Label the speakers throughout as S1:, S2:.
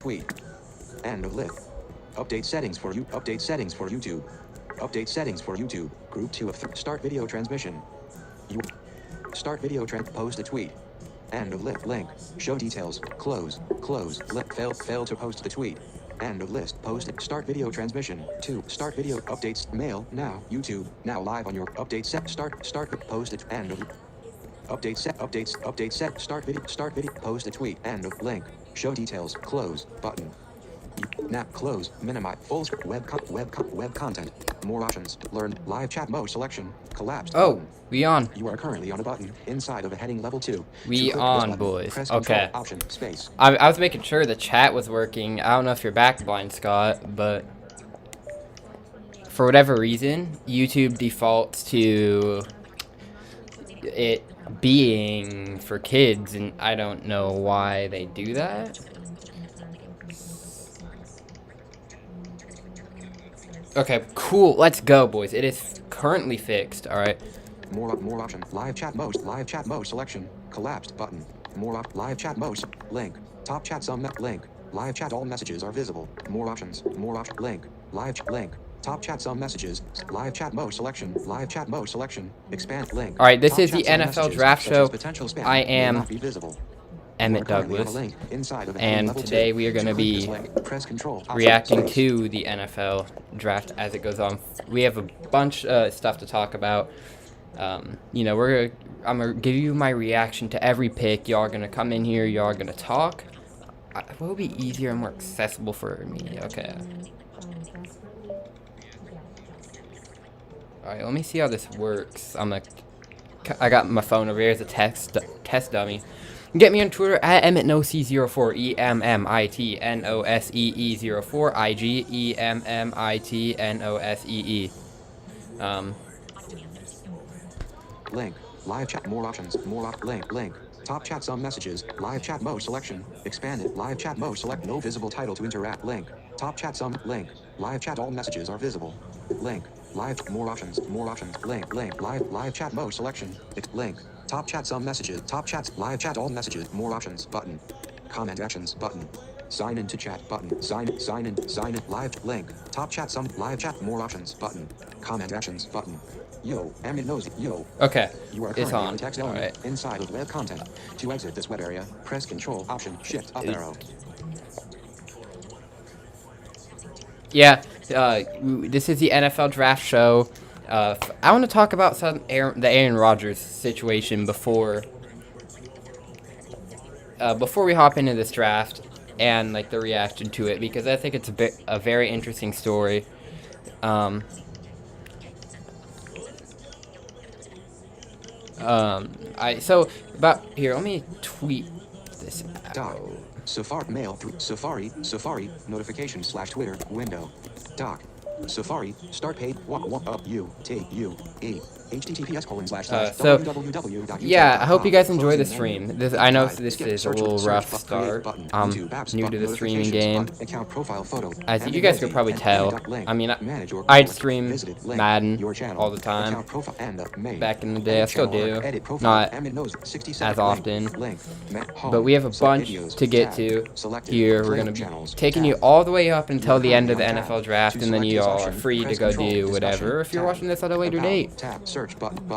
S1: tweet. End of list. Update settings for you. Update settings for YouTube. Update settings for YouTube. Group 2 of start video transmission. You start video post a tweet. End of link. Show details. Close. Fail to post the tweet. End of list. Post start video transmission. 2. Start video updates. Mail now. YouTube now live on your update set. Start post it. End of update set. Start video post a tweet. End of link. Show details. Close button. Now close. Minimize full screen web content. More options. Learn live chat mode selection. Collapsed.
S2: Oh,
S1: Button.
S2: we on.
S1: You are currently on a button inside of a heading level 2.
S2: We on,
S1: button,
S2: boys.
S1: press
S2: Okay.
S1: Option space.
S2: I was making sure the chat was working. I don't know if you're back, Blind Scott, but for whatever reason, YouTube defaults to it being for kids, and I don't know why they do that. Okay, cool. Let's go, boys. It is currently fixed. All right.
S1: More option. Live chat mode selection. Collapsed button. Live chat mode link. Top chat link. Live chat all messages are visible. More options. Link. Link. Top chat some messages. Live chat mode selection. Expand link.
S2: All right. This
S1: Top
S2: is the
S1: chat some
S2: NFL
S1: messages,
S2: Draft
S1: such
S2: Show.
S1: as potential spam,
S2: I
S1: may
S2: am
S1: not be visible.
S2: Emmit Douglas, and today we are going to be reacting to the NFL draft as it goes on. We have a bunch of stuff to talk about. I'm gonna give you my reaction to every pick. Y'all are gonna come in here. Y'all are gonna talk. What would be easier and more accessible for me? Okay. All right. Let me see how this works. I got my phone over here as a test dummy. Get me on Twitter at EmmittNosee04, EMMITNOSEE04, IG EMMITNOSEE.
S1: Link. Live chat. More options. Link. Top chat some messages. Live chat mode selection. Expanded. Live chat mode select. No visible title to interact. Link. Top chat some. Link. Live chat all messages are visible. Link. Live. More options. Link. Live chat mode selection. Link. Top chat some messages. Top chats. Live chat all messages. More options button. Comment actions button. Sign in to chat button. Sign in. Live link. Top chat some. Live chat. More options button. Comment actions button. Yo, Emmit knows. Yo.
S2: Okay.
S1: You are
S2: it's
S1: currently
S2: on.
S1: Text
S2: All
S1: element
S2: right.
S1: inside of web content. To exit this web area, press Control Option Shift up arrow.
S2: Yeah. This is the NFL Draft Show. I want to talk about the Aaron Rodgers situation before we hop into this draft and like the reaction to it, because I think it's a very interesting story. Let me tweet this out.
S1: Safari mail through Safari notification /Twitter window. Doc. Safari start page https://www.
S2: Yeah, I hope you guys enjoy the stream. I know this is a little rough start. I'm new to the streaming game. As you guys could probably tell, I mean, I'd stream Madden all the time. Back in the day, I still do. Not as often. But we have a bunch to get to here. We're going to be taking you all the way up until the end of the NFL draft, and then you all are free to go do whatever if you're watching this at a later date,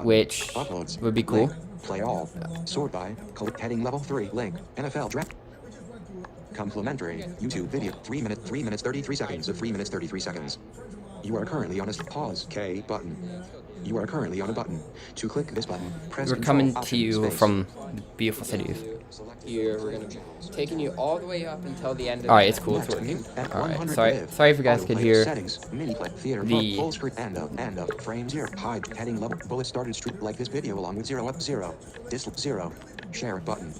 S2: which would be cool.
S1: Play all. Sort by. Heading level 3. Link. NFL draft. Complimentary. YouTube video. 3 minutes 33 seconds of 3 minutes 33 seconds. You are currently on a pause K button. You are currently on a button. To click this button, press
S2: We're
S1: Control
S2: coming to
S1: Option
S2: you
S1: space.
S2: from beautiful cities. Here, we're going to be taking you all the way up until the end of Alright, it's cool, it's working. Alright, sorry if you guys could hear the...
S1: Full screen end of frame 0. Hide heading level. Bullet started streak like this video along with 0 up 0. 0. Share button.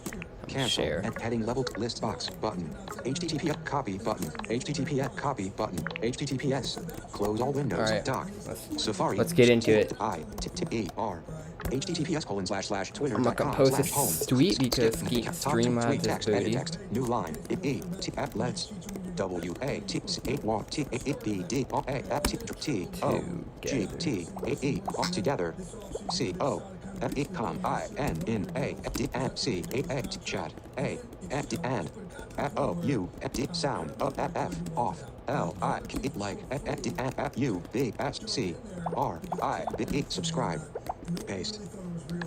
S1: Cancel.
S2: Share.
S1: And heading level list box button. HTTPS copy button. HTTPS copy button. HTTPS. Close all windows.
S2: Alright,
S1: Doc. Safari.
S2: let's get into it.
S1: HTTPS://Twitter.
S2: I'm not gonna post this tweet because stream ads is booty.
S1: New line. Let's. Together. COFE.com INNAFDNC chat A and O-U, D, sound, F, off, L-I, like, U, B, S, C, R, I, B, E, subscribe, paste.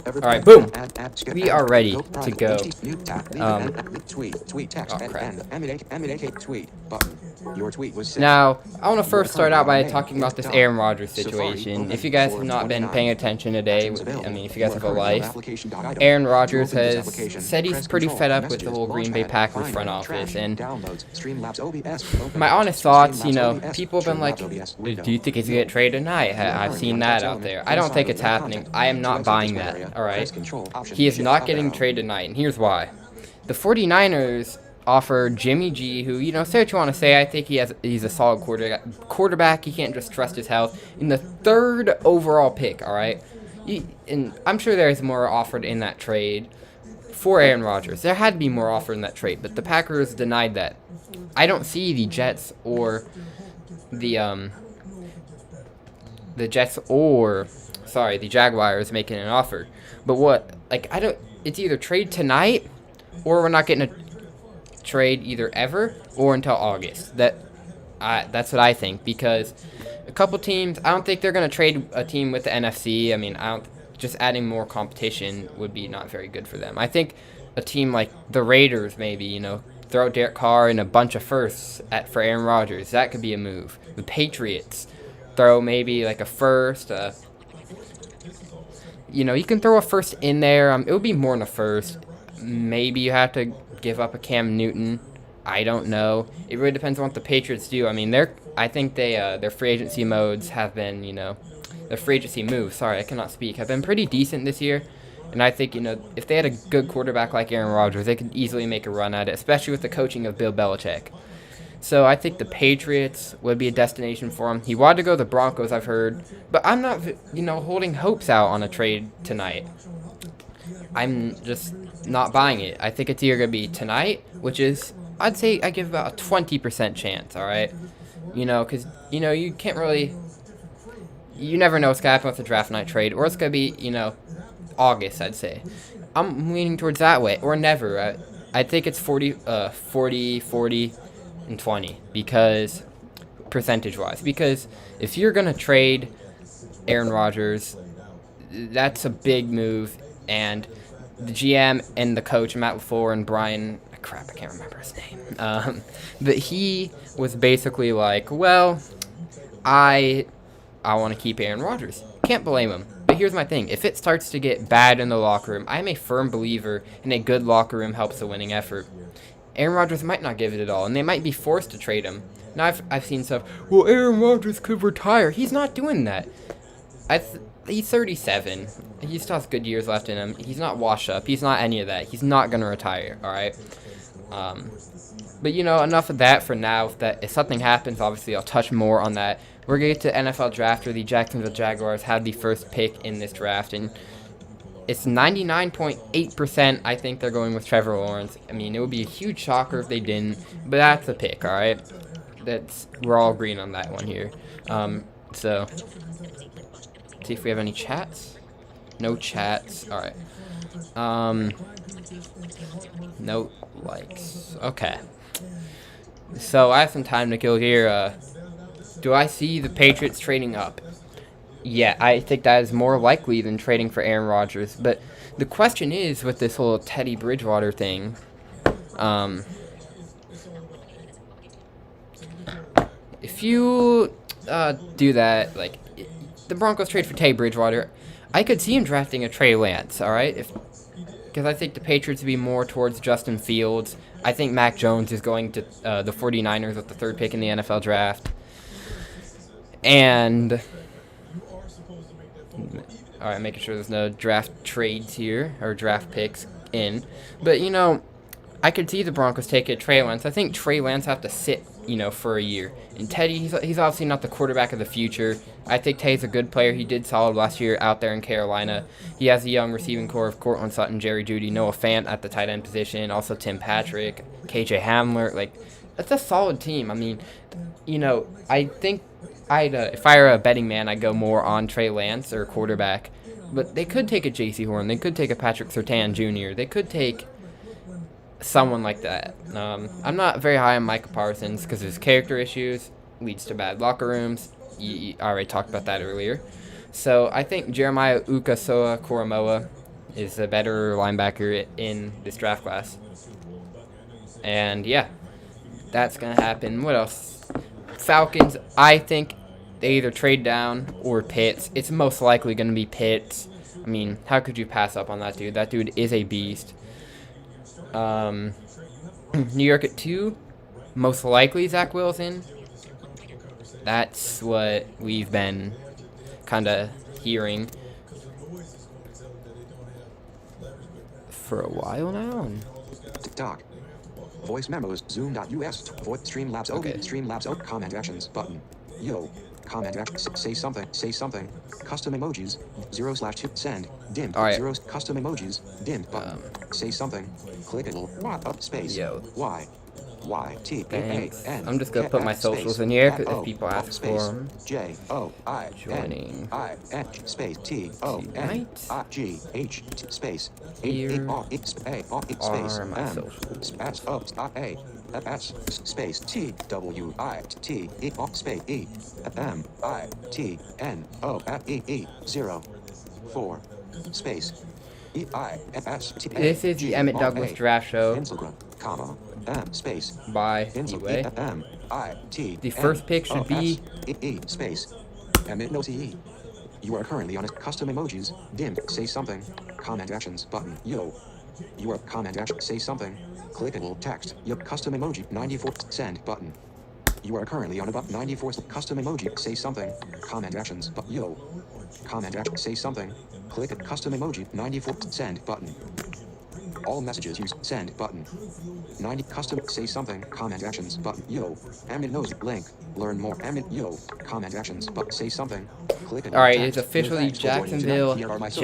S2: Alright, boom.
S1: Skip,
S2: We are ready to
S1: private,
S2: go.
S1: Mute, tap, tweet, text,
S2: Oh, crap.
S1: Emmit, tweet, button. Your tweet was sent.
S2: Now, I want to first start out by
S1: Name
S2: talking
S1: is
S2: about this
S1: Dom.
S2: Aaron Rodgers
S1: Safari,
S2: situation.
S1: open,
S2: If you guys have not been
S1: 429.
S2: paying attention today,
S1: Actions available.
S2: I mean, if you guys have a
S1: Current
S2: life,
S1: application dot item.
S2: Aaron
S1: To
S2: Rodgers
S1: open this
S2: has
S1: application,
S2: said he's
S1: press
S2: pretty
S1: Control,
S2: fed up with
S1: Messages,
S2: the whole Green Bay
S1: Launchpad,
S2: Packers
S1: Finder,
S2: front office,
S1: Trash,
S2: and
S1: Downloads, Streamlabs OBS, open,
S2: my honest thoughts, you know,
S1: Streamlabs
S2: people have been like,
S1: OBS, window.
S2: do you think he's going to get traded tonight? I've seen that out there. I don't think it's happening. I am not buying that, alright? He is not getting traded tonight, and here's why. The 49ers offered Jimmy G, who, you know, say what you want to say, I think he's a solid quarterback. You can't just trust his health. In the 3rd overall pick, alright? And I'm sure there's more offered in that trade for Aaron Rodgers. There had to be more offered in that trade, but the Packers denied that. I don't see the Jets or the Jaguars making an offer. But what, like, it's either trade tonight or we're not getting a trade either ever or until August. That's what I think, because a couple teams, I don't think they're going to trade a team with the NFC. I mean, just adding more competition would be not very good for them. I think a team like the Raiders, maybe, you know, throw Derek Carr and a bunch of firsts for Aaron Rodgers. That could be a move. The Patriots, throw maybe like a first. You know, you can throw a first in there. It would be more than a first. Maybe you have to give up a Cam Newton. I don't know. It really depends on what the Patriots do. I mean, I think their free agency modes have been, you know, their free agency moves, sorry, I cannot speak, have been pretty decent this year. And I think, you know, if they had a good quarterback like Aaron Rodgers, they could easily make a run at it, especially with the coaching of Bill Belichick. So I think the Patriots would be a destination for him. He wanted to go to the Broncos, I've heard. But I'm not, you know, holding hopes out on a trade tonight. I'm just not buying it. I think it's either going to be tonight, which is, I'd say I give about a 20% chance, all right? You know, because, you know, you can't really, you never know what's going to happen with the draft night trade, or it's going to be, you know, August, I'd say. I'm leaning towards that way, or never. I think it's 40, and 20, because, percentage-wise. Because if you're going to trade Aaron Rodgers, that's a big move, and the GM and the coach, Matt LaFleur and Brian, crap, I can't remember his name, but he was basically like, well, I want to keep Aaron Rodgers. Can't blame him. But here's my thing. If it starts to get bad in the locker room, I'm a firm believer in a good locker room helps a winning effort. Aaron Rodgers might not give it all, and they might be forced to trade him. Now, I've seen stuff, well, Aaron Rodgers could retire. He's not doing that. He's 37. He still has good years left in him. He's not washed up. He's not any of that. He's not going to retire, all right? But, you know, enough of that for now. If something happens, obviously I'll touch more on that. We're going to get to NFL draft, where the Jacksonville Jaguars had the first pick in this draft, and it's 99.8% I think they're going with Trevor Lawrence. I mean, it would be a huge shocker if they didn't, but that's the pick, all right? We're all agreeing on that one here. So, let's see if we have any chats. No chats. All right. No likes. Okay. So I have some time to kill here. Do I see the Patriots trading up? Yeah, I think that is more likely than trading for Aaron Rodgers. But the question is, with this whole Teddy Bridgewater thing, if you do that, like the Broncos trade for Teddy Bridgewater, I could see him drafting a Trey Lance, all right? Because I think the Patriots would be more towards Justin Fields. I think Mac Jones is going to the 49ers with the 3rd pick in the NFL draft. And, all right, making sure there's no draft trades here, or draft picks in. But, you know, I could see the Broncos take a Trey Lance. I think Trey Lance have to sit, you know, for a year. And Teddy, he's obviously not the quarterback of the future. I think Teddy's a good player. He did solid last year out there in Carolina. He has a young receiving core of Courtland Sutton, Jerry Jeudy, Noah Fant at the tight end position, also Tim Patrick, KJ Hamler. Like, that's a solid team. I mean, you know, I think if I were a betting man, I'd go more on Trey Lance or quarterback. But they could take a J.C. Horn. They could take a Patrick Surtain Jr. They could take someone like that. I'm not very high on Micah Parsons because his character issues leads to bad locker rooms. I already talked about that earlier. So I think Jeremiah Ukasoa Koromoa is a better linebacker in this draft class. And yeah, that's going to happen. What else? Falcons, I think they either trade down or Pitts. It's most likely going to be Pitts. I mean, how could you pass up on that dude? That dude is a beast. New York at 2, most likely Zach Wilson. That's what we've been kind of hearing for a while now.
S1: TikTok. Voice memos. Zoom.us. Voice Streamlabs.
S2: Okay.
S1: Streamlabs. Comment actions button. Yo. Comment actions. Say something. Say something. Custom emojis. 0/2. Send. Dimmed.
S2: All right.
S1: Zeros. Custom emojis. Dimmed button. Say something. Clickable. Up space.
S2: Yo.
S1: Y. Y T A
S2: Thanks.
S1: N.
S2: I'm just gonna put my socials in here if people ask for them.
S1: J O I
S2: Joining.
S1: I N space T O N I G H space
S2: Here
S1: space
S2: are my
S1: M
S2: socials.
S1: space O A S space T W I T E space E M I T N O E E 0 4 space E I S T.
S2: This is the Emmett Douglas Draft Show.
S1: Instagram, comma, M space
S2: By anyway.
S1: M I T.
S2: The first pick should be
S1: E space Emmett no CE. You are currently on a custom emojis. Dim. Say something. Comment actions button. Yo. You are comment action. Say something. Clickable text. Yup. Custom emoji. 94. Send button. You are currently on about 94. Custom emoji. Say something. Comment actions. But yo. Comment action. Say something. Click at custom emoji. 94. Send button. All messages use send button. 90 custom say something comment actions button. Yo. Emmett knows link. Learn more. Emmett yo. Comment actions but say something. Click it.
S2: All right, it's officially Jacksonville Jaguars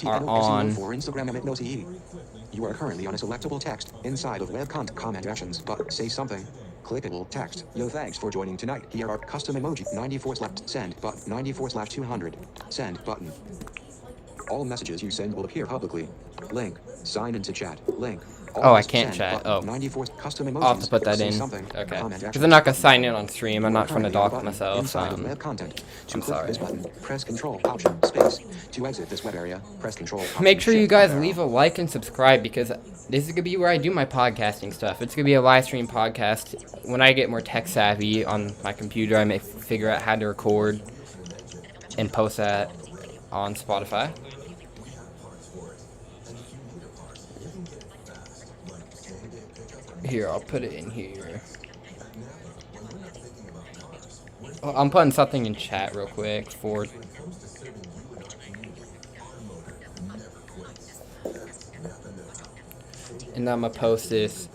S2: are on.
S1: For Instagram Emmett knows You are currently on a selectable text inside of web comment actions but say something. Clickable text. Yo, thanks for joining tonight. Here are custom emoji. 94 send but 94/200. Send button. All messages you send will appear publicly. Link. Sign into chat. Link.
S2: Oh, I can't chat. Oh.
S1: 94 custom emojis.
S2: I'll have to put that in. Okay. Because I'm not going to sign in on stream. I'm not trying to dox myself.
S1: Web content.
S2: I'm sorry.
S1: This button, press Control Option Space. To exit this web area, press Control Option.
S2: Make sure you guys leave a like and subscribe because this is going to be where I do my podcasting stuff. It's going to be a live stream podcast. When I get more tech savvy on my computer, I may figure out how to record and post that on Spotify. Here, I'll put it in here. Oh, I'm putting something in chat real quick for... And I'm going to post this.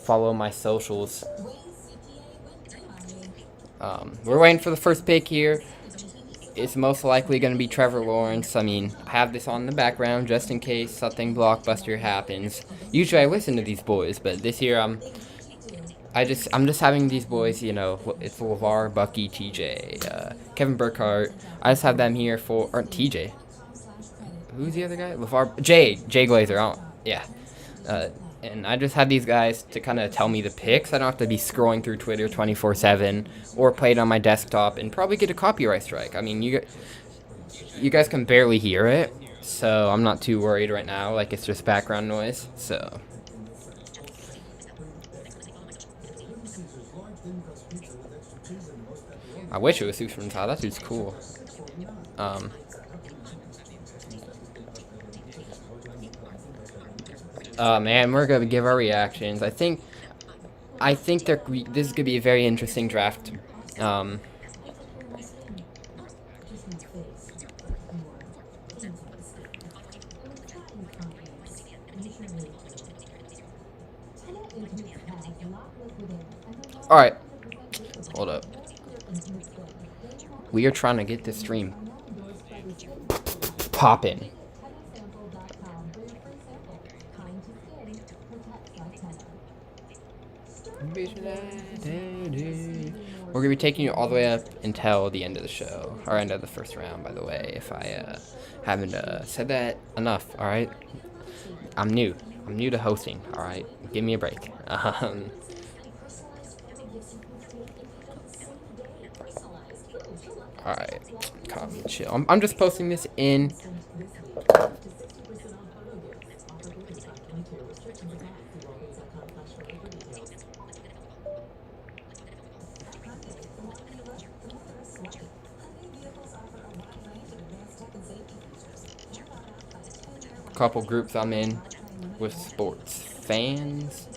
S2: Follow my socials. We're waiting for the first pick here. It's most likely going to be Trevor Lawrence. I mean, I have this on the background just in case something blockbuster happens. Usually I listen to these boys, but this year I'm just having these boys, you know, it's LeVar, Bucky, TJ, Kevin Burkhardt. I just have them here for, or TJ. Who's the other guy? LeVar, Jay Glazer. Yeah. And I just had these guys to kind of tell me the picks. I don't have to be scrolling through Twitter 24/7 or play it on my desktop and probably get a copyright strike. I mean, you guys can barely hear it, so I'm not too worried right now. Like, it's just background noise, so. I wish it was Superman Todd. That dude's cool. Man, we're gonna give our reactions. I think this is gonna be a very interesting draft. All right, hold up. We are trying to get this stream poppin'. We're gonna be taking you all the way up until the end of the show, or end of the first round. By the way, if I haven't said that enough, all right. I'm new to hosting. All right, give me a break. All right, calm and chill. I'm just posting this in. Couple groups I'm in with sports fans.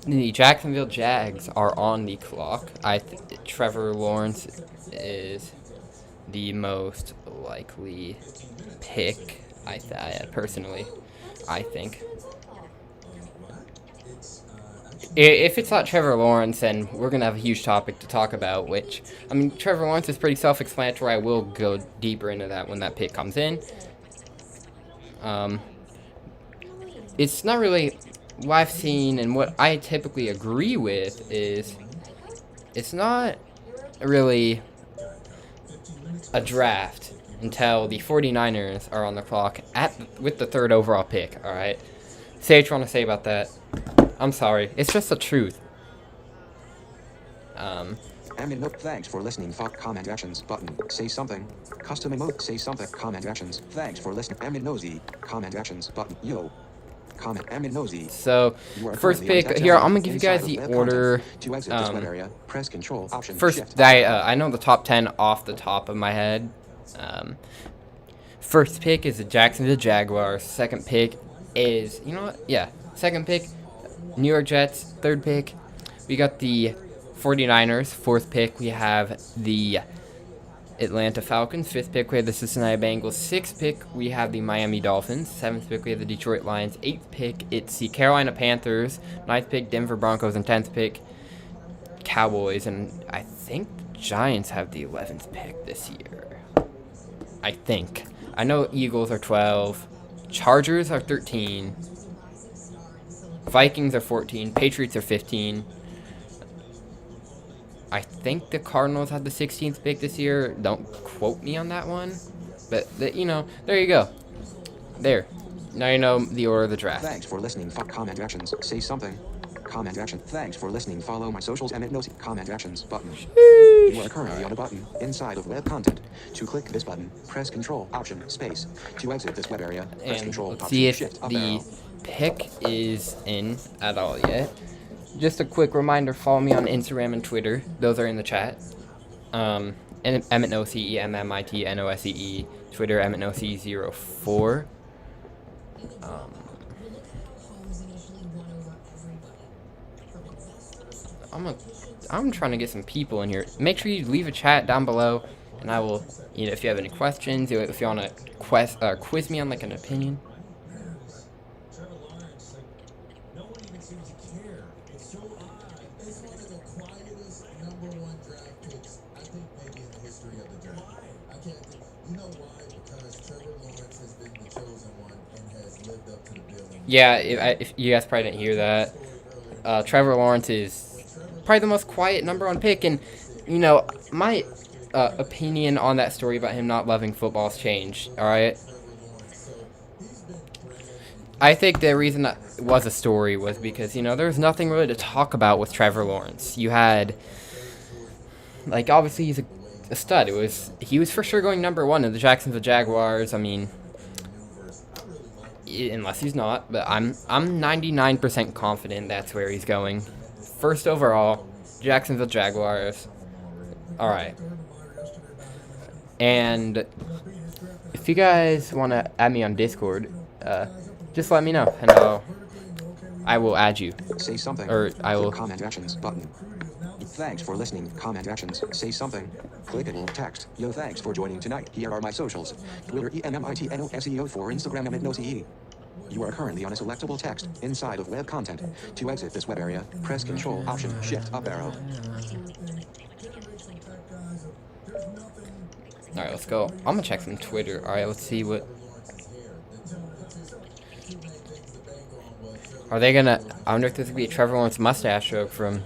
S2: The Jacksonville Jags are on the clock. Trevor Lawrence is the most likely pick. Personally, I think. If it's not Trevor Lawrence, then we're going to have a huge topic to talk about, which, I mean, Trevor Lawrence is pretty self-explanatory. I will go deeper into that when that pick comes in. It's not really what I've seen, and what I typically agree with is it's not really a draft until the 49ers are on the clock with the 3rd overall pick, all right? Say what you want to say about that. I'm sorry. It's just the truth.
S1: Emmit, no, thanks for listening. Comment actions button. Say something. Custom emote. Say something. Comment actions. Thanks for listening. Emmit nosy. Comment actions button. Yo. Comment Emmit nosy.
S2: So first pick here. I'm gonna give you guys the order.
S1: To exit this web area, press Control Option.
S2: First, I know the top 10 off the top of my head. First pick is the Jacksonville Jaguars. Second pick is second pick, New York Jets. Third pick, we got the 49ers. Fourth pick, we have the Atlanta Falcons. Fifth pick, we have the Cincinnati Bengals. Sixth pick, we have the Miami Dolphins. Seventh pick, we have the Detroit Lions. Eighth pick, it's the Carolina Panthers. Ninth pick, Denver Broncos. And 10th pick, Cowboys. And I think the Giants have the 11th pick this year. I think. I know Eagles are 12. Chargers are 13. Vikings are 14. Patriots are 15. I think the Cardinals had the 16th pick this year. Don't quote me on that one. But, there you go. There. Now you know the order of the draft.
S1: Thanks for listening. Comment actions. Say something. Comment action. Thanks for listening. Follow my socials. Emmit knows. Comment actions button. You are currently on a button inside of web content. To click this button, press Control Option Space. To exit this web area, press Control Option
S2: see if
S1: Shift up
S2: the
S1: arrow.
S2: pick is in at all yet. Just a quick reminder, follow me on Instagram and Twitter. Those are in the chat. And Emmit Nosee, EmmitNosee. Twitter, EmmitNosee04. I'm trying to get some people in here. Make sure you leave a chat down below, and I will, if you have any questions, if you want to quiz me on like an opinion. Yeah, if you guys probably didn't hear that, Trevor Lawrence is probably the most quiet number one pick, and my opinion on that story about him not loving football has changed. All right, I think the reason that it was a story was because there's nothing really to talk about with Trevor Lawrence. You had obviously he's a stud. He was for sure going number one in the Jacksonville Jaguars. I mean, unless he's not, but I'm 99% confident that's where he's going. First overall, Jacksonville Jaguars. All right. And if you guys want to add me on Discord, just let me know, and I will add you.
S1: Say something.
S2: Or I will.
S1: Comment actions button. Thanks for listening. Comment actions. Say something. Clickable text. Yo, thanks for joining tonight. Here are my socials. Twitter EMMITNOSEO4. Instagram EmmitNosee. You are currently on a selectable text inside of web content. To exit this web area, press Control Option Shift up arrow.
S2: Alright, let's go. I'm gonna check some Twitter. Alright, let's see what... Are they gonna... I wonder if this could be a Trevor Lawrence mustache joke from...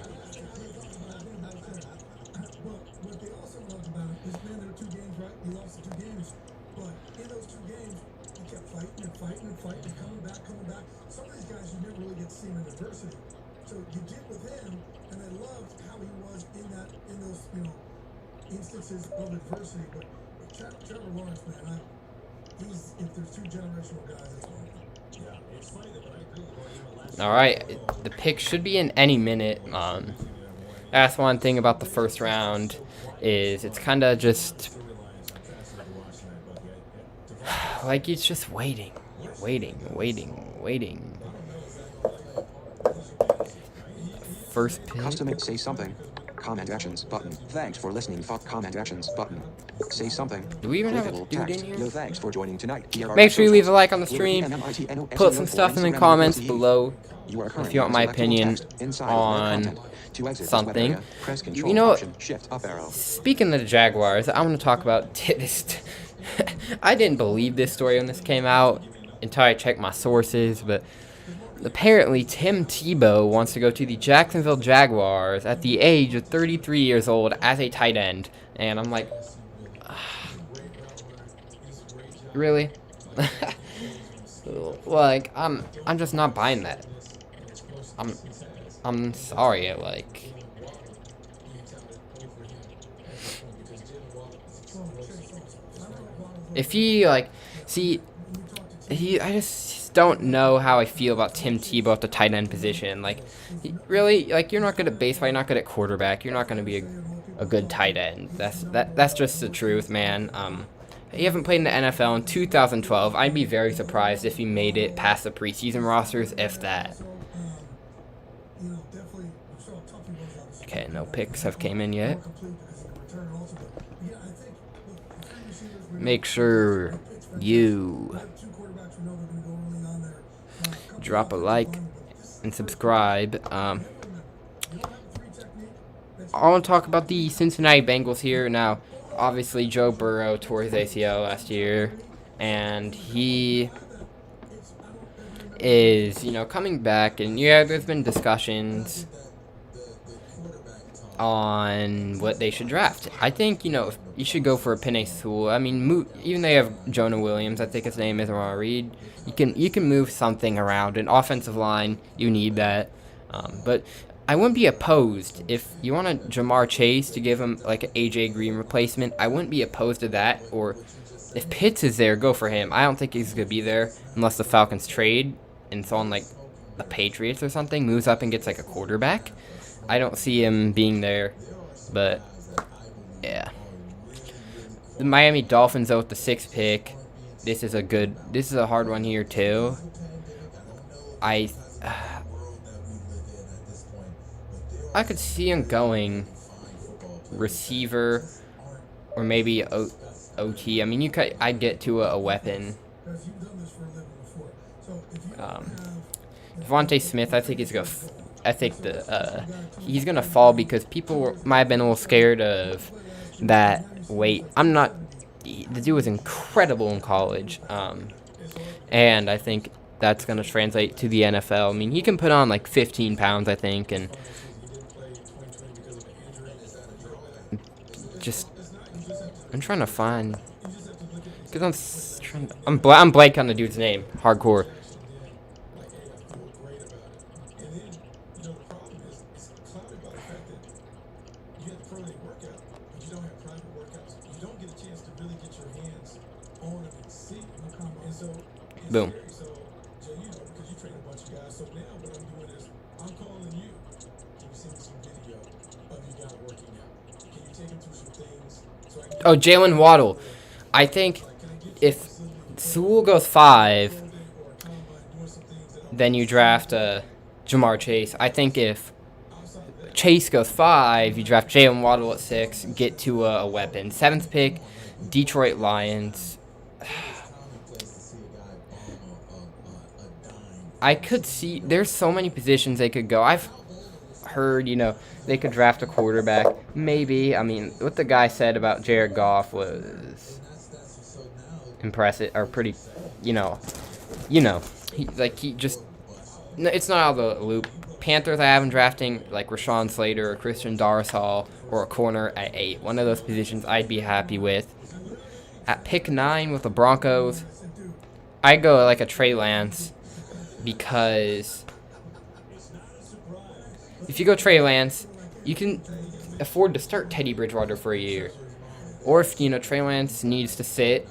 S3: instances of adversity, but Trevor Lawrence, man, he's, if there's two generational guys, that's one of them. Yeah, it's funny that I agree with you.
S2: All right, the pick should be in any minute. That's one thing about the first round is it's kind of just like it's just waiting. First pick.
S1: Custom say something. Comment actions button. Thanks for listening. Comment actions button. Say something.
S2: Do we even have a
S1: Clickable
S2: dude
S1: text.
S2: in here?
S1: Yo, thanks for joining tonight. Here are
S2: Make
S1: our
S2: sure you leave a
S1: socials.
S2: like on the stream. Put some stuff in the comments below
S1: You are
S2: if
S1: currently
S2: you want my
S1: selectable
S2: opinion
S1: text inside
S2: on
S1: content. To exit this
S2: something.
S1: web area, press Control
S2: You know what?
S1: Option, Shift up arrow.
S2: Speaking of the Jaguars, I want to talk about this. I didn't believe this story when this came out until I checked my sources, but apparently Tim Tebow wants to go to the Jacksonville Jaguars at the age of 33 years old as a tight end. And I'm like, really? Like, I'm just not buying that. I'm sorry, like... If he, like, see, I just don't know how I feel about Tim Tebow at the tight end position. Like, really, like, you're not good at baseball, you're not good at quarterback, you're not going to be a good tight end. That's just the truth, man. He haven't played in the NFL in 2012. I'd be very surprised if he made it past the preseason rosters, if that. Okay, no picks have came in yet. Make sure you drop a like and subscribe. I want to talk about the Cincinnati Bengals here. Now, obviously, Joe Burrow tore his ACL last year, and he is, coming back. And yeah, there's been discussions on what they should draft. I think, you should go for a Penei Sewell. I mean, even they have Jonah Williams, I think his name is Ron Reed. You can move something around. An offensive line, you need that. But I wouldn't be opposed if you want a Jamar Chase to give him like an AJ Green replacement. I wouldn't be opposed to that. Or if Pitts is there, go for him. I don't think he's gonna be there unless the Falcons trade and someone like the Patriots or something moves up and gets like a quarterback. I don't see him being there, but yeah. The Miami Dolphins though with the 6th pick. This is a hard one here too. I could see him going receiver or maybe OT. I mean, I'd get to a weapon. Devontae Smith, I think he's gonna. He's gonna fall because people might have been a little scared of that weight. I'm not. The dude was incredible in college, and I think that's gonna translate to the NFL. I mean, he can put on like 15 pounds, I think, and just I'm trying to find because I'm blank on the dude's name. Hardcore. Boom. Oh, Jalen Waddle. I think if Sewell goes 5, then you draft Jamar Chase. I think if Chase goes 5, you draft Jalen Waddle at 6, get to a weapon. 7th pick, Detroit Lions. I could see there's so many positions they could go. I've heard, they could draft a quarterback. Maybe. I mean, what the guy said about Jared Goff was impressive, or pretty, you know, he just, no, it's not out of the loop. Panthers, I have him drafting like Rashawn Slater or Christian Darrisaw or a corner at 8. One of those positions I'd be happy with. At pick 9 with the Broncos, I'd go like a Trey Lance, because if you go Trey Lance, you can afford to start Teddy Bridgewater for a year. Or if, Trey Lance needs to sit,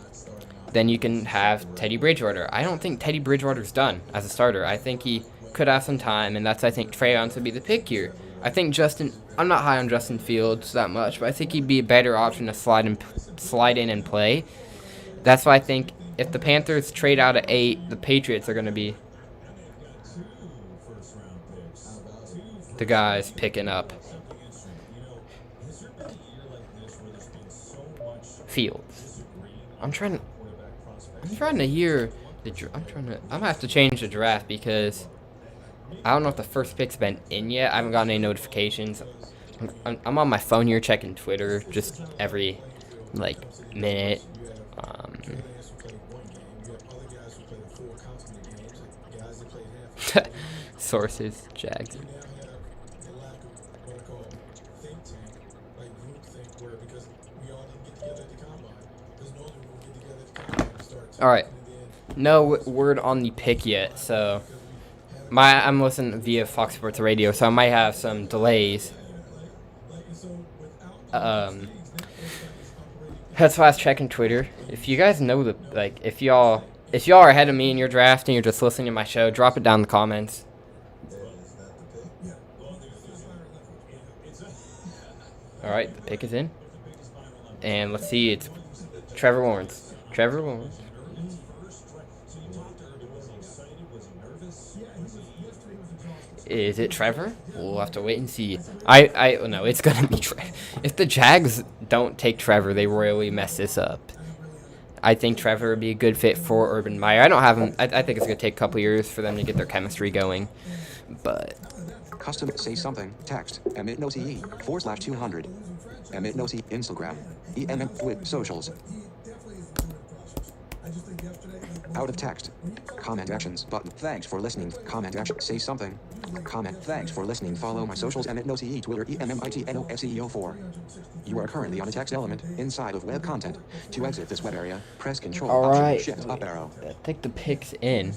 S2: then you can have Teddy Bridgewater. I don't think Teddy Bridgewater's done as a starter. I think he could have some time, and I think Trey Lance would be the pick here. I think I'm not high on Justin Fields that much, but I think he'd be a better option to slide in and play. That's why I think if the Panthers trade out at 8, the Patriots are going to be the guys picking up Fields. I'm trying to hear I'm gonna have to change the draft, because I don't know if the first pick's been in yet. I haven't gotten any notifications. I'm on my phone here checking Twitter just every minute. Sources, Jags. All right. No word on the pick yet, so I'm listening via Fox Sports Radio, so I might have some delays. That's why I was checking Twitter. If you guys know if y'all are ahead of me and you're drafting, you're just listening to my show, drop it down in the comments. All right, the pick is in, and let's see, it's Trevor Lawrence. Trevor Lawrence. Is it Trevor? We'll have to wait and see. No, it's gonna be Trevor. If the Jags don't take Trevor, they royally mess this up. I think Trevor would be a good fit for Urban Meyer. I don't have him. I think it's gonna take a couple years for them to get their chemistry going, but.
S1: Custom say something. Text. Emmit no CE /200. Emmit no CE Instagram. EMM with socials. Out of text. Comment actions button. Thanks for listening. Comment action. Say something. Comment. Thanks for listening. Follow my socials. Emmit no CE Twitter. EMMITNOSEO4. You are currently on a text element inside of web content. To exit this web area, press Control Option Shift up arrow.
S2: I think the pick's in.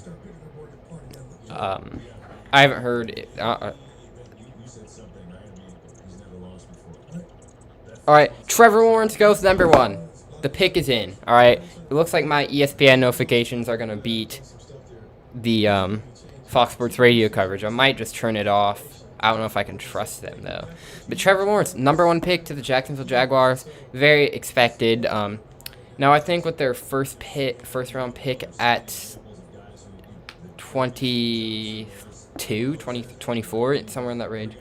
S2: I haven't heard it. All right, Trevor Lawrence goes number 1. The pick is in. All right, it looks like my ESPN notifications are gonna beat the Fox Sports Radio coverage. I might just turn it off. I don't know if I can trust them though. But Trevor Lawrence, number 1 pick to the Jacksonville Jaguars, very expected. Now I think with their first round pick at 22, 24, somewhere in that range.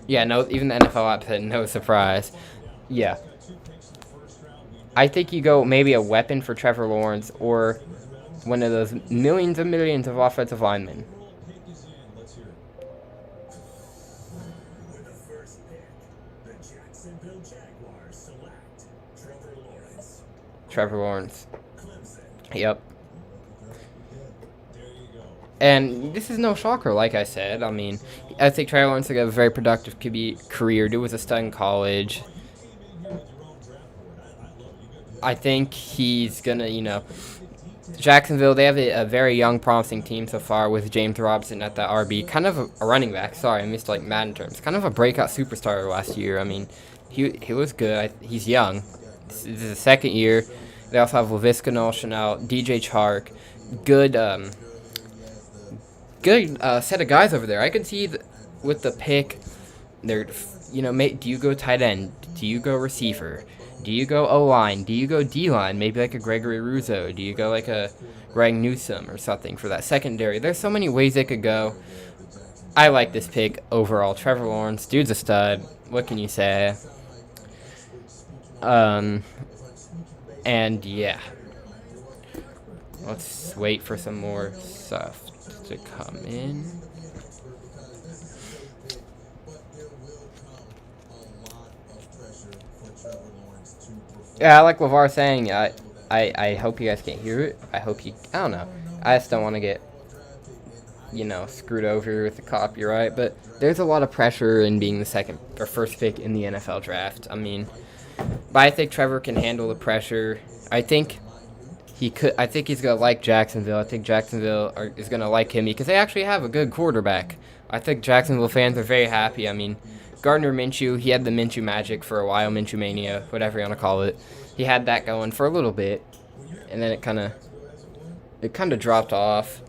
S2: Yeah, no, even the NFL app said no surprise. Yeah. I think you go maybe a weapon for Trevor Lawrence or one of those millions and millions of offensive linemen. Trevor Lawrence. Yep. And this is no shocker, like I said. I mean, I think Trevor Lawrence will have a very productive QB career. Dude was a stud in college. I think he's gonna, Jacksonville, they have a very young, promising team so far with James Robinson at the RB. Kind of a running back. Sorry, I missed Madden terms. Kind of a breakout superstar last year. I mean, he was good. He's young. This is his second year. They also have Laviska Chanel, DJ Chark. Good set of guys over there. I can see with the pick, they're, do you go tight end? Do you go receiver? Do you go O-line? Do you go D-line? Maybe like a Gregory Russo? Do you go like a Greg Newsome or something for that secondary? There's so many ways they could go. I like this pick overall. Trevor Lawrence, dude's a stud. What can you say? And yeah. Let's wait for some more stuff to come in. Yeah, I like LeVar saying, I hope you guys can't hear it. I hope you, I don't know. I just don't want to get, screwed over with the copyright. But there's a lot of pressure in being the second or first pick in the NFL draft. I mean, but I think Trevor can handle the pressure. I think he could. I think he's gonna like Jacksonville. I think Jacksonville is gonna like him because they actually have a good quarterback. I think Jacksonville fans are very happy. I mean, Gardner Minshew, he had the Minshew magic for a while, Minshew mania, whatever you want to call it. He had that going for a little bit, and then it kind of dropped off.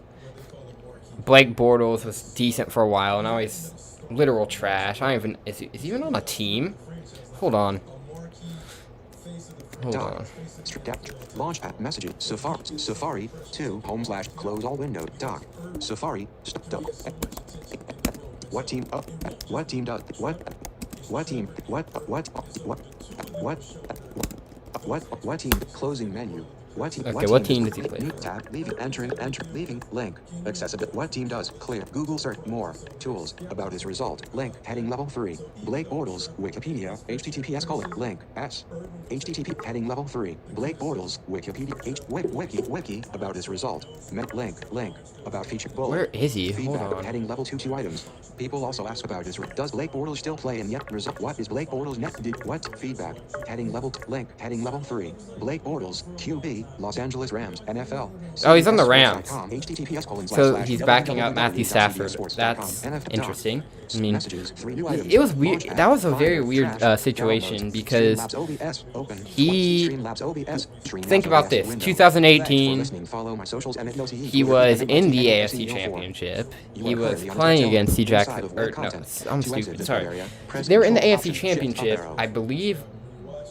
S2: Blake Bortles was decent for a while, and now he's literal trash. I don't even is he even on a team? Hold on.
S1: Launchpad messages. Safari 2 / close all window. Doc. Safari. Stop. What team? What team does? What team? What team? Closing menu. What team?
S2: Okay, what team does he play?
S1: New tab. Leaving. Entering. Leaving. Link. Accessibility. What team does? Clear. Google search. More. Tools. About his result. Link. Heading level 3. Blake Bortles. Wikipedia. HTTPS: link. S. HTTP. Heading level 3. Blake Bortles. Wikipedia. Wiki. About his result. Link. About featured bullet.
S2: Where is he? Hold
S1: Feedback.
S2: on.
S1: Heading level 2 items. People also ask about his. Does Blake Bortles still play in yet result? What is Blake Bortles net? What feedback? Heading level link. Heading level 3. Blake Bortles. QB. Los Angeles Rams. NFL.
S2: Oh, he's on the Rams.
S1: HTTPS:
S2: So he's backing up Matthew Stafford. That's interesting. I mean, it was weird. That was a very weird situation because he. Think about this. 2018, he was in the AFC Championship. He was playing against C. Jackson. Or no, I'm stupid. Sorry. They were in the AFC Championship. I believe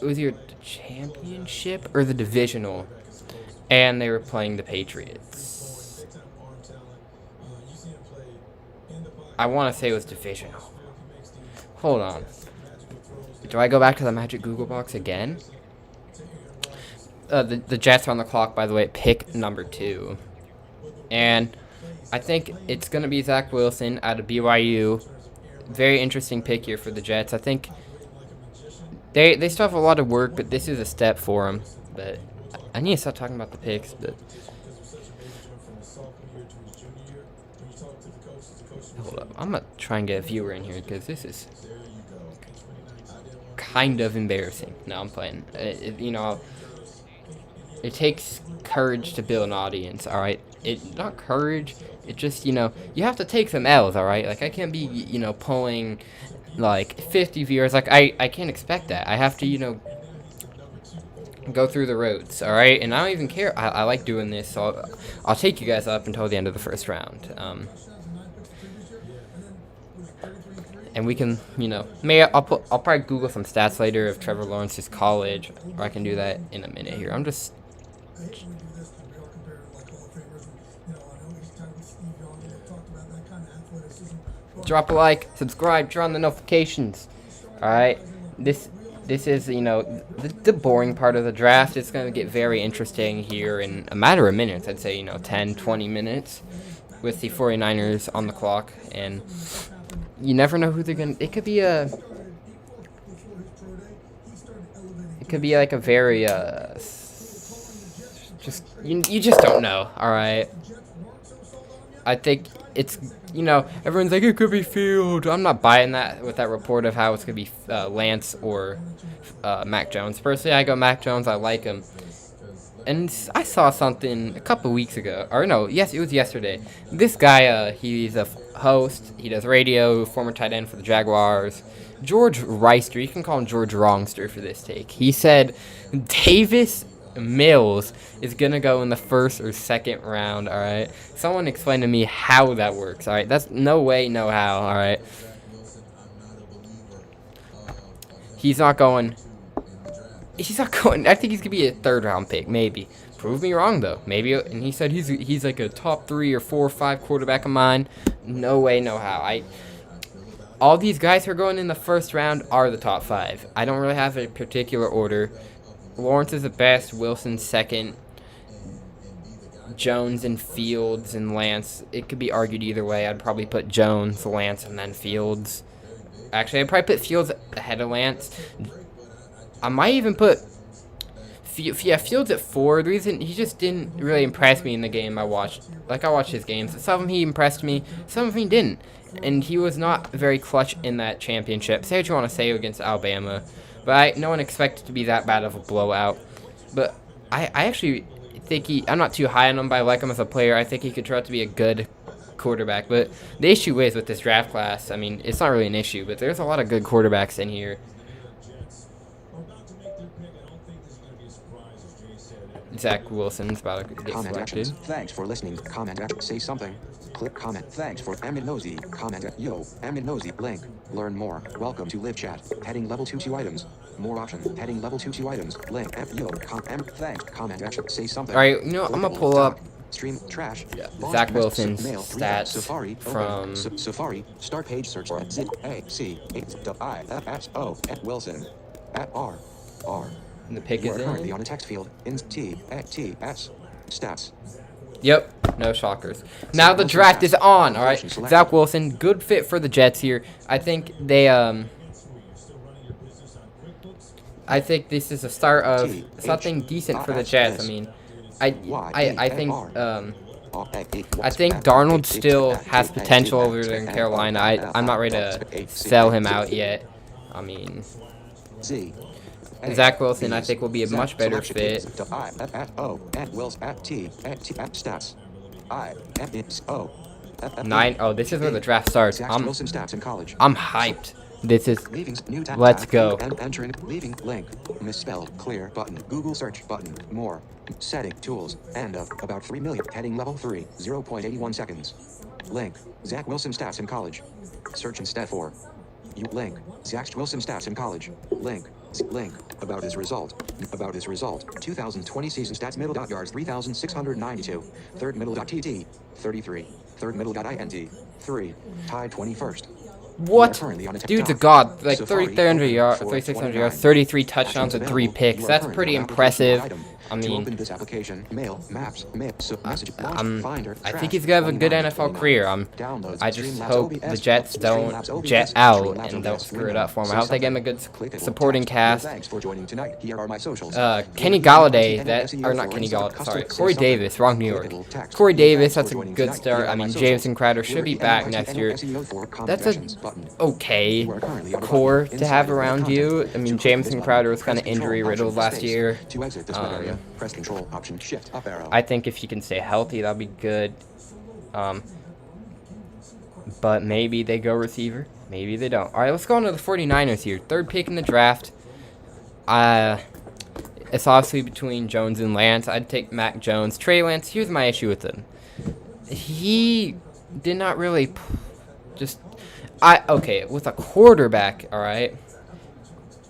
S2: it was either the championship or the divisional, and they were playing the Patriots. I want to say it was divisional. Hold on. Do I go back to the Magic Google box again? The Jets are on the clock, by the way, at pick number 2. And I think it's going to be Zach Wilson out of BYU. Very interesting pick here for the Jets. I think they still have a lot of work, but this is a step for them. But I need to stop talking about the picks. But hold up, I'm gonna try and get a viewer in here because this is kind of embarrassing. No, I'm playing. It takes courage to build an audience. All right, not courage. It just you have to take some L's. All right, like I can't be pulling like 50 viewers. Like I can't expect that. I have to go through the roads. All right, and I don't even care. I like doing this, so I'll take you guys up until the end of the first round. And we can, maybe I'll probably Google some stats later of Trevor Lawrence's college, or I can do that in a minute here. I'm just. Drop a like, subscribe, turn on the notifications. All right, this is the boring part of the draft. It's going to get very interesting here in a matter of minutes. I'd say 10, 20 minutes with the 49ers on the clock, and you never know who they're going to. It could be like a very just you just don't know. All right, I think it's everyone's like it could be Field. I'm not buying that with that report of how it's gonna be Lance or Mac Jones. Personally, I go Mac Jones. I like him, and I saw something a couple weeks ago, or no, yes, it was yesterday. This guy, he's a host. He does radio. Former tight end for the Jaguars. George Reister. You can call him George Wrongster for this take. He said Davis Mills is gonna go in the first or second round. All right, someone explain to me how that works. All right, that's no way, no how. All right, he's not going. I think he's gonna be a third round pick, maybe. Prove me wrong though, maybe. And he said he's like a top 3 or 4 or 5 quarterback of mine. No way, no how. All these guys who are going in the first round are the top 5. I don't really have a particular order. Lawrence is the best, Wilson second, Jones and Fields and Lance. It could be argued either way. I'd probably put Jones, Lance, and then Fields. Actually, I'd probably put Fields ahead of Lance. I might even put Yeah, Fields at 4. The reason he just didn't really impress me in the game I watched. Like, I watched his games. Some of them he impressed me, some of them he didn't. And he was not very clutch in that championship. Say what you want to say against Alabama, but no one expected to be that bad of a blowout. But I actually think I'm not too high on him, but I like him as a player. I think he could turn out to be a good quarterback. But the issue is with this draft class, I mean, it's not really an issue, but there's a lot of good quarterbacks in here. Zach Wilson's about to get
S1: Comment
S2: selected.
S1: actions. Thanks for listening. Comment say something. Click comment. Thanks for Emmit Nosy. Comment yo. Emmit Nosy. Link. Learn more. Welcome to live chat. Heading level 2 items. More options. Heading level 2 items. Link. Yo. Thanks. Comment action. Say something.
S2: All right, you know, I'm gonna pull up
S1: Stream trash.
S2: Yeah. Zach Wilson's stats
S1: Safari
S2: from
S1: Safari. Start page search for Z A C I F S O at Wilson at R.
S2: the pick
S1: You
S2: is
S1: are currently
S2: in.
S1: on a text field in T S stats.
S2: Yep, no shockers. Now the draft is on. All right, Zach Wilson, good fit for the Jets here. I think they I think this is a start of something decent for the Jets. I mean, I think Darnold still has potential over there in Carolina. I'm not ready to sell him out yet. I mean, Zach Wilson, I think, will be a much better fit. Oh, this is where the draft starts. I'm hyped. This is, let's go.
S1: Entering, leaving, link, misspelled, clear, button, Google search, button, more, setting, tools, end of, about 3 million, heading level 3, 0.81 seconds. Link, Zach Wilson stats in college. Search instead for. Link, Zach Wilson stats in college. Link, about his result. 2020 season stats middle dot yards 3,692. Third middle dot TT, 33. Third middle dot INT, 3. Tied 21st.
S2: What? Dude's a god. Like 3,300 yards, 3,600 yards, 33 touchdowns and 3 picks. That's pretty impressive. I mean, I think he's gonna have a good NFL career. I just hope the Jets don't jet out and don't screw it up for him. I hope they give him a good supporting cast. Kenny Galladay, or not Kenny Galladay, sorry, Corey Davis, wrong New York. Corey Davis, that's a good start. I mean, Jameson Crowder should be back next year. That's a okay core to have around you. I mean, Jameson Crowder was kind of injury riddled last year.
S1: Press Control Option Shift up arrow.
S2: I think if he can stay healthy, that'll be good. But maybe they go receiver. Maybe they don't. All right, let's go on to the 49ers here. Third pick in the draft. It's obviously between Jones and Lance. I'd take Mac Jones. Trey Lance, here's my issue with him. He did not really okay, with a quarterback, all right,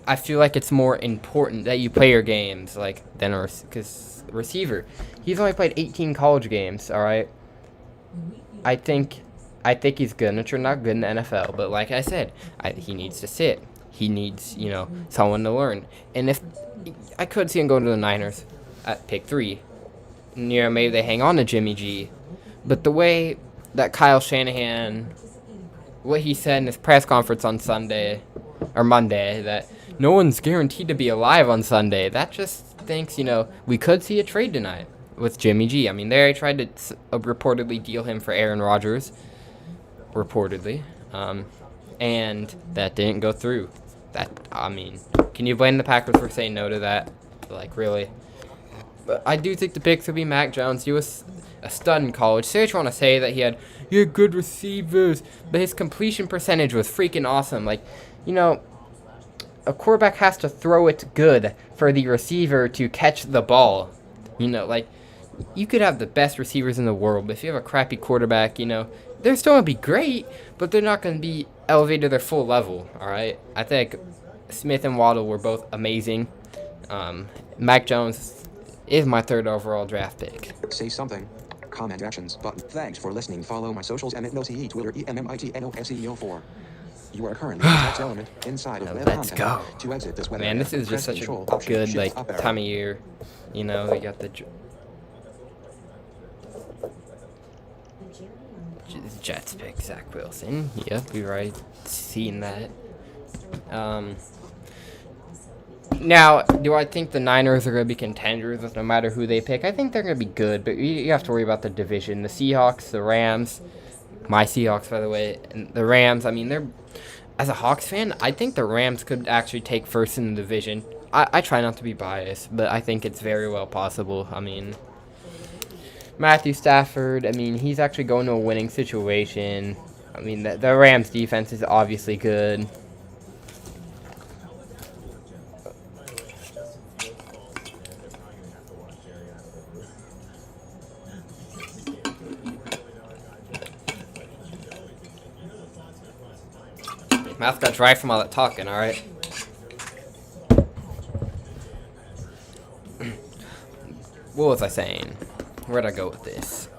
S2: I feel like it's more important that you play your games than a receiver. He's only played 18 college games, all right? I think he's good. I'm sure not good in the NFL, but like I said, he needs to sit. He needs, someone to learn. And if I could see him going to the Niners at pick 3, maybe they hang on to Jimmy G. But the way that Kyle Shanahan, what he said in his press conference on Monday, that no one's guaranteed to be alive on Sunday. That just thinks, we could see a trade tonight with Jimmy G. I mean, they already tried to reportedly deal him for Aaron Rodgers. Reportedly. And that didn't go through. Can you blame the Packers for saying no to that? Really? But I do think the picks would be Mac Jones. He was a stud in college. Say what you want to say that he had good receivers, but his completion percentage was freaking awesome. A quarterback has to throw it good for the receiver to catch the ball. You could have the best receivers in the world, but if you have a crappy quarterback, they're still going to be great, but they're not going to be elevated to their full level, all right? I think Smith and Waddle were both amazing. Mac Jones is my 3rd overall draft pick.
S1: Say something. Comment actions button. Thanks for listening. Follow my socials, Emmit Nosy, Twitter, EMMITNOSEO4. You are currently in the text element inside of web
S2: Let's
S1: content.
S2: go.
S1: To exit this web
S2: Man,
S1: area,
S2: this is just
S1: press
S2: such a
S1: Control, Option,
S2: good
S1: Shift, up arrow.
S2: time of year. We got the Jets pick Zach Wilson. Yep, you're right. Seen that. Now, do I think the Niners are going to be contenders no matter who they pick? I think they're going to be good, but you have to worry about the division. The Seahawks, the Rams, my Seahawks, by the way, and the Rams. I mean, they're, as a Hawks fan, I think the Rams could actually take first in the division. I try not to be biased, but I think it's very well possible. I mean, Matthew Stafford, I mean, he's actually going to a winning situation. I mean, the Rams defense is obviously good. Mouth got dry from all that talking, alright? What was I saying? Where'd I go with this?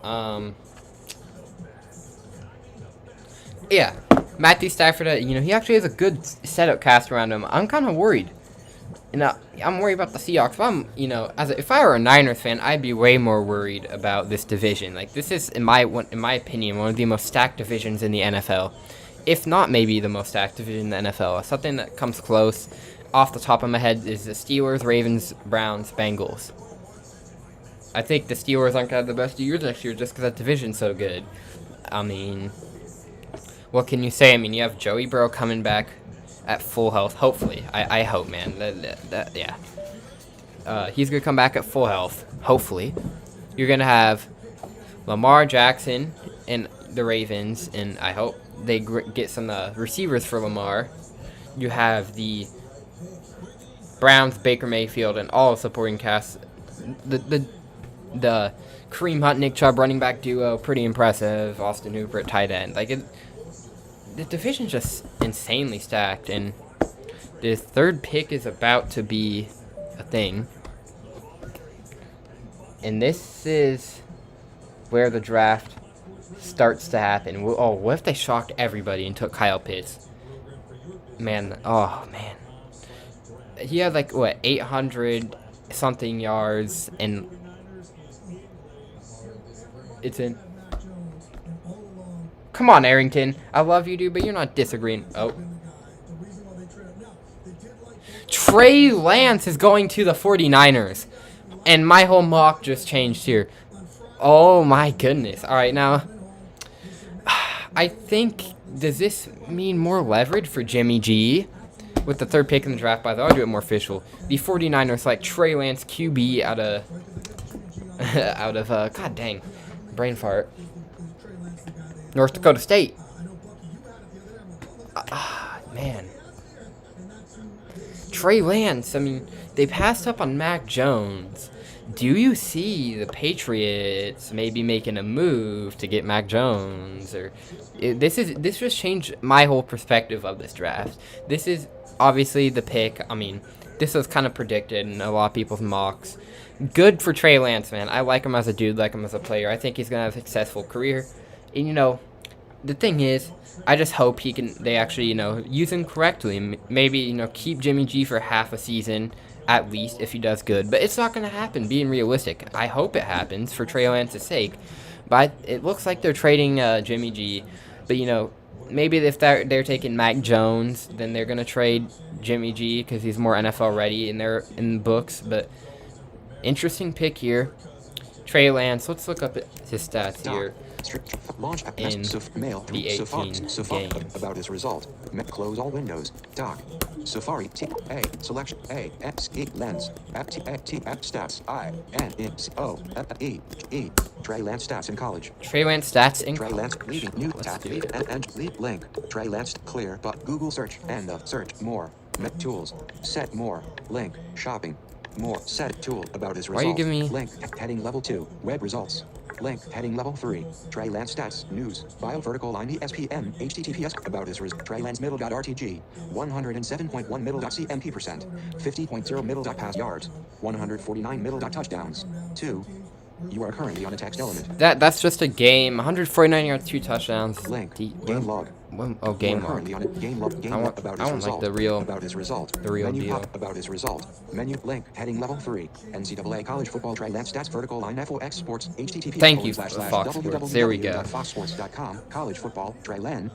S2: Yeah. Matthew Stafford, he actually has a good setup cast around him. I'm kind of worried. I'm worried about the Seahawks. But if I were a Niners fan, I'd be way more worried about this division. Like, this is, in my opinion, one of the most stacked divisions in the NFL. If not maybe the most stacked division in the NFL. Something that comes close off the top of my head is the Steelers, Ravens, Browns, Bengals. I think the Steelers aren't going to have the best years next year just because that division's so good. I mean, what can you say? I mean, you have Joey Burrow coming back at full health, hopefully. I hope, man. Yeah. He's going to come back at full health, hopefully. You're going to have Lamar Jackson and the Ravens, and I hope they get some receivers for Lamar. You have the Browns, Baker Mayfield, and all supporting cast. The Kareem Hunt, Nick Chubb running back duo, pretty impressive. Austin Hooper at tight end. The division's just insanely stacked, and the third pick is about to be a thing. And this is where the draft starts to happen. Oh, what if they shocked everybody and took Kyle Pitts? Man, oh, man. He had, 800 something yards, and it's in. Come on, Arrington. I love you, dude, but you're not disagreeing. Oh. Trey Lance is going to the 49ers. And my whole mock just changed here. Oh, my goodness. All right, now, I think, does this mean more leverage for Jimmy G? With the third pick in the draft, by the way, I'll do it more official. The 49ers like Trey Lance, QB out of, god dang, brain fart. North Dakota State. Man. Trey Lance, I mean, they passed up on Mac Jones. Do you see the Patriots maybe making a move to get Mac Jones? This just changed my whole perspective of this draft. This is obviously the pick. I mean, this was kind of predicted in a lot of people's mocks. Good for Trey Lance, man. I like him as a dude, like him as a player. I think he's going to have a successful career. And, the thing is, I just hope they actually, use him correctly. Maybe, keep Jimmy G for half a season, at least, if he does good. But it's not going to happen, being realistic. I hope it happens for Trey Lance's sake. But it looks like they're trading Jimmy G. But, maybe if they're taking Mac Jones, then they're going to trade Jimmy G because he's more NFL ready in the books. But interesting pick here. Trey Lance, let's look up his stats here.
S1: Launch
S2: in
S1: mail
S2: the 18
S1: Safari
S2: game.
S1: About his result. Close all windows. Dock. Safari T A selection A X E lens app T A T app stats I N X O E E Trey Lance stats in college.
S2: Trey Lance stats in
S1: Trey Lance
S2: college.
S1: leaving new
S2: Let's
S1: tab
S2: do
S1: leave
S2: it.
S1: and leave link. Trey Lance clear but Google search and search more. Tools set more link shopping more set tool about his
S2: Why
S1: result.
S2: are you giving me
S1: Link heading level 2 web results. Link heading level 3 Trey Lance stats news bio vertical line ESPN HTTPS about his Trey Lance middle.rtg 107.1 middle.cmp percent 50.0 middle.pass yards 149 middle.touchdowns 2. You are currently on a text element.
S2: That's just a game. 149 yards, 2 touchdowns.
S1: Link game log.
S2: Oh, game log.
S1: Currently on a game log. Game log about his result.
S2: Like the real
S1: about his result.
S2: The real
S1: Menu
S2: deal.
S1: pop about his result. Menu link heading level 3. NCAA college football Trey Lance stats vertical line FOX sports HTTP.
S2: Thank you, Fox Sports. There we go.
S1: Foxsports.com college football Trey Lance.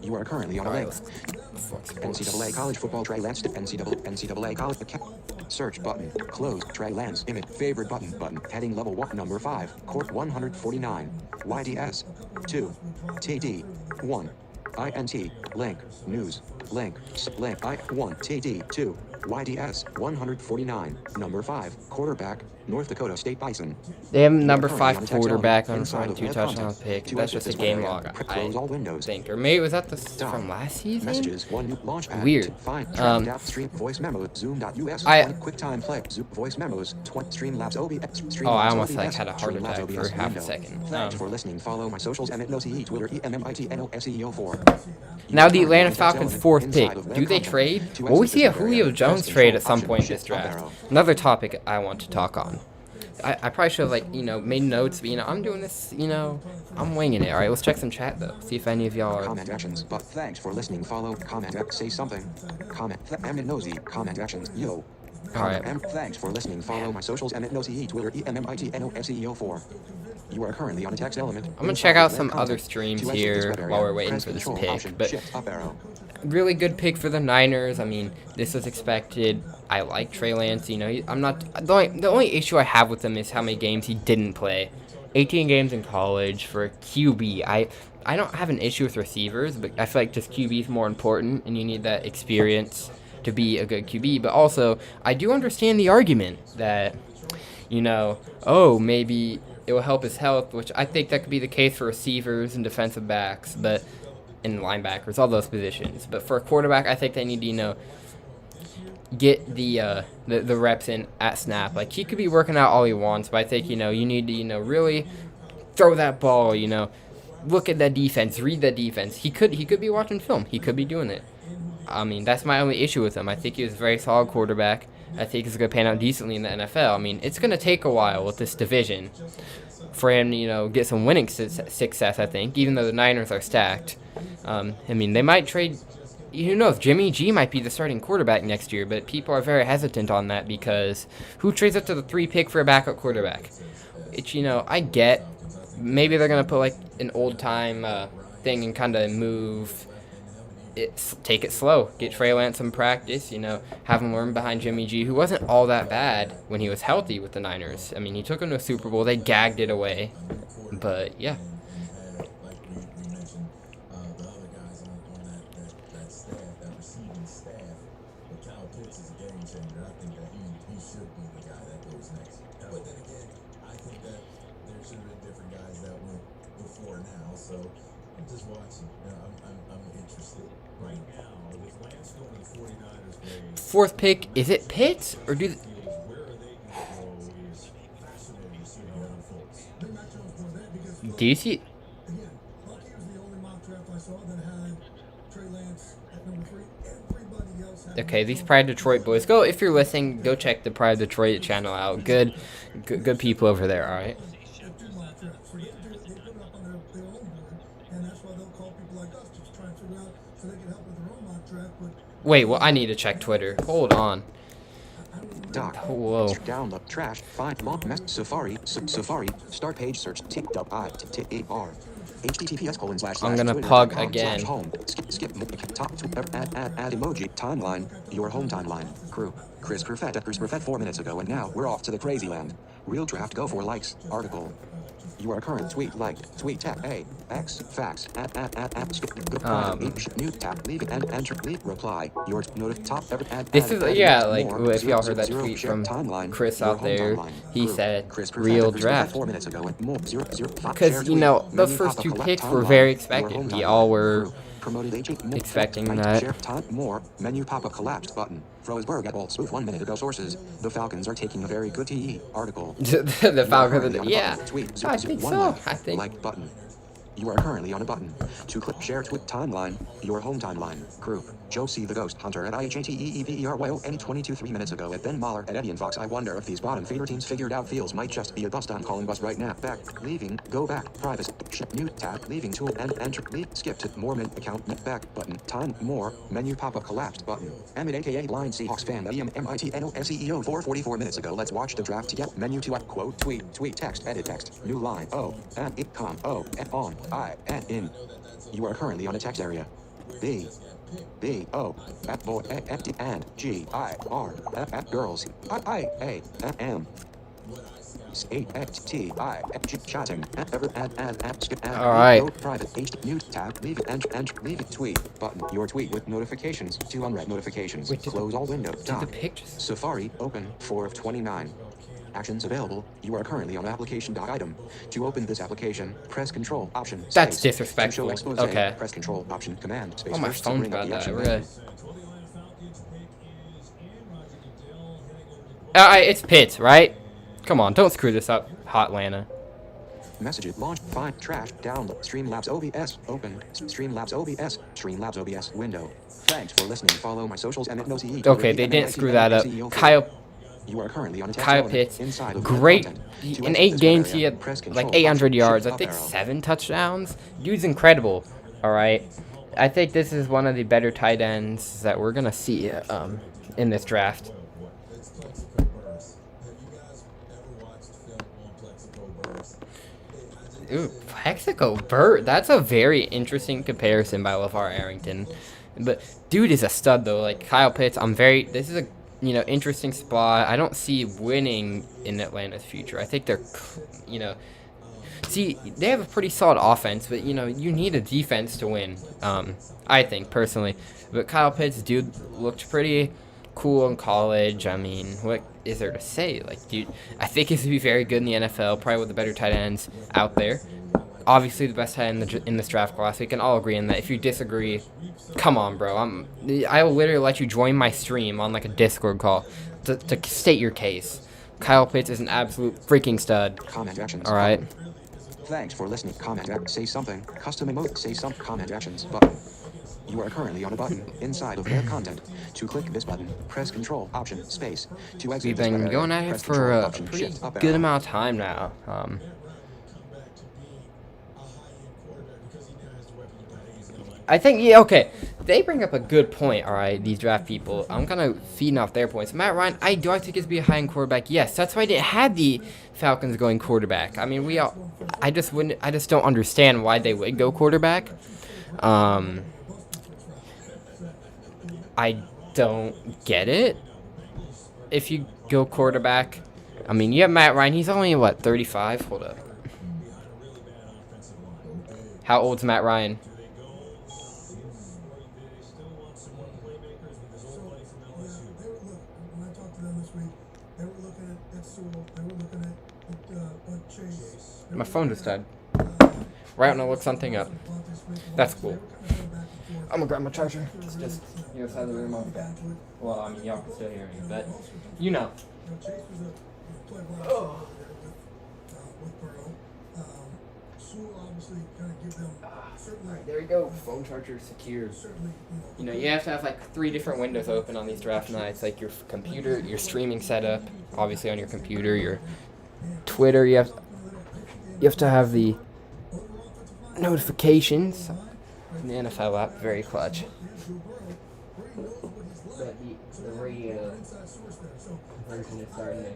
S1: You are currently on a
S2: Alright,
S1: link.
S2: let's
S1: NCAA college football Trey Lance. NCAA college search button. Close. Trey Lance. Emmit. Favorite button. Heading level 1. Number 5. Court 149. YDS. 2. TD. 1. INT. Link. News. Link. Link. I1. TD. 2. YDS. 149. Number 5. Quarterback. North Dakota State Bison.
S2: They have
S1: You are
S2: number
S1: currently
S2: 5
S1: on a text
S2: quarterback on
S1: element inside of
S2: 2
S1: web
S2: touchdown
S1: content.
S2: pick.
S1: To
S2: That's
S1: exit
S2: just a
S1: this
S2: game
S1: area,
S2: log.
S1: close all
S2: I
S1: windows.
S2: think. Or maybe was that the
S1: Stop.
S2: from last season?
S1: Messages. 1 new launch ad.
S2: Weird.
S1: Find stream voice memos. Zoom.us.
S2: I-
S1: QuickTime play. Zoom voice memos. Streamlabs OBS.
S2: Oh, I
S1: Streamlabs
S2: almost
S1: OBS.
S2: had a heart
S1: Streamlabs
S2: attack for
S1: OBS
S2: half a
S1: window.
S2: second.
S1: Thanks for listening. Follow my socials. Emmit no CE Twitter EMMITNOSEO4.
S2: Now the Atlanta Falcons' 4th pick. Do they trade? Will we see a Julio Jones trade at some point in this draft? Another topic I want to talk on. I probably should have, made notes, but, I'm doing this, I'm winging it. All right, let's check some chat, though. See if any of y'all are...
S1: Comment actions. But thanks for listening. Follow. Comment. Say something. Comment. Emmit nosy. Comment actions. Yo.
S2: All right.
S1: Thanks for listening. Follow my socials. Emmit nosy. Twitter EMMITNOSEO4. You are currently on a text element.
S2: I'm going to check out some other streams here while we're waiting for this pick. But really good pick for the Niners. I mean, this was expected. I like Trey Lance. I'm not... The only issue I have with him is how many games he didn't play. 18 games in college for a QB. I don't have an issue with receivers, but I feel like just QB is more important, and you need that experience to be a good QB. But also, I do understand the argument that, maybe it will help his health, which I think that could be the case for receivers and defensive backs, and linebackers, all those positions. But for a quarterback, I think they need to, get the reps in at snap. Like, he could be working out all he wants, but I think, you need to, really throw that ball, look at that defense, read that defense. He could be watching film. He could be doing it. I mean, that's my only issue with him. I think he was a very solid quarterback. I think he's going to pan out decently in the NFL. I mean, it's going to take a while with this division for him to, get some winning success, I think, even though the Niners are stacked. They might trade... Who knows? Jimmy G might be the starting quarterback next year, but people are very hesitant on that because who trades up to the 3 pick for a backup quarterback? It's, I get... Maybe they're going to put, an old-time thing and kind of move... Take it slow. Get Trey Lance some practice, have him learn behind Jimmy G, who wasn't all that bad when he was healthy with the Niners. I mean, he took him to a Super Bowl. They gagged it away. But, yeah. Fourth pick, is it Pitts or do? Do you see? Okay, these Pride Detroit boys. Go if you're listening. Go check the Pride Detroit channel out. Good people over there. All right. Wait, well, I need to check Twitter. Hold on.
S1: Doc.
S2: Whoa.
S1: Download trash. Find long mess. Safari. Safari. Start page search. TikTok. HTTPS://
S2: I'm gonna pug again.
S1: Home. Skip. Top. Add emoji. Timeline. Your home timeline. Crew. Chris Perfett 4 minutes ago, and now we're off to the crazy land. Real draft. Go for likes. Article. You are current tweet liked. Tweet tap A X facts at skip new tap leave it and enter leave reply your notif top ever add.
S2: This is if y'all heard that tweet from Chris out there, he said real draft.
S1: 4 minutes ago and more 0
S2: because those first 2 picks were very expected. We all were expecting that.
S1: More menu pop-up collapsed button. Frosberg at Alt Smooth 1 minute ago. Sources: the Falcons are taking a very good TE article.
S2: The Falcons, yeah.
S1: Tweet,
S2: I think so. I think.
S1: Like button. You are currently on a button. To click share tweet timeline. Your home timeline. Group. Joe C. the Ghost Hunter at IHATEEVERYON 22 3 minutes ago at Ben Mahler at Eddie and Fox. I wonder if these bottom feeder teams figured out Fields might just be a bust. I'm calling bust right now. Back. Leaving. Go back. Privacy. New tab. Leaving tool and enter. Leave. Skip to more account. Back button. Time. More. Menu pop-up collapsed button. Emmit aka Blind Seahawks fan. EMMITNOSEO 44 minutes ago. Let's watch the draft to get menu to quote tweet text edit text new line and it com and on I and in. You are currently on a text area. B. B. O. F. Boy. F. D. And. G. I. R. F. F. Girls. I. A. F. M. A. X. T. I. G. Chatting. Ever. Add. Skip.
S2: All right.
S1: Go private. H. Mute. Tab. Leave it. And. Leave it. Tweet. Button. Your tweet with notifications. To unread notifications.
S2: Wait,
S1: Close all windows.
S2: Did the pictures?
S1: Safari. Open. 4 of 29. Actions available. You are currently on application.item. To open this application, press Control Option. Space.
S2: That's
S1: To
S2: disrespectful.
S1: show expose,
S2: Okay.
S1: Press Control Option Command Space.
S2: Oh, my
S1: first to
S2: phone's
S1: bring up
S2: about
S1: the
S2: that.
S1: action
S2: We're
S1: menu.
S2: good. It's Pitts, right? Come on, don't screw this up, Hotlanta.
S1: Messages. Launch. Find. Trash. Download. Streamlabs OBS. Open. Streamlabs OBS. Streamlabs OBS window. Thanks for listening. Follow my socials. Emmit no CE.
S2: Okay, they didn't screw that up. Kyle
S1: You are currently on a text
S2: Kyle
S1: element
S2: Pitts,
S1: inside of
S2: great.
S1: content. To
S2: In
S1: exit
S2: 8
S1: this
S2: games,
S1: area,
S2: he had
S1: press Control,
S2: like 800
S1: Option,
S2: yards. I
S1: Shift,
S2: think
S1: up arrow.
S2: 7 touchdowns. Dude's incredible. All right, I think this is one of the better tight ends that we're gonna see in this draft. Ooh, Plexico Burt. That's a very interesting comparison by LeVar Arrington. But dude is a stud though. Like Kyle Pitts, this is a interesting spot. I don't see winning in Atlanta's future. I think they're see, they have a pretty solid offense, but you need a defense to win. I think personally. But Kyle Pitts, dude, looked pretty cool in college. I mean, what is there to say? Like, dude, I think he's gonna be very good in the NFL, probably with the better tight ends out there. Obviously, the best tight end in this draft class. We can all agree on that. If you disagree, come on, bro. I will literally let you join my stream on like a Discord call to state your case. Kyle Pitts is an absolute freaking stud.
S1: Comment actions.
S2: All right.
S1: Thanks for listening. Comment. Say something. Custom emote. Say some. Comment actions. Button. You are currently on a button inside of their content. To click this button, press Control Option Space. To exit
S2: We've
S1: this
S2: been
S1: web
S2: going
S1: area,
S2: at it
S1: press
S2: for
S1: Control
S2: a
S1: Option,
S2: pretty
S1: Shift, up
S2: good
S1: arrow.
S2: amount of time now. I think, yeah, okay. They bring up a good point, all right, these draft people. I'm kind of feeding off their points. Matt Ryan, I think he's be a high-end quarterback. Yes, that's why they had the Falcons going quarterback. I mean, I just don't understand why they would go quarterback. I don't get it. If you go quarterback, I mean, you have Matt Ryan. He's only, what, 35? Hold up. How old's Matt Ryan? My phone just died. Right, I'm gonna look something up. That's cool. I'm gonna grab my charger. It's just the other side of the room. Well, I mean, y'all can still hear me, but you know. Oh. Alright, there we go. Phone charger secured. You have to have like 3 different windows open on these draft nights, like your computer, your streaming setup, obviously on your computer, your Twitter. You have to have the notifications from the NFL app. Very clutch. But the radio version is starting to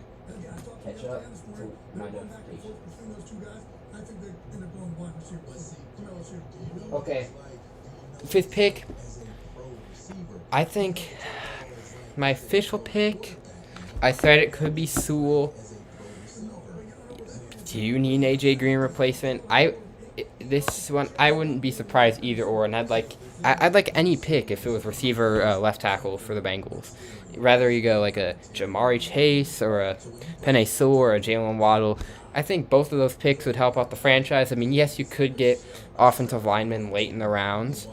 S2: catch up to my notifications. Okay. 5th pick. I think my official pick, I said it could be Sewell. Do you need an AJ Green replacement? This one I wouldn't be surprised either or, and I'd like any pick if it was receiver left tackle for the Bengals. Rather you go like a Jamari Chase or a Penei Sewell or a Jalen Waddle. I think both of those picks would help out the franchise. I mean, yes, you could get offensive linemen late in the rounds,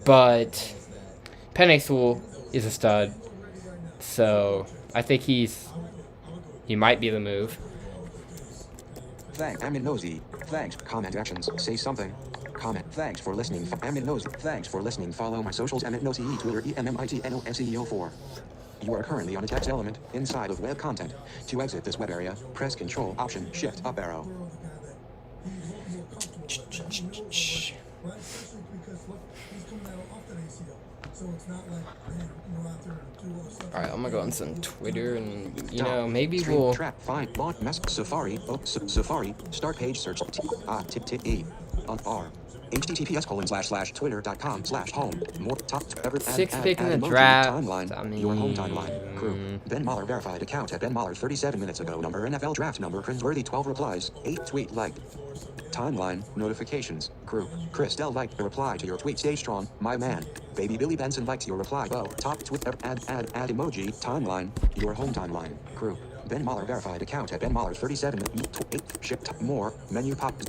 S2: but Penei Sewell is a stud, so I think he might be the move.
S1: Thanks, Emmit Nosey. Thanks. Comment actions. Say something. Comment. Thanks for listening. Emmit Nosey. Thanks for listening. Follow my socials. Emmit Nosey. Twitter. EMMITNOSEO4. You are currently on a text element inside of web content. To exit this web area, press Control Option Shift up arrow.
S2: Alright, I'm gonna go on some Twitter and, maybe we'll...
S1: Trap, find, launch, mess, Safari, Safari, start page search, T, E, on R. https://twitter.com/home. More top ever.
S2: Sixth pick in the
S1: emoji,
S2: draft.
S1: Timeline.
S2: I
S1: Your home timeline.
S2: mean,
S1: Group. Ben Mahler verified account at Ben Mahler 37 minutes ago. Number NFL draft number cringeworthy 12 replies. 8 tweet liked. Timeline. Notifications. Group. Chris Dell liked the reply to your tweet. Stay strong, my man. Baby Billy Benson liked your reply. Oh, top tweet. Add emoji. Timeline. Your home timeline. Group. Ben Mahler verified account at Ben Mahler 37. Ship more menu pop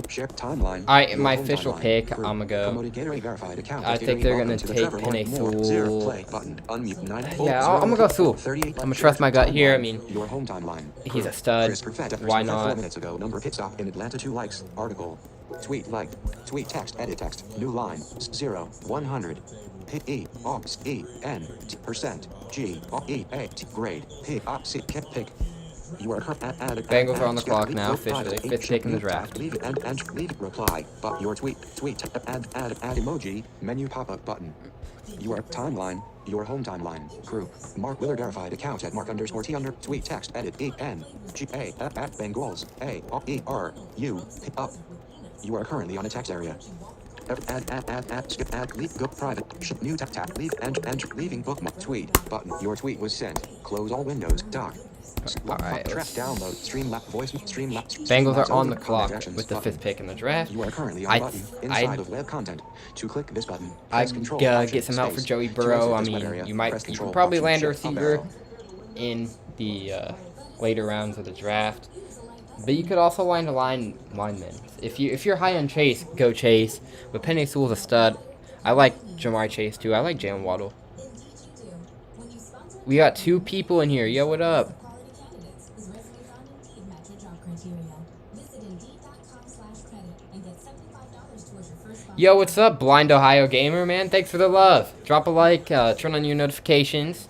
S1: share timeline.
S2: my official pick. I'm gonna go.
S1: Promoted Gatorade verified account.
S2: I think they're gonna take Penny Sewell.
S1: Play button. Unmute 9.
S2: Yeah, I'm gonna go Sewell. I'm gonna trust my gut here. I mean,
S1: your home timeline.
S2: he's a stud. Why
S1: 4
S2: not?
S1: minutes ago. Number pit stop in Atlanta. 2 likes. Article. Tweet like. Tweet text. Edit text. New line. 0 100. Hit E ops E N percent G E A grade P ops pick. You are
S2: Bengals are on the clock now, officially. 5th pick in the draft.
S1: Leave it and leave it reply. But your tweet add emoji menu pop up button. Your timeline. Your home timeline. Group. Mark Willard verified account at Mark_T under tweet text edit E N G A at Bengals A E R U up. You are currently on a text area. Skip leave go private new tap leave and leaving bookmark tweet button. Your tweet was sent. Close all windows. Doc.
S2: Alright,
S1: Track download Streamlabs voice Streamlabs.
S2: Bengals are on the clock with the 5th pick in the draft.
S1: You are currently on button inside of web content. To click this button,
S2: I'd get some help for Joey Burrow. I mean, you could probably land a receiver in the later rounds of the draft, but you could also land a lineman. If you're high on Chase, go Chase. But Penny Sewell's a stud. I like Jamar Chase too. I like Jalen Waddle. We got 2 people in here. Yo, what up? Yo, what's up, Blind Ohio Gamer, man? Thanks for the love. Drop a like, turn on your notifications.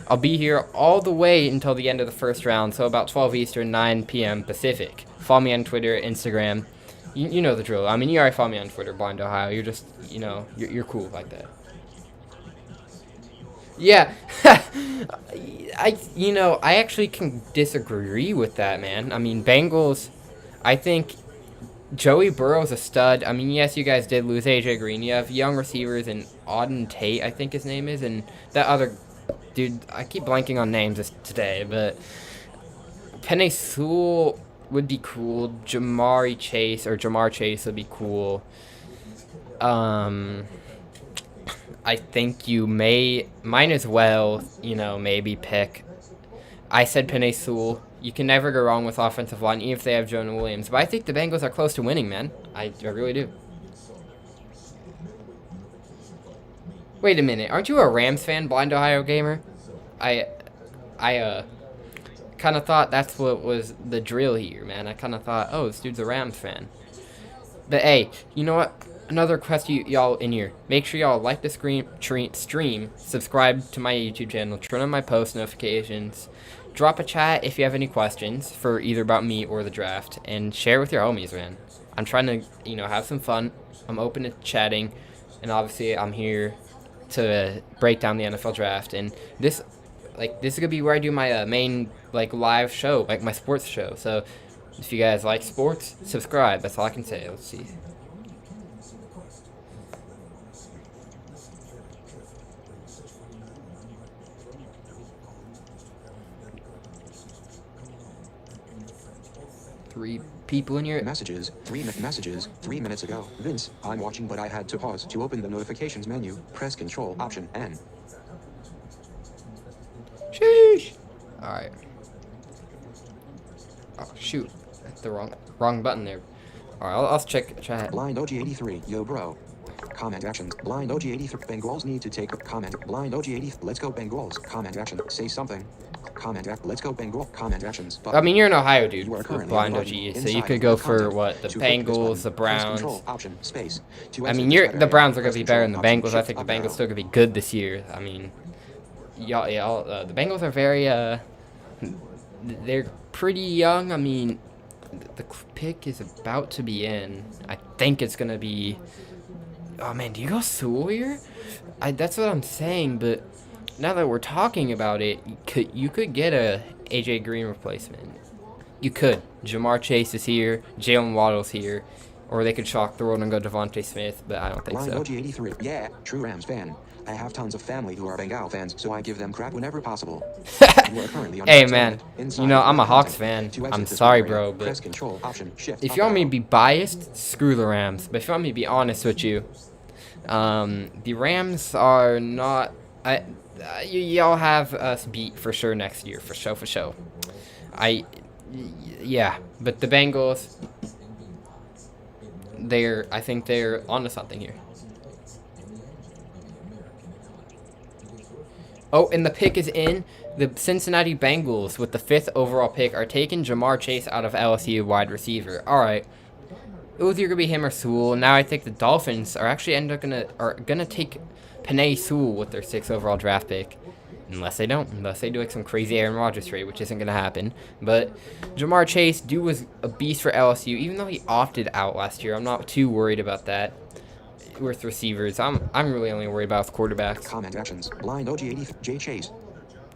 S2: I'll be here all the way until the end of the first round, so about 12 Eastern, 9 p.m. Pacific. Follow me on Twitter, Instagram. You know the drill. I mean, you already follow me on Twitter, Blind Ohio. You're just, you're cool like that. Yeah, I actually can disagree with that, man. I mean, Bengals, I think Joey Burrow's a stud. I mean, yes, you guys did lose AJ Green. You have young receivers and Auden Tate, I think his name is, and that other dude, I keep blanking on names today, but Penei Sewell would be cool. Jamar Chase would be cool. I think you might as well, maybe pick. I said Penei Sewell. You can never go wrong with offensive line, even if they have Jonah Williams. But I think the Bengals are close to winning, man. I really do. Wait a minute. Aren't you a Rams fan, Blind Ohio Gamer? I kind of thought that's what was the drill here, man. I kind of thought, oh, this dude's a Rams fan. But, hey, you know what? Another request to y'all in here. Make sure y'all like the stream, subscribe to my YouTube channel, turn on my post notifications, drop a chat if you have any questions for either about me or the draft, and share with your homies, man. I'm trying to, have some fun. I'm open to chatting, and obviously I'm here to break down the NFL draft. And this is gonna be where I do my main live show, my sports show. So if you guys like sports, subscribe. That's all I can say. Let's see. Three people in here.
S1: Messages. 3 minutes ago. Vince, I'm watching, but I had to pause to open the notifications menu. Press Control Option N.
S2: Sheesh. All right. Oh shoot, that's the wrong button there. All right, I'll check chat.
S1: Blind OG83. Yo, bro. Comment actions. Blind OG83. Bengals need to take a comment. Blind OG80. Let's go Bengals. Comment action. Say something. Comment. Let's go Bengals. Comment actions.
S2: Button. I mean, you're in Ohio, dude.
S1: You are
S2: Blind OG, so you could go for what? The Bengals, the Browns.
S1: Option, space.
S2: I mean, the Browns are gonna be better than the Bengals. I think the Bengals still gonna be good this year. I mean, y'all, the Bengals are very they're pretty young. I mean, the pick is about to be in. I think it's gonna be. Oh man, do you go Sewell here? That's what I'm saying, but now that we're talking about it, you could get a AJ Green replacement. You could. Jamar Chase is here. Jalen Waddle's here. Or they could shock the world and go Devontae Smith, but I don't think
S1: Line
S2: so.
S1: OG83. Yeah, true Rams fan. I have tons of family who are Bengal fans, so I give them crap whenever possible. You are currently on
S2: Hey
S1: Button
S2: man,
S1: inside
S2: you know
S1: of
S2: I'm a
S1: web
S2: Hawks
S1: content.
S2: fan.
S1: To
S2: I'm
S1: exit this
S2: sorry,
S1: web area,
S2: bro, but
S1: press Control Option Shift
S2: if
S1: up
S2: you want me to
S1: arrow.
S2: be biased, screw the Rams. But if you want me to be honest with you, the Rams are not. Y'all have us beat for sure next year, for sure, for sure. Yeah, but the Bengals, I think they're onto something here. Oh, and the pick is in. The Cincinnati Bengals, with the 5th overall pick, are taking Jamar Chase out of LSU wide receiver. All right. It was either gonna be him or Sewell. Now I think the Dolphins are actually gonna take Penei Sewell with their 6th overall draft pick, unless they don't, unless they do like some crazy Aaron Rodgers trade, which isn't gonna happen. But Jamar Chase, dude was a beast for LSU, even though he opted out last year. I'm not too worried about that with receivers. I'm really only worried about with quarterbacks.
S1: Comment actions. Blind OG80. J Chase.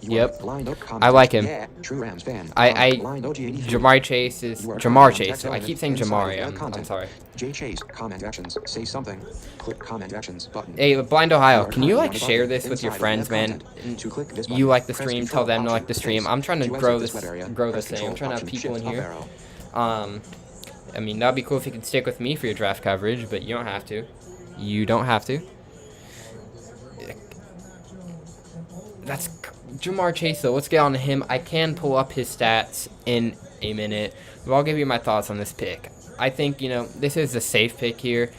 S2: Yep.
S1: Blind
S2: I like him.
S1: Yeah, true Rams fan.
S2: Blind
S1: OG83.
S2: Jamar Chase is Jamar Chase. I keep saying Jamari. I'm sorry.
S1: J Chase. Comment actions. Say something. Click comment actions button.
S2: Hey, Blind Ohio,
S1: You are
S2: can you like
S1: currently on a
S2: share
S1: button
S2: this with your
S1: inside of
S2: friends,
S1: web
S2: man?
S1: content. To click this
S2: You
S1: button,
S2: like the
S1: press
S2: stream,
S1: Control
S2: tell them to like
S1: Option
S2: the stream.
S1: Space.
S2: I'm trying to
S1: To
S2: grow
S1: exit
S2: this,
S1: web area,
S2: grow
S1: press
S2: this thing. I'm
S1: Control
S2: trying to have
S1: Option
S2: people in
S1: Shift
S2: here.
S1: up arrow.
S2: I mean, that'd be cool if you could stick with me for your draft coverage, but you don't have to. You don't have to. That's Jamar Chase, though. Let's get on to him. I can pull up his stats in a minute, but I'll give you my thoughts on this pick. I think, this is a safe pick here.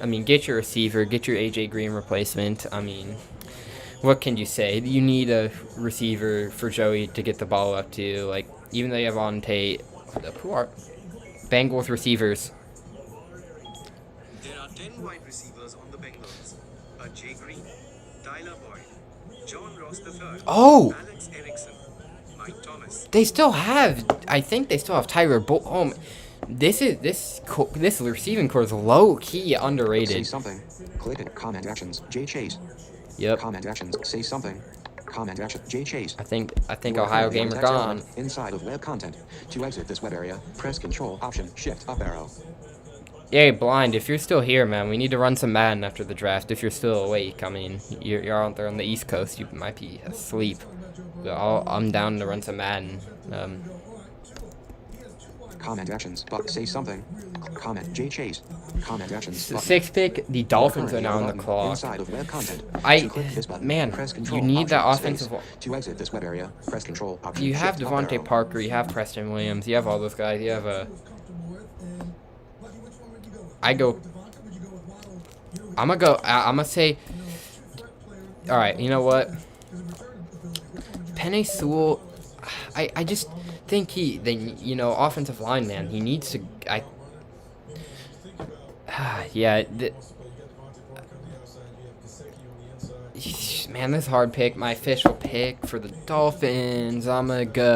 S2: I mean, get your receiver, get your A.J. Green replacement. I mean, what can you say? You need a receiver for Joey to get the ball up to. Like, even though you have on Tate, who are Bengals receivers?
S4: There are 10 wide receivers on the Bengals. Jay Green, Tyler Boyd, John Ross III,
S2: Oh!
S4: Alex Erickson, Mike Thomas.
S2: They still have, I think they still have Tyler This receiving core is low key
S1: Say
S2: underrated.
S1: something. Click it. Comment actions. J Chase.
S2: Yep.
S1: Comment actions. Say something. Comment action. J Chase.
S2: I think
S1: You are
S2: Ohio
S1: currently on
S2: Gamer
S1: text
S2: gone.
S1: element inside of web content. To exit this web area, press Control Option Shift up arrow.
S2: Yay, Blind, if you're still here, man, we need to run some Madden after the draft. If you're still awake, I mean, you're out there on the East Coast, you might be asleep. But I'm down to run some Madden.
S1: Comment actions. But say something. Comment J Chase. Comment actions.
S2: The
S1: button.
S2: 6th pick, the Dolphins are
S1: Currently
S2: now on the
S1: button
S2: clock.
S1: Inside of web content.
S2: I-
S1: To click this button,
S2: man,
S1: press
S2: you
S1: Control
S2: need that
S1: Option
S2: offensive
S1: Space. To exit this web area, press Control Option
S2: You have
S1: Shift up
S2: Devontae
S1: arrow.
S2: Parker, you have Preston Williams, you have all those guys, you have I'm gonna say, alright, you know what? Penei Sewell, I just think offensive line, man, he needs to, man, this is a hard pick. My official pick for the Dolphins, I'm gonna go.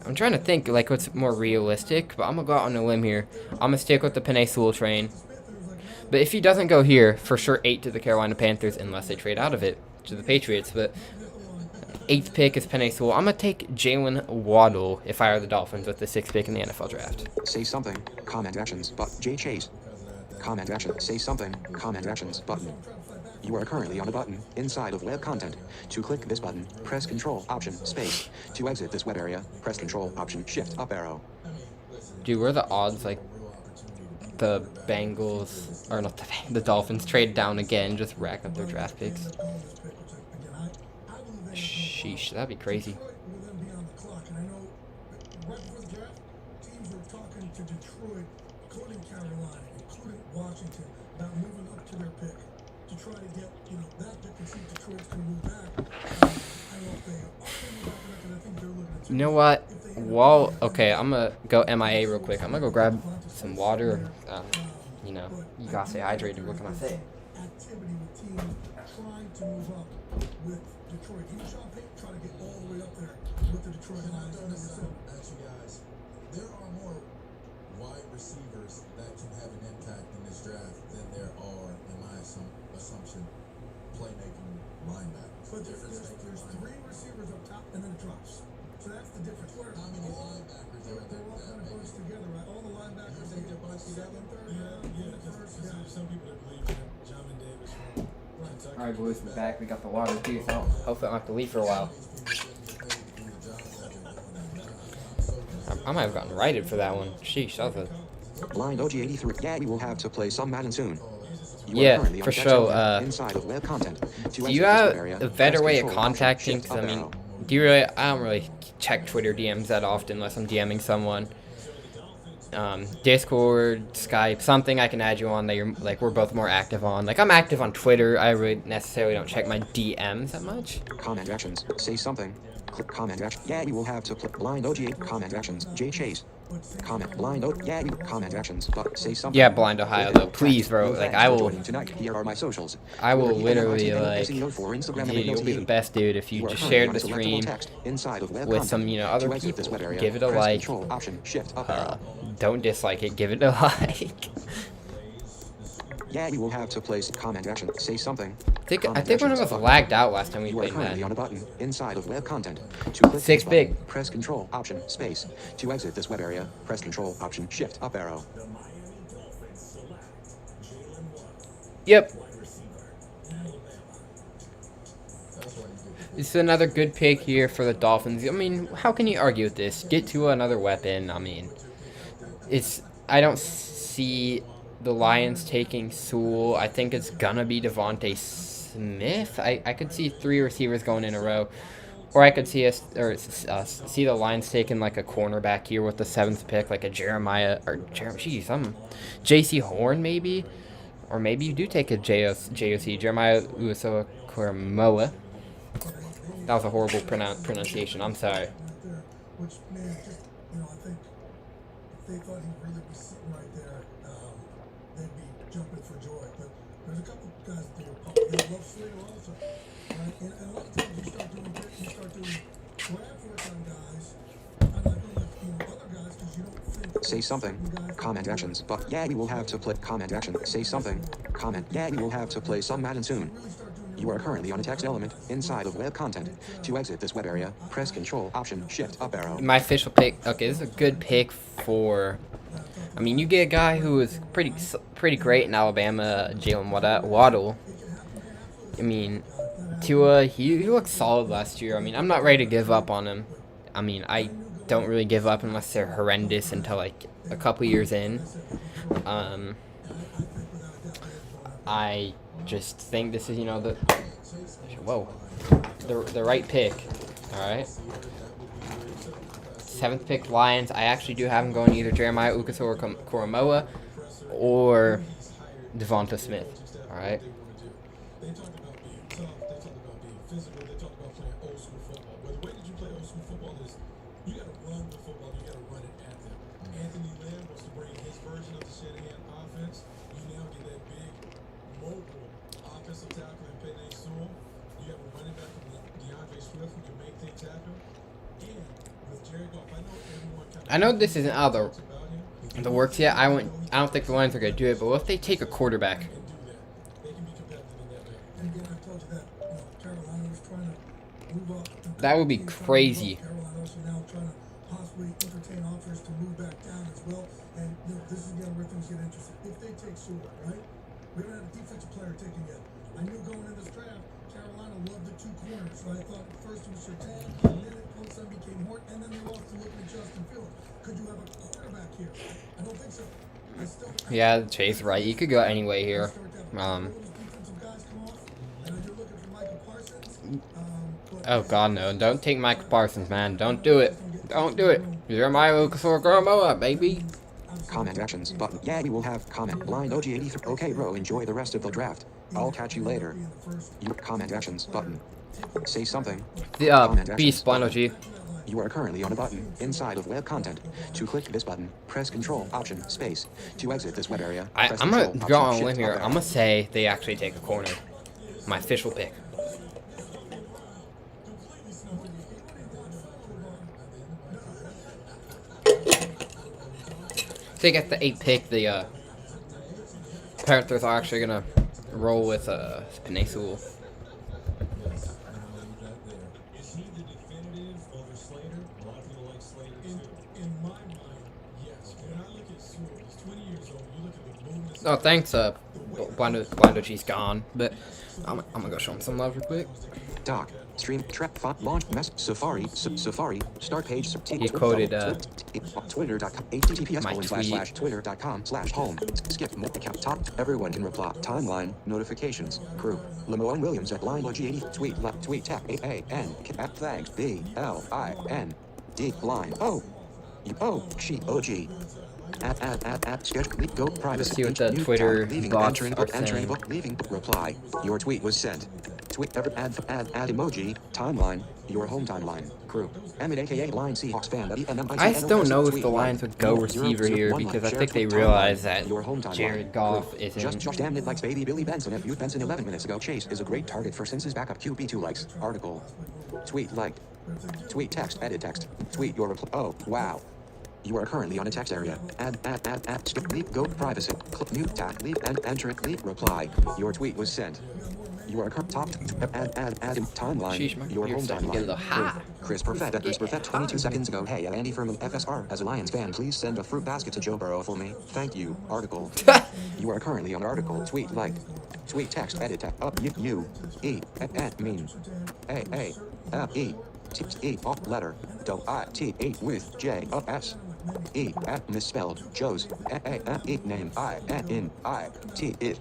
S2: I'm trying to think like what's more realistic, but I'm gonna go out on a limb here. I'm gonna stick with the Penei Sewell train. But if he doesn't go here, for sure 8 to the Carolina Panthers, unless they trade out of it to the Patriots. But 8th pick is Penei Sewell. I'm gonna take Jalen Waddle if I were the Dolphins with the 6th pick in the NFL draft.
S1: Say something. Comment actions. But J Chase. Comment action. Say something. Comment actions button. You are currently on a button inside of web content. To click this button, press Control Option Space. To exit this web area, press Control Option Shift up arrow.
S2: Dude, what are the odds like the Bengals or not the Dolphins trade down again, just rack up their draft picks? Sheesh, that'd be crazy.
S3: Washington about moving up to their pick to try to get, that pick and see if Detroit's going to move back. I don't know if they are going to move back or not, 'cause I think they're looking at
S2: You know what? Well, okay, I'm gonna go MIA real quick. I'm gonna go grab some water. You gotta stay hydrated. What can I say?
S3: activity with teams trying to move up with Detroit. He was Sean Payton trying to get all the way up there with the Detroit Lions.
S5: Actually, guys, there are more wide receivers that can have an impact in this draft than there are, in my assumption, playmaking linebackers.
S3: But there's 3 receivers up top and then it drops. So So that's the difference. Where
S5: How many linebackers are
S3: they're all kind of bunched together, right? All the linebackers,
S5: You think they're bunched together?
S3: third down, first down.
S6: Some people that believe that Jamin Davis from Kentucky.
S2: Alright, boys, we're back. We got the water too, so hopefully I don't have to leave for a while. I might have gotten righted for that one. Sheesh, that was a...
S1: Blind OG83. Yeah, you will have to play some Madden soon.
S2: Yeah, for sure.
S1: Inside of web content.
S2: Do you have a better way of contacting? Because I mean, I don't really check Twitter DMs that often unless I'm DMing someone. Discord, Skype, something I can add you on that you're like we're both more active on. Like I'm active on Twitter. I really necessarily don't check my DMs that much.
S1: Comment actions. Say something. Click comment action. Yeah, you will have to click blind OG8. Comment actions. J Chase. Comment blind O. Yeah, you comment actions. But say something.
S2: Yeah, blind Ohio though. Please, bro. Like I will.
S1: Tonight. Here are my socials.
S2: I will literally like.
S1: Dude,
S2: you'll be the best dude if you just shared the stream with some other people. Give it a like. Don't dislike it. Give it a like.
S1: Yeah, you will have to place comment action. Say something.
S2: I think one of us lagged out last time we
S1: You are
S2: played
S1: currently
S2: that.
S1: on a button inside of web content. To click
S2: Six
S1: this button,
S2: big.
S1: press Control Option Space. To exit this web area, press Control Option Shift Up arrow.
S2: Yep. It's another good pick here for the Dolphins. I mean, how can you argue with this? Get to another weapon. I mean, I don't see the Lions taking Sewell. I think it's gonna be Devontae Smith. I could see 3 receivers going in a row, or I could see see the Lions taking like a cornerback here with the 7th pick, like a J.C. Horn maybe, or maybe you do take a JOC Jeremiah Uso-Koromoa. That was a horrible pronunciation. I'm sorry.
S3: Which man, just I think if they thought he really was sitting right there, they'd be jumping for joy. But there's a couple guys that they were pumping. They love Slater also, right? And a lot of times you start doing draft work on guys. I'm not going to other guys because you don't think.
S1: Say something. Comment actions. But yeah, you will have to play comment action. Say something. Comment. Yeah, you will have to play some Madden soon. You are currently on a text element inside of web content. To exit this web area, press Control Option Shift Up arrow.
S2: My official pick. Okay, this is a good pick for. I mean, you get a guy who was pretty great in Alabama, Jalen Waddle. I mean, Tua, he looked solid last year. I mean, I'm not ready to give up on him. I mean, I don't really give up unless they're horrendous until like a couple years in. I just think this is the right pick. All right. 7th pick Lions. I actually do have him going either Jeremiah Uso-Koromoa or Devonta Smith. All right.
S6: They talk about being tough. They talk about being physical. They talk about playing old school football. But the way that you play old school football is you got to run the football. You got to run it at them. Anthony Lynn wants to bring his version of the Shanahan offense. You now get that big, mobile offensive tackle in Penei Sewell. You have a running back from DeAndre Swift who can make things happen. And with Jared Goff,
S2: I know this isn't out of
S6: talks about him.
S2: the works yet. I don't think the Lions are gonna do it. But what if they take a quarterback?
S6: They can be competitive in that way.
S3: And again, I told you that Carolina was trying to move up.
S2: That would be crazy.
S3: Carolina also now trying to possibly entertain offers to move back down as well. And this is again where things get interesting. If they take Sewell, right? We haven't had a defensive player taken yet. I knew going into this draft, Carolina loved the 2 corners. So I thought at first it was Surtain, and then all of a sudden became Hort, and then they lost to looking at Justin Fields. Could you have a quarterback here? I don't think so.
S2: Yeah, Chase, right. You could go any way here. Oh God, no! Don't take Michael Parsons, man. Don't do it. Don't do it. Jeremiah Uso-Koromoa, baby.
S1: Comment actions button. Yeah, you will have comment blind OG83. Okay, bro, enjoy the rest of the draft. I'll catch you later. You comment actions button. Say something.
S2: The Beast Blind OG.
S1: You are currently on a button inside of web content. To click this button, press Control Option Space. To exit this web area, press
S2: I'm gonna
S1: Control
S2: go
S1: Option
S2: on a limb
S1: Shift
S2: here.
S1: Up
S2: I'm
S1: arrow.
S2: gonna say they actually take a corner. My official pick. I think at the 8th pick, the Panthers are actually gonna roll with Penei Sewell.
S6: Is he the definitive over Slater?
S2: Oh, thanks, Blando G's gone, but I'm gonna go show him some love real quick.
S1: Doc. Stream. Trap. Font. Launch. Safari. Safari. Start page.
S2: He quoted,
S1: Twitter.com.
S2: my
S1: https://
S2: tweet.
S1: twitter.com/home. Skip. Account. Top. Everyone can reply. Timeline. Notifications. Group. Lemoine Williams at BlindLoG80. Tweet. Tweet. Tap. A-A-N. At thanks. B-L-I-N. D. Line. O. She. O-G. At schedule. Go privacy.
S2: Let's see what the Twitter
S1: leaving,
S2: bots
S1: entering
S2: are
S1: book, entering
S2: saying.
S1: book, leaving book, reply. Your tweet was sent. Tweet add emoji. Timeline. Your home timeline. Group. Emmit aka Blind Seahawks fan.
S2: I just don't know if the Lions would go receiver here because I think they realize that Jared Goff isn't.
S1: Josh damn it likes baby Billy Benson at Youth Benson 11 minutes ago. Chase is a great target for Cincy's backup QB 2 likes. Article. Tweet liked. Tweet text. Edit text. Tweet your reply. Oh wow. You are currently on a text area. Add, skip, leave, go, privacy, click, mute, tap, leave, and enter, leave, reply. Your tweet was sent. You are top, add, timeline,
S2: Sheesh, my
S1: your home
S2: computer's starting to get a little
S1: timeline.
S2: hot.
S1: Chris Perfett, 22 seconds ago. Hey, Andy from FSR, as a Lions fan, please send a fruit basket to Joe Burrow for me. Thank you. Article. You are currently on article. Tweet, like. Tweet, text, edit, tap, up, mean. E, T, off, letter, do, I, T, 8, with, J, S. E, misspelled, Joe's, name, I, in, I, T, it,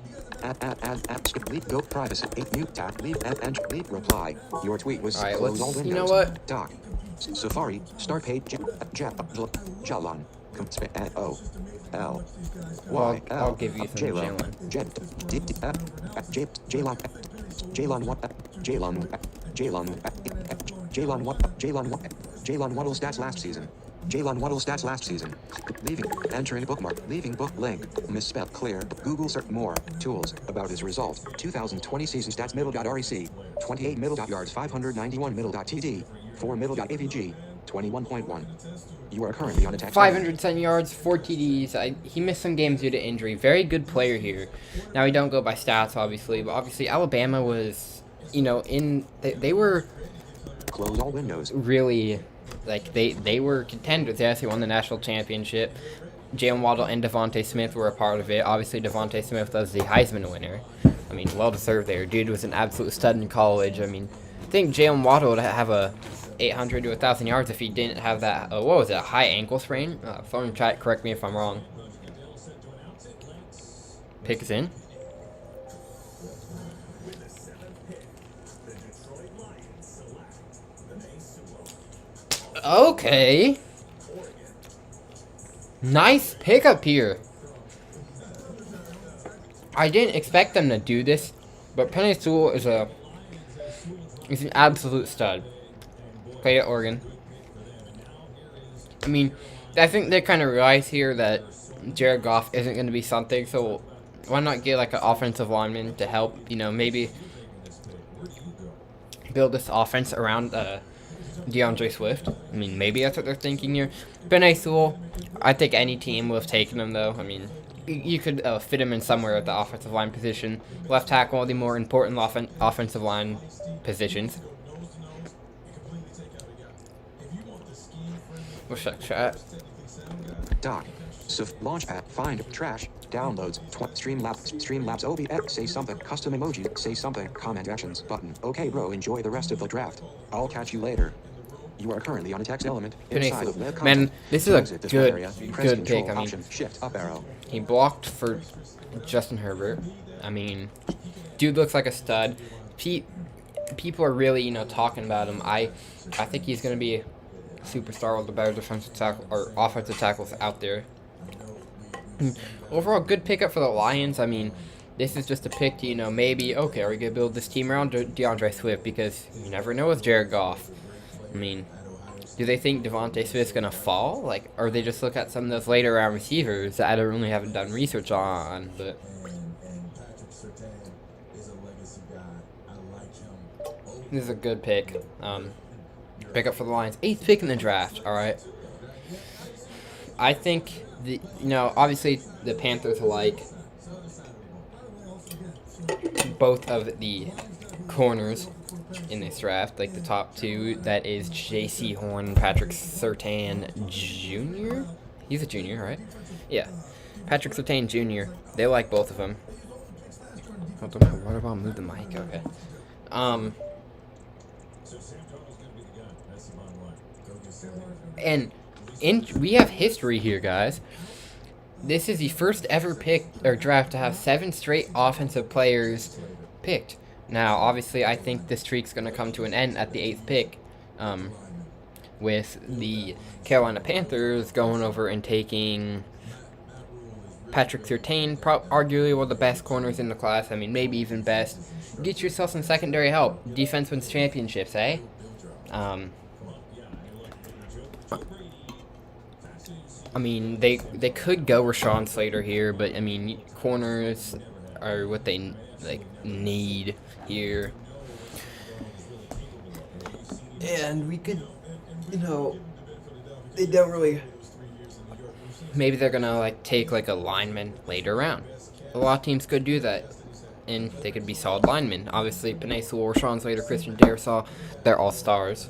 S1: skip, leave, go, privacy, mute, tap, leave, and leave, reply. Your tweet was
S2: Alright,
S1: close all
S2: let's,
S1: windows.
S2: you know what?
S1: Doc, Safari, start page, Jalan, O, L, Y, L,
S2: I'll give you some Jalen.
S1: Jalen Waddle stats last season. Jalen Waddle stats last season. Leaving. Entering bookmark. Leaving book link. Misspelled. Clear. Google search more. Tools. About his result. 2020 season stats middle.rec. 28 middle.yards. 591 middle.td. 4 middle.avg. 21.1. You are currently on a text.
S2: 510 yards, 4 TDs. He missed some games due to injury. Very good player here. Now, we don't go by stats, obviously, but obviously Alabama was, you know, they were
S1: Close all windows.
S2: really, like, they were contenders. They actually won the national championship. Jalen Waddle and Devontae Smith were a part of it. Obviously, Devontae Smith was the Heisman winner. I mean, well-deserved there. Dude was an absolute stud in college. I mean, I think Jalen Waddle would have a 800 to 1,000 yards if he didn't have that, what was it, a high ankle sprain? Someone chat, correct me if I'm wrong. Pick is in. Okay. Nice pickup here. I didn't expect them to do this, but Penei Sewell is an absolute stud. Played at Oregon. I mean, I think they kind of realize here that Jared Goff isn't going to be something, so why not get like an offensive lineman to help, you know, maybe build this offense around DeAndre Swift. I mean, maybe that's what they're thinking here. Penei Sewell, I think any team would have taken him, though. I mean, you could fit him in somewhere at the offensive line position. Left tackle, the more important offensive line positions. What's that chat?
S1: Doc. Launchpad. Find. Trash. Downloads. Streamlabs. OBX. Say something. Custom emoji. Say something. Comment actions. Button. Okay, bro. Enjoy the rest of the draft. I'll catch you later. You are currently on a text element inside of web content.
S2: Man, this is a good pick. I mean,
S1: Shift up arrow.
S2: He blocked for Justin Herbert. I mean, dude looks like a stud. People are really, you know, talking about him. I think he's gonna be a superstar, one of the better defensive tackle or offensive tackles out there. Overall, good pickup for the Lions. I mean, this is just a pick to, you know, maybe, okay, are we going to build this team around DeAndre Swift? Because you never know with Jared Goff. I mean, do they think Devontae Smith's going to fall? Like, or they just look at some of those later round receivers that I don't really haven't done research on? But this is a good pick. Pick up for the Lions. 8th pick in the draft, all right? I think, you know, obviously the Panthers like both of the corners in this draft, like the top two. That is J.C. Horn, Patrick Surtain Jr. He's a junior, right? Yeah. Patrick Surtain Jr. They like both of them. Hold on, what about move the mic? Okay. And we have history here, guys. This is the first ever pick or draft to have 7 straight offensive players picked. Now, obviously, I think this streak's going to come to an end at the 8th pick, with the Carolina Panthers going over and taking Patrick Surtain, arguably one of the best corners in the class. I mean, maybe even best. Get yourself some secondary help. Defense wins championships, eh? I mean, they could go Rashawn Slater here, but I mean, corners are what they need here. And we could, they don't really. Maybe they're gonna take a lineman later round. A lot of teams could do that, and they could be solid linemen. Obviously, Penei Sewell, Rashawn Slater, Christian Darrisaw, they're all stars.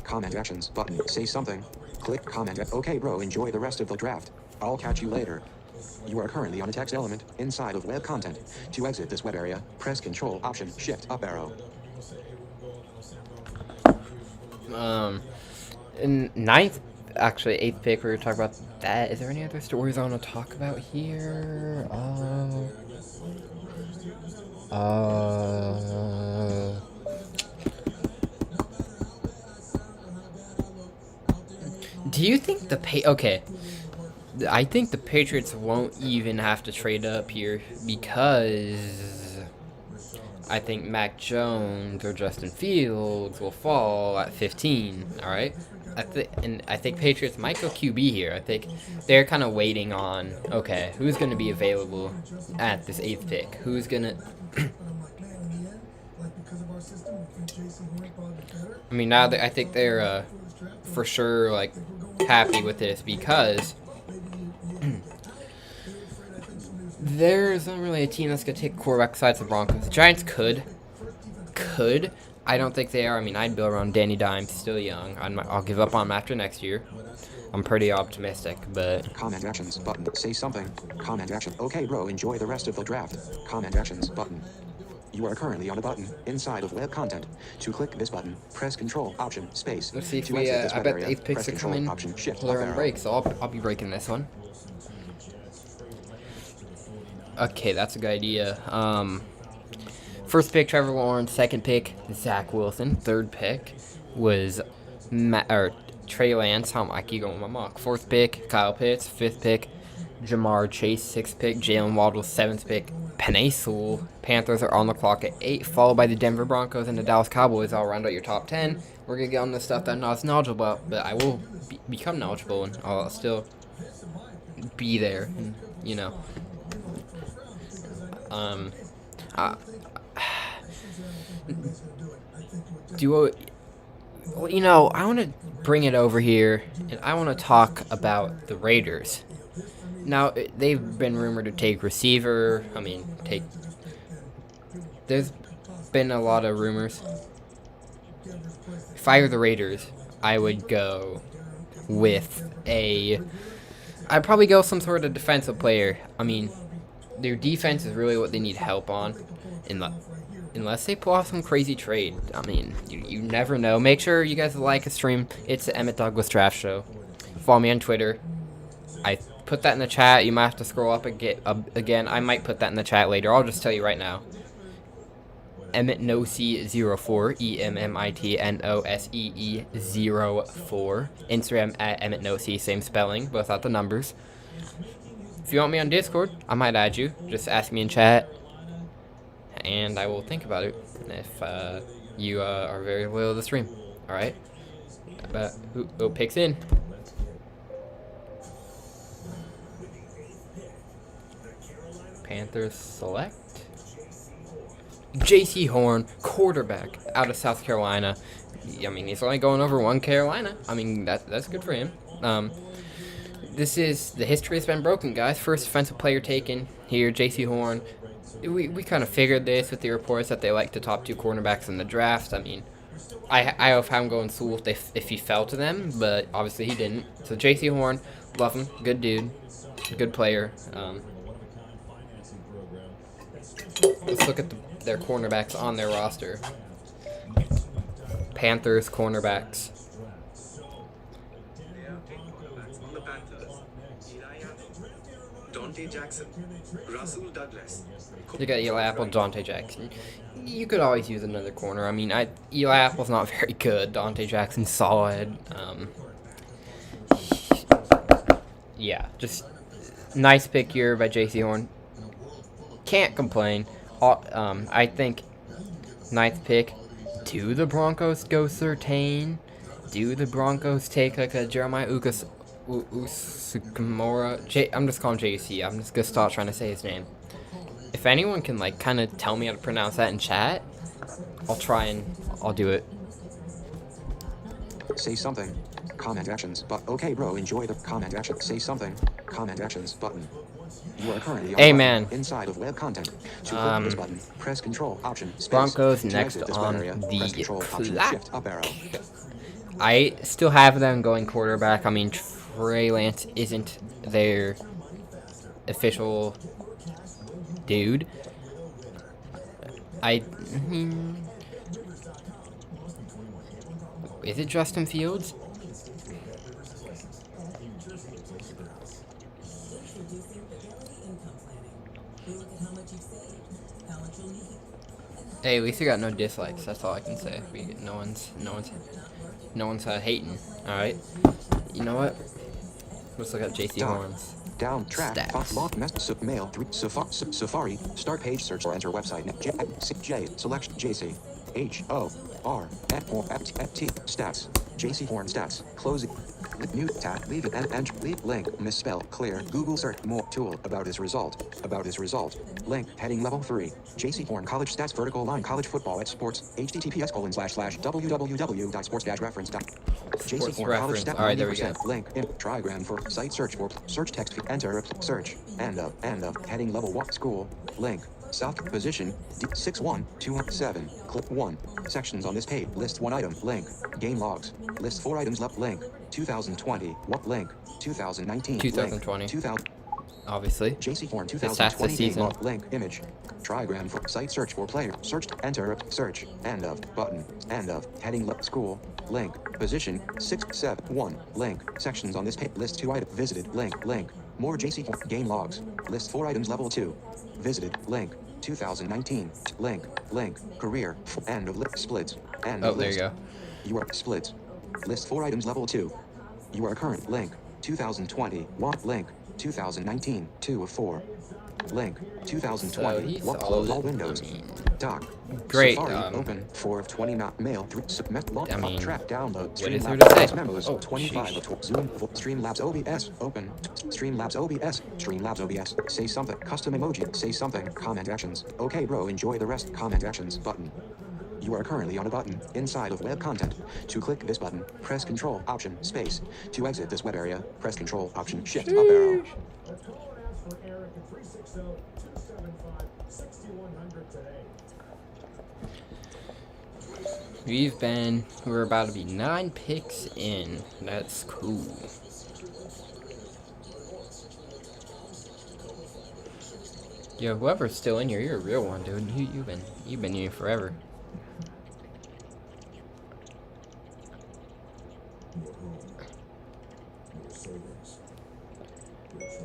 S1: Comment actions button. Say something. Click comment. Okay, bro, enjoy the rest of the draft. I'll catch you later. You are currently on a text element inside of web content. To exit this web area, press Control Option Shift up arrow.
S2: In 9th, actually 8th pick, we were talking about that. Is there any other stories I want to talk about here? Do you think okay, I think the Patriots won't even have to trade up here because I think Mac Jones or Justin Fields will fall at 15, alright? I think Patriots might go QB here. I think they're kind of waiting on, okay, who's going to be available at this 8th pick? Who's going to... I mean, now I think they're for sure, happy with this because there's not really a team that's going to take quarterback besides the Broncos. The Giants could. I don't think they are. I mean, I'd build around Danny Dimes, still young. I'll give up on him after next year. I'm pretty optimistic, but...
S1: Comment actions button. Say something. Comment action. Okay, bro, enjoy the rest of the draft. Comment actions button. You are currently on a button inside of web content. To click this button, press Control Option Space.
S2: Let's see if
S1: to
S2: we,
S1: exit this
S2: I
S1: web
S2: bet
S1: area,
S2: the 8th picks
S1: press
S2: are coming.
S1: Control Option Shift
S2: Pull
S1: up
S2: their own
S1: arrow.
S2: break, so I'll be breaking this one. Okay, that's a good idea. First pick, Trevor Lawrence. Second pick, Zach Wilson. Third pick was Trey Lance. I keep going with my mock. Fourth pick, Kyle Pitts. Fifth pick, Jamar Chase. Sixth pick, Jalen Waddle. Seventh pick, Penei Sewell. Panthers are on the clock at 8, followed by the Denver Broncos and the Dallas Cowboys. I'll round out your top 10. We're going to get on the stuff that I'm not as knowledgeable about, but I will become knowledgeable, and I'll still be there, and, I want to bring it over here, and I want to talk about the Raiders. Now, they've been rumored to take receiver. There's been a lot of rumors. If I were the Raiders, I would go with I'd probably go some sort of defensive player. I mean, their defense is really what they need help on. Unless they pull off some crazy trade. I mean, you never know. Make sure you guys like a stream. It's the Emmett Douglas Draft Show. Follow me on Twitter. I put that in the chat. You might have to scroll up and get again. I might put that in the chat later. I'll just tell you right now. Emmit Nosee 04, EMMITNOSEE 04. Instagram at Emmit Nosee, same spelling, both out the numbers. If you want me on Discord, I might add you. Just ask me in chat, and I will think about it. If you are very loyal to the stream, all right. But who picks in? Panthers select J.C. Horn, quarterback out of South Carolina. I mean, he's only going over one Carolina. I mean, that's good for him. The history has been broken, guys. First defensive player taken here, J.C. Horn. We kind of figured this with the reports that they like the top 2 cornerbacks in the draft. I mean, I have him going to school if he fell to them, but obviously he didn't. So J.C. Horn, love him, good dude, good player. Let's look at their cornerbacks on their roster. Panthers cornerbacks.
S4: They are 10 quarterbacks on the Panthers. Eli Apple, Dante Jackson, Russell Douglas.
S2: You got Eli Apple, Dante Jackson. You could always use another corner. I mean, Eli Apple's not very good. Dante Jackson's solid. Yeah, just nice pick here by J.C. Horn. Can't complain. I think ninth pick. Do the Broncos go Surtain? Do the Broncos take like a Jeremiah Usukamora? I'm just calling JC. I'm just gonna stop trying to say his name. If anyone can like kind of tell me how to pronounce that in chat, I'll do it.
S1: Say something. Comment actions. But okay, bro, enjoy the comment action. Say something. Comment actions button. You are currently on the
S2: Amen.
S1: button inside of web content. To click this button, press Control Option Space.
S2: Broncos
S1: To
S2: next
S1: exit this
S2: on
S1: web area, press Control Option
S2: the
S1: Shift up arrow.
S2: I still have them going quarterback. I mean, Trey Lance isn't their official dude. Is it Justin Fields? Hey, at least we got no dislikes. That's all I can say. No one's hating. All right. You know what? Let's look up JC Horns.
S1: Down track.
S2: Stats.
S1: Lock mess. Mail 3. Safari. Start page search or enter website. J. Selection. JC. H. O. R. F. F. T. Stats. JC Horn stats. Close it. Mute tab. Leave it and enter. Leave link. Misspell. Clear. Google search. More tool. About his result. About his result. Link. Heading level 3. JC Horn college stats. Vertical line. College football at sports. https://www.sports-reference. JC Horn college stats.
S2: All right, there we go.
S1: Link. Trigram for site search for search text. Enter. Search. End of. Heading level 1. School. Link. South position D61217. Click 1. Sections on this page. List 1 item. Link. Game logs. List 4 items left. Link. 2020. What link? 2019.
S2: 2020.
S1: Link. 2000.
S2: Obviously.
S1: JC Horn
S2: That's the
S1: 2020.
S2: season.
S1: Link. Image. Trigram for site search for player. Search. Enter. Search. End of. Button. End of. Heading left. School. Link. Position 671. Link. Sections on this page. List 2 items. Visited. Link. Link. More JC Horn. Game logs. List 4 items level 2. Visited. Link. 2019. Link. Career. End of list. Splits. End of
S2: There
S1: list.
S2: you go.
S1: You are splits. List 4 items level 2. You are current. Link. 2020. What? Link. 2019. 2 of 4. Link. 2020.
S2: So he's
S1: What? Close all
S2: all-
S1: windows.
S2: I mean,
S1: Doc.
S2: great,
S1: Safari. Open. 4 of 20. Not mail. 3. Submit.
S2: I mean,
S1: Track. Download.
S2: what is there
S1: Streamlabs
S2: to say?
S1: memos.
S2: Oh,
S1: 25
S2: sheesh.
S1: of 12. Zoom. Streamlabs OBS. Open. Streamlabs OBS. Streamlabs OBS. Say something. Custom emoji. Say something. Comment actions. Okay, bro. Enjoy the rest. Comment actions button. You are currently on a button inside of web content. To click this button, press Control Option Space. To exit this web area, press Control Option Shift up arrow.
S2: We're about to be 9 picks in. That's cool. Yo, whoever's still in here, you're a real one, dude. You've been here forever.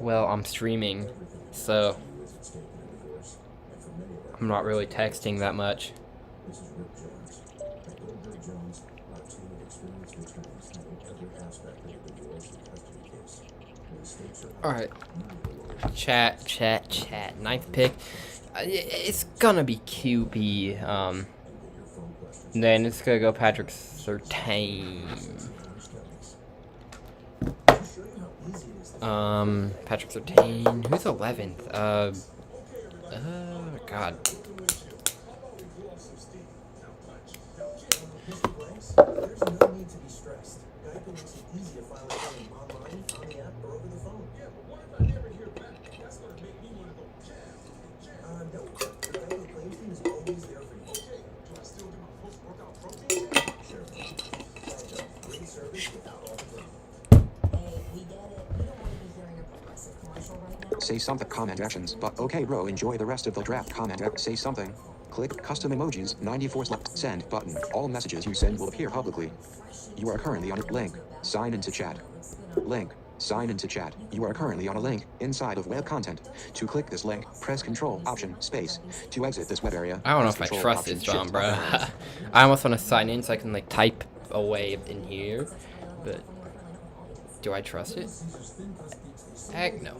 S2: Well, I'm streaming, so I'm not really texting that much. Alright. Chat. Ninth pick. It's gonna be QB. Then it's gonna go Patrick Surtain. Patrick Surtain. Who's 11th? God.
S7: There's no need to be stressed. Geico makes it easy to file a claim online, on the app, or over the phone.
S6: Yeah, but what if I never hear back? That's gonna make me want to go jam.
S7: No, the Geico claims team is always there for you.
S6: Okay, do I still get my post-workout protein?
S1: Say something. Comment actions. But okay, bro. Enjoy the rest of the draft. Say something. Click custom emojis. 94 select send button. All messages you send will appear publicly. You are currently on a link. Sign into chat. Link. Sign into chat. You are currently on a link inside of web content. To click this link, press Control Option Space. To exit this web area,
S2: I don't know if
S1: press
S2: I
S1: Control,
S2: trust
S1: Option,
S2: this, John,
S1: Shift,
S2: bro.
S1: up arrow.
S2: I almost want to sign in so I can like type away in here, but do I trust it? Heck no.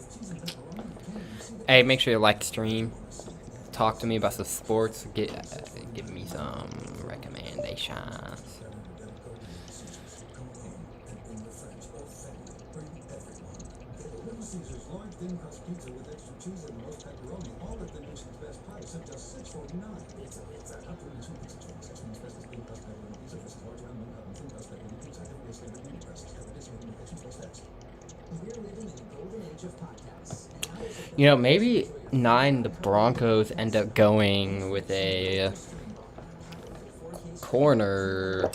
S2: Hey, make sure you like the stream. Talk to me about some sports. Give me some recommendations. You know, maybe 9, the Broncos end up going with a corner.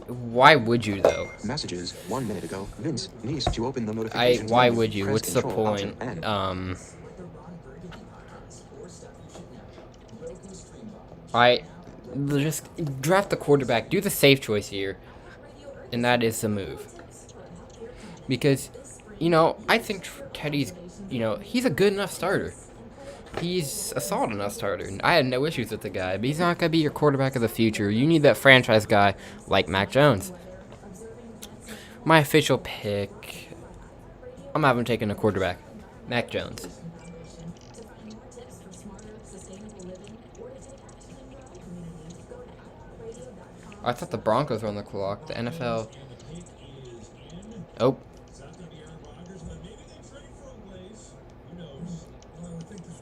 S2: Why would you though?
S1: Messages 1 minute ago. Vince needs to open the notifications.
S2: Why
S1: menu.
S2: would you?
S1: Press
S2: What's the
S1: Control,
S2: point?
S1: Option, N.
S2: Just draft the quarterback. Do the safe choice here, and that is the move. Because, you know, I think Teddy's, you know, he's a good enough starter. He's a solid enough starter. I had no issues with the guy, but he's not going to be your quarterback of the future. You need that franchise guy like Mac Jones. My official pick, I'm having taken a quarterback, Mac Jones. I thought the Broncos were on the clock. The NFL. Oh.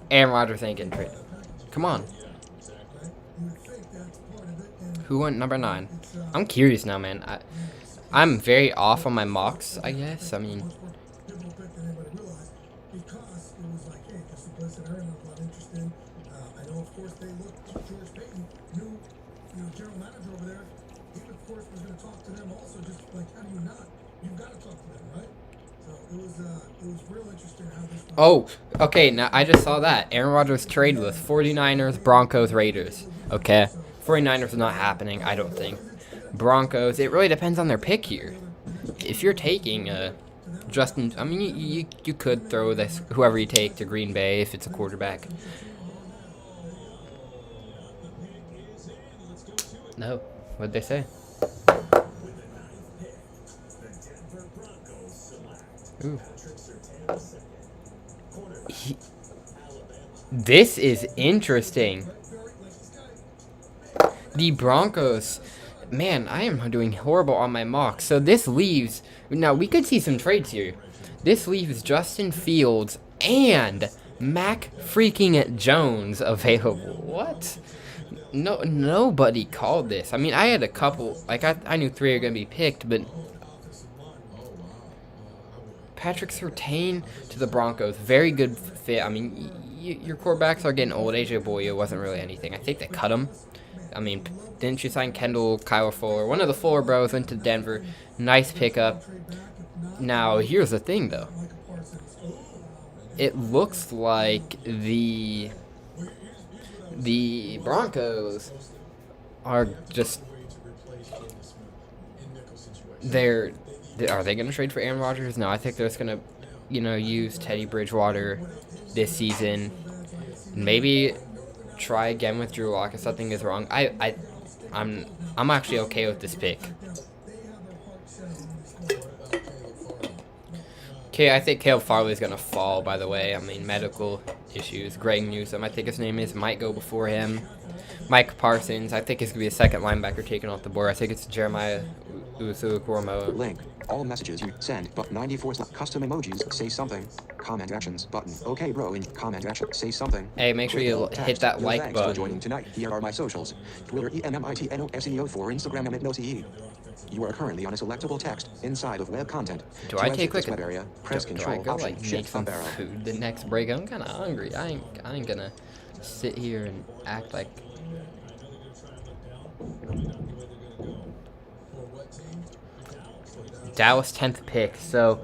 S2: Aaron Rodgers ain't getting traded. Come on. Who went number 9? I'm curious now, man. I'm very off on my mocks, I guess. I mean, oh, okay, now I just saw that. Aaron Rodgers traded with 49ers, Broncos, Raiders. Okay, 49ers are not happening, I don't think. Broncos, it really depends on their pick here. If you're taking Justin, I mean, you could throw this, whoever you take, to Green Bay if it's a quarterback. No, what'd they say? Ooh. This is interesting. The Broncos, man, I am doing horrible on my mock. So this leaves, now we could see some trades here. This leaves Justin Fields and Mac freaking Jones available. What? No, nobody called this. I mean, I had a couple, like I knew 3 are going to be picked, but Patrick Surtain to the Broncos, very good fit. I mean, your quarterbacks are getting old. AJ Boye wasn't really anything. I think they cut him. I mean, didn't you sign Kendall, Kyle Fuller? One of the Fuller bros went to Denver. Nice pickup. Now, here's the thing, though. It looks like the Broncos are just... Are they going to trade for Aaron Rodgers? No, I think they're just going to, you know, use Teddy Bridgewater this season. Maybe try again with Drew Lock if something is wrong. I'm actually okay with this pick. Okay, I think Caleb Farley's going to fall, by the way. I mean, medical issues. Greg Newsome, I think his name is, might go before him. Mike Parsons, I think it's going to be a second linebacker taken off the board. I think it's Jeremiah Usu-Koromoa.
S1: Link. All messages you send, but 94 custom emojis. Say something. Comment actions button. Okay, bro. In comment action. Say something.
S2: Hey, make sure you hit that like
S1: Thanks
S2: button.
S1: for joining tonight. Here are my socials. Twitter EMMITNOSEO for Instagram EmmitNoTE. You are currently on a selectable text inside of web content.
S2: Do I take
S1: this
S2: like
S1: web area? Press
S2: do I
S1: Control
S2: go
S1: Option
S2: like make
S1: Shift
S2: some
S1: up arrow.
S2: food the next break? I'm kind of hungry. I ain't gonna sit here and act like. Dallas 10th pick. So,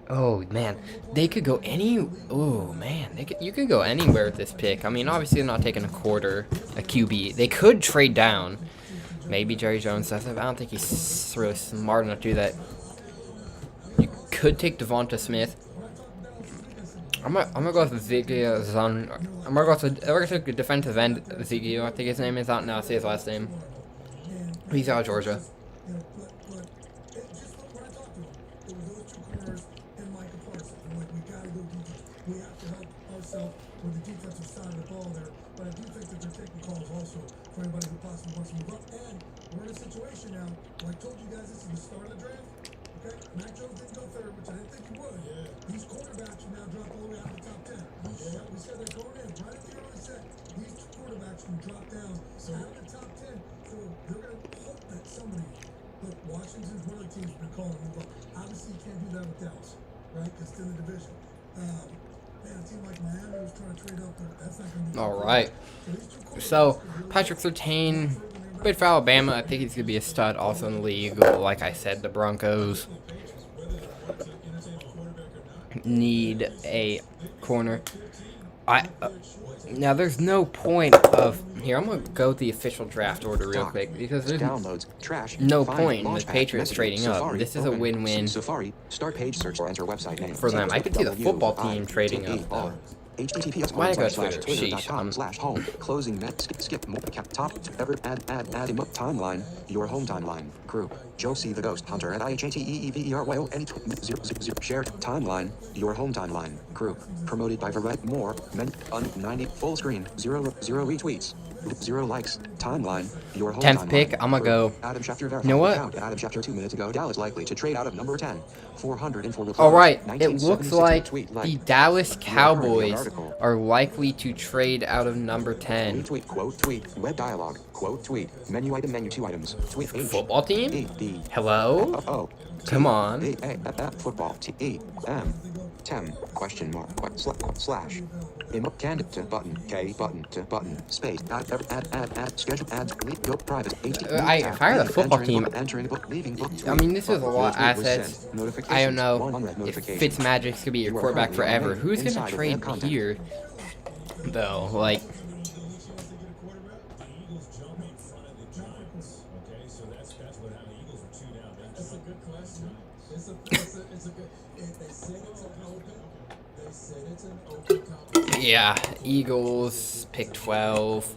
S2: oh man, they could go any. Oh man, you could go anywhere with this pick. I mean, obviously they're not taking a QB. They could trade down. Maybe Jerry Jones does it. But I don't think he's really smart enough to do that. You could take Devonta Smith. I'm gonna go with Ziggy Zon. We're gonna take the defensive end Ziggy. I think his name is out now. See his last name. He's out of Georgia.
S3: With the defensive side of the ball there, but I do think that they're taking calls also for anybody who possibly wants to move up. And we're in a situation now where I told you guys this is the start of the draft. Okay, Mac Jones didn't go third, which I didn't think he would. Yeah. These quarterbacks will now drop all the way out of the top 10. Yeah, we said they're going in right at the early set. These two quarterbacks can drop down out of the top 10. So they're going to hope that somebody. Look, Washington's one of the teams have been calling move up. Obviously, you can't do that with Dallas, right? Because it's in the division. Man, a team like Miami was trying to trade up there. That's not going to be
S2: all right. So Patrick Surtain, played for Alabama. I think he's gonna be a stud also in the league. Like I said, the Broncos need a corner. Now there's no point of here. I'm gonna go with the official draft order real quick because there's
S1: Downloads, trash,
S2: no
S1: find,
S2: point in the
S1: launchpad,
S2: Patriots
S1: messages,
S2: trading up.
S1: Safari,
S2: This is a
S1: open,
S2: win-win
S1: Safari, start page search or enter website name.
S2: for them. I could see the football team trading up though. Why I go Twitter?
S1: https://twitter.com/home closing net skip top ever add timeline your home timeline group Josie the Ghost Hunter at IHATEEVERYO any 0 shared timeline your home timeline group promoted by Variety more 90 full screen 0 retweets 0 likes timeline your home
S2: 10th
S1: timeline,
S2: pick. I'm gonna go.
S1: Adam Schefter
S2: You know what?
S1: Adam Schefter 2 minutes ago. Dallas likely to trade out of number 10. 404.
S2: All right. It looks like the Dallas Cowboys are likely to trade out of number 10.
S1: Tweet, quote, tweet, web dialogue, quote, tweet, menu item, menu 2 items, tweet, H,
S2: Football team?
S1: E, D,
S2: Hello?
S1: O,
S2: Come on.
S1: football, T, E, M, Tem, question mark, slash, candidate to button, K, button to button, space, add, schedule, add, go, private,
S2: If I were the football team,
S1: entering book, leaving book,
S2: I mean, this is a lot of assets. I don't know if
S1: Fitzmagic
S2: Fitzmagic's gonna be your quarterback forever. Who's gonna trade here, though? Like, yeah, Eagles pick 12.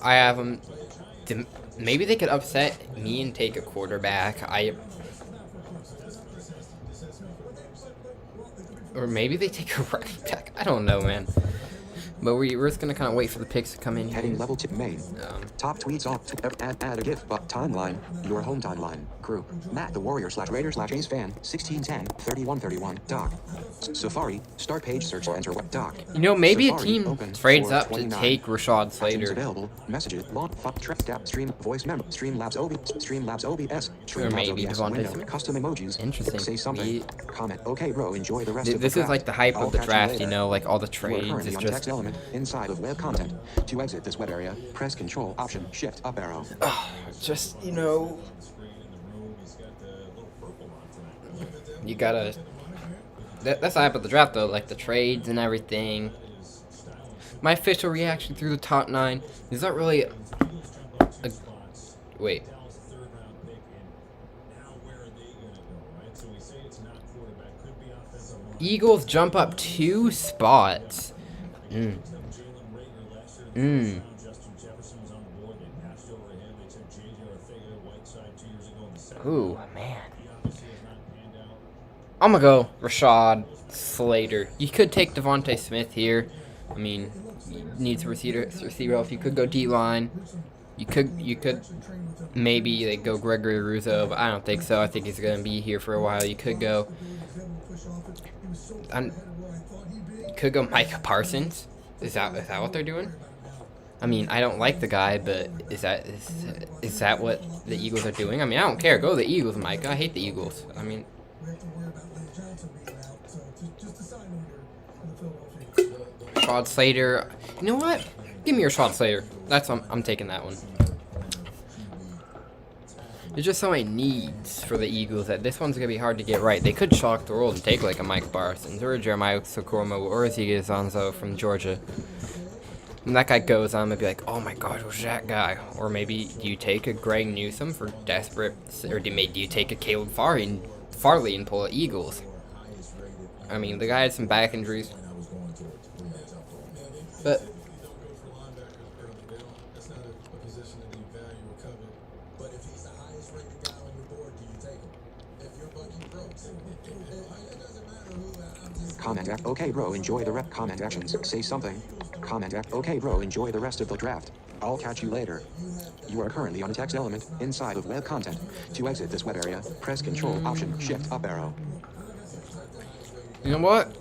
S2: I have them. Maybe they could upset me and take a quarterback. Or maybe they take a running back. I don't know, man. But we're just gonna kind of wait for the picks to come in here.
S1: Heading level tip main. Top tweets off. Add a GIF. But timeline. Your home timeline. Group. Matt the Warrior /Raider /Ace fan. 1610 3131. Doc. Safari. Start page search or enter web doc.
S2: You know, maybe
S1: Safari,
S2: a team
S1: open,
S2: trades up to
S1: 429.
S2: take Rashad
S1: Actions
S2: Slater.
S1: available. Messages. Launch. Stream. Voice memo. Streamlabs OBS.
S2: Or maybe
S1: OBS
S2: Devonta
S1: window,
S2: Smith.
S1: Custom emojis.
S2: Interesting.
S1: Say something. Comment. Okay, bro. Enjoy the rest of the
S2: This
S1: draft.
S2: is like the hype
S1: I'll
S2: of the
S1: catch you
S2: draft,
S1: later.
S2: you know, like all the
S1: You are
S2: trades.
S1: currently
S2: It's
S1: on
S2: just
S1: text element inside of web content. To exit this web area, press Control Option Shift up arrow.
S2: just, you know, you gotta. That's the hype of the draft, though, like the trades and everything. My official reaction through the top 9 is not really. Wait. Eagles jump up 2 spots. Ooh, man. I'm gonna go Rashad Slater. You could take Devonta Smith here. I mean, you need to receiver. If you could go D-line, you could maybe like go Gregory Rousseau, but I don't think so. I think he's gonna be here for a while. You could go. You could go Micah Parsons. Is that what they're doing? I mean, I don't like the guy, but is that what the Eagles are doing? I mean, I don't care. Go the Eagles, Micah. I hate the Eagles. I mean, Rashad Slater. You know what? Give me your Rashad Slater. I'm taking that one. There's just so many needs for the Eagles that this one's gonna be hard to get right. They could shock the world and take like a Mike Parsons or a Jeremiah Socorro or a Ziggy Zonzo from Georgia. And that guy goes on and be like, oh my god, who's that guy? Or maybe do you take a Greg Newsome for desperate, or do you take a Caleb Farley and pull the Eagles? I mean, the guy had some back injuries. But
S6: That's not a position that they value or covet.
S5: But if he's the highest rated guy on your board, do you take him? If you're Bucky Brooks, it doesn't matter who. I'm just
S1: Comment F. Okay, bro. Enjoy the rep. Comment actions. Say something. Comment F. Okay, bro. Enjoy the rest of the draft. I'll catch you later. You are currently on a text element inside of web content. To exit this web area, press Control Option Shift Up arrow.
S2: you know what?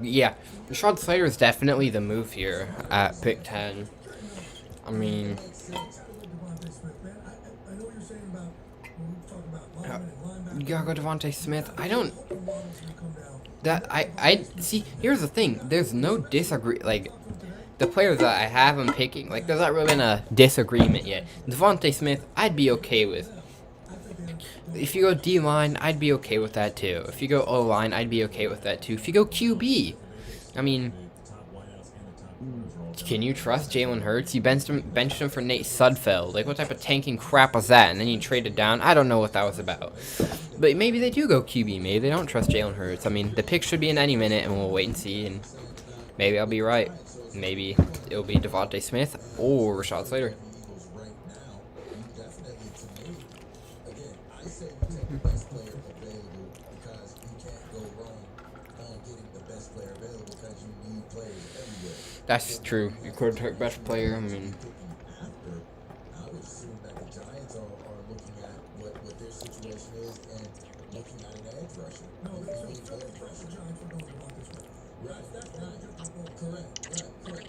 S2: Yeah. Rashawn Slater is definitely the move here at pick 10. I mean, you gotta go Devontae Smith. I see. Here's the thing. There's no like the players that I have him picking. Like there's not really been a disagreement yet. Devontae Smith, I'd be okay with. If you go D-line, I'd be okay with that too. If you go O-line, I'd be okay with that too. If you go QB, I mean, can you trust Jalen Hurts? You benched him for Nate Sudfeld. Like, what type of tanking crap was that? And then you traded down. I don't know what that was about. But maybe they do go QB. Maybe they don't trust Jalen Hurts. I mean, the pick should be in any minute, and we'll wait and see. And maybe I'll be right. Maybe it'll be Devontae Smith or Rashawn Slater.
S5: right now, you definitely to me. Again, I say you take the best player available because you can't go wrong on getting the best player available because you need players everywhere.
S2: That's true. You could take best player. I mean,
S5: After, I would assume that the Giants are looking at what their situation is and looking at an edge rusher.
S3: No, there's no pressure Giants for going about this way.
S5: Correct.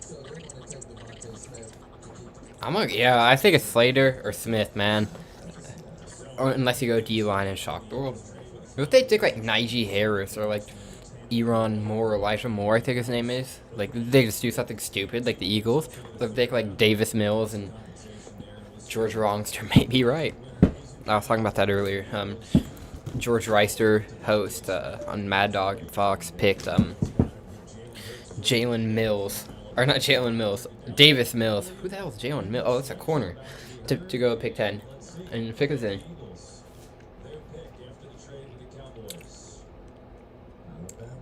S5: So they're going to take Devontae Smith to keep
S2: yeah, I think it's Slater or Smith, man. Or unless you go D-line and shock the world. If they take like Najee Harris or like Eron Moore, Elijah Moore, I think his name is. Like, they just do something stupid, like the Eagles. Like, they take, like, Davis Mills and George Wrongster may be right. I was talking about that earlier. George Reister, host on Mad Dog and Fox, picked Jalen Mills. Or not Jalen Mills, Davis Mills. Who the hell is Jalen Mills? Oh, that's a corner. To go pick 10. And pick us in.
S6: Their pick after the trade with the Cowboys. Alabama.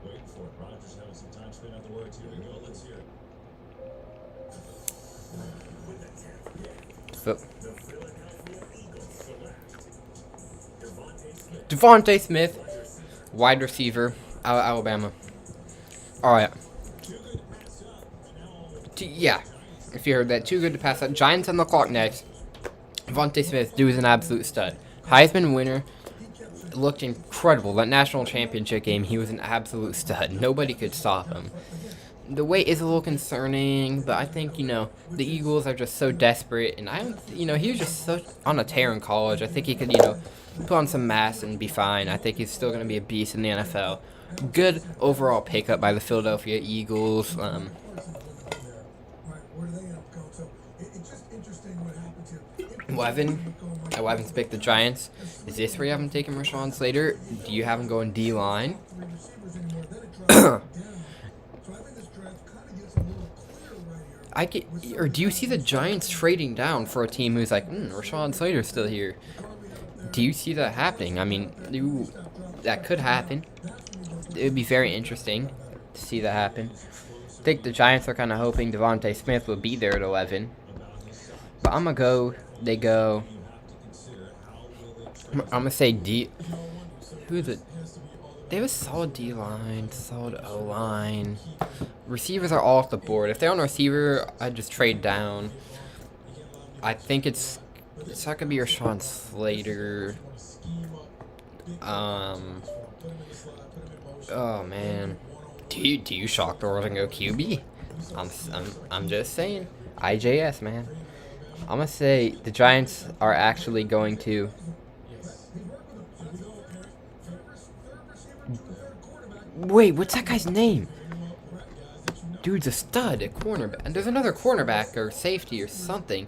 S6: Waiting for it. Rodgers having some time spent out the words. Here we go. Let's hear it.
S2: So, Devontae Smith, wide receiver, Alabama. Alright. Yeah, if you heard that, too good to pass up. Giants on the clock next. Devontae Smith, dude, is an absolute stud. Heisman winner, looked incredible. That national championship game, he was an absolute stud. Nobody could stop him. The weight is a little concerning, but I think, the Eagles are just so desperate, and I don't, he was just so on a tear in college. I think he could, put on some mass and be fine. I think he's still going to be a beast in the NFL. Good overall pickup by the Philadelphia Eagles. Weaven's picked the Giants. Is this where you haven't taken Rashawn Slater? Do you have him going D-line? Or do you see the Giants trading down for a team who's like, Rashawn Slater's still here? Do you see that happening? I mean, that could happen. It would be very interesting to see that happen. I think the Giants are kind of hoping Devontae Smith will be there at 11. But I'm going to go, they go, I'm going to say D. Who's it? They have a solid D-line, solid O-line. Receivers are all off the board. If they're on receiver, I'd just trade down. I think it's not going to be Rashawn Slater. Oh, man. Do you shock the world and go QB? I'm just saying. IJS, man. I'm going to say the Giants are actually going to... Wait, what's that guy's name? dude's a stud at cornerback. And there's another cornerback or safety or something.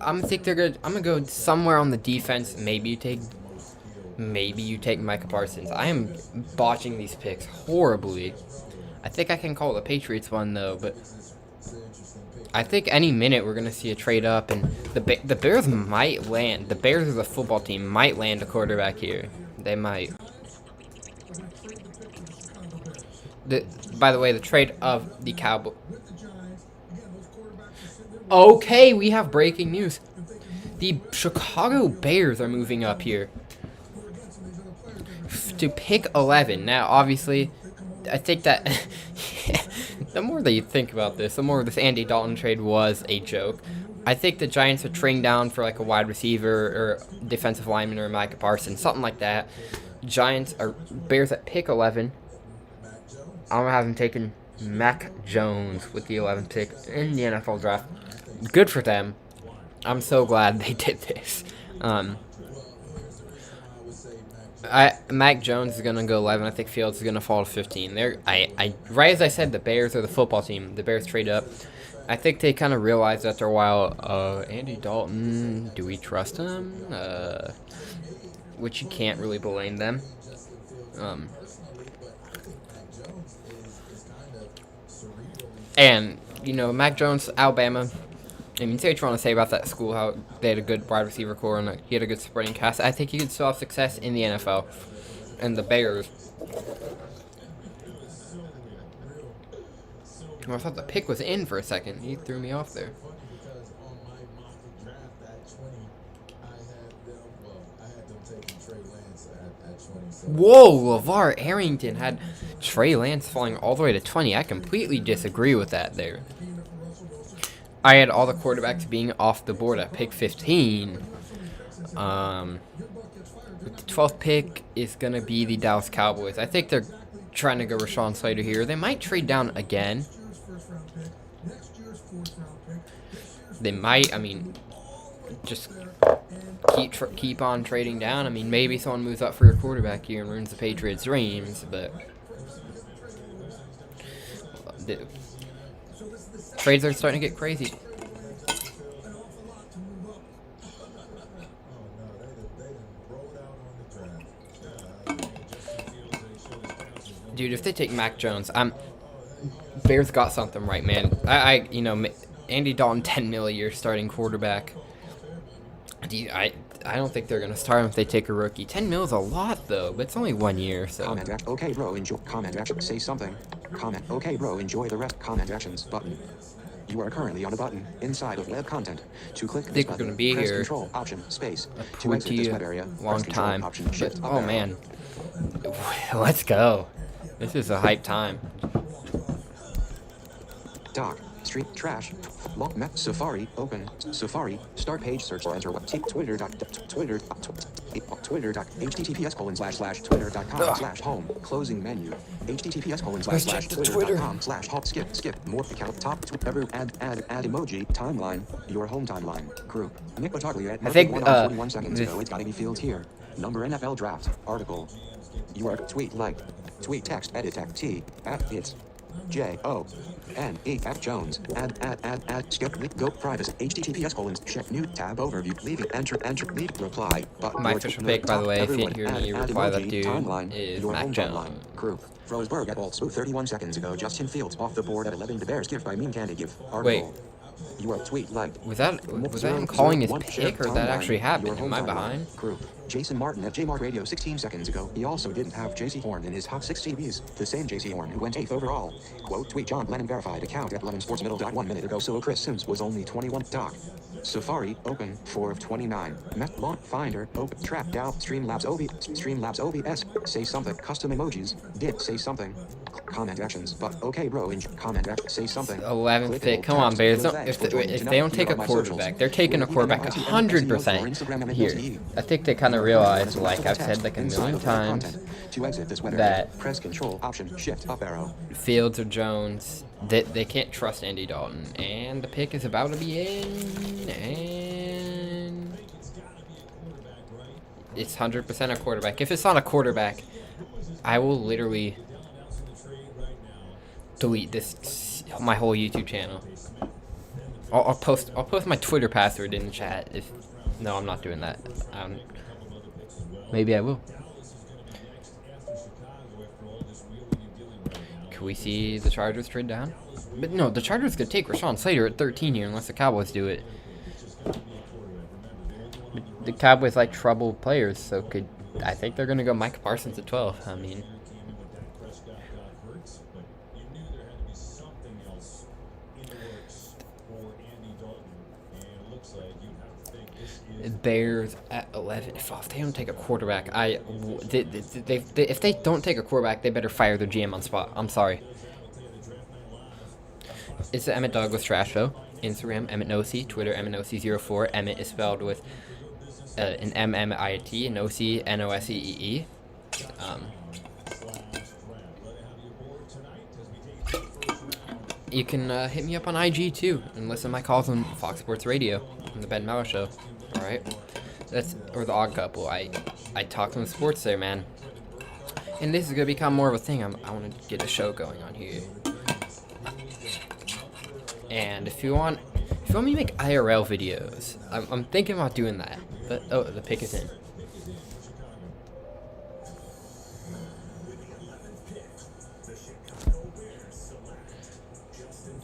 S2: I'm gonna go somewhere on the defense. Maybe you take Micah Parsons. I am botching these picks horribly. I think I can call the Patriots one though, but I think any minute we're gonna see a trade up, and the Bears might land. The Bears as a football team might land a quarterback here. They might. By the way, the trade of the Cowboys. Okay, we have breaking news. The Chicago Bears are moving up here to pick 11. Now, obviously, I think that the more that you think about this, the more this Andy Dalton trade was a joke. I think the Giants are trading down for like a wide receiver or defensive lineman or Micah Parsons, something like that. Bears at pick 11. I'm gonna have him taking Mac Jones with the 11th pick in the NFL draft. Good for them. I'm so glad they did this. Mac Jones is gonna go 11. I think Fields is gonna fall to 15. Right as I said, the Bears are the football team. The Bears trade up. I think they kind of realized after a while, Andy Dalton, do we trust him? Which you can't really blame them. And, you know, Mac Jones, Alabama, I mean, say what you want to say about that school, how they had a good wide receiver core and he had a good supporting cast. I think he could still have success in the NFL. And the Bears. Oh, I thought the pick was in for a second. He threw me off there. Whoa, LeVar Arrington had Trey Lance falling all the way to 20. I completely disagree with that there. I had all the quarterbacks being off the board at pick 15. The 12th pick is going to be the Dallas Cowboys. I think they're trying to go Rashawn Slater here. They might trade down again. They might, I mean, just keep on trading down. I mean, maybe someone moves up for your quarterback here and ruins the Patriots' dreams, but the trades are starting to get crazy. Dude, if they take Mac Jones, Bears got something right, man. You know, Andy Dalton, $10 million a year starting quarterback. I don't think they're gonna start him if they take a rookie. $10 million is a lot though, but it's only 1 year, so.
S1: Comment okay, bro. Enjoy. Comment action. Say something. Comment okay, bro. Enjoy the rest. Comment actions button. You are currently on a button inside of web content. To click this button,
S2: we're gonna be
S1: press
S2: here
S1: Control Option Space.
S2: a
S1: To exit this
S2: pretty
S1: web area,
S2: long
S1: press Control,
S2: time.
S1: Option, Shift,
S2: But,
S1: up
S2: oh
S1: arrow.
S2: man, let's go. This is a hype time.
S1: Doc. Street trash. Lock map. Safari. Open. Safari. Start page search or enter what? Twitter. https://twitter.com/home. Closing menu. https://twitter.com/home. Skip. More account. Top. Ever. Add emoji. Timeline. Your home timeline. Group. Nick Bataglia at 41 seconds ago. It's gotta be fields here. Number NFL draft. Article. You are tweet like. Tweet text edit tag T at it's JONE at Jones add skip go privacy https: check new tab overview leaving enter leave reply but
S2: My official pick, by the way, if you didn't hear me reply, that dude is Mac Jones.
S1: Group Roseburg at Bolts 31 seconds ago. Justin Fields off the board at 11. The Bears give by Mean Candy give article.
S2: Wait.
S1: You are tweet like.
S2: Was that him calling his pick, or that actually happened? Am I behind?
S1: Group. Jason Martin at JMark Radio 16 seconds ago. He also didn't have JC Horn in his top 6 CBs. The same JC Horn who went 8th overall. Quote tweet John Lennon verified account at 11 Sports Middle. 1 minute ago. So Chris Sims was only 21. Doc. Safari open 4 of 29. Met launch finder open track down Streamlabs OBS say something custom emojis did say something comment actions but okay bro comment action say something
S2: 11th pick. Come on, Bears. If they don't take a quarterback, they're taking a quarterback 100% here. I think they kind of realize, like I've said like a million times, that
S1: press Control Option Shift up arrow.
S2: Fields or Jones, they can't trust Andy Dalton, and the pick is about to be in, and it's 100% a quarterback. If it's not a quarterback, I will literally delete this my whole YouTube channel. I'll post my Twitter password in the chat. If no, I'm not doing that. Maybe I will. Can we see the Chargers trade down? But no, the Chargers could take Rashawn Slater at 13 here unless the Cowboys do it. But the Cowboys like troubled players, so I think they're gonna go Micah Parsons at 12. I mean, Bears at 11. If they don't take a quarterback, if they don't take a quarterback, they better fire their GM on spot. I'm sorry. It's the Emmett Douglas Trash Show. Instagram, Emmett Nosey. Twitter, Emmett Nosey04. Emmett is spelled with an M-M-I-T, Nosey, N-O-S-E-E-E. You can hit me up on IG too and listen to my calls on Fox Sports Radio on the Ben Mallow Show. All right, or the Odd Couple. I talk some sports there, man. And this is gonna become more of a thing. I want to get a show going on here. And if you want me to make IRL videos, I'm thinking about doing that. But oh, the pick is in.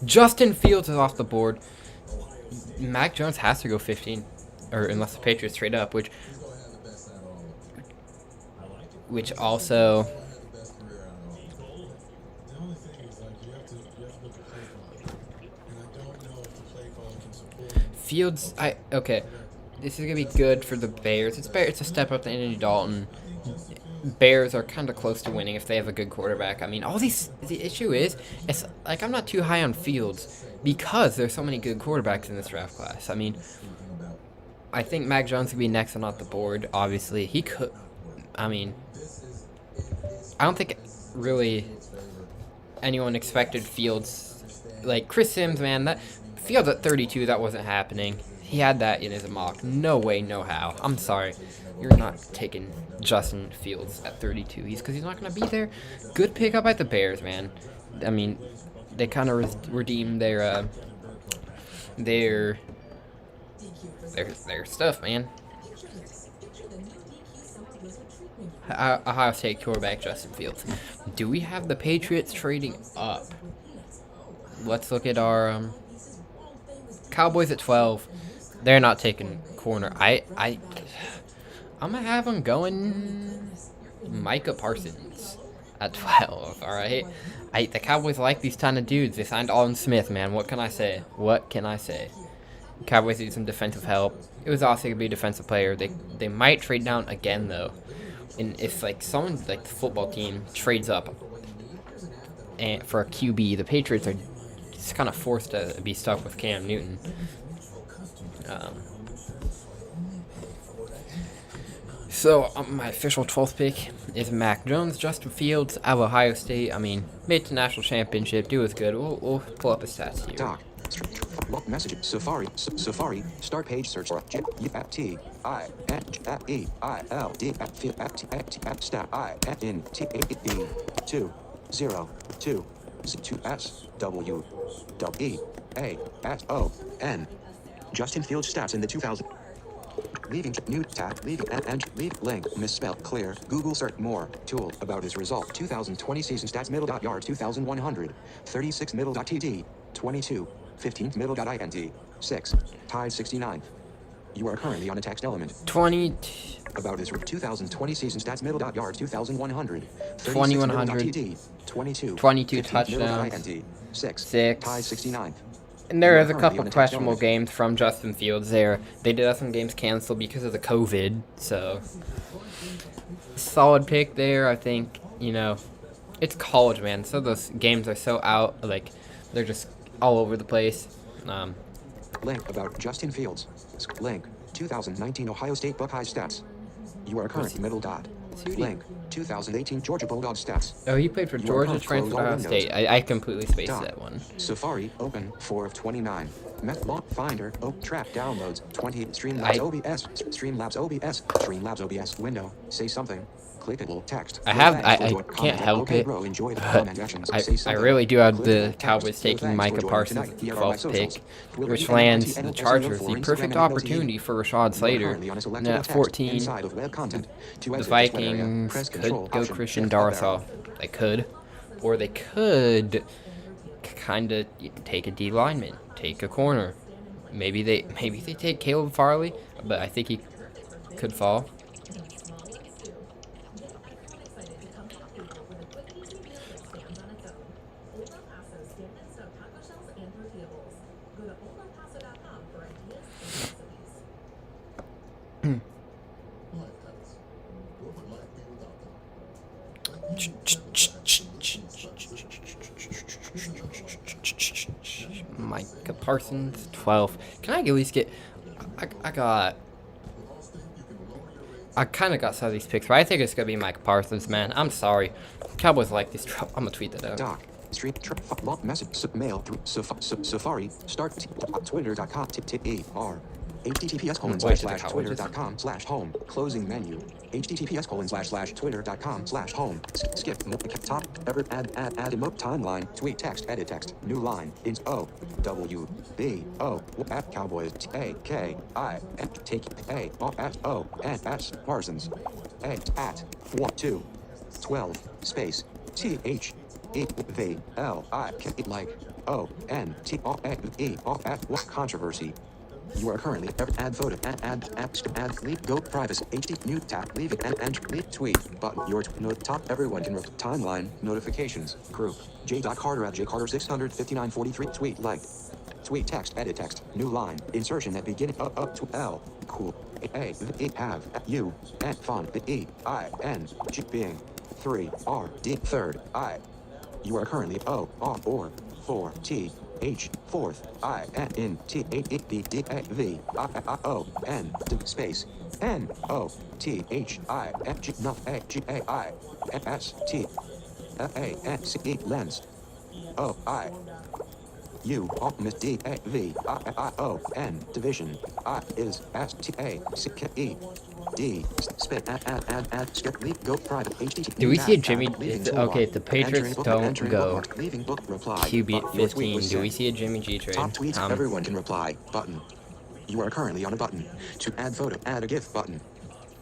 S2: Justin Fields is off the board. Mac Jones has to go 15, or unless the Patriots trade up, which also. Fields, okay. This is gonna be good for the Bears. It's a step up to Andy Dalton. Bears are kind of close to winning if they have a good quarterback. I mean, the issue is, it's like I'm not too high on Fields because there's so many good quarterbacks in this draft class. I mean, I think Mac Jones could be next on off the board. Obviously, he could. I mean, I don't think really anyone expected Fields. Like Chris Sims, man, that Fields at 32, that wasn't happening. He had that in his mock. No way, no how. I'm sorry. You're not taking Justin Fields at 32. Because he's not going to be there. Good pickup by the Bears, man. I mean, they kind of redeemed their stuff, man. Ohio State quarterback Justin Fields. Do we have the Patriots trading up? Let's look at our Cowboys at 12. They're not taking corner. I'm gonna have them going Micah Parsons at 12. All right. The Cowboys like these kind of dudes. They signed Alden Smith, man. What can I say? Cowboys need some defensive help. It was also gonna be a defensive player. They might trade down again though, and if like someone like the football team trades up and for a QB, the Patriots are just kind of forced to be stuck with Cam Newton. So my official 12th pick is Mac Jones. Justin Fields out of Ohio State. I mean, made to national championship. Do as good. We'll pull up his stats here.
S1: Doc. Message. Safari. Start page search. T I N E I L D stat I N T E 2 0 2 2 S W E A S O N. Justin Fields stats in the 2000. Leaving new tab, leaving and leave link misspelled clear. Google search more tool about his result. 2020 season stats middle dot yard 2100 36 middle dot TD 22 15th middle dot INT 6 tied 69th. You are currently on a text element.
S2: 20
S1: about his 2020 season stats middle dot yard 2100
S2: 2100
S1: 22
S2: touchdowns
S1: 6
S2: tied
S1: 69th.
S2: And there is a couple questionable games from Justin Fields there. They did have some games canceled because of the COVID, so solid pick there. I think, it's college, man. So those games are so out, like they're just all over the place.
S1: Link about Justin Fields. Link 2019 Ohio State Buckeyes stats. You are currently middle dot. Link. 2018 Georgia Bulldogs stats.
S2: Oh, he played for
S1: You are
S2: Georgia,
S1: current,
S2: transferred to
S1: close all
S2: Ohio
S1: windows.
S2: State. I completely spaced
S1: Dot.
S2: that one.
S1: Safari open 4 of 29. Met Finder Trap downloads 20.
S2: I-
S1: Streamlabs OBS. Streamlabs OBS. Streamlabs OBS window. Say something. Clickable text.
S2: I
S1: No
S2: have-
S1: thanks
S2: I-
S1: for
S2: I
S1: join-
S2: can't
S1: comment.
S2: help
S1: Okay,
S2: it,
S1: bro, enjoy the
S2: but
S1: comment actions. Say
S2: I
S1: something.
S2: really do have the
S1: Clickable text.
S2: Cowboys
S1: No
S2: taking
S1: thanks
S2: Micah
S1: for joining
S2: Parsons
S1: tonight.
S2: with the
S1: Here are my
S2: 12th
S1: socials.
S2: pick,
S1: Twitter,
S2: which
S1: Instagram,
S2: lands
S1: NOTL,
S2: the Chargers
S1: for
S2: the
S1: Instagram
S2: perfect
S1: and
S2: opportunity for Rashad
S1: You are
S2: Slater.
S1: currently on a selectable
S2: Now,
S1: text
S2: 14,
S1: inside of web content. To
S2: the
S1: exit this web area,
S2: Vikings
S1: press
S2: could
S1: Control,
S2: go
S1: Option,
S2: Christian
S1: Shift, up arrow.
S2: Darrisaw. They could. Or they could kind of take a D lineman, take a corner. Maybe they take Caleb Farley, but I think he could fall. Micah Parsons, 12. Can I at least get... I kind of got some of these picks, but I think it's going to be Micah Parsons, man. I'm sorry. Cowboys like this. I'm going to tweet that out.
S1: Doc. Stream message mail through Safari start twitter.com TR https://twitter.com/home closing menu https://twitter.com/home skip top ever add emote timeline tweet text edit text new line ins O W B O at Cowboys A K I take A S O N S Parsons A at 1 2 12 space T H E V L I K like O N T O A E O F what controversy. You are currently add photo add leave go privacy HD new tab leave it and leave tweet button your top everyone can timeline notifications group J.Carter at J.Carter 65943 tweet like tweet text edit text new line insertion at beginning up to L cool A have U and font E I N G being 3 R D third I. You are currently O or 4 T H fourth I N in T A E D D A V I O N space N O T H I F G N A G A I F S T F A N C E lens O I U Miss D A V I O N division I is S T A C K E D spit add skip leave go private HTTP.
S2: Do we see a Jimmy? Okay, if the Patriots don't go
S1: leaving book reply
S2: QB at
S1: your tweet
S2: 15,
S1: was
S2: do we
S1: sent.
S2: see a Jimmy G trade?
S1: Top tweets everyone can reply button. You are currently on a button to add photo add a GIF button.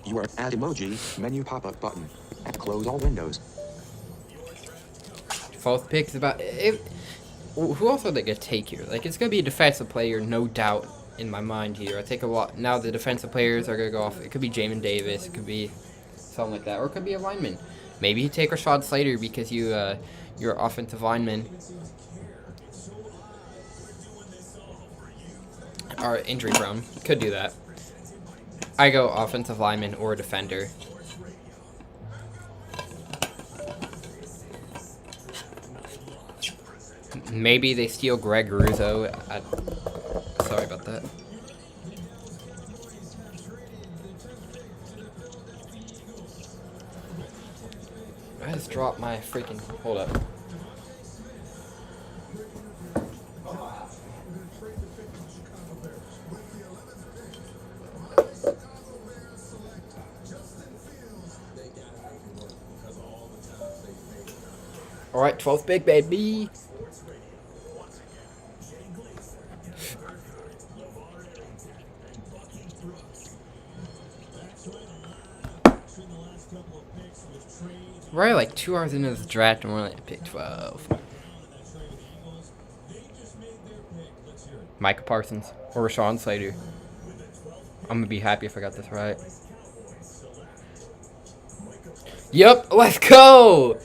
S1: You are add emoji menu pop-up button and close all windows.
S2: Fourth pick is about if. Who else are they gonna take here? Like it's gonna be a defensive player, no doubt in my mind here. I think a lot now. The defensive players are gonna go off. It could be Jamin Davis. It could be something like that, or it could be a lineman. Maybe you take Rashad Slater because you're offensive lineman. Or injury prone. Could do that. I go offensive lineman or defender. Maybe they steal Greg Russo. Sorry about that. I just dropped my freaking... Hold up. Alright, 12th pick, baby. We're like 2 hours into this draft and we're only at pick 12. Micah Parsons or Rashawn Slater. I'm gonna be happy if I got this right. Yep, let's go.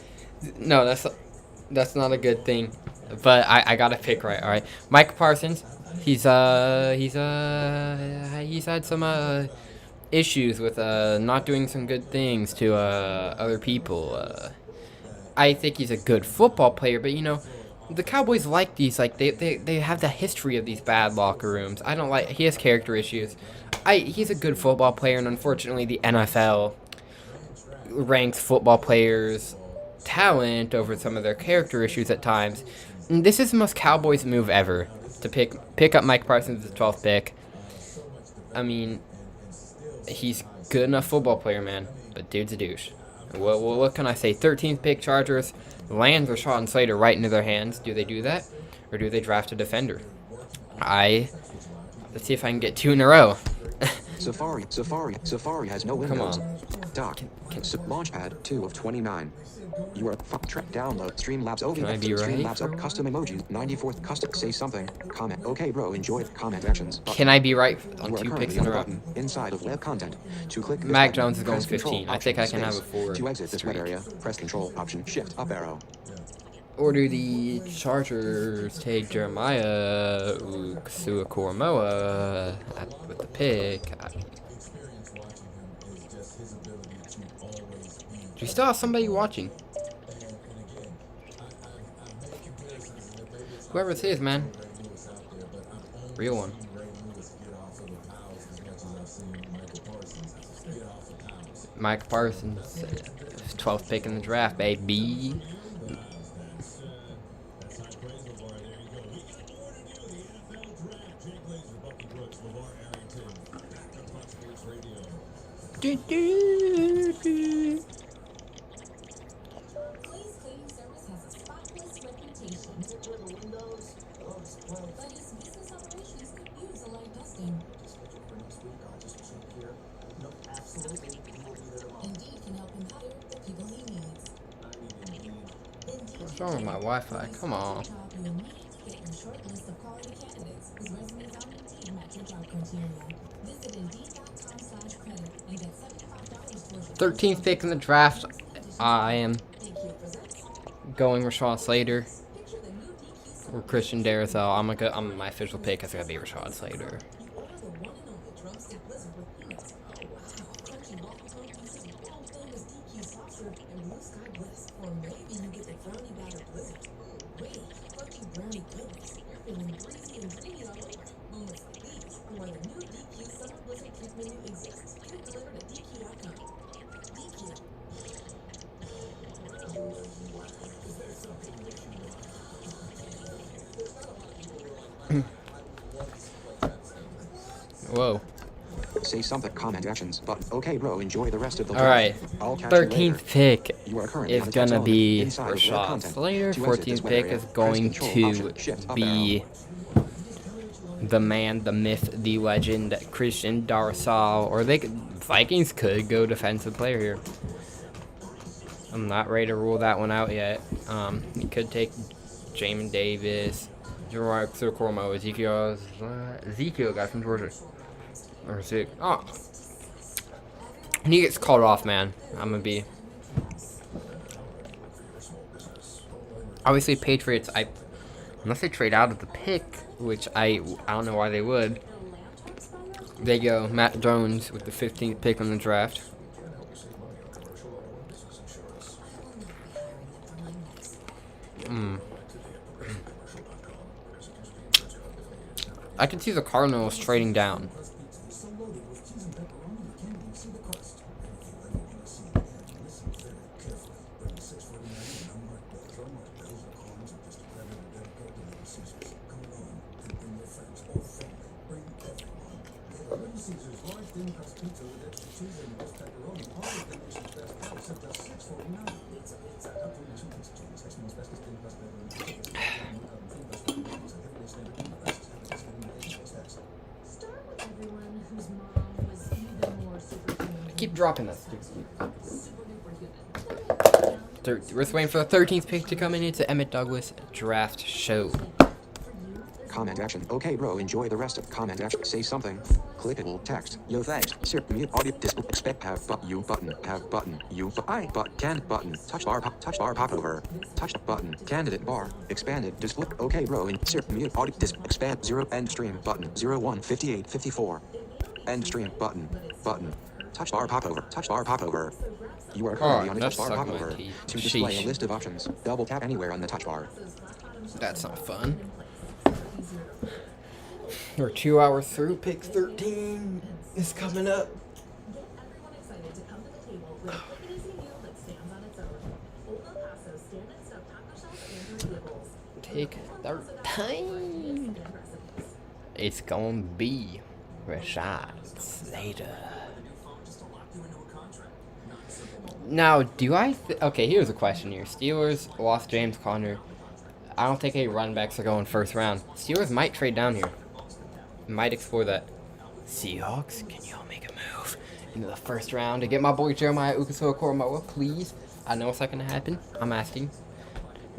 S2: No, that's not a good thing. But I got to pick right. All right, Micah Parsons. He's had some issues with not doing some good things to other people. I think he's a good football player, but you know, the Cowboys like these. Like they have the history of these bad locker rooms. I don't like. He has character issues. He's a good football player, and unfortunately, the NFL ranks football players' talent over some of their character issues at times. And this is the most Cowboys move ever, to pick up Mike Parsons as the 12th pick. I mean, he's good enough football player, man, but dude's a douche. Well, what can I say? 13th pick Chargers lands Rashawn Slater right into their hands. Do they do that, or do they draft a defender? Let's see if I can get 2 in a row.
S1: Safari has no
S2: Come
S1: windows.
S2: on.
S1: Dock. Launchpad 2 of 29. You are track download Streamlabs OV.
S2: Can I be right
S1: Streamlabs
S2: for
S1: custom emojis. 94th custom. Say something. Comment. Okay, bro. Enjoy comment actions.
S2: Can I be right on
S1: You are
S2: 2
S1: currently
S2: picks in
S1: on
S2: a
S1: the
S2: row?
S1: button inside of web content. To click this
S2: Mac
S1: button,
S2: Jones is going
S1: press Control
S2: 15. I think I can have
S1: Option,
S2: a 4
S1: To exit this web
S2: streak.
S1: area, press Control Option Shift up arrow.
S2: Or do the Chargers take Jeremiah Suakoromoa with the pick?
S5: Experience watching him is just his ability to always be.
S2: Do you still have somebody watching?
S5: And again, I've made comparisons, and maybe it's not
S2: Whoever it is, man.
S5: Ray Lewis out there, but I've only
S2: Real one.
S5: seen Ray Lewis get off of the towels as much as I've seen Michael Parsons get off of towels.
S2: Mike Parsons, 12th pick in the draft, baby.
S6: That's high praise, LeVar. There you go. We got more to do. The NFL draft. Jake Glazer, Bucky Brooks, LeVar Arrington. Back on Fox Sports Radio.
S8: Claims Cleaning Service has a spotless reputation, but its business operations could use a light dusting. Indeed can help him hire the people he needs.
S2: What's wrong with my Wi-Fi? Come on.
S8: Job you need to get your short list of quality candidates whose resumes on Indeed match your job criteria. Visit Indeed.com/credit and get $75 towards your
S2: 13th pick in the draft. I am
S8: Thank you presents.
S2: going Rashawn Slater
S8: Picture the new DQ
S2: or Christian Darrisaw. My official pick is gonna be Rashawn Slater.
S8: You order the one and only drumstick blizzard with Emmit. Oh wow! Crunchy waffle cone pieces, world famous DQ soft serve, and blue sky bliss. Or maybe you get the brownie batter blizzard. Wait, crunchy brownie goodness. You're feeling breezy and dreamy all over. Moments like these are why the new DQ summer blizzard cake menu exists. Get it delivered at DQ.com. DQ.
S2: Whoa.
S1: Say something. Comment actions button. Okay, bro. Enjoy the rest of the.
S2: All right.
S1: I'll catch you later.
S2: 13th pick
S1: You are currently
S2: is
S1: on the
S2: gonna
S1: text
S2: be
S1: only. Inside of web
S2: Rashawn
S1: content.
S2: Slater.
S1: To exit this
S2: 14th
S1: web
S2: pick
S1: area,
S2: is
S1: press
S2: going
S1: Control
S2: to
S1: Option Shift up
S2: be
S1: arrow.
S2: the man, the myth, the legend, Christian Darrisaw. Or Vikings could go defensive player here. I'm not ready to rule that one out yet. You could take Jamin Davis, Jeremiah Suakoromoa, Ezekiel guy from Georgia. Or Zeke. Oh. And he gets called off, man. I'm gonna be. Obviously, Patriots. Unless they trade out of the pick, which I don't know why they would. They go Matt Jones with the 15th pick on the draft. I can see the Cardinals trading down.
S8: Everyone whose mom was even more superhuman.
S2: Keep dropping this.
S8: Super duper human.
S2: We're just waiting for the 13th pick to come in. It's the Emmett Douglas draft show.
S1: Comment action. Okay, bro. Enjoy the rest of comment action. Say something. Clickable text. Yo, thanks. Sir, mute audio display. Expect have but you button. Have button. You but I but can button. Touch bar pop over. Touch button. Candidate bar. Expanded display. Okay, bro. And sir, mute audio display. Expand 0 end stream button. 01 58 54. End stream button. Button. Touch bar pop over. Touch bar pop over. You are currently on the
S2: that's
S1: touch bar
S2: sucking
S1: pop
S2: my
S1: over.
S2: teeth.
S1: To display a
S2: Sheesh.
S1: list of options, double tap anywhere on the touch bar.
S2: That's not fun. We're 2 hours through. Pick 13 is coming up.
S8: Get everyone excited to come to the table with a quick and easy meal
S2: Take 13. It's gonna be Rashad Slater. Now, okay, here's a question here. Steelers lost James Conner. I don't think any running backs are going first round. Steelers might trade down here. Might explore that. Seahawks, can y'all make a move into the first round to get my boy Jeremiah Owusu-Koramoah, please? I know it's not gonna happen. I'm asking.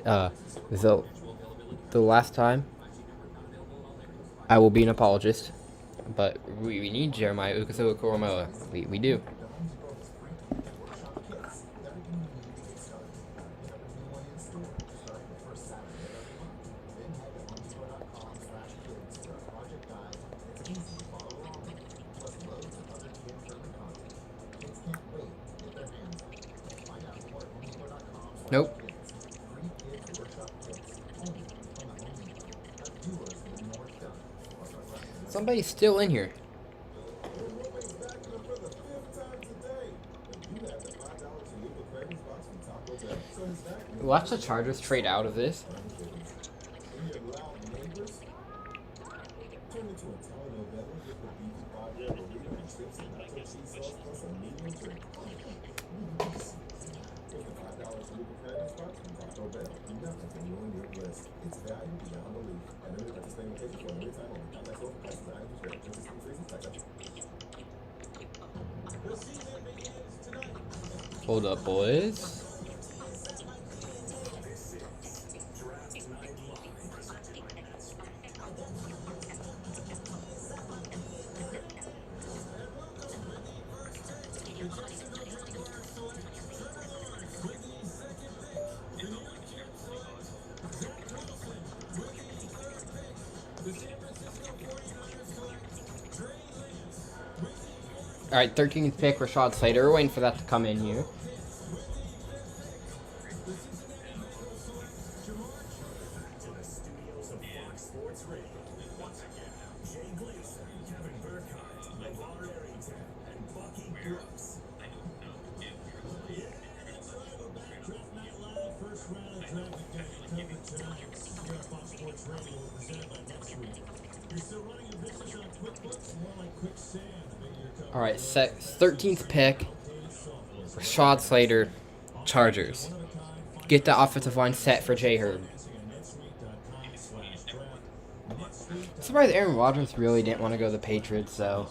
S2: The last time, I will be an apologist, but we need Jeremiah Owusu-Koramoah. We do. Nope. Somebody's still in here. Watch the Chargers trade out of this. Hold up, boys. All right, 13th pick, Rashad Slater. We're waiting for that to come in here. All right, 13th pick, Rashad Slater, Chargers. Get the offensive line set for J. Herb. I'm surprised Aaron Rodgers really didn't want to go to the Patriots, so.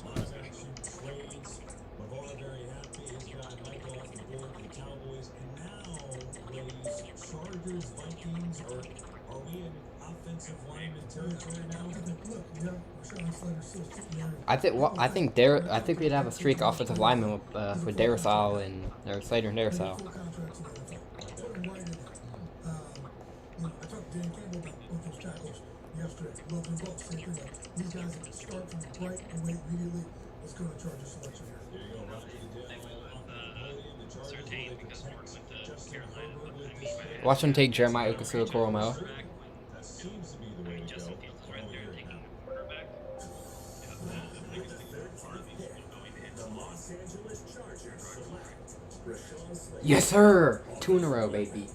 S2: I think we'd have a streak offensive lineman with Darrisaw or Slater and Darrisaw. Watch him take Jeremiah Owusu-Koramoah. Yes, sir! 2 in a row, baby.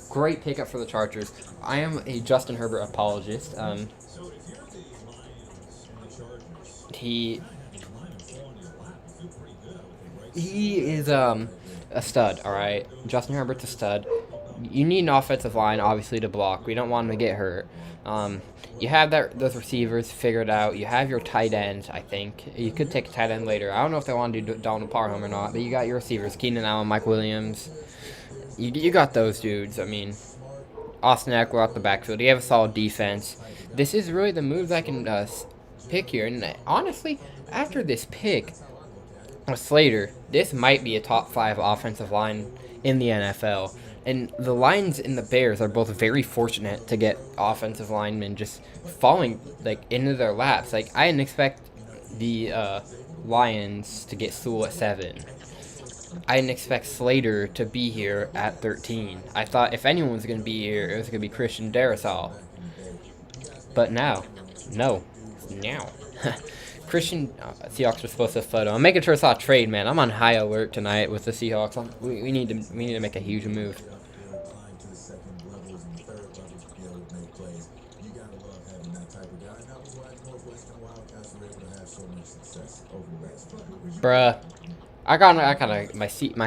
S2: Great pickup for the Chargers. I am a Justin Herbert apologist. He is a stud, alright? Justin Herbert's a stud. You need an offensive line, obviously, to block. We don't want him to get hurt. You have those receivers figured out. You have your tight end, I think. You could take a tight end later. I don't know if they want to do Donald Parham or not, but you got your receivers. Keenan Allen, Mike Williams. You got those dudes. I mean, Austin Eckler out the backfield. You have a solid defense. This is really the moves I can pick here. And honestly, after this pick with Slater, this might be a top 5 offensive line in the NFL. And the Lions and the Bears are both very fortunate to get offensive linemen just falling into their laps. I didn't expect the Lions to get Sewell at 7. I didn't expect Slater to be here at 13. I thought if anyone was going to be here, it was going to be Christian Darrisaw. But now, Christian Seahawks are supposed to photo. I'm making sure it's not a trade, man. I'm on high alert tonight with the Seahawks. We need to make a huge move. Bruh. My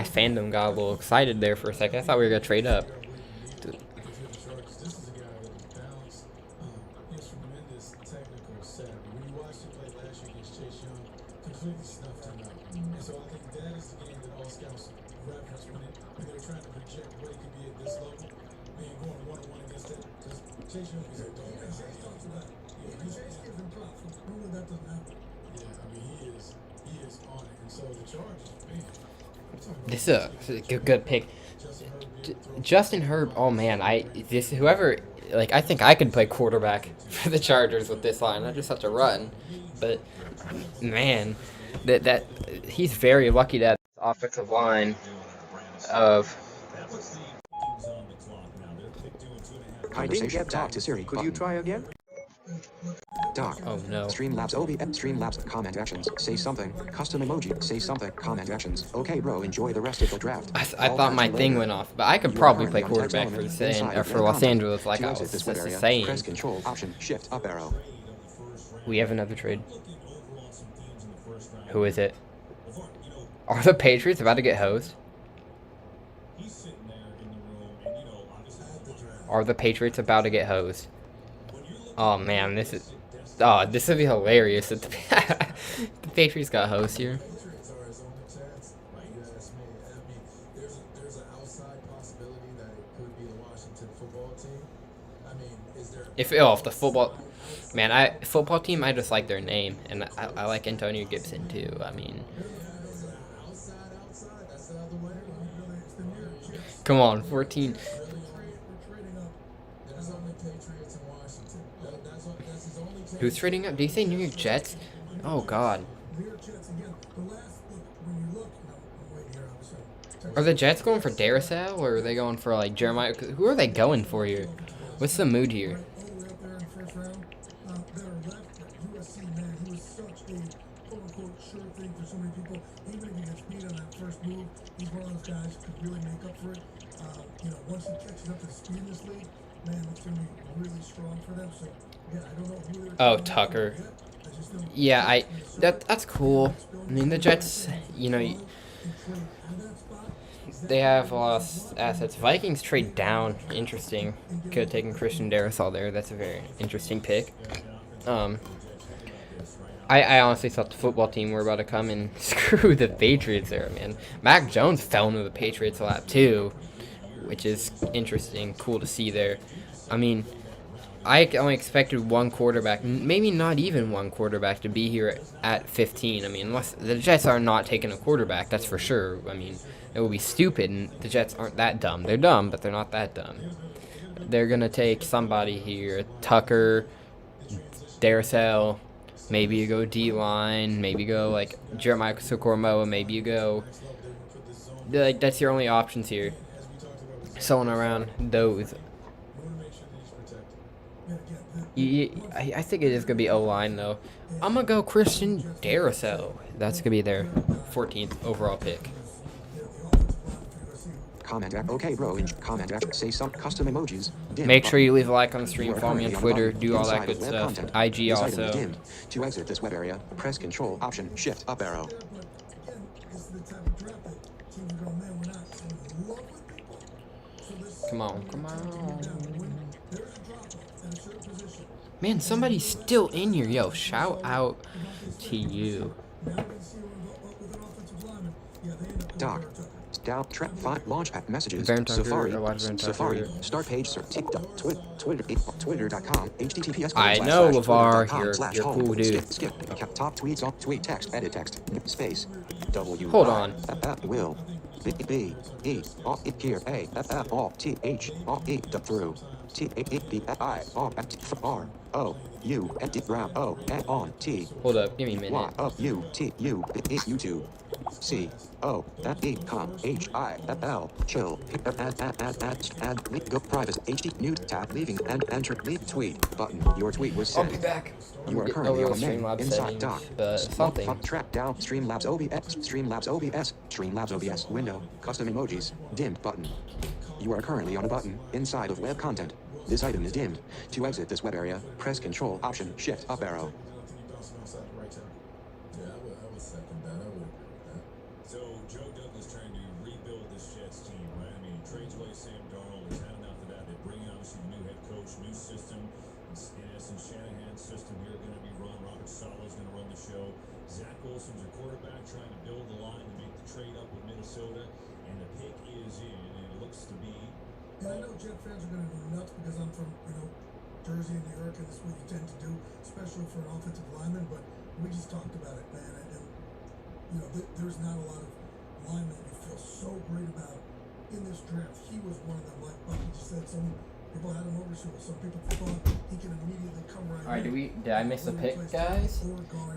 S2: fandom got a little excited there for a second. I thought we were gonna trade up.
S6: This is a guy that is balanced. He has tremendous technical savvy. When you watched him play last year against Chase Young, completely snuffed him out. And so I think that is the game that all scouts reference when they're trying to project what he could be at this level. Man, going one-on-one against that, because Chase Young is a dog.
S3: Chase talks about it. Chase gives him props. Normally that doesn't happen.
S6: Yeah, I mean, he is on it. And so the Chargers, man.
S2: This is a good pick. Justin Herb. Oh man, I think I could play quarterback for the Chargers with this line. I just have to run, but man, that he's very lucky to have this offensive line of.
S1: I didn't get talk to Siri. Could you try again? Doc.
S2: Oh no.
S1: Streamlabs Streamlabs comment actions. Say something. Custom emoji. Say something. Comment actions. Okay, bro. Enjoy the rest of the draft.
S2: I thought my thing went off, but I could probably play quarterback for Los Angeles, like I was just saying.
S1: Press Control Option Shift up arrow.
S2: We have another trade. Who is it? Are the Patriots about to get hosed? Are the Patriots about to get hosed? Oh man, this would be hilarious if the Patriots got hosed here.
S5: Patriots are his only chance. Like you asked me, there's an outside possibility that it could be the Washington football team. I mean, is there?
S2: If the football, man, football team, I just like their name, and I like Antonio Gibson too. I mean,
S5: Outside, that's the other way.
S2: come on, 14.
S5: There's only Patriots in Washington. That's his only chance.
S2: Who's trading up? Do you say New York Jets? Oh God.
S3: New York Jets again. The last look, when you look, I'm waiting here.
S2: Are the Jets going for Darasau, or are they going for like Jeremiah? Who are they going for here? What's the mood here?
S3: all the way up there in the first round. That are left, but USC, man, he was such a quote-unquote sure thing for so many people. Even if he gets beat on that first move, he's one of those guys who could really make up for it. Once he catches up to speed in this league, man, it's going to be really strong for them. So, yeah, I don't know who they're
S2: Oh, Tucker. Yeah, that's cool. I mean, the Jets, they have lost assets. Vikings trade down. Interesting. Could have taken Christian Darrisaw there. That's a very interesting pick. I honestly thought the football team were about to come and screw the Patriots there, man. Mac Jones fell into the Patriots lap too, which is interesting. Cool to see there. I mean, I only expected one quarterback, maybe not even one quarterback, to be here at 15. I mean, unless the Jets are not taking a quarterback, that's for sure. I mean, it would be stupid, and the Jets aren't that dumb. They're dumb, but they're not that dumb. They're going to take somebody here. Tucker, Darasau, maybe you go D-line, maybe you go, like, Jeremiah Socormoa, maybe you go... Like, that's your only options here. Someone around those. I think it is going to be O-line, though. I'm going to go Christian Darasau. That's going to be their 14th overall pick.
S1: Comment okay, bro. Comment say some custom emojis. Dim
S2: Make sure
S1: button.
S2: you leave a like on the stream,
S1: You are
S2: follow me on
S1: currently
S2: Twitter,
S1: the
S2: do all
S1: button
S2: that good
S1: inside of web
S2: stuff.
S1: content.
S2: IG
S1: This item is
S2: also.
S1: dimmed. To exit this web area, press Control Option Shift up arrow.
S3: But again, this is the type of draft that teams are going, man, we're not in love with people. So this
S2: Come on.
S3: when there's a drop off at a certain position,
S2: Man, somebody's still in here. Yo, shout out to you.
S3: now we see with an offensive lineman, yeah, they end up
S1: Doc. Down trap 5 launchpad messages.
S2: Baron Tucker,
S1: Safari.
S2: I watched Baron Tucker.
S1: Safari. Start page search. Twitter.com. HTTPS.
S2: I know, LeVar,
S1: twitter.com/home.
S2: you're cool, dude.
S1: Skip. Top tweets on tweet text. Edit text. Space. W.
S2: Hold on.
S1: Will. B. E. O. E. Here. A. F. O. T. H. O. E. Through. T. A. E. B. I. O. R. O. U. N. D. Brown. O. N. On. T.
S2: Hold up, give me a minute.
S1: Y. O. U. T. U. B. E. YouTube. C. O. F. E. Com. H. I. F. L. Chill. Add. Leave. Go privacy. HD. Mute. Tab. Leaving. And enter. Leave. Tweet. Button. Your tweet was
S2: I'll
S1: sent.
S2: be back.
S1: You are
S2: I'm
S1: currently
S2: getting
S1: on the
S2: over
S1: main
S2: Streamlabs
S1: inside
S2: settings,
S1: dock.
S2: but something.
S1: Track down Streamlabs OBS. Streamlabs OBS window. Custom emojis. Dimmed button. You are currently on a button inside of web content. This item is dimmed. To exit this web area, press Control Option Shift up arrow.
S5: Yeah, I would second that. I would
S9: Douglas trying to rebuild this Jets team, right? I mean, he trades away Sam Darnold. He's had enough of that. They bring in obviously the new head coach, new system. In essence, Shanahan's system here going to be run. Robert Sala's going to run the show. Zach Wilson's your quarterback, trying to build the line to make the trade up with Minnesota, and the pick is in, and it looks to be.
S3: And I know Jet fans are going to go nuts because I'm from, Jersey and New York, and this is what you tend to do, especially for an offensive lineman. But we just talked about it, man. And there's not a lot of linemen you feel so great about in this draft. He was one of them, like Bucky just said. Some people had him oversold. Some people thought he can immediately come right.
S2: All right,
S3: in.
S2: did I miss a pick, guys?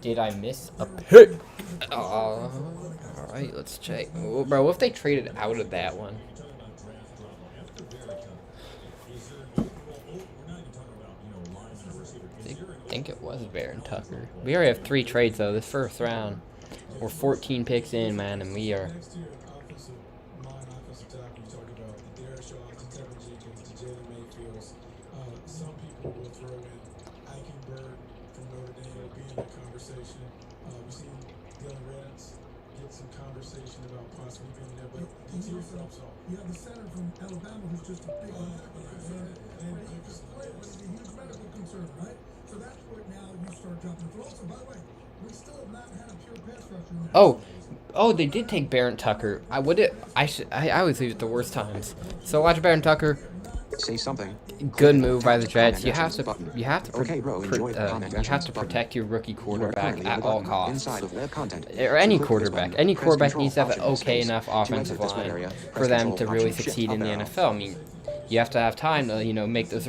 S2: Did I miss a pick? All right, let's check. Oh, bro, what if they traded out of that one? I think it was Baron Tucker. We already have 3 trades though this first round. We're 14 picks in, man, and we are.
S6: Next to your offensive tackle, you talk about the Derek Shaws, the Tevin Jenkins, the Jalen Mayfields. Some people will throw in Eichenberg from Notre Dame will be in that conversation. We've seen Dylan Raditz get some conversation about possibly being there, but the tier drops off.
S3: You have the center from Alabama who's just a big and he's a huge medical concern, right? So that's where now you start jumping. But also, by the way, we still have not had a pure pass rusher in there.
S2: Oh, they did take Baron Tucker. I always leave at the worst times. So watch Baron Tucker.
S1: Say something.
S2: Good move by the Jets. You have to
S1: Okay, bro, enjoy the comment
S2: you have
S1: actions
S2: to
S1: button.
S2: protect your rookie
S1: You are
S2: quarterback
S1: currently on
S2: at
S1: the
S2: all
S1: button
S2: costs.
S1: inside of web content.
S2: Or any
S1: To click this
S2: quarterback.
S1: button,
S2: Any
S1: press
S2: quarterback
S1: Control,
S2: needs to have
S1: Option,
S2: okay
S1: Space.
S2: enough
S1: To
S2: offensive
S1: exit this web
S2: line
S1: area,
S2: for
S1: press
S2: them
S1: Control,
S2: to really
S1: Option, Shift,
S2: succeed in
S1: up
S2: the
S1: arrow.
S2: NFL. I mean, you have to have time to make those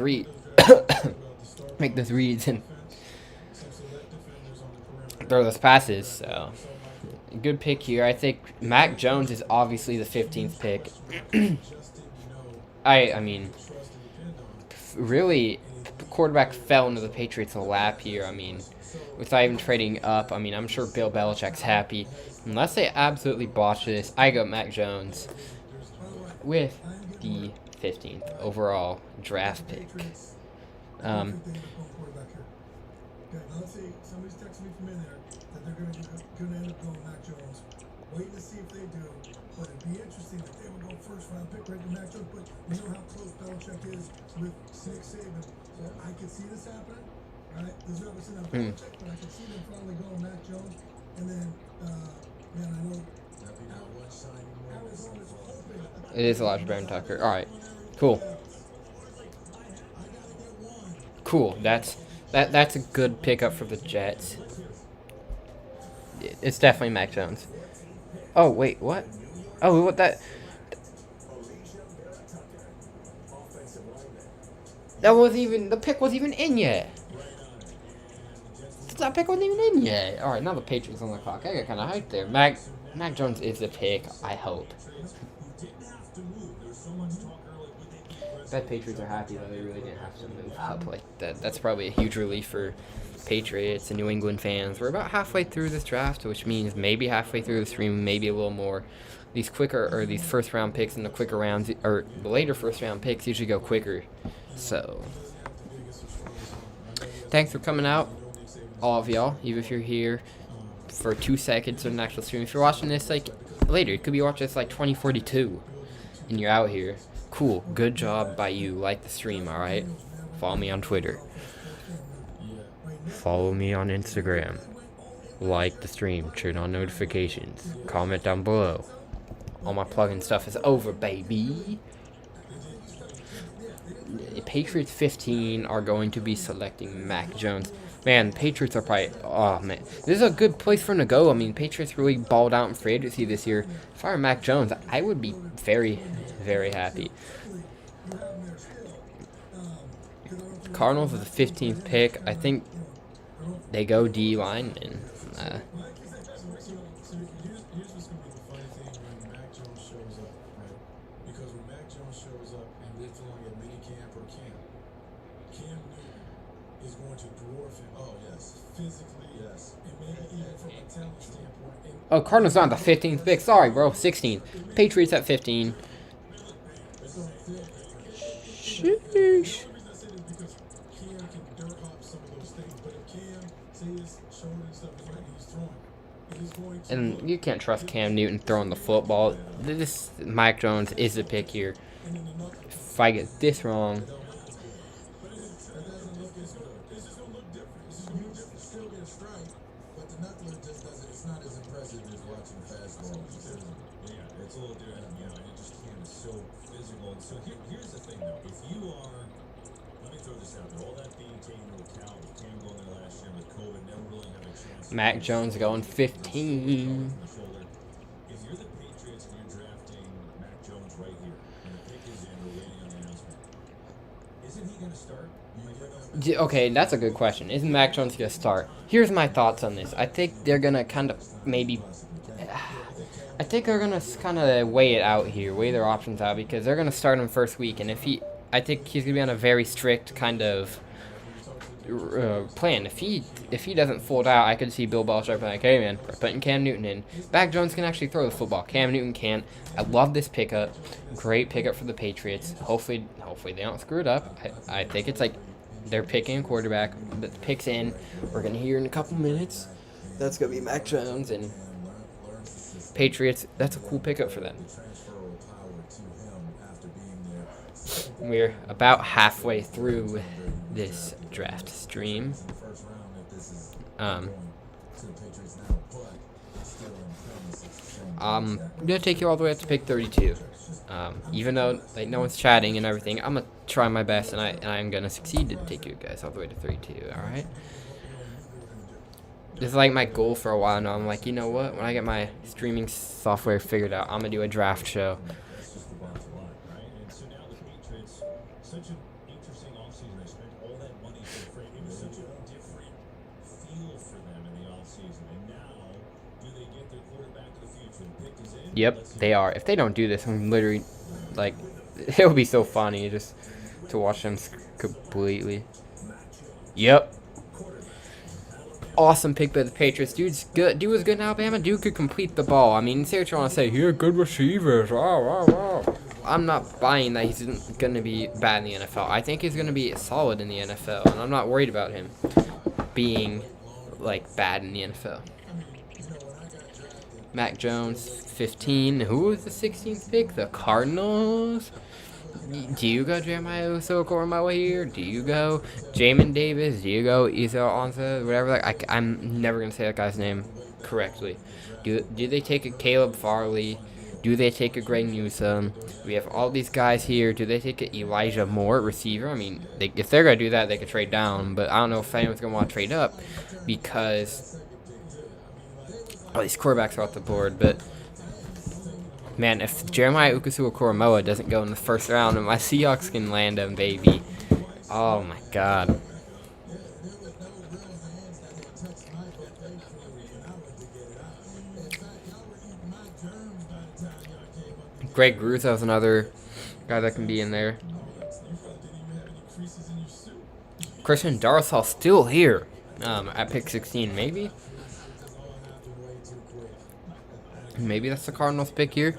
S2: make those reads and throw those passes. So good pick here. I think Mac Jones is obviously the 15th pick. I mean, really, quarterback fell into the Patriots' lap here. I mean, without even trading up. I mean, I'm sure Bill Belichick's happy. Unless they absolutely botch this, I go Mac Jones with the 15th overall draft pick.
S3: Okay, now let's see. Somebody's texting me from in there that they're going to end up going Mac Jones. Waiting to see if they do. But it'd be interesting that they would go first round pick right to Mac Jones. But you know how close Belichick is with Nick Saban. So I could see this happening. Right? There's obviously not Belichick, but I could see them finally going Mac Jones. And then, man, I know Arizona's hoping.
S2: It is Elijah Baron Tucker. All right, cool. Cool. That's a good pickup for the Jets. It's definitely Mac Jones. Oh wait, what? Oh, what that? That wasn't even the pick wasn't even in yet. That pick wasn't even in yet. All right, now the Patriots on the clock. I got kind of hyped there. Mac Jones is the pick. I hope. Bet Patriots are happy though. They really didn't have to move up like that. That's probably a huge relief for Patriots and New England fans. We're about halfway through this draft, which means maybe halfway through the stream, maybe a little more. These first round picks in the quicker rounds, or the later first round picks usually go quicker. So, thanks for coming out, all of y'all. Even if you're here for 2 seconds of an actual stream, if you're watching this like later, you could be watching this like 2042, and you're out here. Cool, good job by you. Like the stream, alright? Follow me on Twitter. Follow me on Instagram. Like the stream, turn on notifications. Comment down below. All my plugin stuff is over, baby. The Patriots 15 are going to be selecting Mac Jones. Man, Patriots are probably... Oh, man. This is a good place for him to go. I mean, Patriots really balled out in free agency this year. If I were Mac Jones, I would be very, very happy. Cardinals with the 15th pick. I think they go D lineman.
S6: Here's what's going to be the funny thing when Mac Jones shows up, right? Because when Mac Jones shows up and we're throwing at mini camp or camp, Cam Newton is going to dwarf him. Oh, yes. Physically, yes. And maybe even from a talent standpoint.
S2: Oh, Cardinals on the 15th pick. Sorry, bro. 16. Patriots at 15. Sheesh.
S6: Cam can dirt hop some of those things, but if Cam, say his shoulder and stuff is right and he's throwing, it is going
S2: And you can't trust Cam Newton throwing the football. This Mike Jones is the pick here. If I get this wrong,
S6: But it doesn't look as good. It's just gonna look different. It's just gonna look different.
S5: Still get a strike, but the knuckler just doesn't. It's not as impressive as watching the fastball.
S9: Yeah, it's a little different. You know, and it just can't. It's so physical. And so here's the thing, though. If you are, let me throw this out there. All that being taken into account with Cam going there last year with COVID, never really had a chance.
S2: Mac Jones going 15.
S9: If you're the Patriots and you're drafting Mac Jones right here, and the pick is in, we're waiting on the announcement. Isn't he going to start?
S2: Okay, that's a good question. Isn't Mac Jones going to start? Here's my thoughts on this. I think they're going to kind of maybe... I think they're going to kind of weigh it out here, weigh their options out, because they're going to start him first week. And if he... I think he's going to be on a very strict kind of plan. If he doesn't fold out, I could see Bill Belichick being like, hey, man, we're putting Cam Newton in. Mac Jones can actually throw the football. Cam Newton can't. I love this pickup. Great pickup for the Patriots. Hopefully they don't screw it up. I think it's like they're picking a quarterback. The pick's in. We're going to hear in a couple minutes. That's going to be Mac Jones and Patriots. That's a cool pickup for them. We're about halfway through this draft stream. I'm gonna take you all the way up to pick 32. Even though like no one's chatting and everything, I'm gonna try my best, and I'm gonna succeed to take you guys all the way to 32. All right. This is like my goal for a while now. I'm like, you know what? When I get my streaming software figured out, I'm gonna do a draft show.
S9: Such an interesting offseason. They spent all that money for Fred. It was such a different feel for them in the offseason. And now, do they get their quarterback of the future? The pick is in.
S2: Yep, they are. If they don't do this, I'm literally, like, it would be so funny just to watch them completely. Yep. Awesome pick by the Patriots. Dude's good. Dude was good in Alabama. Dude could complete the ball. I mean, say what you want to say. He had good receivers. Wow, wow, wow. I'm not buying that he's going to be bad in the NFL. I think he's going to be solid in the NFL, and I'm not worried about him being, like, bad in the NFL. Mac Jones, 15. Who was the 16th pick? The Cardinals? Do you go Jeremiah Owusu-Koramoah here? Do you go Jamin Davis? Do you go Isa Ansah? Whatever. Like, I'm never going to say that guy's name correctly. Do they take a Caleb Farley? Do they take a Greg Newsome? We have all these guys here. Do they take an Elijah Moore receiver? I mean, if they're going to do that, they could trade down. But I don't know if anyone's going to want to trade up because all these quarterbacks are off the board. But, man, if Jeremiah Owusu-Koramoah doesn't go in the first round and my Seahawks can land him, baby. Oh, my God. Greg Russo is another guy that can be in there. Christian Darrisaw still here at pick 16, maybe? Maybe that's the Cardinals pick here.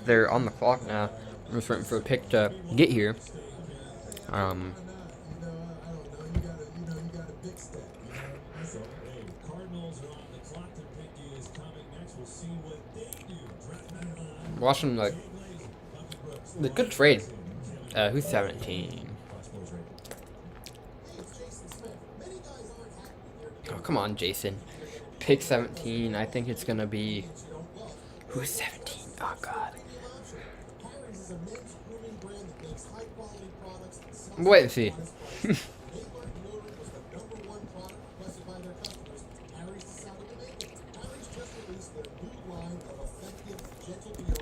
S2: They're on the clock now. I'm just waiting for a pick to get here. Watching like the good trade. Who's 17? Oh, come on, Jason. Pick 17. I think it's gonna be who's 17? Oh God. Wait and see.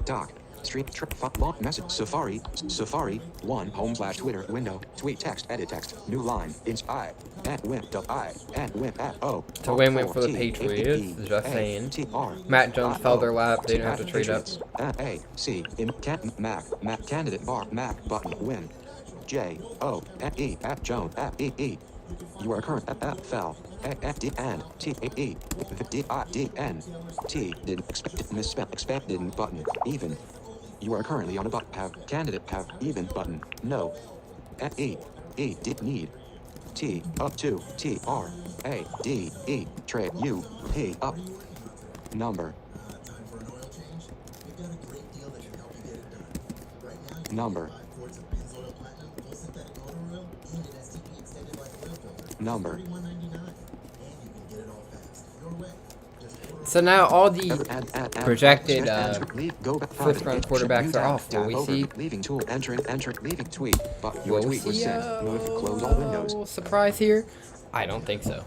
S1: Doc. Stream trip long message Safari 1 /Twitter window tweet text edit text new line ins I at win at o.
S2: To win for the Patriots. Just saying. Matt Jones fell their lap. They didn't have to trade up.
S1: A C in Mac candidate bar Mac button win. J O at E at Jones at E. You are current at fell. F D and T A E D I D N T didn't expect misspell expect didn't button even. You are currently on a have candidate have even button no. At E did need T up to T R A D E trade U P up Number.
S5: Time for an oil change? We've got a great deal that can help you get it done. Right now, you can
S1: Number.
S5: get 5 quarts of Pennzoil Platinum, full synthetic motor oil, and an STP extended life oil filter.
S1: Number.
S5: $31.99. And you can get it all fast. Your way. Just order
S2: So now all the projected
S1: Go back
S2: first round quarterbacks are off. Will we see?
S1: Leaving tool. Enter. Leaving tweet. But your
S2: Will we
S1: tweet was
S2: see
S1: sent. Close all windows.
S2: surprise here? I don't think so.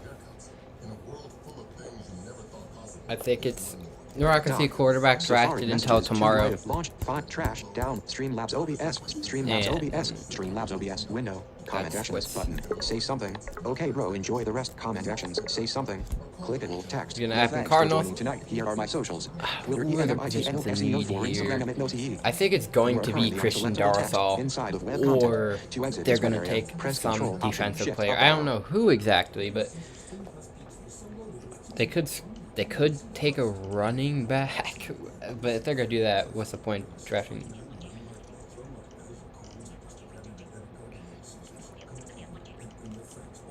S2: I think it's we're not gonna see a quarterback drafted until tomorrow.
S1: Launch 5 trash down. Streamlabs OBS. Streamlabs
S2: And-
S1: OBS. Streamlabs OBS window. Comment
S2: That's
S1: actions
S2: what's-
S1: button. Say something. Okay, bro. Enjoy the rest. Comment actions. Say something. Click it. Will text.
S2: You're gonna
S1: No
S2: have the
S1: thanks for
S2: Cardinals?
S1: joining tonight. Here are my socials. Twitter.
S2: Who are the
S1: EMITNOXENO4,
S2: positions in need
S1: Instagram
S2: here?
S1: EMITNOTE.
S2: I think it's going to be Christian Darrisaw, or they're going to take some defensive player. I don't know who exactly, but they could take a running back. But if they're going to do that, what's the point drafting?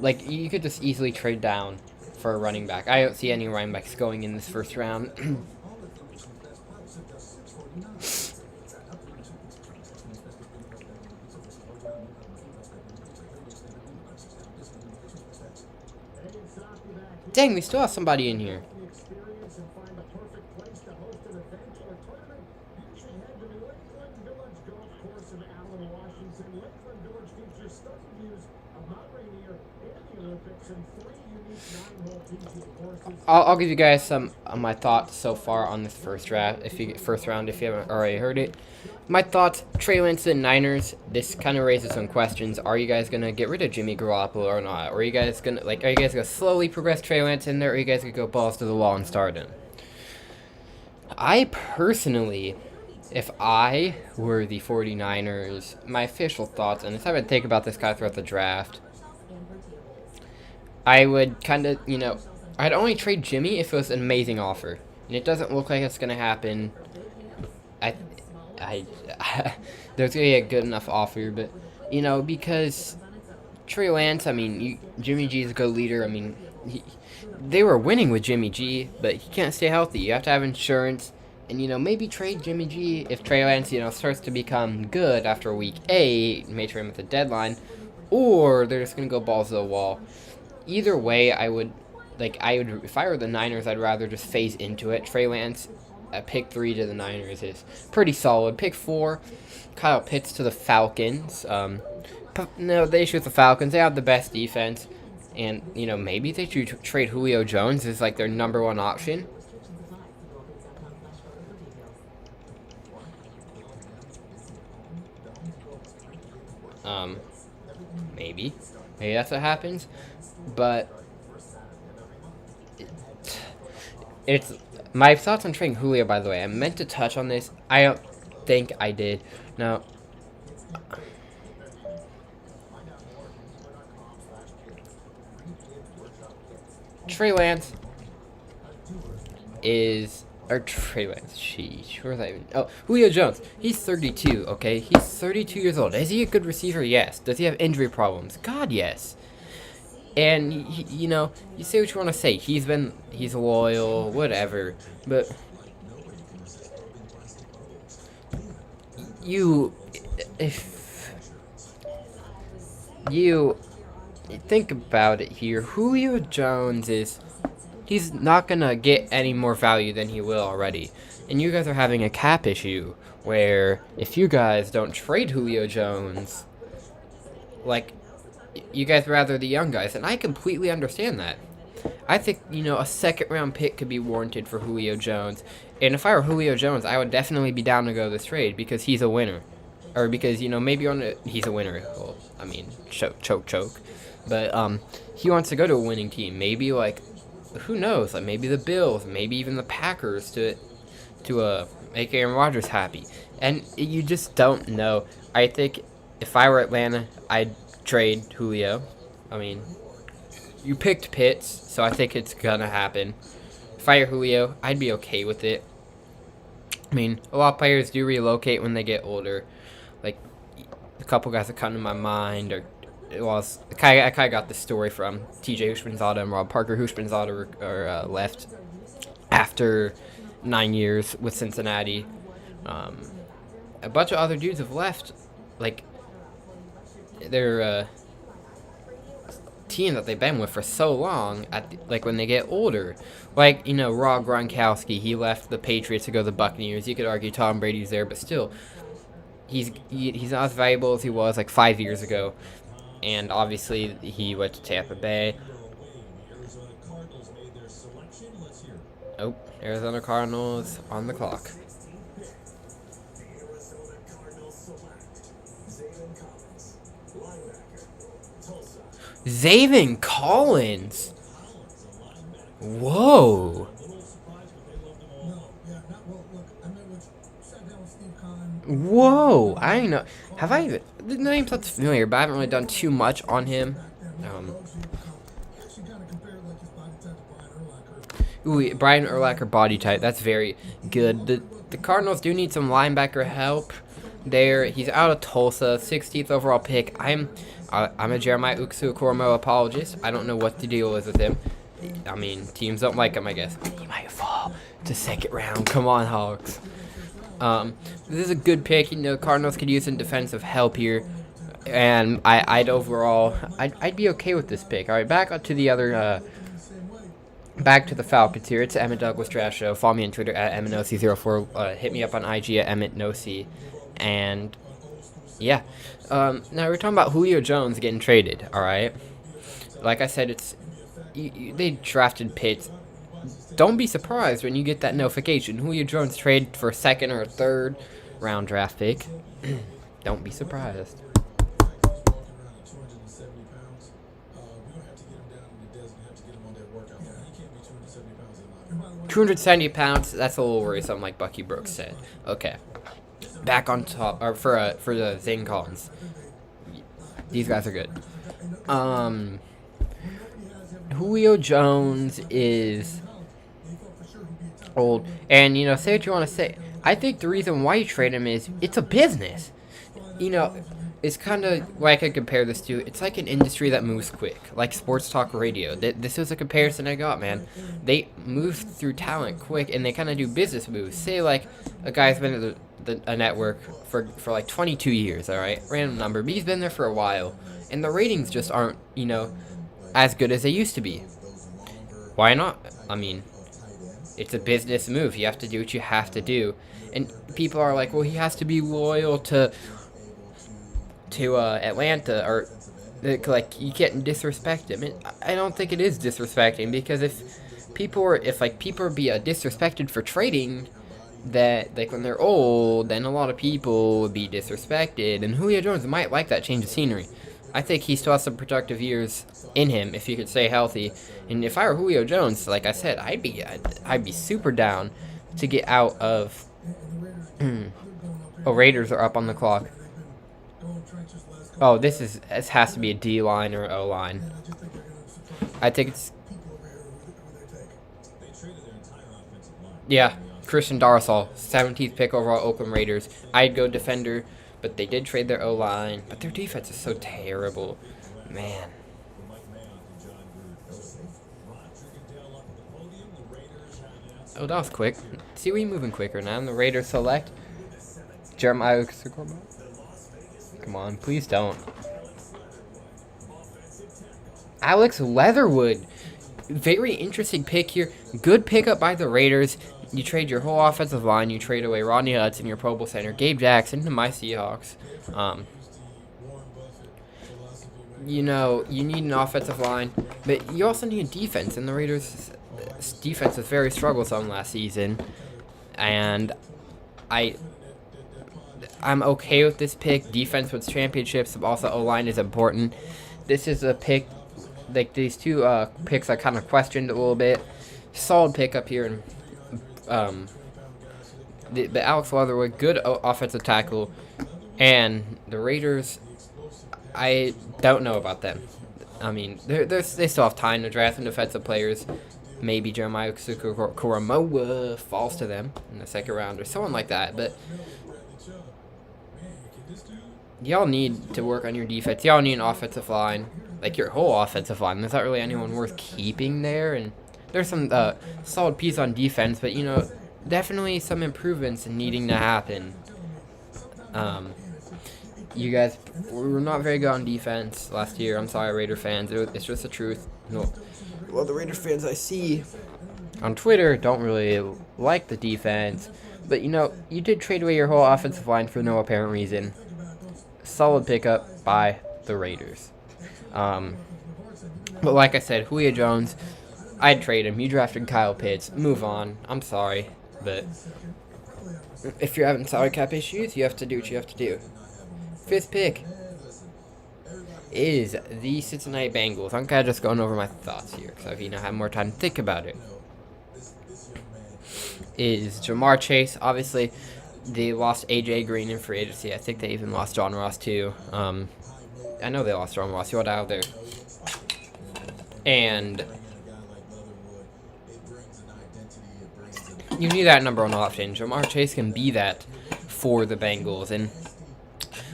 S2: Like, you could just easily trade down for a running back. I don't see any running backs going in this first round. Dang, we still have somebody in here. I'll give you guys some of my thoughts so far on this first round. If you haven't already heard it, my thoughts: Trey Lance and Niners. This kind of raises some questions. Are you guys gonna get rid of Jimmy Garoppolo or not? Or are you guys gonna slowly progress Trey Lance in there, or are you guys gonna go balls to the wall and start him? I personally, if I were the 49ers, my official thoughts, and I've been thinking about this guy throughout the draft, I would kind of, I'd only trade Jimmy if it was an amazing offer. And it doesn't look like it's going to happen. There's going to be a good enough offer, but, because Trey Lance, Jimmy G is a good leader. They were winning with Jimmy G, but he can't stay healthy. You have to have insurance. And, maybe trade Jimmy G if Trey Lance, starts to become good after week 8, may trade him at the deadline. Or they're just going to go balls to the wall. Either way, if I were the Niners, I'd rather just phase into it. Trey Lance at pick 3 to the Niners is pretty solid. Pick 4, Kyle Pitts to the Falcons. No, the issue with the Falcons, they have the best defense. And, maybe they should trade Julio Jones as, their number 1 option. Maybe that's what happens. But it's my thoughts on trading Julio, by the way. I meant to touch on this. I don't think I did. No. Trey Lance, sheesh, where's that even? Oh, Julio Jones, he's 32, okay? He's 32 years old. Is he a good receiver? Yes. Does he have injury problems? God, yes. And, you say what you want to say. He's loyal, whatever. But if you think about it here, Julio Jones he's not going to get any more value than he will already. And you guys are having a cap issue where if you guys don't trade Julio Jones, you guys rather the young guys, and I completely understand that. I think, a second-round pick could be warranted for Julio Jones. And if I were Julio Jones, I would definitely be down to go this trade because he's a winner. Or because, maybe he's a winner. Well, choke. But he wants to go to a winning team. Maybe, who knows? Maybe the Bills, maybe even the Packers to make Aaron Rodgers happy. And you just don't know. I think if I were Atlanta, I'd trade Julio. You picked Pitts, so I think it's gonna happen. If I were Julio, I'd be okay with it. A lot of players do relocate when they get older. A couple guys that come to my mind I kind of got this story from TJ Hushmanzada and Rob Parker. Hushmanzada left after 9 years with Cincinnati. A bunch of other dudes have left, like their team that they've been with for so long. Like when they get older, like Rob Gronkowski, he left the Patriots to go to the Buccaneers. You could argue Tom Brady's there, but still, he's not as valuable as he was like 5 years ago. And obviously, he went to Tampa Bay. Oh, Arizona Cardinals on the clock. Zaven Collins. Whoa. Whoa. I don't know. Have I even... The name sounds familiar, but I haven't really done too much on him. Ooh, Brian Urlacher body type. That's very good. The Cardinals do need some linebacker help there. He's out of Tulsa, 16th overall pick. I'm a Jeremiah Uksukoromo apologist. I don't know what the deal is with him. I mean, teams don't like him, I guess. He might fall to second round. Come on, Hawks. This is a good pick. Cardinals could use some defensive help here. And I'd be okay with this pick. All right, back up to the other... Back to the Falcons here. It's the Emmett Douglas Draft Show. Follow me on Twitter at EmmettNoC04. Hit me up on IG at EmmettNoC. And yeah. Now we're talking about Julio Jones getting traded. All right. Like I said, they drafted Pitts. Don't be surprised when you get that notification. Julio Jones traded for a second or a third round draft pick. Don't be surprised. 270 pounds, that's a little worrisome, like Bucky Brooks said. Okay. Back on top, or for the Zane Collins. These guys are good. Julio Jones is old. And, say what you want to say. I think the reason why you trade him is it's a business. It's kind of like I compare this to. It's like an industry that moves quick, like sports talk radio. This is a comparison I got, man. They move through talent quick, and they kind of do business moves. Say like a guy's been at a network for like 22 years, all right, random number, but he's been there for a while, and the ratings just aren't as good as they used to be. Why not? I mean, it's a business move. You have to do what you have to do, and people are like, well, he has to be loyal to Atlanta, or like you can't disrespect him. And I don't think it is disrespecting, because if people are disrespected for trading, that like when they're old, then a lot of people would be disrespected, and Julio Jones might like that change of scenery. I think he still has some productive years in him if he could stay healthy. And if I were Julio Jones, like I said, I'd be super down to get out of. Oh, Raiders are up on the clock. Oh, this has to be a D line or O line. I think it's. Yeah, Christian Darrisaw, 17th pick overall, Oakland Raiders. I'd go defender, but they did trade their O line. But their defense is so terrible, man. Oh, that was quick. See, we moving quicker now. And the Raiders select Jeremiah. Come on, please don't. Alex Leatherwood. Very interesting pick here. Good pickup by the Raiders. You trade your whole offensive line. You trade away Rodney Hudson, your Pro Bowl center, Gabe Jackson to my Seahawks. You need an offensive line, but you also need a defense. And the Raiders' defense was very strugglesome last season. And I'm okay with this pick. Defense wins championships. Also, O-line is important. This is a pick, like these two picks I kind of questioned a little bit. Solid pick up here. And the Alex Leatherwood, good offensive tackle. And the Raiders, I don't know about them. I mean, they still have time to draft some defensive players. Maybe Jeremiah Koromoa falls to them in the second round or someone like that. But y'all need to work on your defense. Y'all need an offensive line, like your whole offensive line. There's not really anyone worth keeping there, and there's some solid piece on defense, but you know, definitely some improvements needing to happen. You guys were not very good on defense last year. I'm sorry, Raider fans. It's just the truth. No, well, the Raider fans I see on Twitter don't really like the defense, but you know, you did trade away your whole offensive line for no apparent reason. Solid pickup by the Raiders. But like I said, Julio Jones, I'd trade him. You drafted Kyle Pitts. Move on. I'm sorry, but if you're having salary cap issues, you have to do what you have to do. 5th pick is the Cincinnati Bengals. I'm kind of just going over my thoughts here because I've had more time to think about it. Is Jamar Chase. Obviously, they lost A.J. Green in free agency. I think they even lost John Ross too. I know they lost John Ross. He went out there. And you need that number one option. Jamar Chase can be that for the Bengals. And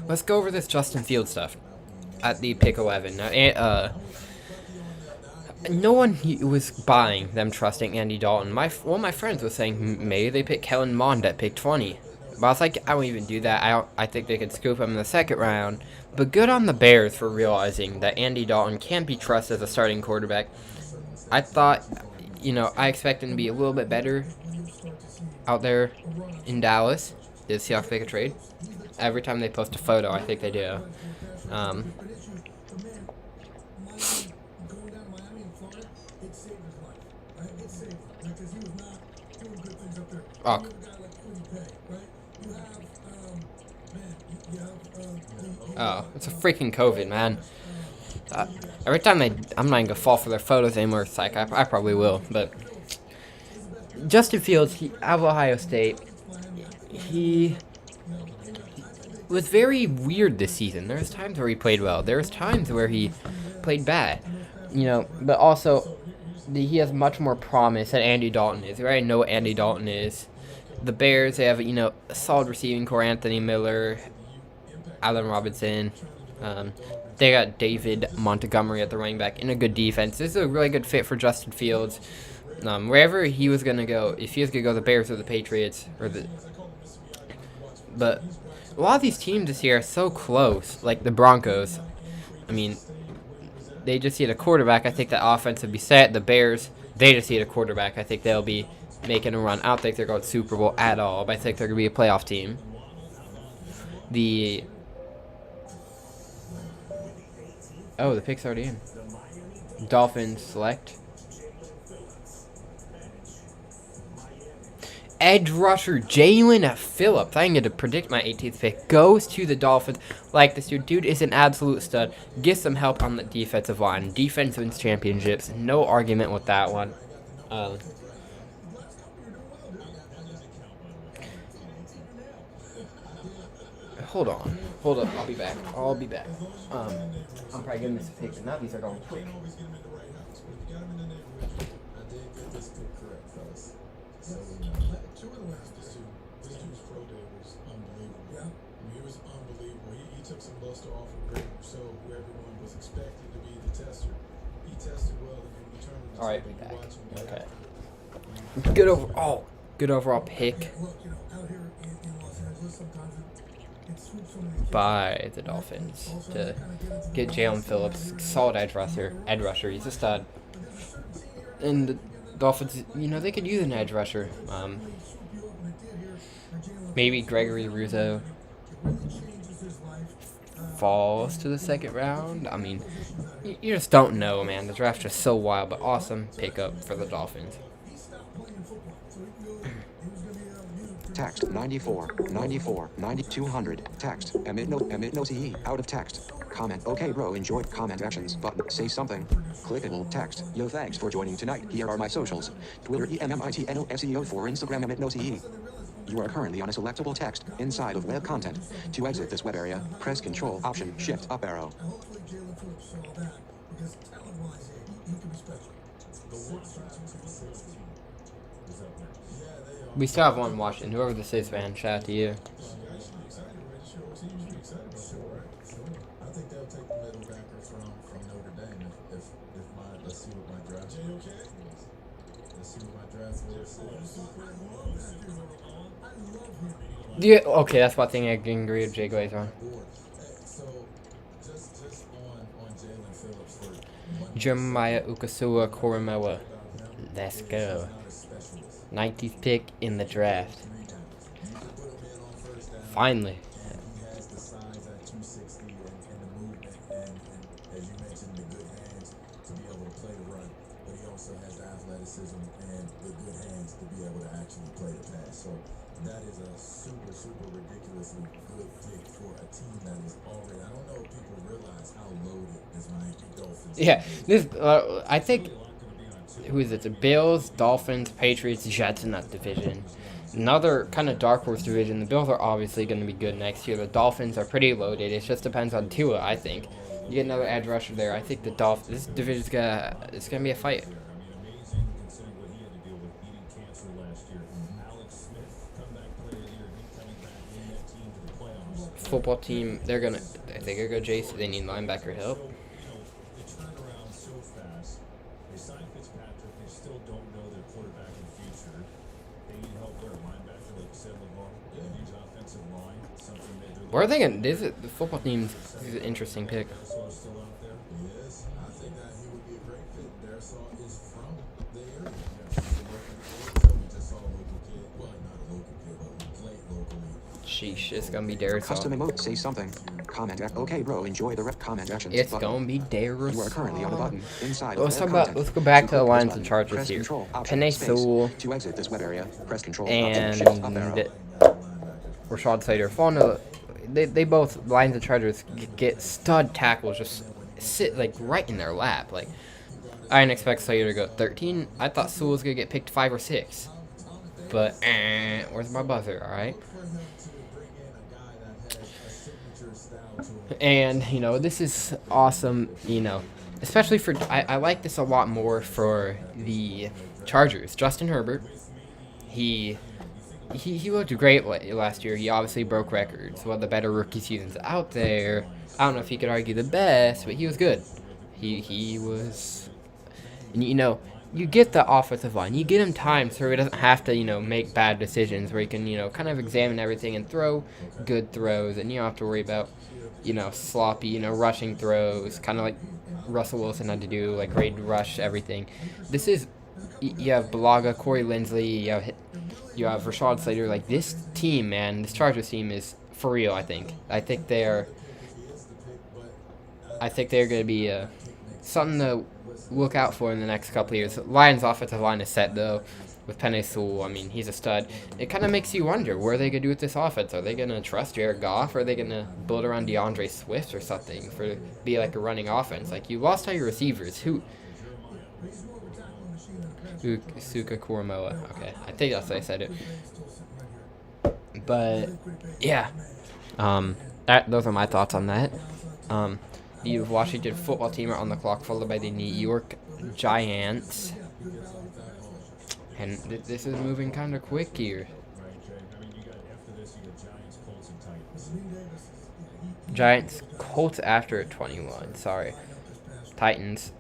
S2: let's go over this Justin Fields stuff at the pick 11. Now, no one was buying them trusting Andy Dalton. One of my friends was saying maybe they pick Kellen Mond at pick 20. But I was like, I won't even do that. I think they could scoop him in the 2nd round. But good on the Bears for realizing that Andy Dalton can't be trusted as a starting quarterback. I thought, you know, I expect him to be a little bit better out there in Dallas. Did Seahawks make a trade? Every time they post a photo, I think they do. Oh, it's a freaking COVID, man. Every time I'm not gonna fall for their photos anymore. It's like I probably will, but Justin Fields, out of Ohio State, he was very weird this season. There's times where he played well. There's times where he played bad, you know. But also, he has much more promise than Andy Dalton is. We already know what Andy Dalton is. The Bears, they have, you know, a solid receiving core. Anthony Miller, Allen Robinson. They got David Montgomery at the running back and a good defense. This is a really good fit for Justin Fields. Wherever he was going to go, if he was going to go the Bears or the Patriots, but a lot of these teams this year are so close, like the Broncos. I mean, they just need a quarterback. I think that offense would be set. The Bears, they just need a quarterback. I think they'll be making a run. I don't think they're going to Super Bowl at all, but I think they're going to be a playoff team. The pick's already in. Dolphins select edge rusher Jalen Phillips. I get to predict my 18th pick. Goes to the Dolphins. Like this dude. Dude is an absolute stud. Get some help on the defensive line. Defense wins championships. No argument with that one. Hold on. Hold up. I'll be back. I'm probably gonna miss a pick. Now these are going quick.
S6: This dude's pro day was unbelievable. Yeah. I mean, it was unbelievable. He took some luster off of Greg Rousseau, who everyone was expecting to be the tester. He tested well, and then returned to
S2: alright, be back. Okay. Good overall pick by the Dolphins to get Jalen Phillips, solid edge rusher. He's a stud. And the Dolphins, you know, they could use an edge rusher. Maybe Gregory Rousseau falls to the 2nd round. I mean, you just don't know, man. The draft's just so wild, but awesome pickup for the Dolphins.
S1: Text 94, 200. Text Emmit no CE. Out of text. Comment okay bro, enjoyed comment actions button. Say something. Clickable text. Yo, thanks for joining tonight. Here are my socials. Twitter EMMITNOSEO for Instagram Emmit no CE. You are currently on a selectable text inside of web content. To exit this web area, press Control Option Shift up arrow.
S2: We still have one watching. Whoever this is, man, shout out to you.
S5: I think they'll take the middle backer from Notre Dame if my let's see what my draft is.
S2: Yeah, okay, that's one thing I can agree with Jay Glazer on.
S5: So just on Jalen Phillips for
S2: Jeremiah Ukasua Koromoa. Let's go. 90th pick in the draft. Finally.
S5: And he has the size at 260 and the movement and as you mentioned, the good hands to be able to play the run. But he also has the athleticism and the good hands to be able to actually play the pass. So that is a super ridiculously good pick for a team that is already. I don't know if people realize how loaded this Miami Dolphins
S2: Yeah,
S5: team is.
S2: this I think who is it? The Bills, Dolphins, Patriots, Jets in that division. Another kind of dark horse division. The Bills are obviously going to be good next year. The Dolphins are pretty loaded. It just depends on Tua, I think. You get another edge rusher there. I think the This division's it's gonna be a fight.
S9: Amazing considering what he had to deal with beating cancer last year. Alex Smith, comeback player of the year, him coming back in that team to the playoffs.
S2: Football team, I think they're gonna go Jace. They need linebacker help.
S9: So, they turn around so fast. They signed Fitzpatrick. They still don't know their quarterback in the future. They need help where? Linebacker, like you said, LeVar. They need offensive line. Something they do.
S2: What are they gonna? The football team is an interesting pick.
S9: Darisaw is still out there.
S5: Yes, I think that he would be a great fit. Darisaw is from the area. He's a local kid, so we just saw a local kid. Well, not a local kid, but he played locally.
S2: Sheesh, it's gonna be Darius.
S1: Custom emote. Say something. Comment. Okay, bro. Enjoy the comment actions.
S2: It's
S1: button.
S2: gonna be Darius.
S1: You are currently on the button inside.
S2: Let's
S1: of
S2: talk
S1: web
S2: about.
S1: content.
S2: Let's go back to the
S1: click
S2: Lions
S1: this
S2: and
S1: button,
S2: Chargers
S1: press
S2: here.
S1: Control, Option,
S2: Penei
S1: space.
S2: Sewell
S1: To exit this web area, press Control,
S2: and
S1: Option, Shift, up arrow.
S2: Rashad Slater falling to. They both Lions and Chargers get stud tackles just sit like right in their lap. Like I didn't expect Slater to go 13. I thought Sewell was gonna get picked 5 or 6. But where's my buzzer? All right. And this is awesome. Especially for I like this a lot more for the Chargers. Justin Herbert, he looked great last year. He obviously broke records. One of the better rookie seasons out there. I don't know if you could argue the best, but he was good. He was, and you get the offensive line. You get him time so he doesn't have to make bad decisions. Where he can kind of examine everything and throw good throws, and you don't have to worry about sloppy rushing throws. Kind of like Russell Wilson had to do, like grade rush everything. This is you have Balaga, Corey Linsley, you have Rashad Slater. Like this team, man, this Chargers team is for real. I think they're going to be something to look out for in the next couple of years. Lions' offensive line is set though, with Penei Sewell. I mean, he's a stud. It kind of makes you wonder what are they going to do with this offense. Are they going to trust Jared Goff, or are they going to build around DeAndre Swift or something for be like a running offense? Like you lost all your receivers. Suka Koromoa. Okay, I think that's how I said it. But yeah, those are my thoughts on that. The Washington football team are on the clock, followed by the New York Giants, and this is moving kind of quick here.
S9: Right, Jay. I mean, you got after this, you got Giants, Colts, and Titans.
S2: Giants, Colts after 21. Sorry, Titans,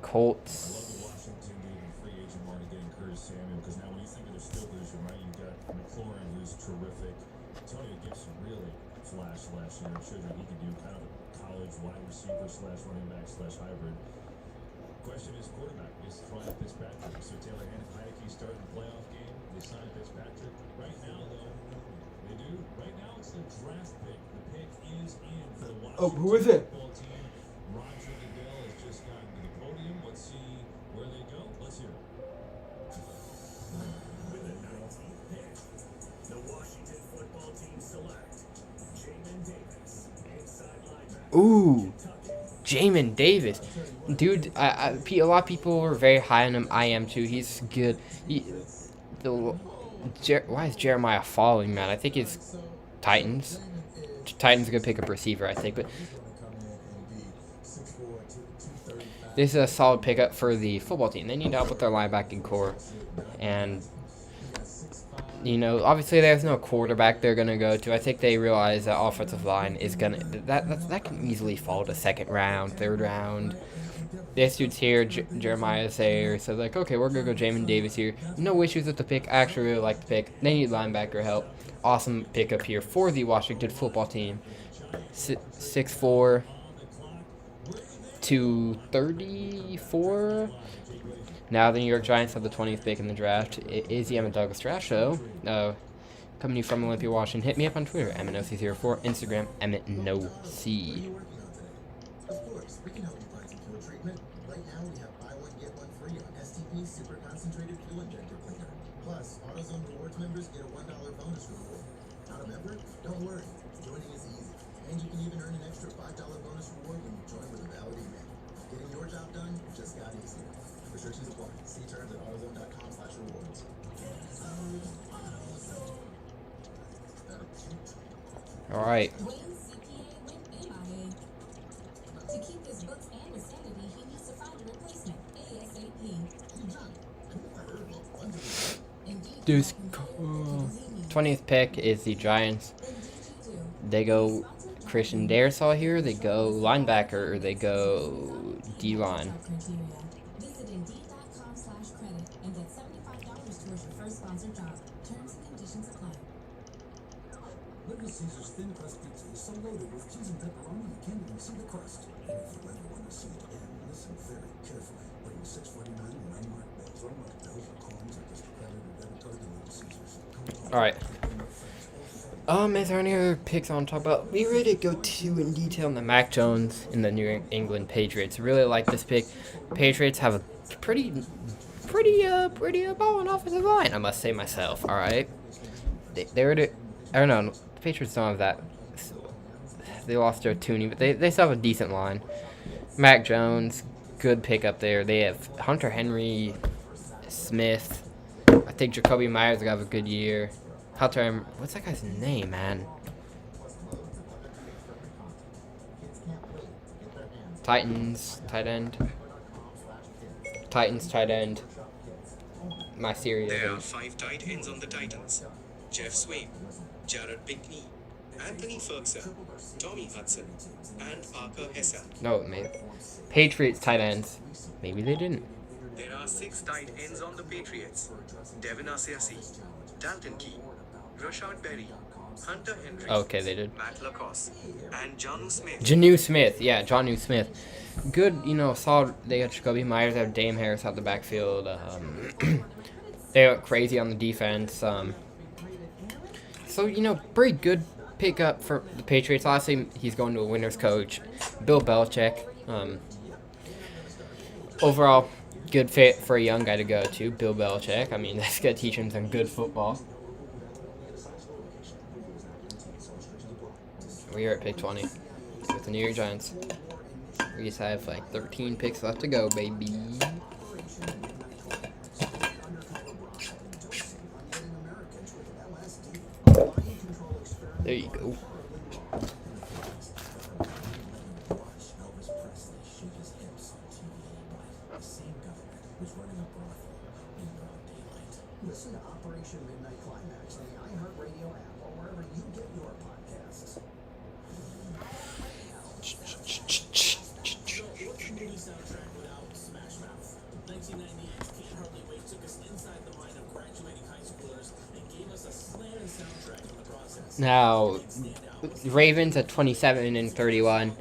S2: Colts.
S9: Washington gave free agent money getting Curtis Samuel, because now when you think of the skill position, right, you've got McLaurin, who's terrific. Antonio Gibson really flashed last year and showed what he could do, kind of a college wide receiver / running back / hybrid. Question is quarterback. Is Ryan Fitzpatrick. So Taylor Heineke started the playoff game. They signed Fitzpatrick. Right now, though, they do. Right now, it's the draft pick. The pick is in for the Washington
S2: who is it?
S9: football team. Roger Goodell has just gotten to the podium. Let's see where they go. Let's hear it.
S10: With the 19th pick, the Washington football team select Jamin Davis, inside linebacker.
S2: Ooh, Jamin Davis, dude. A lot of people were very high on him. I am too. He's good. Why is Jeremiah falling, man? I think it's Titans. Titans are gonna pick up receiver, I think, but this is a solid pickup for the football team. They need help with their linebacking core, and obviously there's no quarterback they're gonna go to. I think they realize that offensive line is gonna that can easily fall to second round, third round. this dude's here, Jeremiah's there, so like, okay, we're gonna go Jamin Davis here. No issues with the pick. I actually really like the pick. They need linebacker help. Awesome pickup here for the Washington football team. 6'4", 234. Now the New York Giants have the 20th pick in the draft. It is the Emmett Douglas Draft Show. Coming to you from Olympia, Washington. Hit me up on Twitter, EmmettNoC04, Instagram, EmmettNoC.
S5: Of course, we can help you find some fuel treatment. Right now, we have buy one, get one free on STP Super Concentrated Fuel Injector Cleaner. Plus, AutoZone Rewards members get a $1 bonus reward. Not a member? Don't worry. Joining is easy. And you can even earn an extra $5 bonus reward when you join with a valid email. Getting your job done just got easier. Restrictions apply. See terms at AutoZone.com/rewards.
S2: All right.
S8: Wayne's CPA went MIA. To keep his books and his sanity, he needs to find a replacement ASAP. Indeed,
S2: Deuce. 20th pick is the Giants. They go Christian Daresall here. They go linebacker. Or they go D-line.
S8: Visit Indeed.com/credit and get $75 towards your first sponsored job. Terms and conditions apply.
S10: Little Caesar's thin crust pizza is so loaded with cheese and pepperoni you can't even see the crust. And if you ever want to see it end, listen very carefully. Bring $6.49 in unmarked bills or marked bills or coins or just a credit or debit card to Little Caesars.
S2: All right. Is there any other picks I want to talk about? We really did go too in detail on the Mac Jones and the New England Patriots. Really like this pick. Patriots have a pretty balling offensive line, I must say myself. All right. I don't know. The Patriots don't have that. They lost their tuning, but they still have a decent line. Mac Jones, good pick up there. They have Hunter Henry, Smith. I think Jacoby Myers will have a good year. Hunter, what's that guy's name, man? Titans, tight end. My series.
S4: There are 5 tight ends on the Titans: Jeff Swain, Jared Pinkney, Anthony Ferguson, Tommy Hudson, and Parker Hessa.
S2: No, maybe. Patriots tight ends. Maybe they didn't.
S4: There are 6 tight ends on the Patriots: Devin Asiasi, Dalton Key, Rashad Berry, Hunter Henry,
S2: Okay, they did.
S4: Matt Lacoste, and John Smith.
S2: Jonnu Smith. Yeah, Jonnu Smith. Good, solid. They got Jacoby Myers. They have Dame Harris out the backfield. They went crazy on the defense. So, pretty good pickup for the Patriots. Honestly, he's going to a winner's coach. Bill Belichick. Overall, good fit for a young guy to go to. Bill Belichick. I mean, that's going to teach him some good football. We are at pick 20 with the New York Giants. We just have like 13 picks left to go, baby. There you go.
S5: Listen to Operation Midnight Climax on the iHeartRadio app or wherever you get your podcasts.
S10: What's the movie soundtrack without Smash Mouth? 1998, Can't Hardly Wait took us inside the mind of graduating high schoolers and gave us a slanted soundtrack in the process.
S2: Now, Ravens at 27 and 31.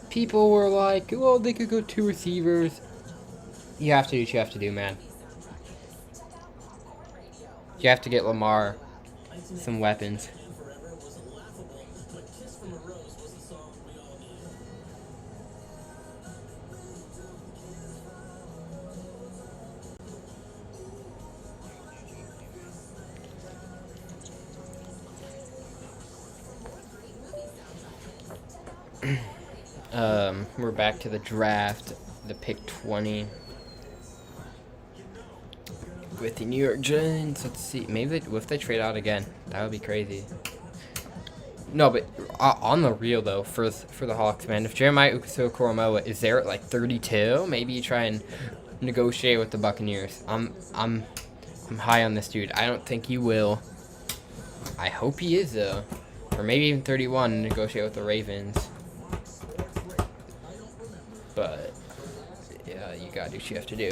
S2: People were like, well, they could go 2 receivers. You have to do what you have to do, man. You have to get Lamar some weapons. We're back to the draft, the pick 20 with the New York Giants. Let's see, maybe if they trade out again, that would be crazy. No, but on the real though, for the Hawks, man, if Jeremiah Owusu-Koramoah is there at like 32, maybe you try and negotiate with the Buccaneers. I'm high on this dude. I don't think he will. I hope he is though, or maybe even 31 and negotiate with the Ravens. but yeah, you gotta do what you have to do.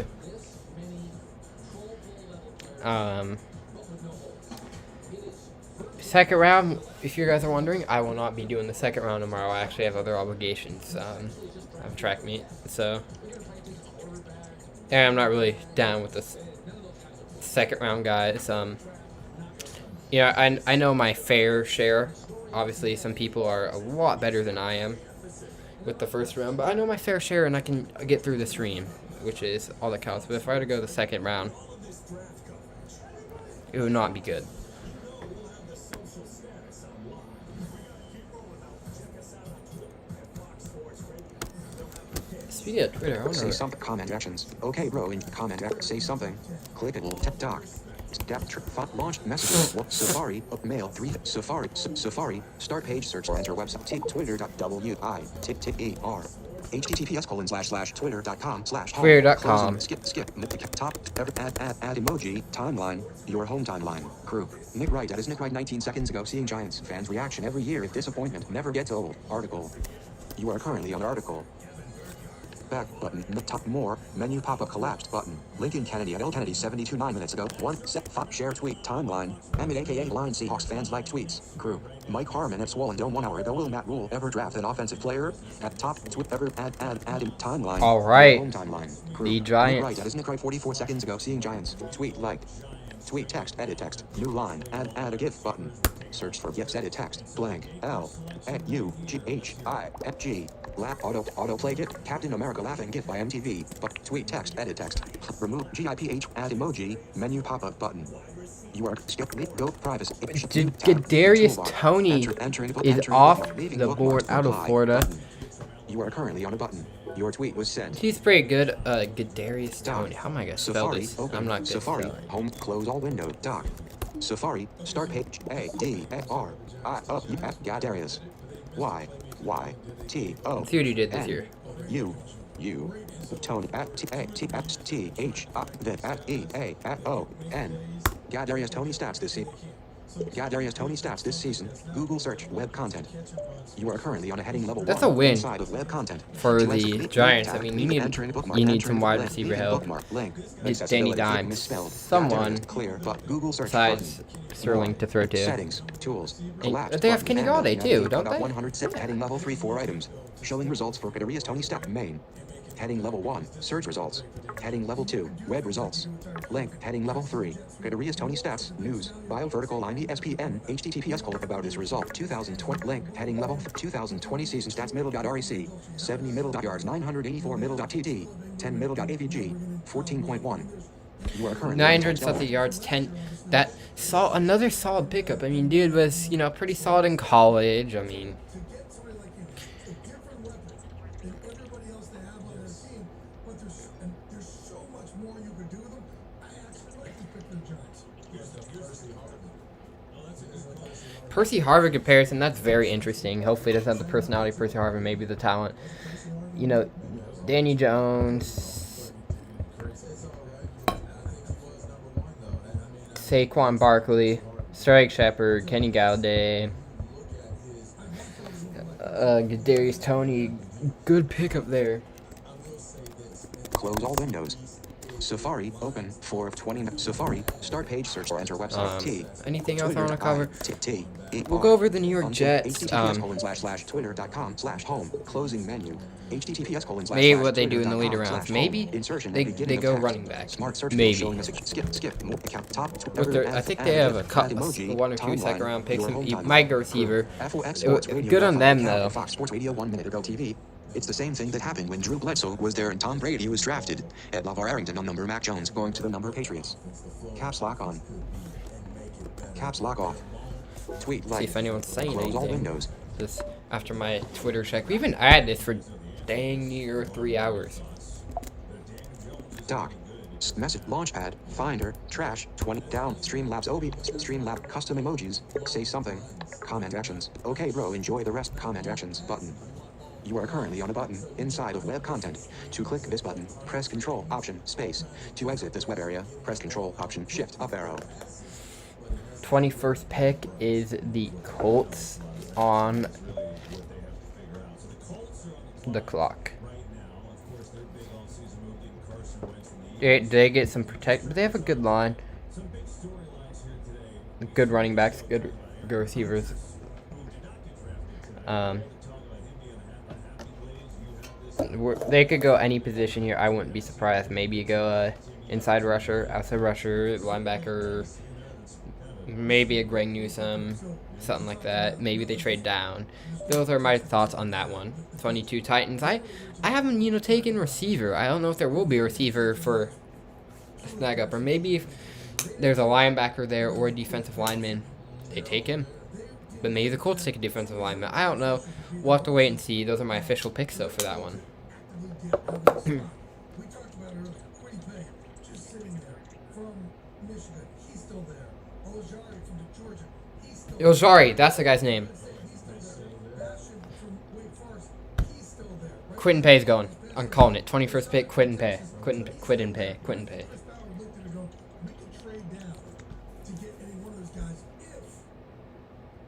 S2: Second round, if you guys are wondering, I will not be doing the second round tomorrow. I actually have other obligations. I have a track meet, so and I'm not really down with this second round, guys. Yeah, I know my fair share. Obviously, some people are a lot better than I am with the first round, but I know my fair share, and I can get through the stream, which is all that counts. But if I were to go the second round, it would not be good. Speaking of Twitter, I wonder.
S1: Say something. Comment actions. Okay, bro. In comment. Say something. Click it. Doc. Font launch messages. Safari. Mail 3. Safari. Start page search or enter website. Twitter.wi. Tick-tick-er. https://twitter.com/home.
S2: Twitter.com.
S1: Skip. Top. Add emoji. Timeline. Your home timeline. Group. Nick Wright. That is Nick Wright 19 seconds ago. Seeing Giants fans reaction every year if disappointment never gets old. Article. You are currently on article. Back button. Top more. Menu pop-up collapsed button. Lincoln Kennedy at L Kennedy 72 9 minutes ago. 1 set. Share tweet. Timeline. Emmit aka Line Seahawks fans like tweets. Group. Mike Harmon at Swollen Dome 1 hour ago. Will Matt Rule ever draft an offensive player? At top. Ever add timeline.
S2: All right.
S1: Home timeline. Group.
S2: The Giants.
S1: Right. That is Nick Wright 44 seconds ago. Seeing Giants. Tweet like. Tweet text. Edit text. New line. Add a GIF button. Search for GIFs. Edit text. Blank. L. U. G. H. I. F. G. Autoplay GIF. Captain America laughing GIF by MTV. But tweet text. Edit text. Remove GIPH. Add emoji. Menu pop-up button. You are skip. Go privacy.
S2: Kadarius Toney is off the board out of Florida.
S1: You are currently on a button. Your tweet was sent.
S2: He's pretty good. Kadarius Toney. How am I gonna spell
S1: Safari,
S2: this?
S1: open.
S2: I'm not good.
S1: Safari. Home. Close all window. Doc. Safari. Start page. A. D. R. I. F. Gadarius. Y. Y. T. O.
S2: Let's see what he did this
S1: N,
S2: year.
S1: U. Tone at T. A. T. F. T. H. Then at E. A. At O. N. Gadarius Toney stats this season. Gadarius Toney stats this season. Google search web content. You are currently on a heading level.
S2: That's
S1: 1
S2: a win
S1: inside of web content.
S2: for the Giants. I mean, you need some wide receiver help. Get Danny Dimes, someone
S1: clear, but Google search
S2: besides Sterling to throw to.
S1: Settings, tools,
S2: And
S1: collapsed
S2: they have
S1: button,
S2: Kenny
S1: and
S2: Galladay too, don't they?
S1: 100 heading level 3 4 items. Showing results for Kadarius Toney stat main. Heading level 1, search results. Heading level 2, web results. Link, heading level 3, Kadarius Toney stats, news, bio vertical line ESPN, https about his result 2020. Link, heading level 2020 season stats middle.rec, 70 middle.yards, 984 middle.tt, 10 middle.avg, 14.1. You are currently
S2: 900 something yards, 10. That saw another solid pickup. I mean, dude was pretty solid in college. I mean. Percy Harvin comparison, that's very interesting. Hopefully it doesn't have the personality of Percy Harvin, maybe the talent. Danny Jones, Saquon Barkley, Strike Shepard, Kenny Galladay, Kadarius Toney, good pickup there.
S1: Close all windows. Safari, open, 4 of 20. Safari, start page search or enter website.
S2: Anything else I want to cover? We'll
S1: We'll
S2: go over the New York Jets.
S1: https://twitter.com/home, closing menu. https://
S2: Maybe what they do in the lead rounds. Maybe they go running back. Maybe. I think they have a couple, 1 or 2 second round picks. Might go receiver. Good on them though.
S1: Fox Sports Radio 1 minute ago TV. It's the same thing that happened when Drew Bledsoe was there and Tom Brady was drafted. At LaVar Arrington on number Mac Jones going to the number Patriots. Caps lock on. Caps lock off. Tweet like.
S2: See if anyone's saying
S1: Close all
S2: anything.
S1: windows.
S2: This after my Twitter check. We've been at this for dang near 3 hours.
S1: Doc. Message Launchpad. Finder. Trash. 20 down. Streamlabs OB. Streamlab custom emojis. Say something. Comment actions. Okay, bro. Enjoy the rest. Comment actions button. You are currently on a button inside of web content. To click this button, press Control Option Space. To exit this web area, press Control Option Shift up arrow.
S2: 21st pick is the Colts on the clock. They get some protect, but they have a good line.
S9: Some big storylines here today.
S2: Good running backs, good receivers. They could go any position here. I wouldn't be surprised. Maybe you go inside rusher, outside rusher, linebacker, maybe a Greg Newsome, something like that. Maybe they trade down. Those are my thoughts on that one. 22 Titans. I haven't taken receiver. I don't know if there will be a receiver for snag up, or maybe if there's a linebacker there or a defensive lineman, they take him. But maybe the Colts take a defensive lineman. I don't know. We'll have to wait and see. Those are my official picks, though, for that one.
S3: We talked about earlier, Quiddy Pay, just sitting there from Michigan. He's still there. Ojari from Georgia. He's still there.
S2: Ojari, that's the guy's name.
S3: He's still there. Basham from Wake Forest. He's still there. Right?
S2: Quentin Pay's going. I'm calling it. 21st pick, Quentin Pay. Quentin Pay.
S3: Chris Ballard looked at it and go, we can trade down to get any one of those guys if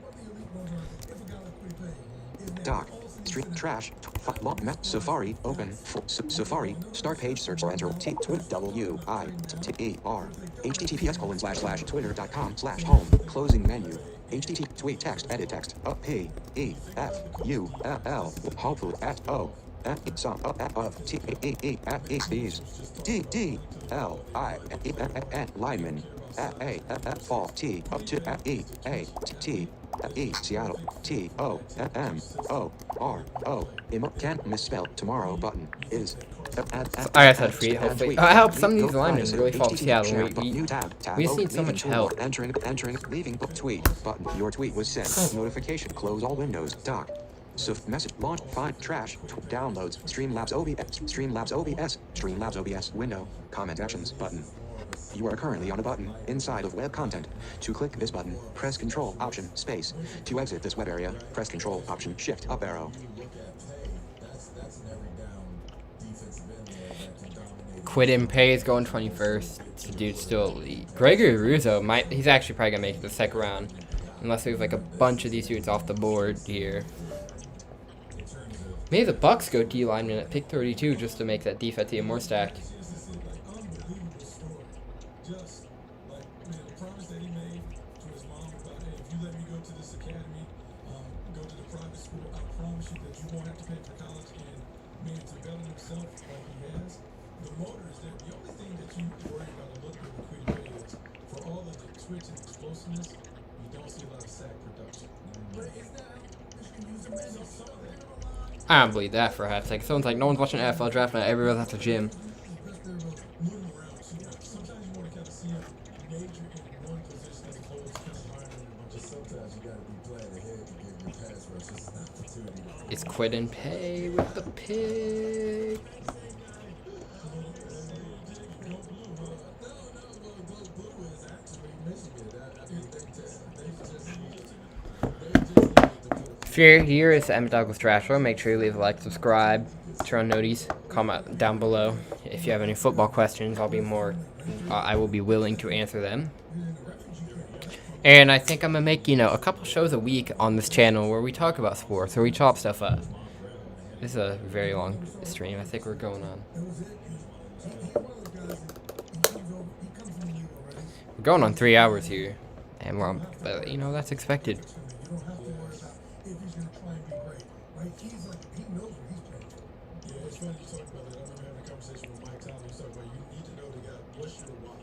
S3: what the elite ones are, if a guy like Quiddy Pay is there.
S1: Doc. Street trash. Safari. Open. Safari. Start page search or enter WITER. https://twitter.com/home. Closing menu. HTTP tweet text edit text up P E F U L hopefully at O F some up at of T E E at E these D D L I N lineman A F fall T up to at E A T E Seattle T O M O R O can't misspell tomorrow button is
S2: I said free. Hopefully, I hope some of these linemen really fall to Seattle. We've seen so much help.
S1: Entering, leaving book tweet button. Your tweet was sent. Notification. Close all windows. Doc. So message launch. Find trash. Downloads. Streamlabs OBS. Window. Comment actions button. You are currently on a button inside of web content. To click this button, press Control Option Space. To exit this web area, press Control Option Shift up arrow.
S2: Quidden Pay is going 21st. The dude's still elite. Gregory Rizzo he's actually probably gonna make it the second round, unless there's like a bunch of these dudes off the board here. Maybe the Bucks go D lineman at pick 32 just to make that defense even more stacked.
S6: Just like the promise that he made to his mom about, hey, if you let me go to this academy, go to the private school, I promise you that you won't have to pay for college. And to develop himself like he has, the motor is there. The only thing that you worry about a little bit with Quiddy Pay is for all of the twitch and explosiveness, you don't see a lot of sack production. But is that how Michigan use him? Some of that.
S2: I don't believe that for a half second. Someone's like, no one's watching NFL draft now. Everyone's at the gym. It's Quidden Pay with the pick. If you're here, it's the Emmett Douglas Trash Show. Make sure you leave a like, subscribe, turn on noties, comment down below. If you have any football questions, I will be willing to answer them. And I think I'm gonna make, a couple shows a week on this channel where we talk about sports, or we chop stuff up. This is a very long stream. I think we're going on. We're going on 3 hours here, and we're on, but that's expected.
S3: If he's going to try and be great, right? He knows where he's playing.
S6: Yeah, it's funny you talk about that. I remember having a conversation with Mike Tomlin. He was talking about you need to know the guy, what's your why?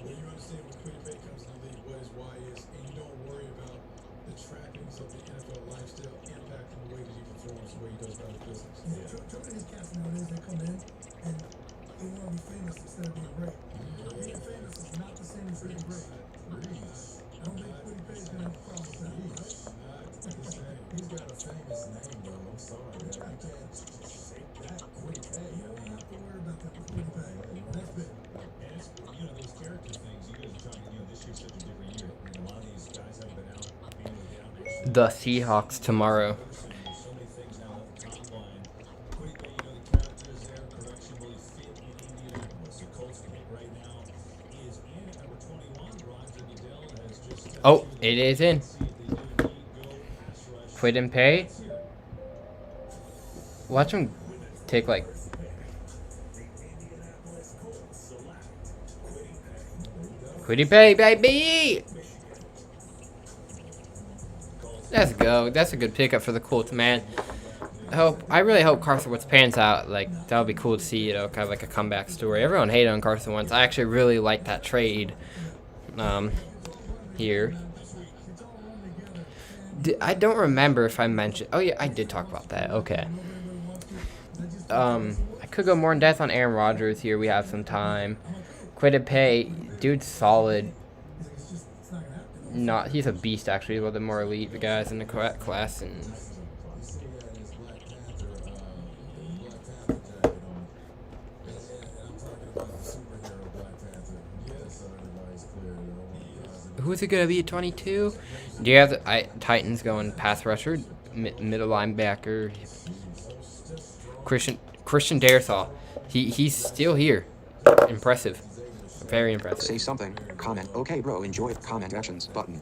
S6: When you understand when Quiddy Pay comes in the league, what his why is, and you don't worry about the trappings of the NFL lifestyle impacting the way that he performs, the way he goes about his business.
S3: Yeah. So many of these cats nowadays, they come in and they want to be famous instead of being great. Being famous is not the same as being great. I don't think Quiddy Pay is going to have a problem with that.
S5: He's got a famous name, though. I'm sorry. You can't shake that. Quiddy Pay.
S3: You don't have to worry about that with Quiddy Pay. That's big.
S9: And it's, those character things you guys are trying to do this year's such a different year. I mean, a lot of these guys haven't been out being down.
S2: The Seahawks tomorrow.
S9: So many things now at the top line. Quiddy Pay, the characters there, production really fit in Indianapolis. The Colts pick right now is in at number 21. Roger Goodell has just.
S2: Oh, it is in. Quidden Pay. Watch him take Quiddy Pay, baby! Let's go. That's a good pickup for the Colts, man. I really hope Carson Wentz pans out. Like, that would be cool to see, kind of like a comeback story. Everyone hated on Carson Wentz. I actually really like that trade here. I don't remember if I mentioned... Oh, yeah, I did talk about that. Okay. I could go more in depth on Aaron Rodgers here. We have some time. Quiddy Pay, dude's solid. He's a beast, actually. One of the more elite guys in the class. And who's it gonna be at 22? Do you have the Titans going pass rusher, middle linebacker? Christian Darrisaw. He's still here. Impressive. Very impressive.
S1: Say something. Comment. Okay, bro. Enjoy. Comment actions button.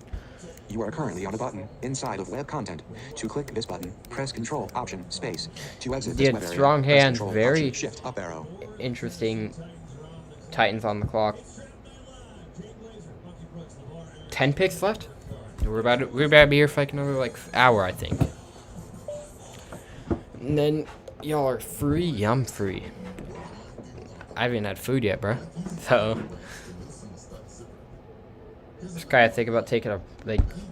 S1: You are currently on a button inside of web content. To click this button, press Control Option Space. To exit this web area,
S2: strong
S1: press
S2: hands.
S1: Control,
S2: Very
S1: Option, Shift up arrow.
S2: Interesting. Titans on the clock. 10 picks left. We're about to be here for like another hour, I think. And then y'all are free. I'm free. I haven't had food yet, bro. So just gotta think about taking a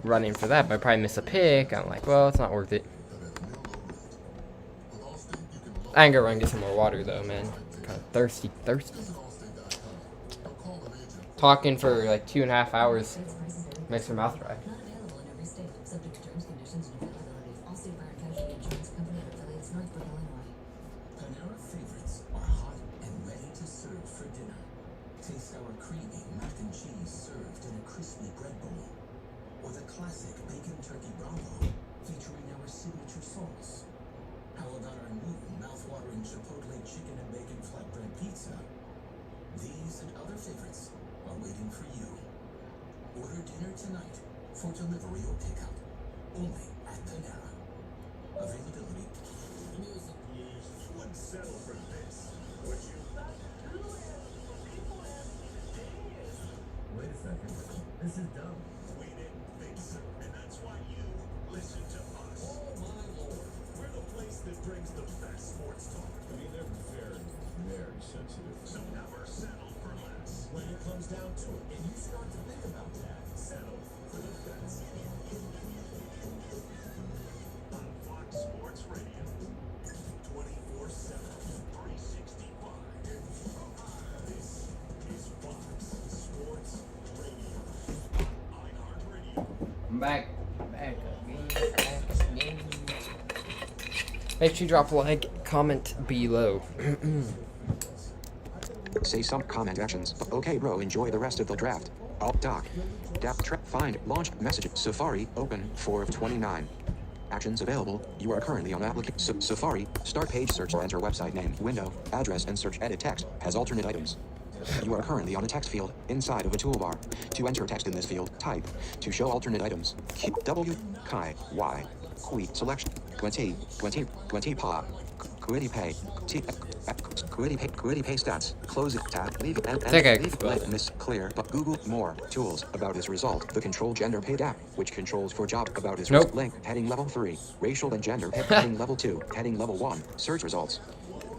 S2: running for that, but I probably miss a pick. I'm like, well, it's not worth it. I ain't gonna run and get some more water though, man. Kind of thirsty. Talking for like 2.5 hours makes your mouth dry.
S10: Panera favorites are hot and ready to serve for dinner. Taste our creamy mac and cheese served in a crispy bread bowl, or the classic bacon turkey bravo featuring our signature sauce. How about our new mouth-watering chipotle chicken and bacon flatbread pizza? These and other favorites are waiting for you. Order dinner tonight for delivery or pickup, only at Panera. Availability.
S9: Wouldn't settle for this, would you?
S10: Wait a second. This is dumb.
S9: We didn't think so, and that's why you listen to us. Oh my lord, we're the place that brings the best sports talk. I mean, they're very sensitive. So never settle for less. When it comes down to it, and you start to think about that, settle for the best. On Fox Sports Radio, 24/7, 365. This is Fox Sports Radio. iHeartRadio.
S2: I'm back again. Make sure you drop a like, comment below.
S1: Say some comment actions. Okay, bro. Enjoy the rest of the draft. Alt doc. Find. Launch. Message. Safari. Open. 4 of 29. Actions available. You are currently on application. Safari. Start page search. Enter website name, window, address, and search. Edit text. Has alternate items. You are currently on a text field inside of a toolbar. To enter text in this field, type. To show alternate items, W, Chi, Y, Qui, selection, Quinty, Pa, Quiddy Pay, Quiddy Pay stats. Close it, tab, leave it, and leave let miss clear. But Google more tools about this result. The control gender paid app, which controls for job about this link. Heading level 3. Racial and gender heading level 2. Heading level 1. Search results.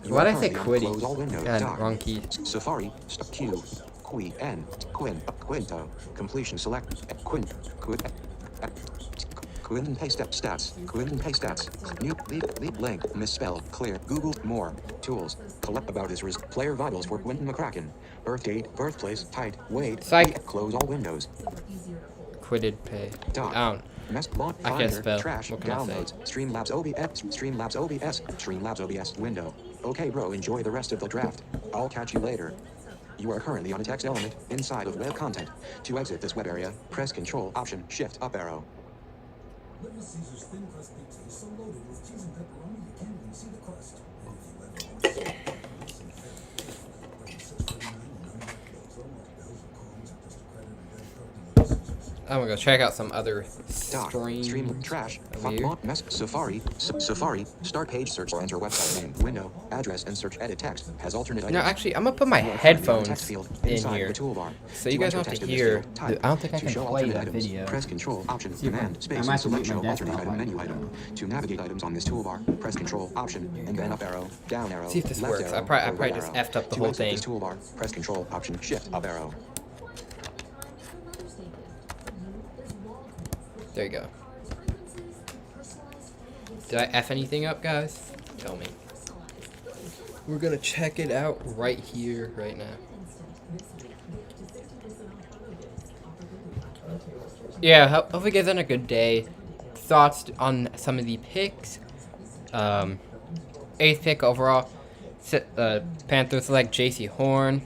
S2: Why'd I say Quiddy?
S1: Close all windows.
S2: God, wrong key.
S1: Safari, Q, Qui, N, Quinto, completion select, Quinn pay stats, Quinn pay stats, new, leave link, misspell, clear, Google, more, tools, collect about his player vitals for Quentin McCracken, birth date, birthplace, height, weight, close all windows.
S2: Quiddy Pay. Down. I can't spell.
S1: Trash,
S2: what can
S1: downloads,
S2: I say?
S1: Streamlabs OBS, window. Okay, bro, enjoy the rest of the draft. I'll catch you later. You are currently on a text element inside of web content. To exit this web area, press Control Option Shift up arrow.
S10: Little Caesar's thin crust pizza is so loaded with cheese and pepperoni you can't even see the crust. And if you ever want to see it, listen very carefully. $6.49 and $9 bills. Bells and coins are just a credit and debit card to Little Caesars.
S2: I'm gonna go check out some other
S1: Doc.
S2: streams.
S1: Stream. Trash.
S2: over here.
S1: Safari. Safari. Start page search or enter website name. Window. Address and search edit text. Has alternate
S2: No,
S1: items.
S2: actually, I'm gonna put my
S1: Text
S2: headphones
S1: field
S2: in
S1: inside
S2: here,
S1: the toolbar.
S2: so you guys
S1: enter
S2: don't have
S1: text
S2: to
S1: in this
S2: hear.
S1: field, type.
S2: I don't think I
S1: To
S2: can
S1: show
S2: play
S1: alternate
S2: that
S1: items,
S2: video.
S1: press Control Option
S10: See if I-
S1: Command
S10: I
S1: Space
S10: might
S1: and select
S10: delete my
S1: show alternate
S10: desktop
S1: item menu
S10: light.
S1: item. To navigate items on this toolbar, press Control Option and then up arrow, down arrow,
S2: See if this
S1: left
S2: works.
S1: arrow,
S2: I probably
S1: or right
S2: just
S1: arrow.
S2: effed up the
S1: To
S2: whole
S1: exit
S2: thing.
S1: this toolbar, press Control Option Shift up arrow.
S2: There you go. Did I F anything up, guys? Tell me. We're gonna check it out right here, right now. Yeah, hope you guys had a good day. Thoughts on some of the picks. 8th pick overall. Panthers select J.C. Horn.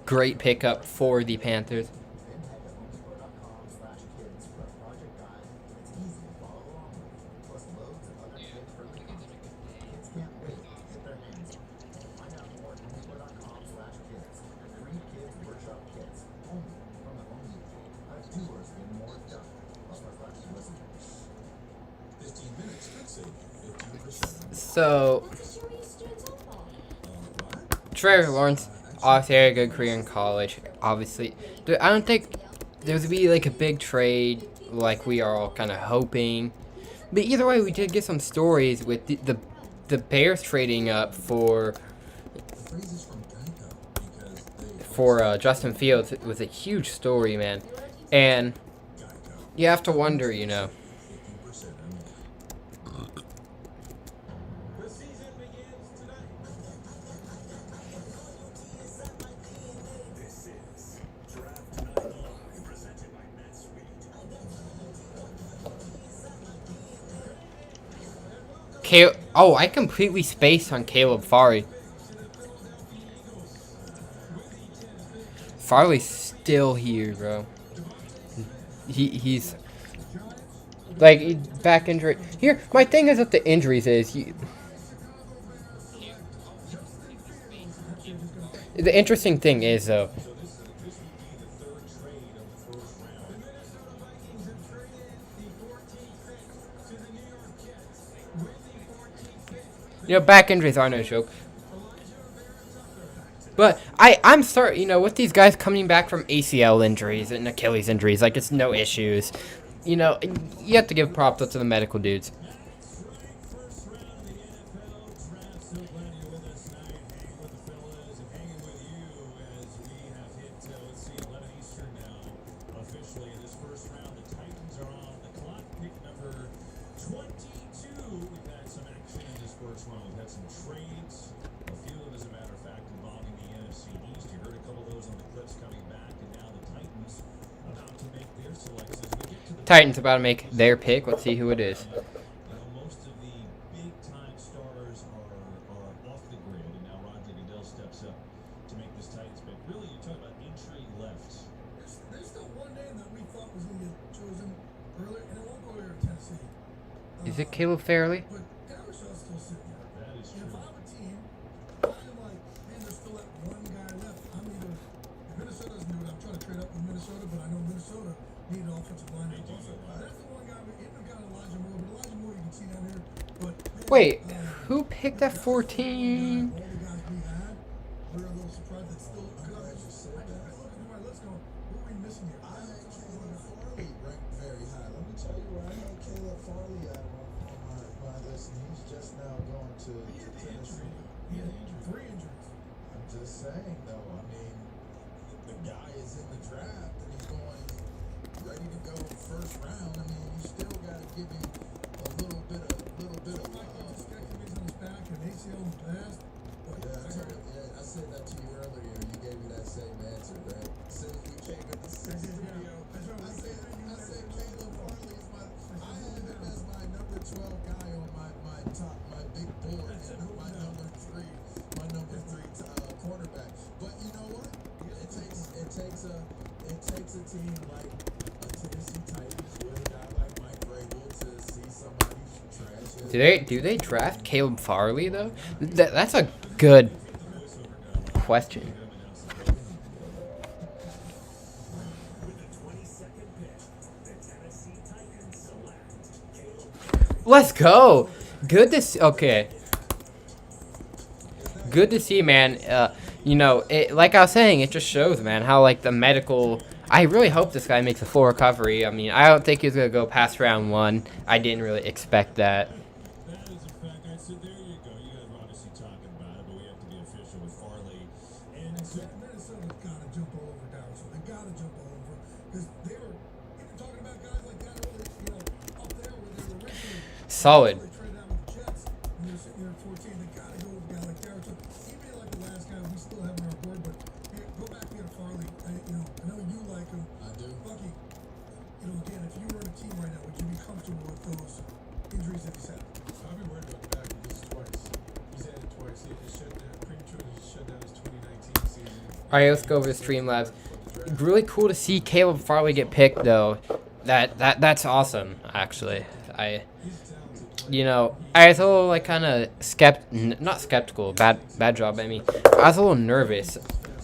S2: Great pickup for the Panthers. So, Trevor Lawrence obviously had a good career in college. Obviously, I don't think there would be like a big trade like we are all kind of hoping. But either way, we did get some stories with the Bears trading up for Justin Fields. It was a huge story, man, and you have to wonder, you know. Oh, I completely spaced on Caleb Farley. Farley's still here, bro. He's like back injury. Here, my thing is with the injuries is the interesting thing is though. You know, back injuries are no joke. But I'm sorry, you know, with these guys coming back from ACL injuries and Achilles injuries, like, it's no issues. You know, you have to give props up to the medical dudes. Titans about to make their pick. Let's see who it is.
S9: Most of the big-time stars are off the grid, and now Roger Goodell steps up to make this Titans pick. Really, you're talking about intrigue left.
S3: There's still one name that we thought was going to get chosen earlier, and it won't go here in Tennessee.
S2: Is it Caleb Farley?
S3: But Hammershaw's still sitting there.
S9: That is
S3: And
S9: true.
S3: if I'm a team, I'm like, man, there's still that one guy left. I'm either, if Minnesota doesn't do it, I'm trying to trade up with Minnesota, but I know Minnesota need an offensive line. That's the one guy, even got Elijah Moore, but Elijah Moore you can see down here. But man,
S2: Wait, who picked at 14?
S3: all the guys we had, we're a little surprised that still. I just been looking through my list going, who are we missing here?
S5: I had Caleb Farley ranked very high. Let me tell you where I had Caleb Farley at on my list, and he's just now going to Tennessee.
S3: He had 3 injuries.
S5: I'm just saying, though. I mean, the guy is in the draft, and he's going ready to go first round. I mean, you still got to give him a little bit of
S3: Like
S5: love.
S3: this guy comes on his back and ACL in the past. But
S5: I said that to you earlier. You gave me that same answer, right? As soon as we came in the studio, I said Caleb Farley is I had him as my number 12 guy on my big board, and my number three quarterback. But you know what? It takes a team like a Tennessee Titans with a guy like Mike Vrabel to see somebody trash.
S2: Do they draft Caleb Farley though? That's a good question. Let's go. Good to see. Okay. Good to see, man. You know, like I was saying, it just shows, man, how like the medical. I really hope this guy makes a full recovery. I mean, I don't think he's gonna go past round 1. I didn't really expect that.
S9: That is a fact. I said, there you go. You guys are obviously talking about it, but we have to be official with Farley. And so,
S3: Minnesota's got to jump all over Dallas. So they got to jump all over because they were even talking about guys like that early, you know, up there where they were originally.
S2: Solid.
S3: They traded out with the Jets, and they're sitting there at 14. They got to go with a guy like Garrett. So he may like the last guy we still have on our board, but hey, go back here to Farley. You know, I know you like him.
S5: I do.
S3: Bucky, you know, again, if you were on a team right now, would you be comfortable with those injuries that he's had?
S6: I've been worried about the back. This is twice. He's had it twice. He shut down prematurely. Shut down his 2019 season.
S2: All right, let's go over the Streamlabs. Really cool to see Caleb Farley get picked, though. That's awesome, actually. You know, I was a little like kind of not skeptical. Bad job. I mean, I was a little nervous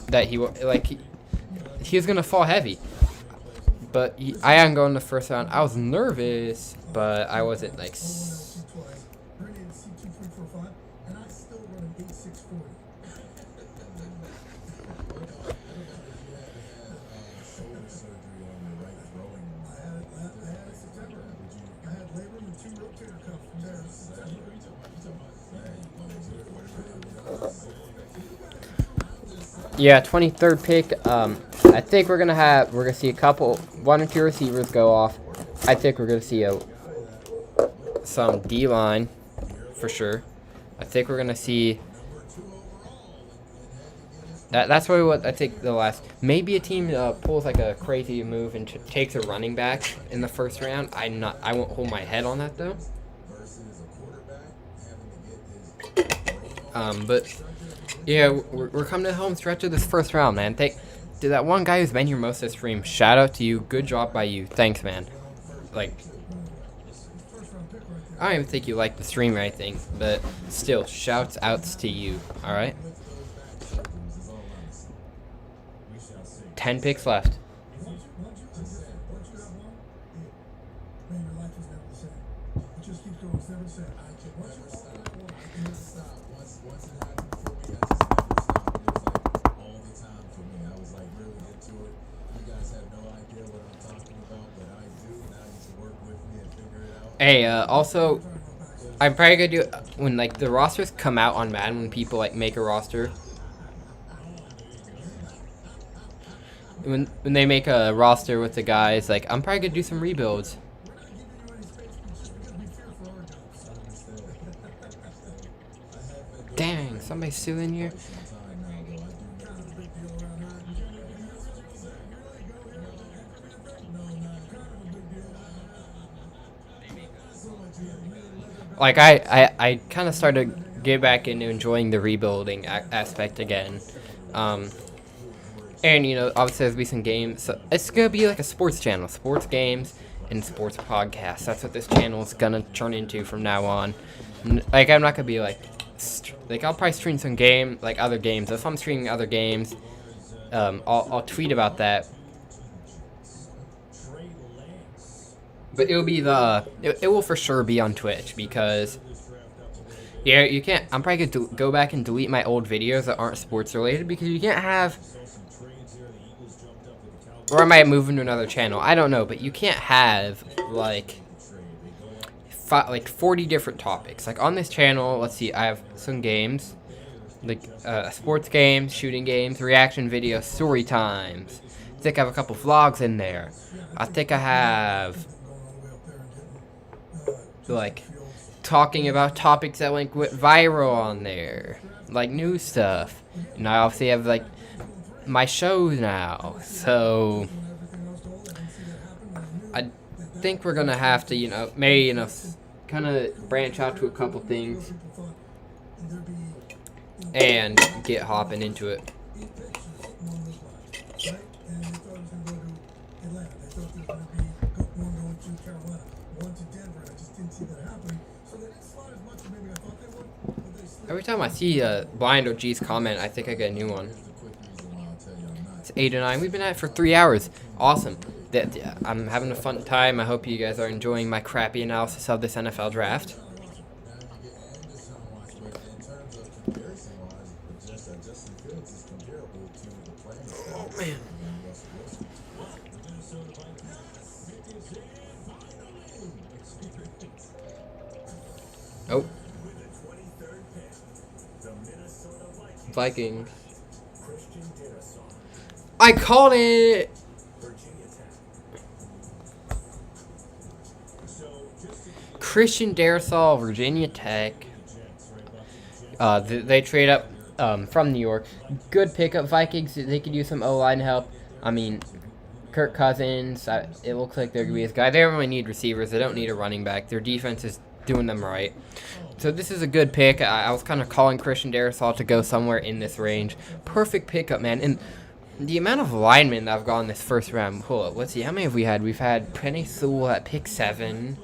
S2: that he was gonna fall heavy. But I am going the first round. I was nervous, but I wasn't like.
S3: And I still run an 8.640.
S5: Shoulder surgery on your right throwing.
S3: I had it in September. I had labrum and 2 rotator cuff tears.
S2: Yeah, 23rd pick. I think we're gonna see a couple, 1 or 2 receivers go off. I think we're gonna see some D line for sure. I think we're gonna see that's really what I think the last. Maybe a team pulls like a crazy move and takes a running back in the first round. I won't hold my head on that though. But yeah, we're coming to the home stretch of this first round, man. To that one guy who's been here most of the stream, shout out to you. Good job by you. Thanks, man. Like, I don't even think you like the stream or anything, but still, shouts outs to you. All right. 10 picks left.
S3: Once you have one, man, your life is never the same. It just keeps going. It's never the same. Once you open that one,
S5: I never stop. Once it happened for me, I just never stopped. It was like all the time for me. I was like really into it. You guys have no idea what I'm talking about, but I do. Now you can work with me and figure it out.
S2: Hey, also, I'm probably gonna do when like the rosters come out on Madden, when people like make a roster. When they make a roster with the guys, like I'm probably gonna do some rebuilds. Dang, somebody's still in here. Like I kind of started to get back into enjoying the rebuilding aspect again. And, you know, obviously there's be some games. So it's going to be like a sports channel. Sports games and sports podcasts. That's what this channel is going to turn into from now on. Like, I'm not going to be like... I'll probably stream some other games. If I'm streaming other games, I'll tweet about that. But it'll be it will for sure be on Twitch because... Yeah, you can't... I'm probably going to go back and delete my old videos that aren't sports related because you can't have... Or I might move into another channel. I don't know, but you can't have, like 40 different topics. Like, on this channel, let's see, I have some games. Like, sports games, shooting games, reaction videos, story times. I think I have a couple vlogs in there. I think I have, like, talking about topics that went viral on there. Like, new stuff. And I obviously have, like, my shows now, so I think we're gonna have to, maybe, kind of branch out to a couple things and get hopping into it. Every time I see a Blind OG's comment, I think I get a new one. 8 to 9. We've been at it for 3 hours. Awesome. Yeah, I'm having a fun time. I hope you guys are enjoying my crappy analysis of this NFL draft.
S5: Now you get and Deshaun Watson, but in terms of comparison wise, Justin Fields is comparable to the playing style of Russell Wilson.
S9: The Minnesota Vikings pick is in finally. Experience.
S2: Oh,
S9: With the 23rd pick, the Minnesota Vikings.
S2: Vikings.
S9: Christian Darrisaw,
S2: I called it!
S9: Virginia Tech. So just to give
S2: Christian Darrisaw, Virginia Tech.
S9: you the Jets, right? Bucky, the Jets.
S2: They trade up from New York. Good pickup, Vikings. They could use some O-line help. I mean, Kirk Cousins, it looks like they're going to be his guy. They don't really need receivers. They don't need a running back. Their defense is doing them right. So this is a good pick. I was kind of calling Christian Darrisaw to go somewhere in this range. Perfect pickup, man. And the amount of linemen that have gone this first round. Hold up, let's see. How many have we had? We've had Penny Sewell at pick 7.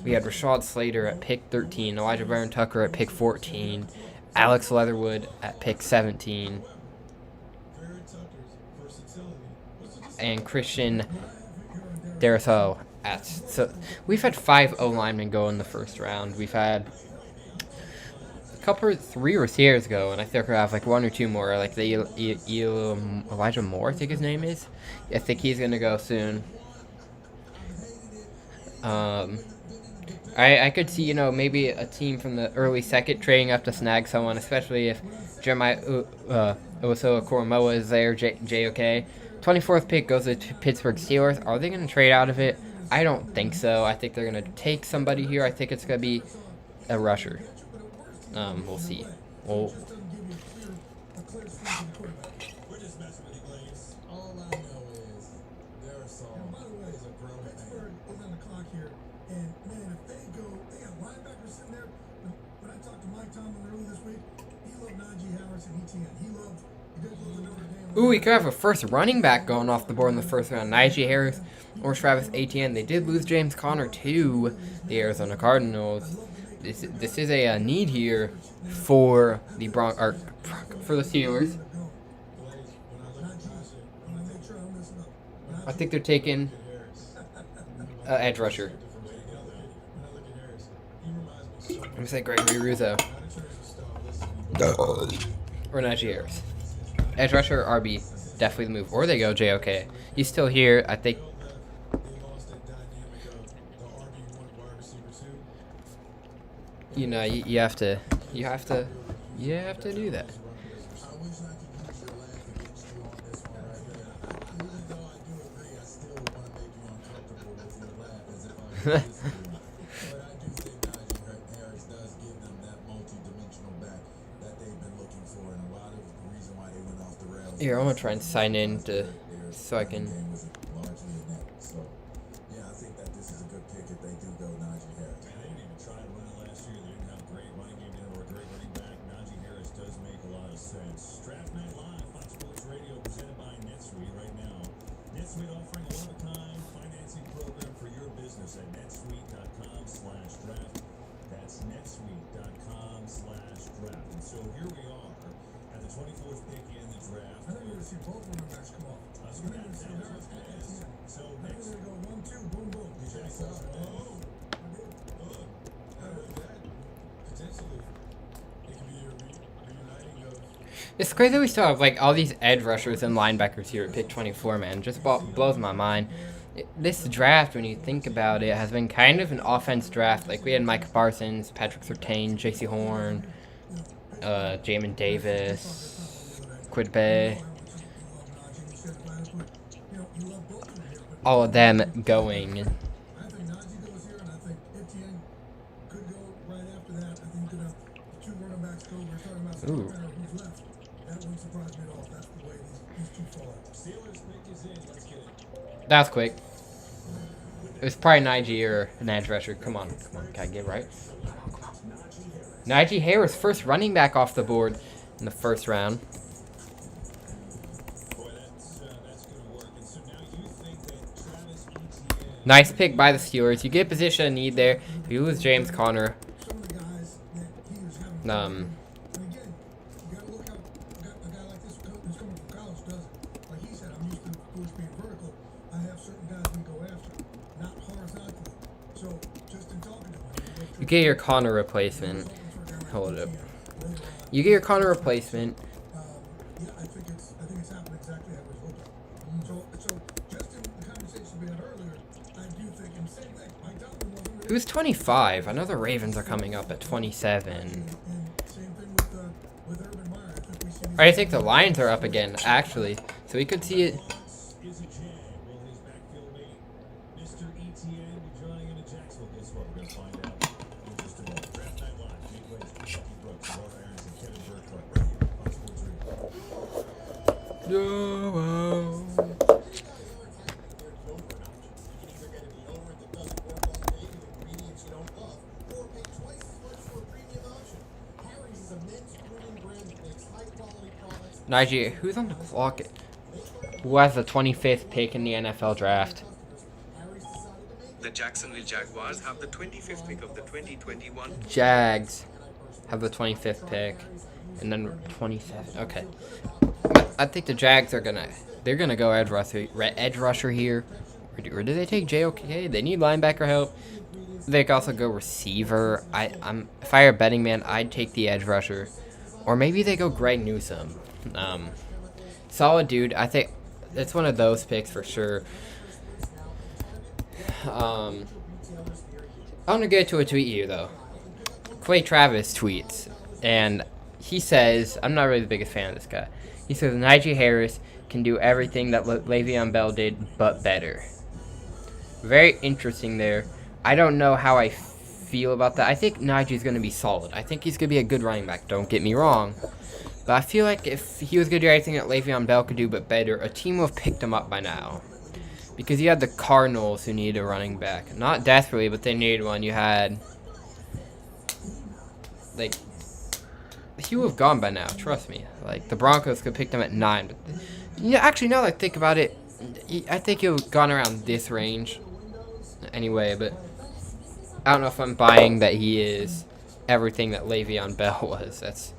S2: We had Rashad Slater at pick 13. Elijah Brown Tucker at pick 14. Alex Leatherwood at pick 17. And Christian Darrisaw at... So we've had 5 O-linemen go in the first round. We've had a couple, 3 receivers go, and I think we'll have like 1 or 2 more. Like the Elijah Moore, I think his name is. I think he's gonna go soon. I could see, you know, maybe a team from the early second trading up to snag someone, especially if Jeremiah Owusu-Koramoah is there, JOK. 24th pick goes to Pittsburgh Steelers. Are they going to trade out of it? I don't think so. I think they're going to take somebody here. I think it's going to be a rusher. We'll see.
S9: We're just messing with you, Glaze.
S5: All I know is Darrisaw
S3: And by the way,
S5: is a grown
S3: Pittsburgh
S5: man.
S3: is on the clock here, and man, if they got linebackers sitting there. When I talked to Mike Tomlin earlier this week, he loved Najee Harris and ETN. He did love the Notre Dame.
S2: Ooh, we could have a first running back going off the board in the first round. Najee Harris or Travis Etienne. They did lose James Conner to the Arizona Cardinals. This is a need here for the for the Steelers. I think they're taking edge rusher. I'm gonna say Gregory Rizzo or Najee Harris. Edge rusher or RB, definitely the move. Or they go JOK. He's still here. I think. You know, you have to do that.
S5: I wish I could use your laugh against you on this one right here. Even though I do agree, I still want to make you uncomfortable with your laugh as if I was listening. But I do think Najee Harris does give them that multi-dimensional back that they've been looking for, and a lot of the reason why they went off the rails.
S2: Here, I'm gonna try and sign in so I can.
S5: Game was largely in that. So, yeah, I think that this is a good pick if they do go Najee Harris.
S9: They didn't even try running last year. They didn't have a great running game. They didn't have a great running back. Najee Harris does make a lot of sense. Draft Night Live, Fox Sports Radio, presented by NetSuite right now. NetSuite offering a one-of-a-kind financing program for your business at netsuite.com/draft. That's netsuite.com/draft. And so here we are at the 24th pick in the draft.
S3: I think we're gonna see both running backs come off.
S9: That's
S3: We're
S9: what
S3: gonna see
S9: that
S3: Harris and
S9: is.
S3: Etienne.
S9: So
S3: I think
S9: next,
S3: we're gonna go 1-2, boom, boom.
S9: Jack says,
S6: Potentially, it could be a reuniting of
S2: It's crazy that we still have like all these edge rushers and linebackers here at pick 24, man. Just blows my mind. This draft, when you think about it, has been kind of an offense draft. Like we had Micah Parsons, Patrick Surtain, J.C. Horn, Jamin Davis, Quidbe. All of them going.
S3: I think Najee goes here, and I think Etienne could go right after that. I think you could have the 2 running backs go. We're talking about
S2: Ooh.
S3: who's left. That wouldn't surprise me at all. That's the way these 2 fall out.
S9: Steelers pick is in. Let's get it.
S2: That was quick. It was probably Najee or an edge rusher. Come on. Can I get right? Come on. Najee Harris, first running back off the board in the first round.
S9: Boy, that's going to work. And so now you think that Travis Etienne.
S2: Nice pick by the Steelers. You get position of need there. If you lose James Conner,
S3: Some of the guys that he was having. And again, you gotta look how a guy like this who's coming from college does it. Like he said, I'm used to the coach being vertical. I have certain guys being So, just in talking to him,
S2: You get your Connor replacement. Hold up. You get your Connor replacement.
S3: yeah, I think it's happened exactly how we're hoping. So just in the conversation we had earlier, I do think, and same thing, Mike Tomlin wasn't ready.
S2: Who's 25? I know the Ravens are coming up at 27.
S3: And same thing with Urban Meyer. I think we see these
S2: I think the Lions are up again, actually. So we could see it.
S9: Is a Jag. Will his backfield mate, Mr. ETN, be joining into Jacksonville? Guess what? We're going to find out in just a moment. Draft Night Live, Jake Wentz, Kentucky Brooks, Laura Irons, and Kevin Burkhardt. Right here, Fox Sports Radio.
S2: Nigeria, who's on the clock? Who has the 25th pick in the NFL draft?
S4: The Jacksonville Jaguars have the 25th pick of the 2021.
S2: Jags have the 25th pick, and then 27. Okay, I think the Jags are they're gonna go edge rusher here, or do they take JOK? They need linebacker help. They could also go receiver. If I were a betting man, I'd take the edge rusher, or maybe they go Greg Newsome. Solid dude. I think it's one of those picks for sure. I'm gonna get to a tweet here though. Clay Travis tweets, and he says, I'm not really the biggest fan of this guy. He says Najee Harris can do everything that Le'Veon Bell did, but better. Very interesting there. I don't know how I feel about that. I think Najee's gonna be solid. I think he's gonna be a good running back. Don't get me wrong. But I feel like if he was going to do everything that Le'Veon Bell could do but better, a team would have picked him up by now. Because you had the Cardinals who needed a running back. Not desperately, but they needed one. You had... Like... He would have gone by now, trust me. Like, the Broncos could pick him at 9. But, actually, now that I think about it, I think he would have gone around this range. Anyway, but... I don't know if I'm buying that he is everything that Le'Veon Bell was. That's...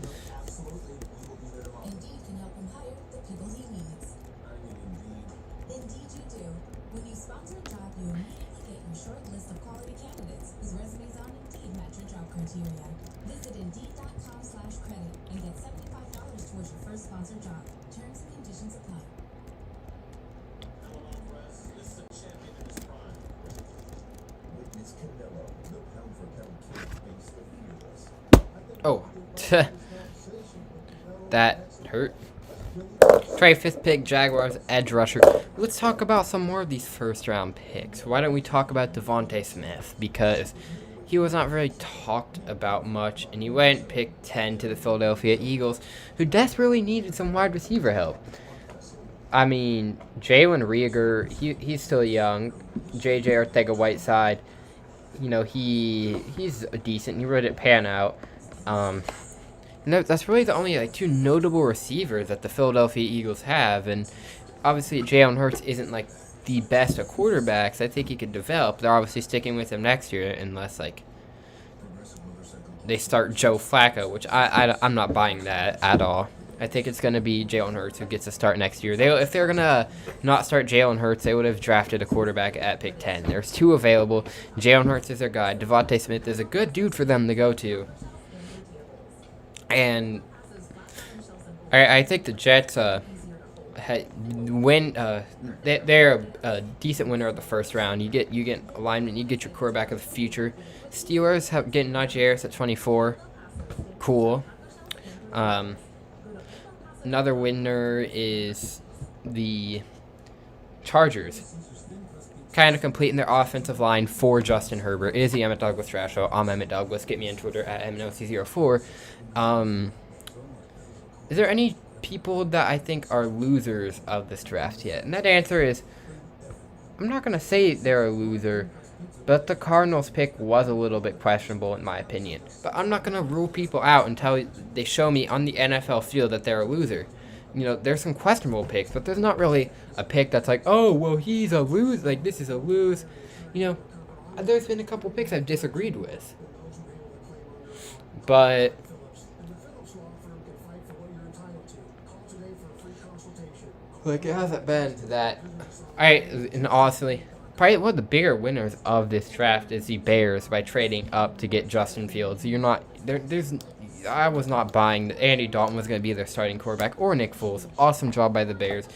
S8: Indeed can help him hire the people he needs. Indeed you do. When you sponsor a job, you immediately get your short list of quality candidates whose resumes on Indeed match your job criteria. Visit Indeed.com/credit and get $75 towards your first sponsored job. Terms and conditions apply.
S2: Oh. That hurt. Trey, 5th pick, Jaguars, edge rusher. Let's talk about some more of these first-round picks. Why don't we talk about Devontae Smith? Because he was not really talked about much, and he went pick 10 to the Philadelphia Eagles, who desperately needed some wide receiver help. I mean, Jalen Reagor, he's still young. J.J. Arcega-Whiteside, you know, he's decent. He really didn't pan out. And that's really the only two notable receivers that the Philadelphia Eagles have. And obviously, Jalen Hurts isn't the best of quarterbacks. I think he could develop. They're obviously sticking with him next year unless they start Joe Flacco, which I'm not buying that at all. I think it's going to be Jalen Hurts who gets a start next year. If they're going to not start Jalen Hurts, they would have drafted a quarterback at pick 10. There's 2 available. Jalen Hurts is their guy. Devontae Smith is a good dude for them to go to. And I think the Jets win. They're a decent winner of the first round. You get alignment. You get your quarterback of the future. Steelers getting Najee Harris at 24. Cool. Another winner is the Chargers. Kind of completing their offensive line for Justin Herbert. It is the Emmett Douglas Trash Show. I'm Emmett Douglas. Get me on Twitter at MNOC04. Is there any people that I think are losers of this draft yet? And that answer is, I'm not going to say they're a loser, but the Cardinals pick was a little bit questionable in my opinion. But I'm not going to rule people out until they show me on the NFL field that they're a loser. You know, there's some questionable picks, but there's not really a pick that's like, oh, well, he's a lose. This is a lose. You know, there's been a couple picks I've disagreed with. But it hasn't been that. Alright, and honestly, probably one of the bigger winners of this draft is the Bears by trading up to get Justin Fields. You're not I was not buying that Andy Dalton was going to be their starting quarterback or Nick Foles. Awesome job by the Bears.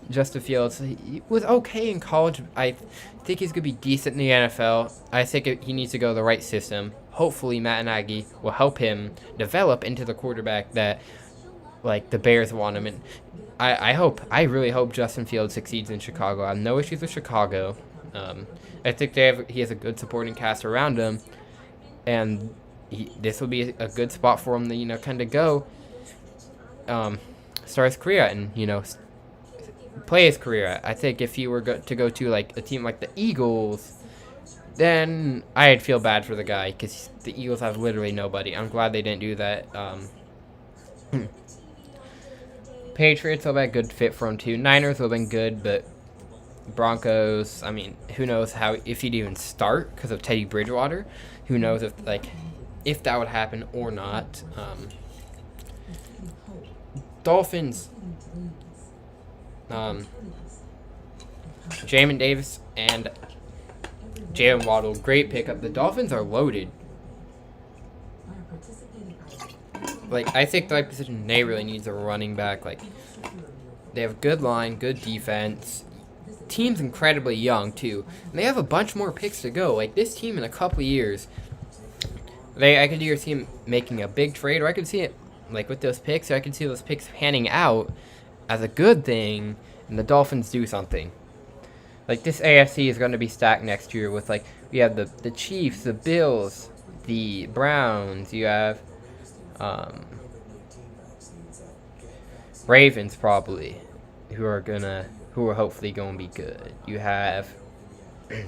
S2: Justin Fields, he was okay in college. I think he's going to be decent in the NFL. I think he needs to go to the right system. Hopefully, Matt Nagy will help him develop into the quarterback that, like, the Bears want him. And I really hope Justin Fields succeeds in Chicago. I have no issues with Chicago. I think he has a good supporting cast around him, and this will be a good spot for him to, kind of go, start his career and, play his career. I think if he were to go to like a team like the Eagles, then I'd feel bad for the guy because the Eagles have literally nobody. I'm glad they didn't do that. Patriots will be a good fit for him too. Niners will have been good, but Broncos, I mean, who knows if he'd even start because of Teddy Bridgewater. Who knows if that would happen or not. Dolphins. Jamin Davis and Jalen Waddle, great pickup. The Dolphins are loaded. Like, I think the position they really needs a running back. Like, they have good line, good defense. Team's incredibly young too, and they have a bunch more picks to go. Like, this team in a couple of years, I could either see him making a big trade, or I could see it like with those picks, or I could see those picks panning out as a good thing, and the Dolphins do something. Like, this AFC is going to be stacked next year with, like, we have the Chiefs, the Bills, the Browns, you have Ravens probably, who are hopefully going to be good. You have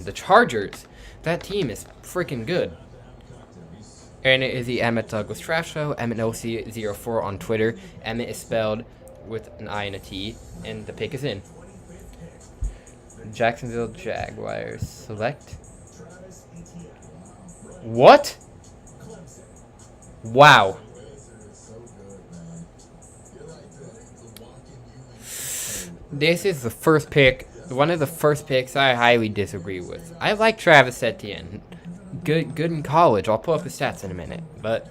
S2: the Chargers. That team is freaking good. And it is the Emmett Douglas Trash Show, EmmettOC04 on Twitter. Emmett is spelled with an I and a T, and the pick is in. Jacksonville Jaguars select. What? Wow. This is the first pick, one of the first picks I highly disagree with. I like Travis Etienne. Good in college. I'll pull up his stats in a minute, but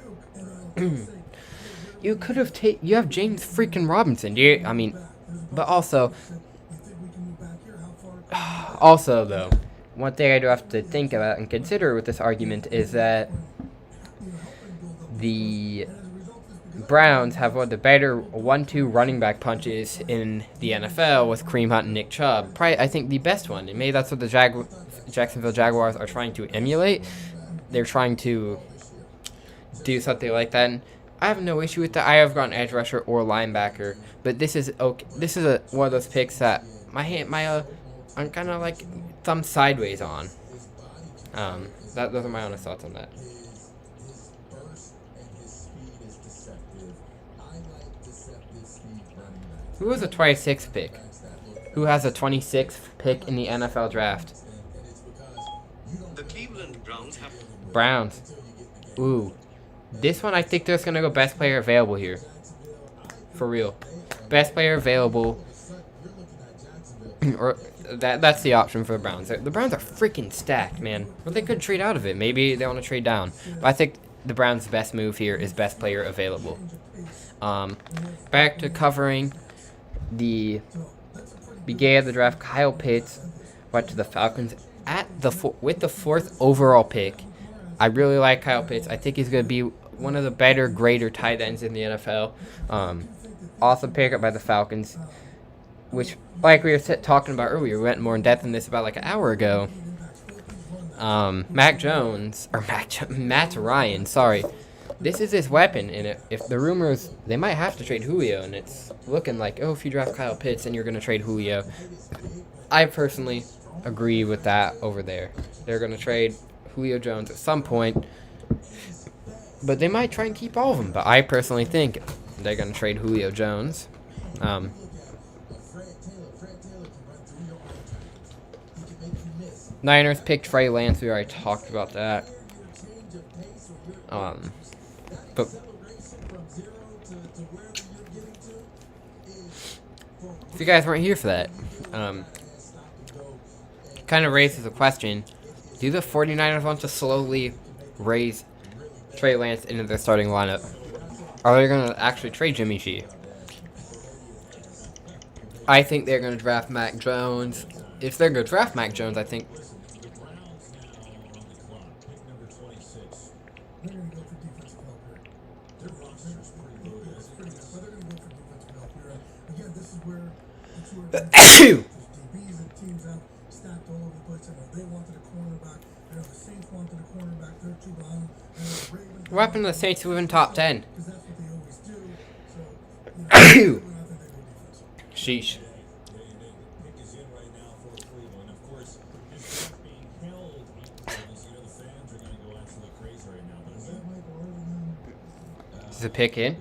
S2: you could have you have James freaking Robinson. But also though, one thing I do have to think about and consider with this argument is that the Browns have one of the better 1-2 running back punches in the NFL with Kareem Hunt and Nick Chubb. Probably, I think, the best one. And maybe that's what the Jacksonville Jaguars are trying to emulate. They're trying to do something like that. And I have no issue with that. I have gone edge rusher or linebacker, but this is okay. This is one of those picks that I'm kind of like thumb sideways on. Those are my honest thoughts on that. Who was a 26th pick? Who has a 26th pick in the NFL draft?
S4: The Cleveland Browns have
S2: Browns. Ooh. This one, I think there's going to go best player available here. For real. Best player available. Or that's the option for the Browns. The Browns are freaking stacked, man. But they could trade out of it. Maybe they want to trade down. But I think the Browns' best move here is best player available. Back to covering the beginning of the draft. Kyle Pitts went to the Falcons with the 4th overall pick. I really like Kyle Pitts. I think he's going to be one of the better, greater tight ends in the NFL. Awesome pickup by the Falcons, which, like we were talking about earlier, we went more in depth in this about like an hour ago. Matt Ryan, sorry. This is his weapon, and if the rumors, they might have to trade Julio, and it's looking like, oh, if you draft Kyle Pitts, then you're going to trade Julio. I personally agree with that over there. They're going to trade Julio Jones at some point, but they might try and keep all of them. But I personally think they're going to trade Julio Jones. Niners picked Trey Lance. We already talked about that. But if you guys weren't here for that, kind kind of raises a question. Do the 49ers want to slowly raise Trey Lance into their starting lineup? Are they going to actually trade Jimmy G? I think they're going to draft Mac Jones. If they're going to draft Mac Jones, I think...
S9: The Browns now on the clock. Pick number 26.
S3: They're going to go for defensive help here.
S9: Their roster's pretty loaded.
S3: It's pretty good, but they're going to go for defensive help here. Again, this is where the two DBs and teams have stacked all over the place. I know they wanted a cornerback. I know the Saints wanted a cornerback. They're two behind them. And the Ravens...
S2: What happened to the Saints who were in top 10?
S3: Because that's what they always do. So, you know, I think they go defense.
S2: Sheesh.
S9: The pick is in right now for Cleveland. Of course, this draft being held in Cleveland, so the fans are going to go absolutely crazy right now. But
S2: Is the pick in?
S5: Did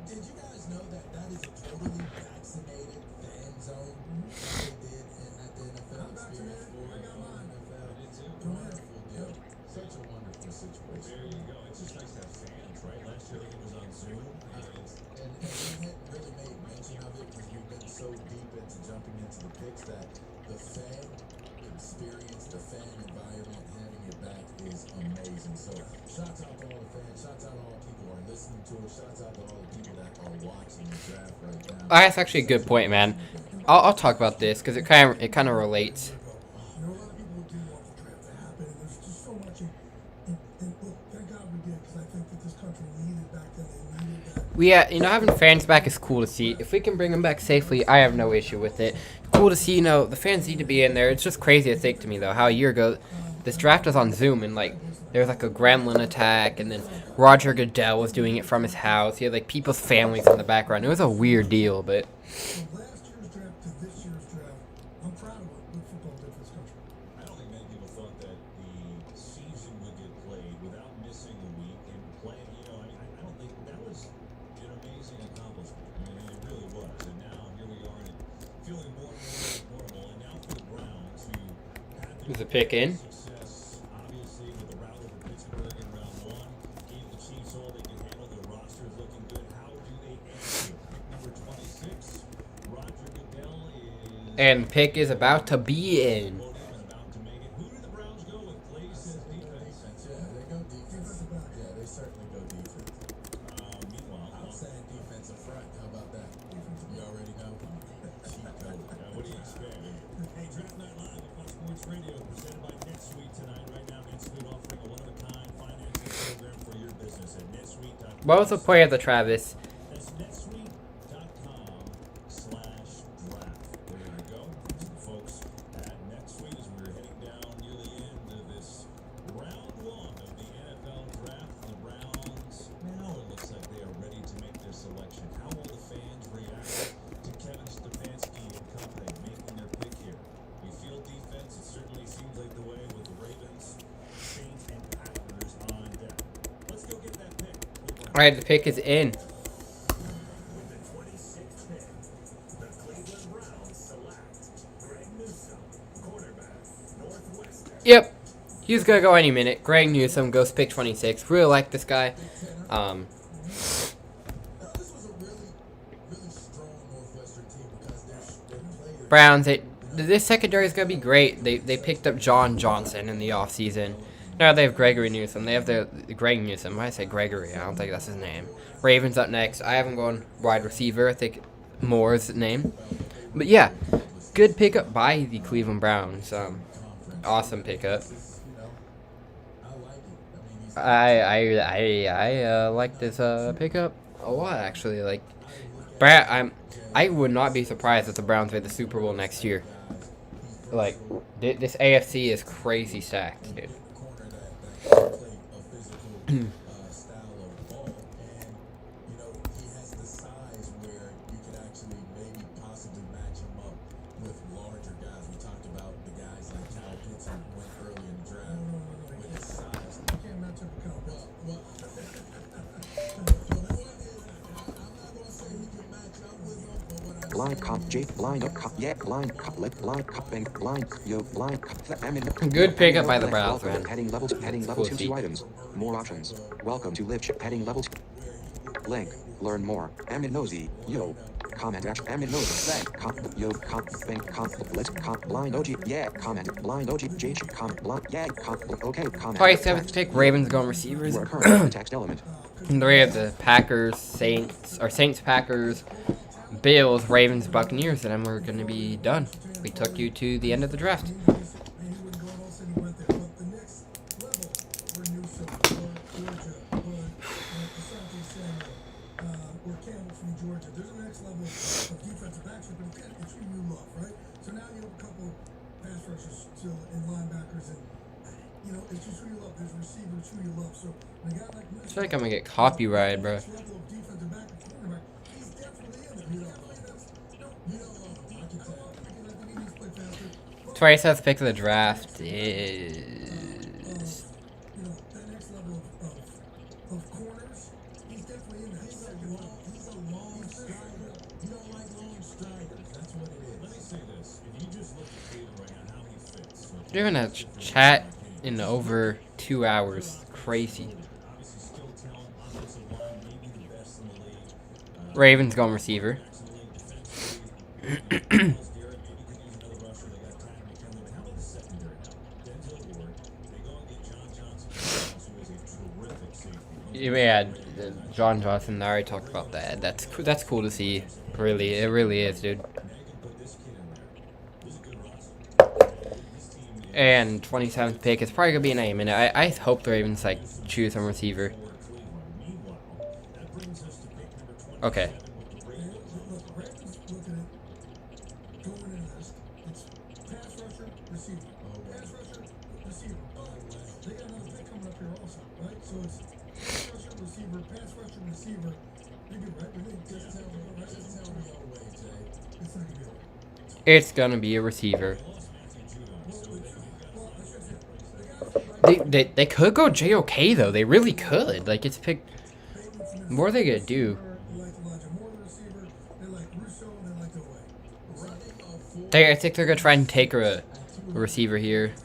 S5: you guys know that that is a totally vaccinated fan zone? They did at the NFL experience for the NFL. It's a wonderful deal. Such a wonderful situation.
S9: there you go. It's just nice to have fans, right? Last year, I think it was on Zoom.
S5: And we hadn't really made mention of it because we've been so deep into jumping into the picks that the fan experience, the fan environment, having it back is amazing. So shouts out to all the fans, shouts out to all the people who are listening to it, shouts out to all the people that are watching the draft right now.
S2: That's actually a good point, man. I'll talk about this because it kind of relates.
S3: You know, a lot of people do want the draft to happen, and there's just so much. And look, thank God we did, because I think that this country needed back then. They needed that.
S2: Yeah, you know, having fans back is cool to see. If we can bring them back safely, I have no issue with it. Cool to see, you know, the fans need to be in there. It's just crazy to think to me, though, how a year ago, this draft was on Zoom, and, like, there was, like, a gremlin attack, and then Roger Goodell was doing it from his house. He had, like, people's families in the background. It was a weird deal, but...
S3: From last year's draft to this year's draft, I'm proud of what football did for this country.
S9: I don't think many people thought that the season would get played without missing a week and playing. You know, I don't think that was an amazing accomplishment. I mean, it really was. And now here we are, and feeling more and more like normal. And now for the Browns, who had
S2: Is the pick in?
S9: success, obviously, with the rout over Pittsburgh in round one, gave the Chiefs all they can handle. Their roster is looking good. How do they answer? Pick number 26, Roger Goodell is.
S2: And pick is about to be in.
S9: About to make it. Who do the Browns go with? Clay says defense.
S5: Yeah, they go defense. Yeah, they certainly go defense.
S9: Meanwhile,
S5: I'm saying defensive front. How about that? You already know. Cheat code.
S9: what do you expect? Hey, Draft Night Live on Fox Sports Radio, presented by NetSuite tonight. Right now, NetSuite offering a one-of-a-kind financing program for your business at netsuite.com.
S2: What was the point of the Travis?
S9: That's netsuite.com/draft. There you go. It's the folks at NetSuite as we're heading down near the end of this round one of the NFL draft. The Browns, now it looks like they are ready to make their selection. How will the fans react to Kevin Stefanski and company making their pick here? We feel defense. It certainly seems like the way with the Ravens, Saints, and Packers on deck. Let's go get that pick.
S2: Alright, the pick is in.
S9: With the 26th pick, the Cleveland Browns select Greg Newsome, cornerback, Northwestern.
S2: Yep. He's gonna go any minute. Greg Newsome goes pick 26. Really like this guy.
S5: This was a really, really strong Northwestern team because their players.
S2: Browns, this secondary is gonna be great. They picked up John Johnson in the offseason. Now they have Gregory Newsome. They have the Greg Newsome. Why I say Gregory? I don't think that's his name. Ravens up next. I have him going wide receiver. I think Moore's the name. But yeah, good pickup by the Cleveland Browns. Awesome pickup. I like this pickup a lot actually. Like, I would not be surprised if the Browns made the Super Bowl next year. Like, this AFC is crazy stacked, dude.
S5: Corner that played a physical style of ball, and you know he has the size where you could actually maybe possibly match him up with larger guys. We talked about the guys like Kyle Pitts who went early in the draft with his size.
S3: You can't match up with Kyle Pitts.
S5: Well, the point is, I'm not gonna say he can match up with him, but what I'm
S1: Blind
S5: saying
S1: cop,
S5: is,
S1: Jake, blind up cop, yeah, blind cop, blind cop, and blind, yo, blind cop,
S2: Good pickup by the Browns, man.
S1: Heading level 2,
S2: cool
S1: 2
S2: to
S1: items. More options. Welcome to Live Heading level 2. Link. Learn more. Emmit Nosy. Yo. comment action. Emmit knows. Thank. Yo. Think. Let's. Blind OG. Yeah. Comment. Blind OG. JH. Comment. Blind. Yeah. Okay. Comment.
S2: 27th pick, Ravens going receivers.
S1: You are currently in the text element.
S2: And we have the Packers, Saints, Packers, Bills, Ravens, Buccaneers, and then we're going to be done. We took you to the end of the draft.
S3: And he wouldn't go and all of a sudden he went there. But the next level for Newsom or Georgia or Asante Samuel or Campbell from Georgia, there's a next level of defensive action, but again, it's who you love, right? So now you have a couple pass rushers still in linebackers, and you know, it's just who you love. There's receivers who you love. So when a guy like
S2: I feel like I'm going to get copyrighted, bro.
S3: next level of defensive back and cornerback, he's definitely in there. He's definitely in there. I can tell. Because I think he needs to play faster.
S2: 27th pick of the draft is...
S3: You know, that next level of corners, he's definitely in there. He's a long strider.
S5: You don't like long striders. That's what it is.
S9: Let me say this. If you just look at Cleveland right now, how he fits.
S2: We're doing a chat in over 2 hours. Crazy.
S9: Obviously, skill, talent, offensive line, maybe the best in the league.
S2: Ravens going receiver. Yeah, John Johnson. I already talked about that. That's cool to see. Really, it really is, dude. And 27th pick is probably gonna be an aim, and I hope the Ravens like choose some receiver. Okay. It's gonna be a receiver. They could go JOK though. They really could. Like it's picked. What are they gonna do? I think they're gonna try and take a receiver here.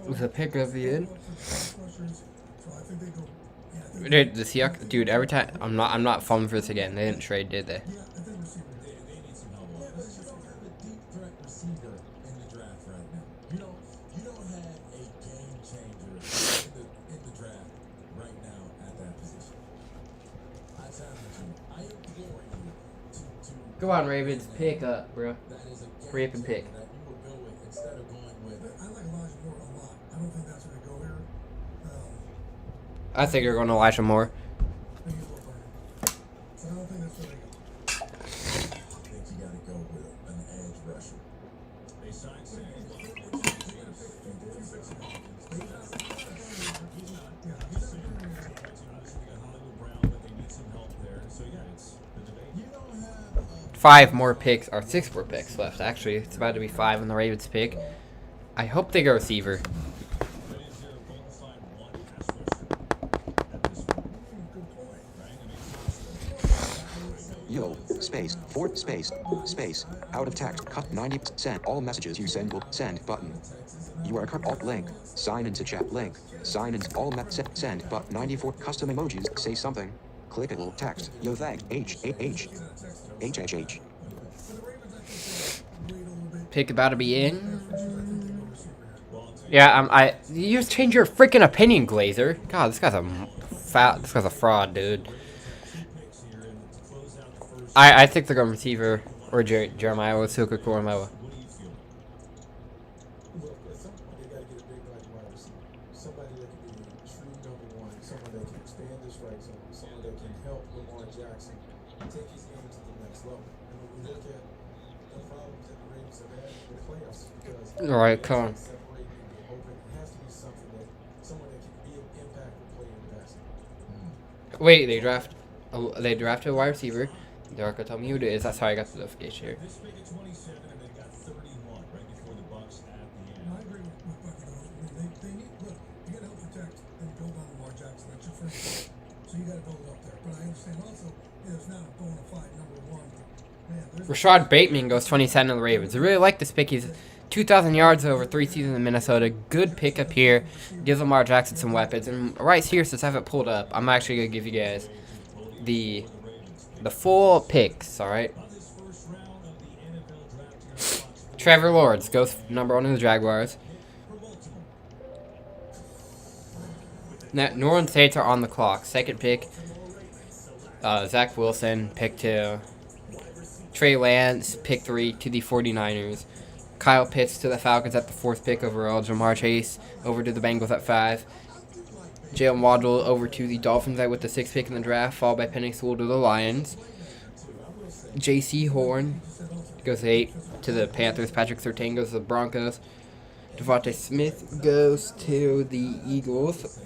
S2: Was a pick of the end. Dude, the Seahawks, dude. Every time I'm not falling for this again. They didn't trade, did they? Go on, Ravens, pick up, bro. Hurry up and pick. I think they're going to Elijah Moore. Five more picks, or 6 more picks left. Actually, it's about to be 5 on the Ravens pick. I hope they go receiver.
S1: Yo, space, fort, space, out of text, cut 90%, all messages you send will send button. You are alt link, sign into chat link, sign into all send but 94 custom emojis, say something, clickable text, yo thank, HHH.
S2: Pick about to be in. Yeah, you just change your freaking opinion, Glazer. God, this guy's a fraud, dude. I think they're going receiver or Jeremiah Wasuka Koromoa.
S6: Somebody that can be a true number one, someone that can expand the strike zone, someone that can help Lamar Jackson take his game to the next level. And when we look at the problems that the Ravens have had in the playoffs, because
S2: all right, come on.
S6: separating and open, it has to be something that someone that can be an impactful player in the passing.
S2: Wait, they drafted a wide receiver. Darko, tell me who it is. That's how I got the notification here.
S9: This pick at 27, and they got 31 right before the Bucks at the end.
S3: I agree with Bucky though. I mean, they need, look, you gotta help defense. So you got to build it up there. But I understand also, it's not a bona fide #1. Man,
S2: Rashad Bateman goes 27 to the Ravens. I really like this pick. He's 2,000 yards over 3 seasons in Minnesota. Good pick up here. Gives Lamar Jackson some weapons. And right here, since I have it pulled up, I'm actually going to give you guys the full picks, all right? Trevor Lawrence goes #1 in the Jaguars. Now, New Orleans Saints are on the clock. Second pick, Zach Wilson, pick 2. Trey Lance, pick 3 to the 49ers. Kyle Pitts to the Falcons at the 4th pick overall. Jamar Chase over to the Bengals at 5. Jalen Waddle over to the Dolphins with the 6th pick in the draft, followed by Penny Sewell to the Lions. J.C. Horn goes 8 to the Panthers. Patrick Surtain goes to the Broncos. Devontae Smith goes to the Eagles.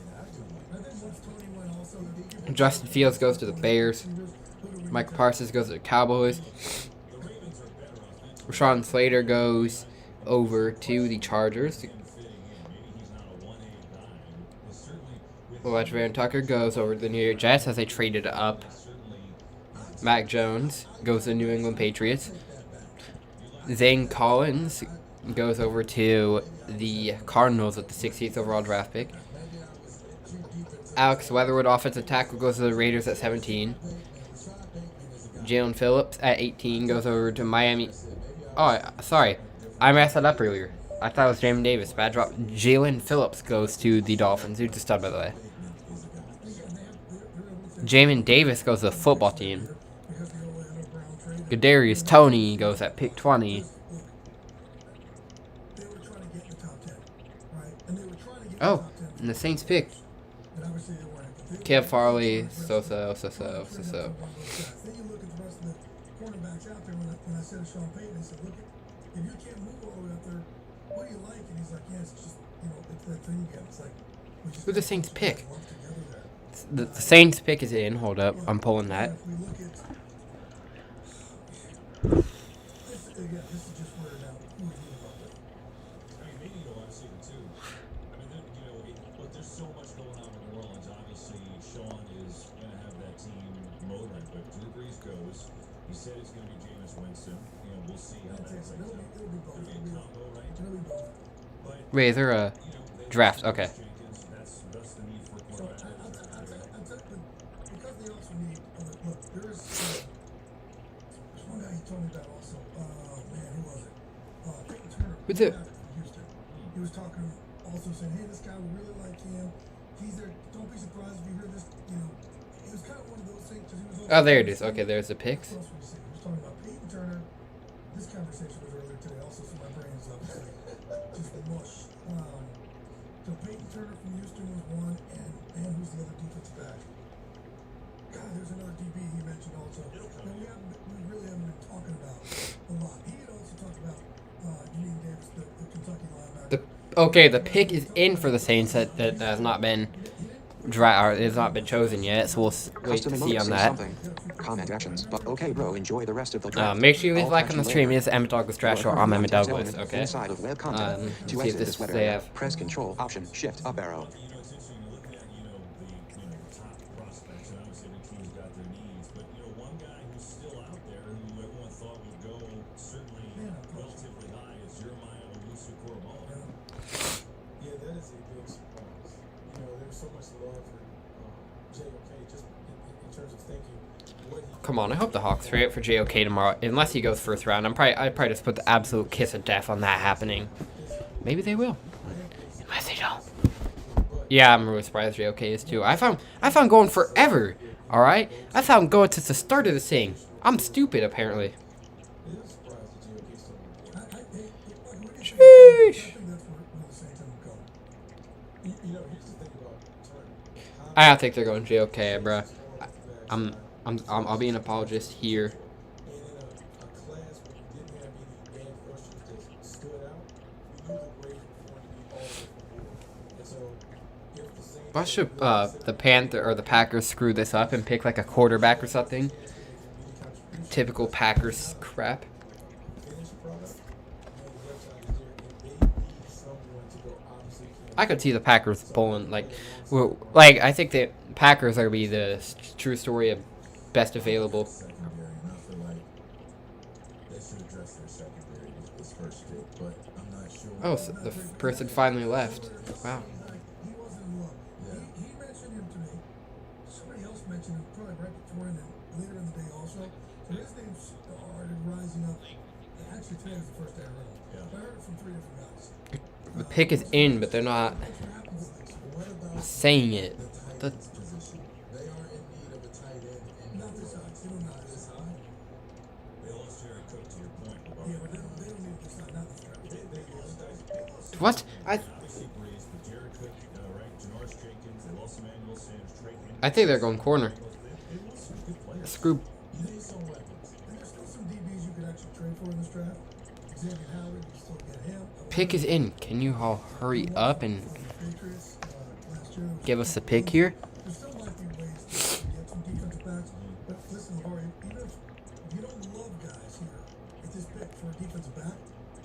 S2: Justin Fields goes to the Bears. Mike Parsons goes to the Cowboys. Rashawn Slater goes over to the Chargers. Van Tucker goes over to the New York Jets as they traded up. Mac Jones goes to the New England Patriots. Zane Collins goes over to the Cardinals with the 68th overall draft pick. Alex Leatherwood, offensive tackle, goes to the Raiders at 17. Jalen Phillips at 18 goes over to Miami. Oh, sorry. I messed that up earlier. I thought it was Jamin Davis. Bad drop. Jalen Phillips goes to the Dolphins. Who's the stud, by the way? Jamin Davis goes to the football team. Kadarius Toney goes at pick 20. Oh, and the Saints picked Kev Farley, so.
S3: Then you look at the rest of the cornerbacks out there. When I said to Sean Payton, I said, look, if you can't move all the way up there, what do you like? And he's like, yeah, it's just, it's that thing again. It's like,
S2: who the Saints pick? The Saints pick is in. Hold up, I'm pulling that.
S3: If we look at this, again, this is just where now who would you about that?
S9: I mean, maybe you'll want to see it too. I mean, look, there's so much going on in New Orleans. Obviously, Sean is going to have that team motoring, but Drew Brees goes. He said it's going to be Jameis Winston. We'll see how that plays out.
S3: It'll be both.
S9: Could be a combo, right?
S3: It'll be both.
S2: Wait, is there a draft? Okay.
S9: That's the need for a
S3: So
S9: quarterback.
S3: because they also need look, there's one guy he told me about also. Man, who was it? Peyton Turner.
S2: Who's it?
S3: From Houston. He was talking also saying, hey, this guy, we really like him. He's there. Don't be surprised if you hear this. It was kind of one of those things. 'Cause he was also
S2: Oh, there it is. Okay, there's the picks.
S3: He was talking about Peyton Turner. This conversation was earlier today, also, so my brain is just mush. So Peyton Turner from Houston was one, and who's the other defensive back? God, there's another DB he mentioned also. But we really haven't been talking about a lot. He had also talked about Jamin Davis, the Kentucky linebacker.
S2: The pick is in for the Saints that has not been has not been chosen yet, so we'll wait to see on that.
S1: Comment actions, but okay, bro. Enjoy the rest of the draft.
S2: Make sure you leave a
S1: I'll
S2: like
S1: catch
S2: on the
S1: you
S2: stream.
S1: later.
S2: It's Emmit Douglas Trash Show.
S1: You are
S2: I'm
S1: currently
S2: Emmit
S1: on text
S2: Douglas.
S1: element
S2: Okay.
S1: Inside of web content.
S2: Let's
S1: To
S2: see if
S1: exit
S2: this
S1: this web
S2: they
S1: area,
S2: have.
S1: press Control Option Shift up arrow.
S9: It's interesting to look at, the top prospects, and obviously every team's got their needs, but, one guy who's still out there who everyone thought would go certainly relatively high is Jeremiah Owusu-Koramoah.
S6: Yeah, that is a big surprise. There's so much love for JOK just in terms of thinking what he.
S2: Come on, I hope the Hawks trade it for JOK tomorrow. Unless he goes first round, I'd probably just put the absolute kiss of death on that happening. Maybe they will. Unless they don't. Yeah, I'm really surprised JOK is too. I found going forever. All right, I found going since the start of this thing. I'm stupid apparently.
S6: It is a surprise that JOK still.
S2: Sheesh.
S3: I think that's where the Saints end up going.
S6: Here's the thing about Turner.
S2: I don't think they're going JOK, bro. I'll be an apologist here.
S6: And in a class where you didn't have any bad rushers that stood out, you knew the grades were going to be all over the board. And so, if the Saints.
S2: Why should the Panther or the Packers screw this up and pick like a quarterback or something? Typical Packers crap.
S6: Finished product, the upside is there, and they need someone to go out
S2: I could see the Packers pulling like I think the Packers are gonna be the true story of best available.
S5: Secondary, and I feel like they should address their secondary this first pick, but I'm not sure.
S2: Oh, so the person finally left. Wow.
S3: He wasn't in love. He mentioned him to me. Somebody else mentioned him probably right before and then later in the day also. So his name started rising up. Actually, today was the first day I heard him. I heard it from 3 different guys.
S2: The pick is in, but they're not saying it. The
S5: Position. They are in need of a tight end. And
S3: Not this high. They don't not this high.
S9: They lost Jared Cook to your point.
S3: Yeah, but they don't need this high. Not this guy.
S2: what?
S9: Obviously Breeze, but Jared Cook, right? Janoris Jenkins, they lost Emmanuel Sanders, Trey Hendrickson.
S2: I think they're going corner.
S9: They lost some good players.
S2: Screw.
S5: You need some weapons.
S3: And there's still some DBs you could actually trade for in this draft. Xavier Howard, you still get him.
S2: Pick is in. Can you all hurry up and
S3: Patriots, last year.
S2: give us the pick here?
S3: There still might be ways to get some defensive backs. But listen, Laurie, even if you don't love guys here at this pick for a defensive back,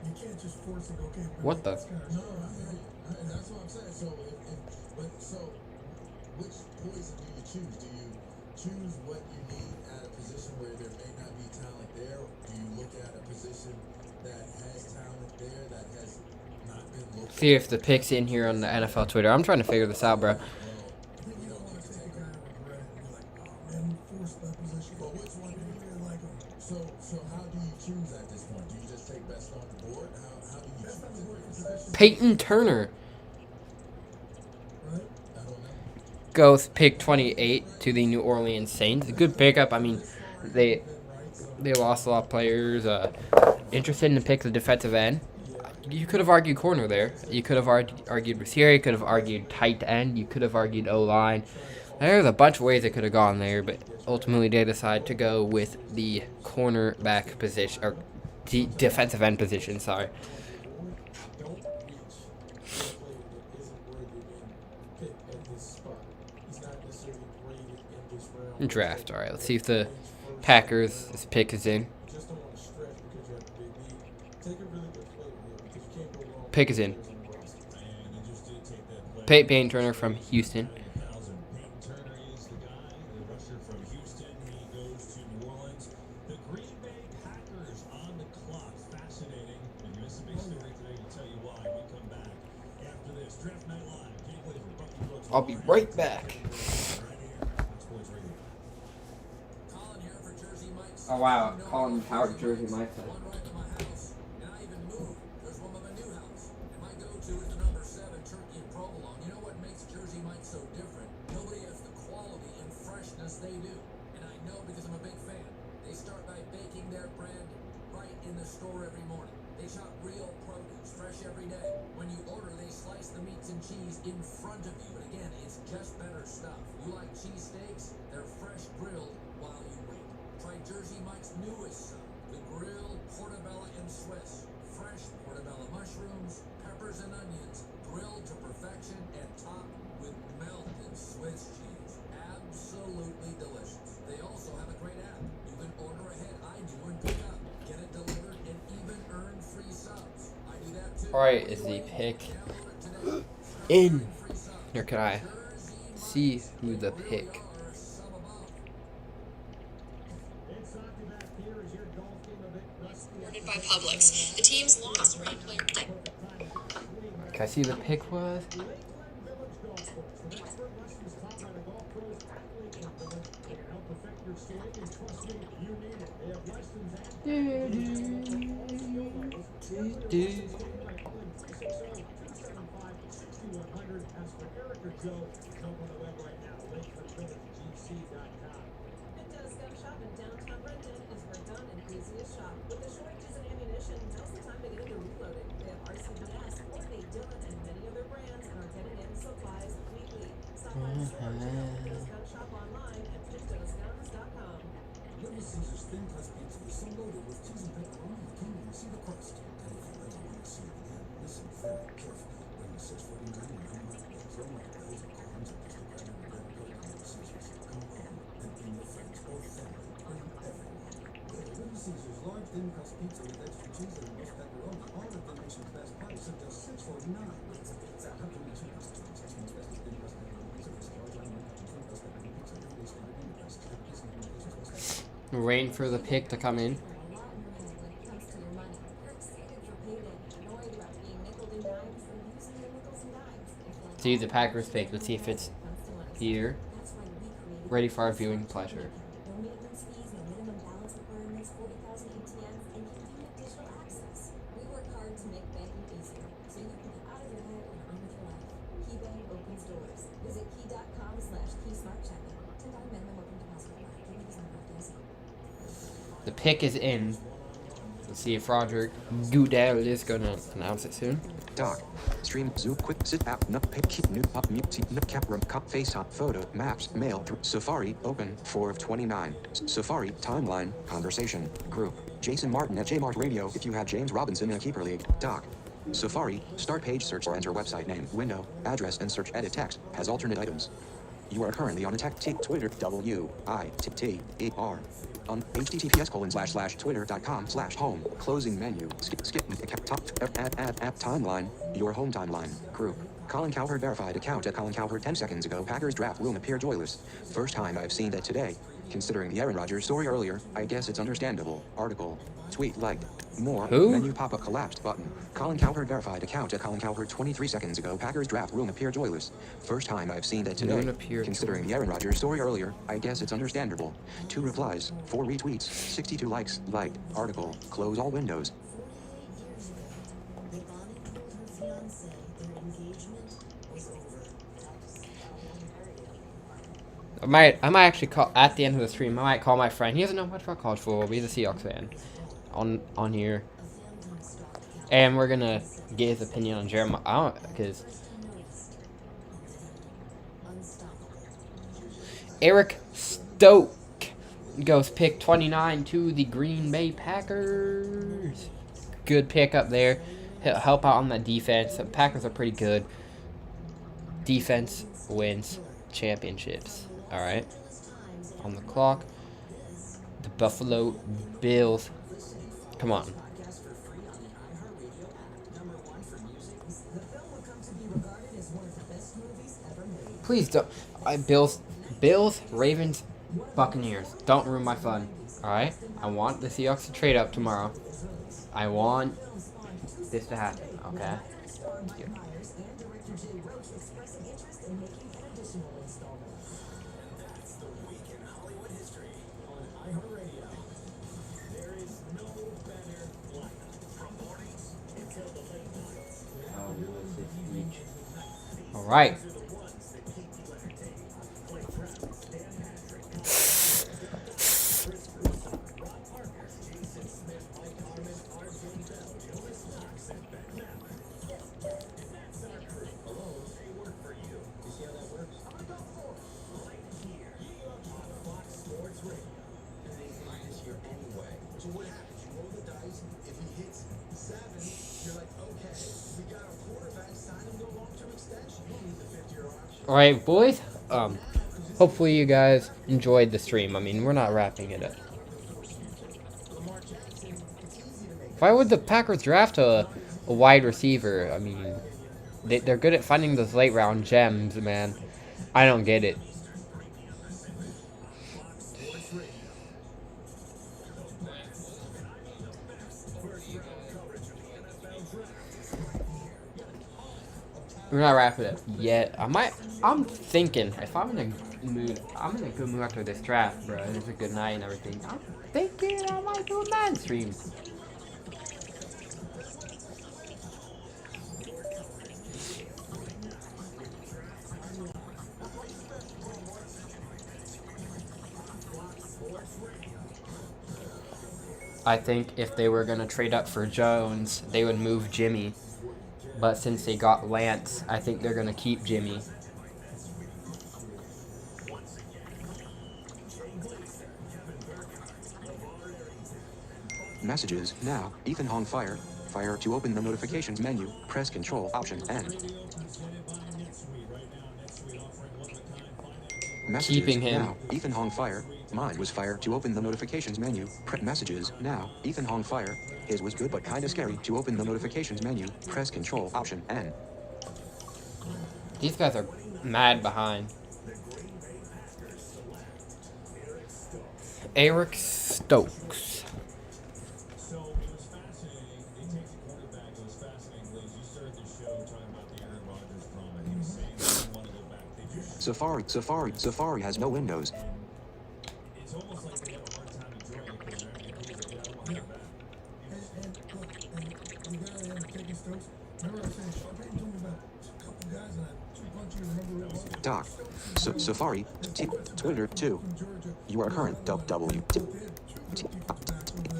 S3: you can't just force it. Okay, we're
S2: What
S3: gonna
S2: the?
S3: make this guy.
S5: No, I hear you. That's what I'm saying. So which poison do you choose? Do you choose what you need at a position where there may not be talent there? Do you look at a position that has talent there that has not been looked
S2: See if the pick's in here on the NFL Twitter. I'm trying to figure this out, bro.
S3: I think you don't want to take a guy and regret it and be like, oh man, we forced that position.
S5: But which one do you
S3: really like him?
S5: So how do you choose at this point? Do you just take best on the board? How do you
S3: Best on the board for
S5: choose?
S3: position.
S2: Peyton Turner
S3: Right?
S5: I don't know.
S2: goes pick 28 to the New Orleans Saints. A good pickup. I mean, they lost a lot of players. Interested in the pick the defensive end. You could have argued corner there. You could have argued receiver. You could have argued tight end. You could have argued O-line. There's a bunch of ways it could have gone there, but ultimately they decided to go with the cornerback position, or defensive end position, sorry.
S6: Don't reach for a player that isn't worthy of being picked at this spot. He's not necessarily graded in this round.
S2: Draft, alright. Let's see if the Packers, this pick is in.
S6: You just don't want to stretch because you have a big lead. Take a really good player here because you can't go wrong.
S2: Pick is in.
S9: And they just did take that play.
S2: Peyton Turner from Houston.
S9: 90,000. Peyton Turner is the guy, the rusher from Houston. He goes to New Orleans. The Green Bay Packers on the clock. Fascinating. And it's a big story today. We'll tell you why. We come back after this. Draft Night Live. Can't believe it. Bucky Brooks.
S2: I'll be right back.
S9: Right here on Sports Radio.
S8: Colin here for Jersey Mike's.
S2: Oh wow, Colin Howard jersey my side.
S8: One right to my house, and I even moved. There's one by my new house. And my go-to is the number 7 turkey and provolone. You know what makes Jersey Mike's so different? Nobody has the quality and freshness they do. And I know because I'm a big fan. They start by baking their bread right in the store every morning. They shop real produce, fresh every day. When you order, they slice the meats and cheese in front of you. And again, it's just better stuff. You like cheesesteaks? They're fresh grilled while you wait. Try Jersey Mike's newest son, the grilled portobello and Swiss. Fresh portobello mushrooms, peppers and onions, grilled to perfection and topped with melted Swiss cheese. Absolutely delicious. They also have a great app. You can order ahead, I do, and pick up. Get it delivered and even earn free subs. I do that too.
S2: Alright, is the pick
S8: Download it today.
S2: in?
S8: Free subs.
S2: Or can I see who the pick?
S8: Are sub above.
S11: By Publix. The team's lost one player.
S2: Can I see who the pick was?
S12: Does gun shop in downtown Renton is where done and easiest shop. With the shortages in ammunition, now's the time to get into reloading. They have RCBS, Fortnite, Dillon, and many other brands and are getting in supplies weekly. Stop by the store, check out the Does Gun Shop online at pitchdosguns.com.
S10: Little Caesar's thin crust pizza is so loaded with cheese and pepperoni you can't even see the crust. And if you ever want to see it again, listen very carefully. Bring the 649 and unmarked bills, unmarked bills, or cards, or just a random red bill to Little Caesars. Come on and bring your friends or family. Bring everyone. Little Caesar's large thin crust pizza with extra cheese and most pepperoni, all at the nation's best price at just $6.49. Pizza, pizza,
S2: Waiting for the pick to come in. See the Packers pick. Let's see if it's here. Ready for our viewing pleasure.
S8: No maintenance fees, no minimum balance requirements, 40,000 ATMs, and convenient digital access. We work hard to make banking easier, so you can get out of your head and on with your life. KeyBank opens doors. Visit key.com/keysmartchecking. $10 minimum open deposit required. Give me this number after.
S2: The pick is in. Let's see if Roger Goodell is gonna announce it soon.
S1: Doc. Stream, Zoom, quick, sit, app, nut, pick, keep, new, pop, mute, see, nut, camera, cop, FaceTime, photo, maps, mail, through, Safari, open, 4 of 29. Safari, timeline, conversation, group, Jason Martin at JMart Radio if you have James Robinson in a keeper league. Doc. Safari, start page search or enter website name, window, address and search edit text, has alternate items. You are currently on a tech Twitter, WITTER. On https://twitter.com/home. Closing menu. Skip. Top. App timeline. Your home timeline. Group. Colin Cowherd verified account at Colin Cowherd 10 seconds ago. Packers draft room appear joyless. First time I've seen that today. Considering the Aaron Rodgers story earlier, I guess it's understandable. Article. Tweet liked. More.
S2: Who?
S1: Menu pop-up collapsed button. Colin Cowherd verified account at Colin Cowherd 23 seconds ago. Packers draft room appear joyless. First time I've seen that today. Considering the Aaron Rodgers story earlier, I guess it's understandable. 2 replies, 4 retweets, 62 likes. Liked. Article. Close all windows.
S8: 48 years ago, Bonnie told her fiancé their engagement was over.
S2: I might actually call at the end of the stream. I might call my friend. He doesn't know much about college football, but he's a Seahawks fan. On here, and we're gonna get his opinion on Jeremiah because Eric Stoke goes pick 29 to the Green Bay Packers. Good pick up there. He'll help out on that defense. The Packers are pretty good. Defense wins championships. All right. On the clock, the Buffalo Bills. Come on. Please don't. Bills, Ravens, Buccaneers. Don't ruin my fun. Alright? I want the Seahawks to trade up tomorrow. I want this to happen. Okay? Alright. Alright, boys. Hopefully you guys enjoyed the stream. I mean, we're not wrapping it up. Why would the Packers draft a wide receiver? I mean, they're good at finding those late round gems, man. I don't get it. We're not wrapping it up yet. I'm thinking if I'm in a mood, I'm in a good mood after this draft, bro. It's a good night and everything. I'm thinking I might do a man stream. I think if they were gonna trade up for Jones, they would move Jimmy. But since they got Lance, I think they're going to keep Jimmy.
S1: Messages, now, Ethan Hong fire. Fire to open the notifications menu, press Control Option N. Messages,
S2: Keeping him.
S1: Now, Ethan Hong fire. Mine was fire to open the notifications menu. Messages, now, Ethan Hong fire. His was good but kinda scary to open the notifications menu. Press Control Option N.
S2: These guys are mad behind. Eric Stokes.
S9: So it was fascinating. They take the quarterback. It was fascinating, Blaze. You started the show talking about the Aaron Rodgers drama. He was saying he didn't want to go back. They just
S1: Safari has no windows.
S9: it's almost like they have a hard time enjoying it because they're having to do it. I don't want to go back.
S3: And look, and the guy that ended up taking Stokes, remember I was saying Sean Payton told me about a couple guys and I two punch you, remember who it was?
S1: Doc. Safari. Twitter 2. You are current W.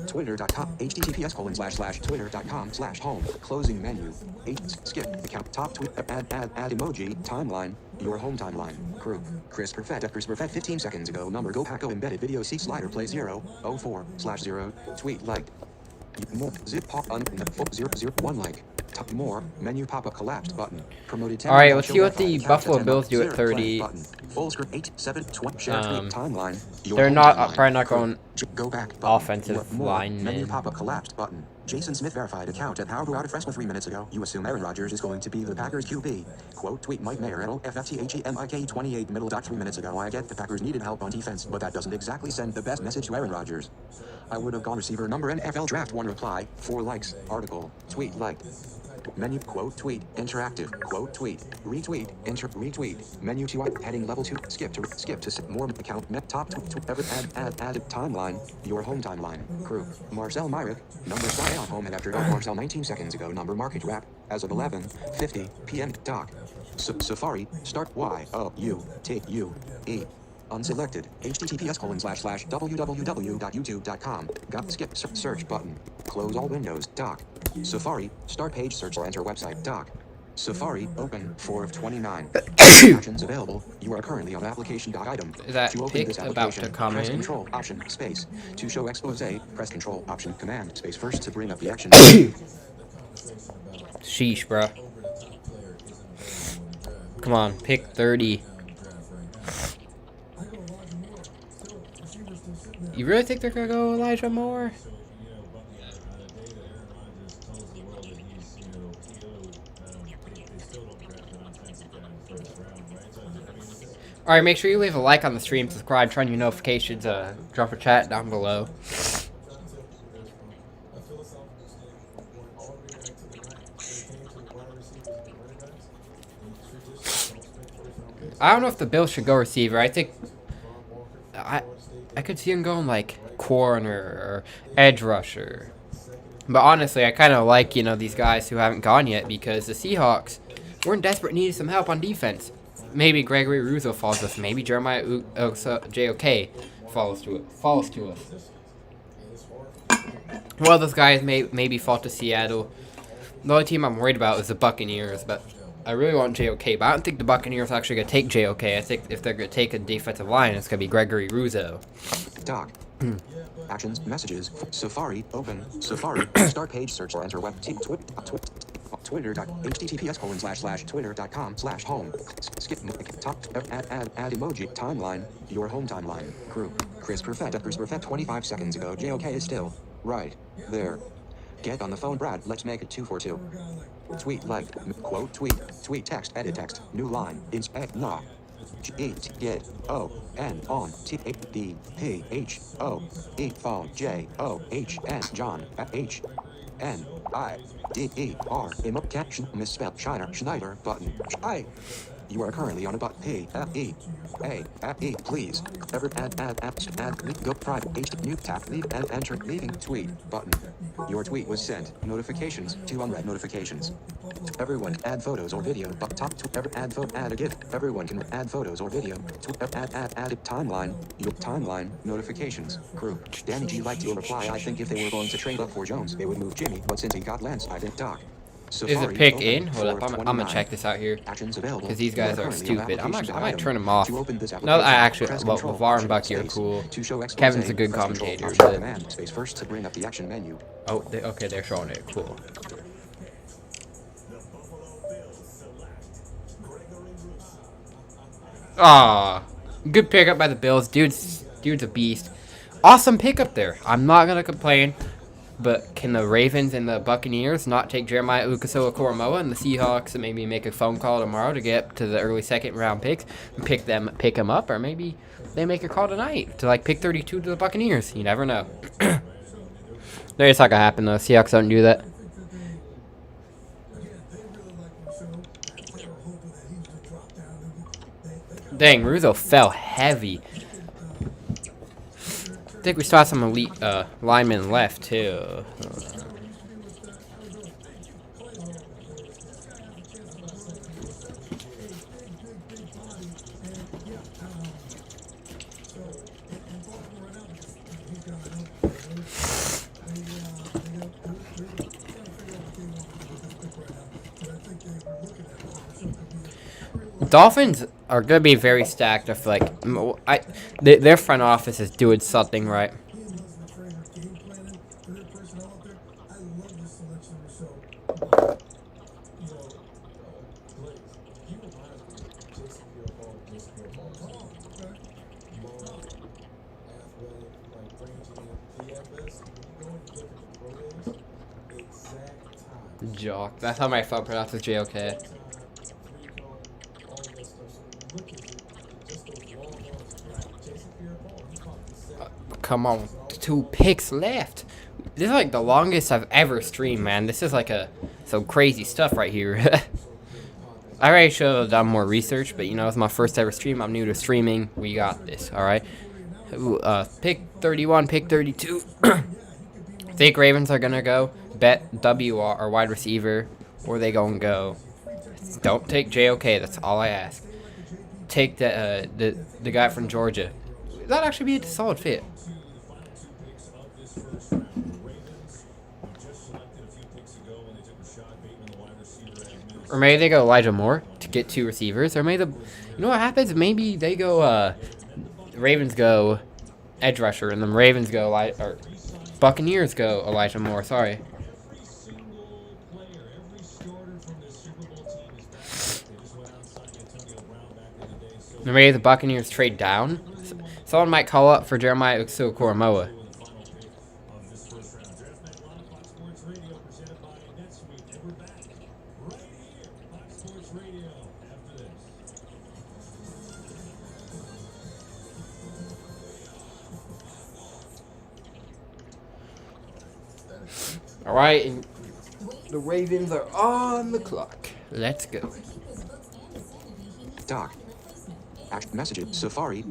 S1: Twitter.com. https://twitter.com/home. Closing menu. Skip. Account. Top tweet. Add emoji. Timeline. Your home timeline. Crew. Chris Perfett 15 seconds ago. Number Go Paco embedded video seek slider play 004/0. Tweet liked. More. Zip pop 001 like. Top more. Menu pop up collapsed button. Promoted 10.
S2: All right, let's see what the Buffalo Bills do at 30.
S1: Full screen 8 7 20 share tweet timeline.
S2: They're not probably not going
S1: Go back.
S2: offensive
S1: Menu
S2: linemen.
S1: pop up collapsed button. Jason Smith verified account at Howard out of freshman 3 minutes ago. You assume Aaron Rodgers is going to be the Packers QB. Quote tweet Mike Mayer at FFTHEMIK 28 middle dot 3 minutes ago. I get the Packers needed help on defense, but that doesn't exactly send the best message to Aaron Rodgers. I would have gone receiver number NFL draft 1 reply 4 likes article tweet liked. Menu quote tweet interactive quote tweet retweet retweet menu to heading level 2 skip to more account met top ever add timeline your home timeline crew Marcel Myrick number sign off home and after Marcel 19 seconds ago number market wrap as of 11:50 p.m. Doc Safari start YOUTUE unselected https://www.youtube.com got skip search button close all windows Doc Safari start page search or enter website Doc Safari open 4 of 29 actions available you are currently on application doc item
S2: Is that
S1: to open
S2: pick
S1: this
S2: about
S1: application
S2: to come
S1: press
S2: in?
S1: control option space to show expose press control option command space first to bring up the action
S2: Sheesh, bro. Come on, pick 30. You really think they're gonna go Elijah Moore?
S9: So, you know, but the day that Aaron Rodgers tells the world that he's, you know, PO'd, they still don't draft an offensive guy in the first round, right? So, I mean,
S2: All right, make sure you leave a like on the stream, subscribe, turn on your notifications, drop a chat down below. I don't know if the Bills should go receiver. I think I could see him going like corner or edge rusher. But honestly, I kind of like, you know, these guys who haven't gone yet because the Seahawks were in desperate need of some help on defense. Maybe Gregory Rousseau falls to us. Maybe Jeremiah JOK falls to us. Well, those guys maybe fall to Seattle. The only team I'm worried about is the Buccaneers, but I really want JOK, but I don't think the Buccaneers are actually going to take JOK. I think if they're going to take a defensive line, it's going to be Gregory Rousseau.
S1: Doc. Actions, messages, Safari, open, Safari, start page search or enter web, https://twitter.com/home, skip, top, add emoji, timeline, your home timeline, crew, Chris Perfett 25 seconds ago, JOK is still, right, there. Get on the phone, Brad, let's make it 242. Tweet like, quote tweet text, edit text, new line, inspect, nah. Get O N on T A D P H O E phone J O H N John H N I D E R caption misspelled Schneider button I you are currently on a button P F E A F E please ever add go private H new tap leave and enter leaving tweet button your tweet was sent notifications to unread notifications everyone add photos or video but top to ever add a gif everyone can add photos or video to add timeline your timeline notifications crew Danny G liked your reply I think if they were going to trade up for Jones they would move Jimmy but since he got Lance I think Doc
S2: Is it pick in? Hold up, I'm gonna check this out here. Because these guys are stupid. I might turn them off. No, I actually, well, LeVar and Bucky are cool. Kevin's a good commentator. But... Oh, okay, they're showing it. Cool. Ah, good pickup by the Bills. Dude's a beast. Awesome pickup there. I'm not gonna complain. But can the Ravens and the Buccaneers not take Jeremiah Owusu-Koramoah and the Seahawks and maybe make a phone call tomorrow to get up to the early second round picks and pick them up, or maybe they make a call tonight to like pick 32 to the Buccaneers. You never know. It's not gonna happen though. Seahawks don't do that. Dang, Rizzo fell heavy. I think we saw some elite linemen left too. Dolphins are gonna be very stacked. I feel like their front office is doing something right. Jock. That's how my phone pronounces JOK. Come on, 2 picks left. This is like the longest I've ever streamed, man. This is like some crazy stuff right here. I already should have done more research, but you know, it's my first ever stream. I'm new to streaming. We got this, all right. Pick 31, pick 32. Think Ravens are gonna go bet WR or wide receiver, or they gonna go. Don't take JOK. That's all I ask. Take the guy from Georgia. That'd actually be a solid fit. Or maybe they go Elijah Moore to get 2 receivers. Or maybe you know what happens? Maybe they go Ravens go edge rusher, and the Ravens go or Buccaneers go Elijah Moore. Sorry. Or maybe the Buccaneers trade down. Someone might call up for Jeremiah Owusu-Koramoah. All right, and the Ravens are on the clock. Let's go.
S1: Doc. Messages. Safari.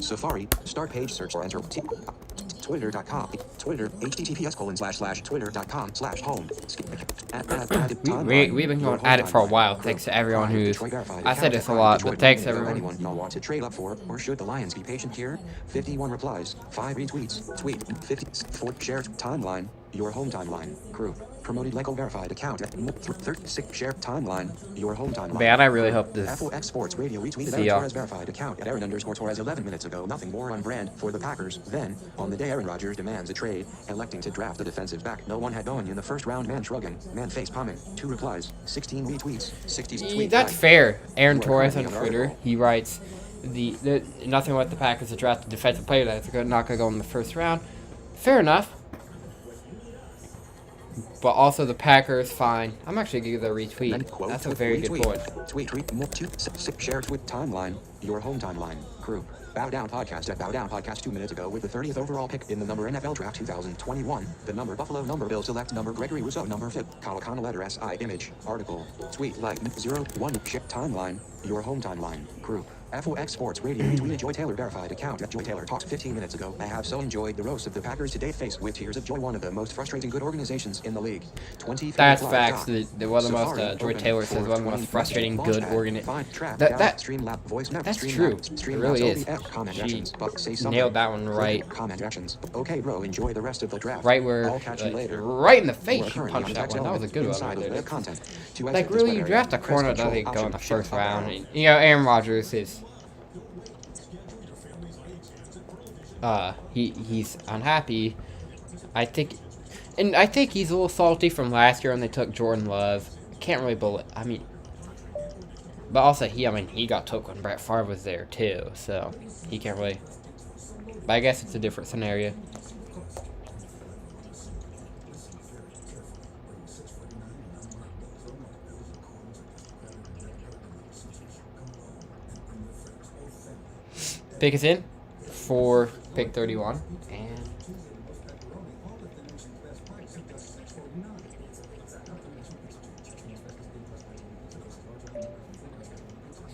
S1: Start page search or enter Twitter.com. Twitter. https://twitter.com/home.
S2: We've been going at it for a while. Thanks to everyone who's. I said this a lot, but thanks to everyone.
S1: Anyone you want to trade up for, or should the Lions be patient here? 51 replies, 5 retweets, tweet, 54 shared timeline. Your home timeline. Group. Promoted Lego verified account at 36 share timeline. Your home timeline.
S2: Man, I really hope this.
S1: FOX Sports Radio retweeted Aaron Torres verified account at Aaron_Torres 11 minutes ago. Nothing more on brand for the Packers. Then, on the day Aaron Rodgers demands a trade, electing to draft the defensive back no one had going in the first round. Man shrugging. Man face palming. 2 replies. 16 retweets. 60 tweets.
S2: That's fair. Aaron Torres on Twitter. He writes the nothing with the Packers to draft the defensive player that's not gonna go in the first round. Fair enough. But also the Packers, fine. I'm actually going to give a retweet. That's a very good point.
S1: Tweet, share tweet timeline. Your home timeline. Group. Bow Down Podcast at Bow Down Podcast 2 minutes ago with the 30th overall pick in the number NFL Draft 2021. The number Buffalo, number Bill Select, number Gregory Rousseau, number Fib. Kalakana letter SI image. Article. Tweet like 01 share timeline. Your home timeline. Group. FOX Sports Radio retweeted Joy Taylor verified account at Joy Taylor talked 15 minutes ago. I have so enjoyed the roast of the Packers today faced with tears of joy, one of the most frustrating good organizations in the league. 23
S2: That's facts. One of the most Joy Taylor says one of the most frustrating good organization. That's true. It really is. She nailed that one right.
S1: Okay, bro. Enjoy the rest of the draft.
S2: Right where, right in the face. She punched that one. That was a good one. Like really, you draft a corner that doesn't go in the first round. And, you know, Aaron Rodgers is. He's unhappy. I think he's a little salty from last year when they took Jordan Love. Can't really believe. I mean, but also he got took when Brett Favre was there too, so he can't really. But I guess it's a different scenario. Pick is in for pick 31. And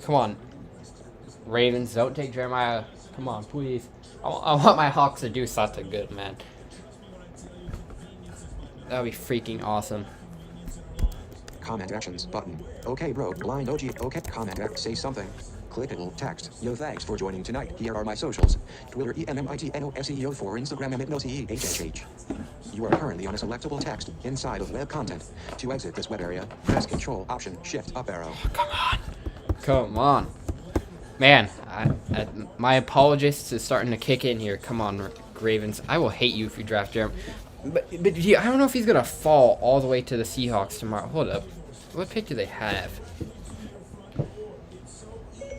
S2: come on, Ravens, don't take Jeremiah. Come on, please. I want my Hawks to do something good, man. That would be freaking awesome.
S1: Comment actions button. Okay, bro. Blind OG. Okay. Comment. Say something. Clickable text. Yo, thanks for joining tonight. Here are my socials. Twitter EMMITNOSEO for Instagram EmmitNOCEHHH. You are currently on a selectable text inside of web content. To exit this web area, press Control Option Shift Up arrow.
S2: Come on. Man, my apologists is starting to kick in here. Come on, Ravens. I will hate you if you draft Jeremy. But I don't know if he's going to fall all the way to the Seahawks tomorrow. Hold up. What pick do they have?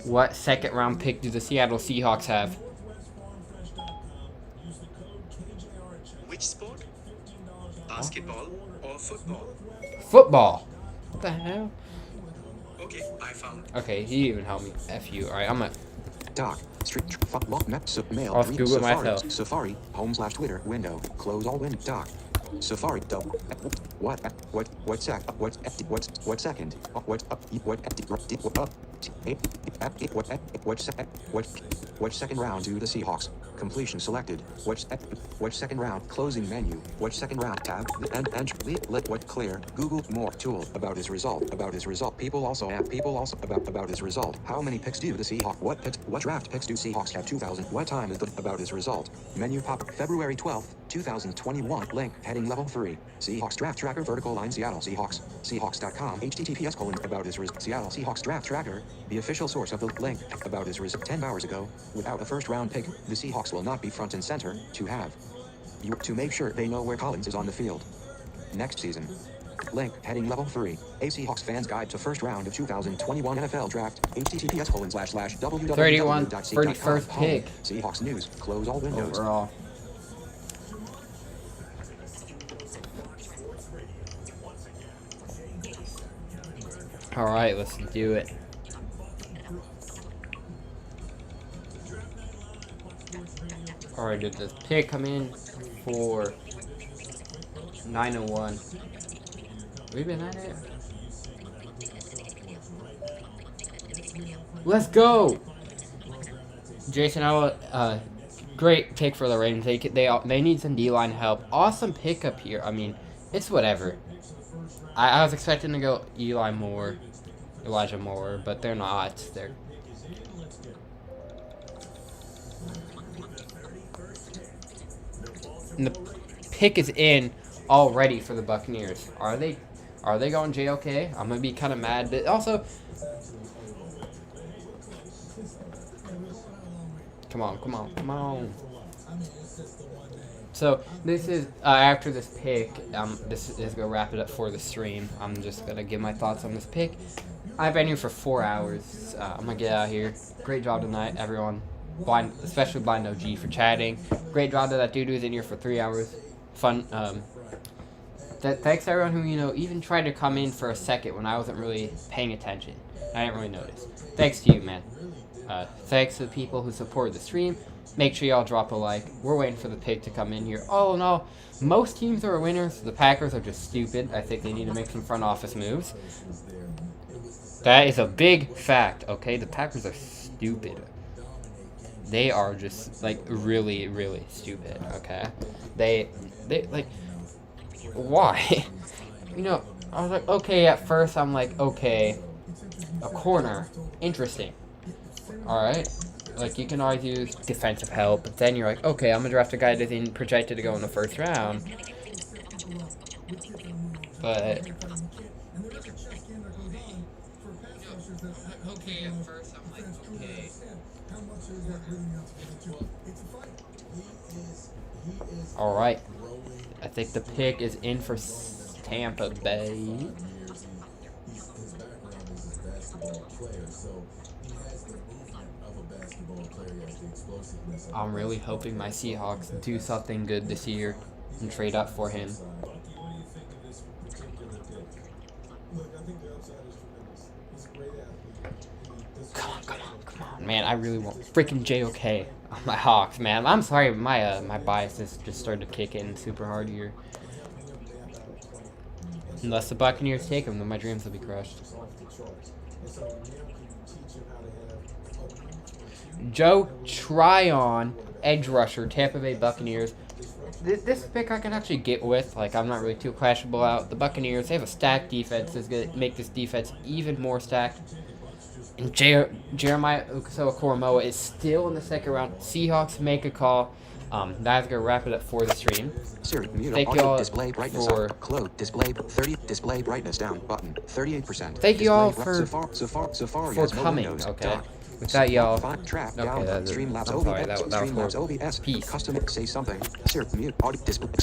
S2: What second round pick do the Seattle Seahawks have?
S4: Which sport? Basketball or football?
S2: Football. What the hell?
S4: Okay, I found.
S2: Okay, he even helped me. F you. Alright, I'm gonna...
S1: Doc. Street. Map. Mail.
S2: I'll Google it
S1: Safari.
S2: myself.
S1: Safari. Home/Twitter. Window. Close all window. Doc. Safari. Double. What second? What second round do the Seahawks? Completion selected. What second round? Closing menu. What second round? Tab. And let what clear. Google more tool about his result. People also about his result. How many picks do the Seahawks? What draft picks do Seahawks have? 2000. What time is the about his result? Menu pop. February 12th, 2021. Link. Heading level 3. Seahawks draft tracker. Vertical line. Seattle Seahawks. Seahawks.com. HTTPS: about his Seattle Seahawks draft tracker. The official source of the link. About his 10 hours ago. Without a first round pick, the Seahawks will not be front and center to make sure they know where Collins is on the field next season. Link. Heading level 3. A Seahawks fan's guide to first round of 2021 NFL draft. HTTPS://www.seahawks.com.
S2: 31st pick.
S1: Seahawks news. Close all windows.
S2: Overall. Alright, let's do it. Alright, did this pick come in for 901? We've been at it. Let's go! Jason, great pick for the Ravens. They need some D-line help. Awesome pickup here. I mean, it's whatever. I was expecting to go Elijah Moore, but they're not. And the pick is in already for the Buccaneers. Are they going JOK? I'm gonna be kind of mad, but also, come on. So this is after this pick. This is gonna wrap it up for the stream. I'm just gonna give my thoughts on this pick. I've been here for 4 hours. I'm gonna get out of here. Great job tonight, everyone. Especially Blind OG for chatting. Great job to that dude who's in here for 3 hours. Fun. Thanks to everyone who even tried to come in for a second when I wasn't really paying attention. I didn't really notice. Thanks to you, man. Thanks to the people who supported the stream. Make sure y'all drop a like. We're waiting for the pick to come in here. Oh no, most teams are winners. The Packers are just stupid. I think they need to make some front office moves. That is a big fact, okay? The Packers are stupid. They are just, like, really, really stupid, okay? They like, why? I was like, okay, at first I'm like, okay, a corner, interesting. Alright, like, you can always use defensive help, but then you're like, okay, I'm gonna draft a guy that isn't projected to go in the first round. But okay, at first I'm like, okay. Alright. I think the pick is in for Tampa Bay.
S5: His background is his basketball player, so he has the movement of a basketball player. He has the explosiveness.
S2: I'm really hoping my Seahawks do something good this year and trade up for him.
S6: Bucky, what do you think of this particular pick? Look, I think the upside is tremendous. He's a
S2: Come on, man. I really want freaking JOK on my Hawks, man. I'm sorry, my biases just started to kick in super hard here. Unless the Buccaneers take him, then my dreams will be crushed. Joe Tryon, edge rusher, Tampa Bay Buccaneers. This pick I can actually get with. Like, I'm not really too questionable out. The Buccaneers, they have a stacked defense. This is going to make this defense even more stacked. And Jeremiah Okoromoa is still in the second round. Seahawks make a call. That's going to wrap it up for the stream.
S1: Siri, mute
S2: Thank
S1: audio
S2: y'all
S1: display brightness
S2: for
S1: up. Close display 30 display brightness down button 38%.
S2: Thank you all
S1: Display
S2: for
S1: Safari
S2: for
S1: has no
S2: coming.
S1: windows.
S2: Okay.
S1: Dot.
S2: Without y'all,
S1: Track
S2: okay,
S1: down.
S2: I'm
S1: Streamlabs
S2: sorry,
S1: OBS.
S2: that was
S1: Streamlabs
S2: horrible.
S1: OBS.
S2: Peace.
S1: Custom say something. Siri, mute audio display.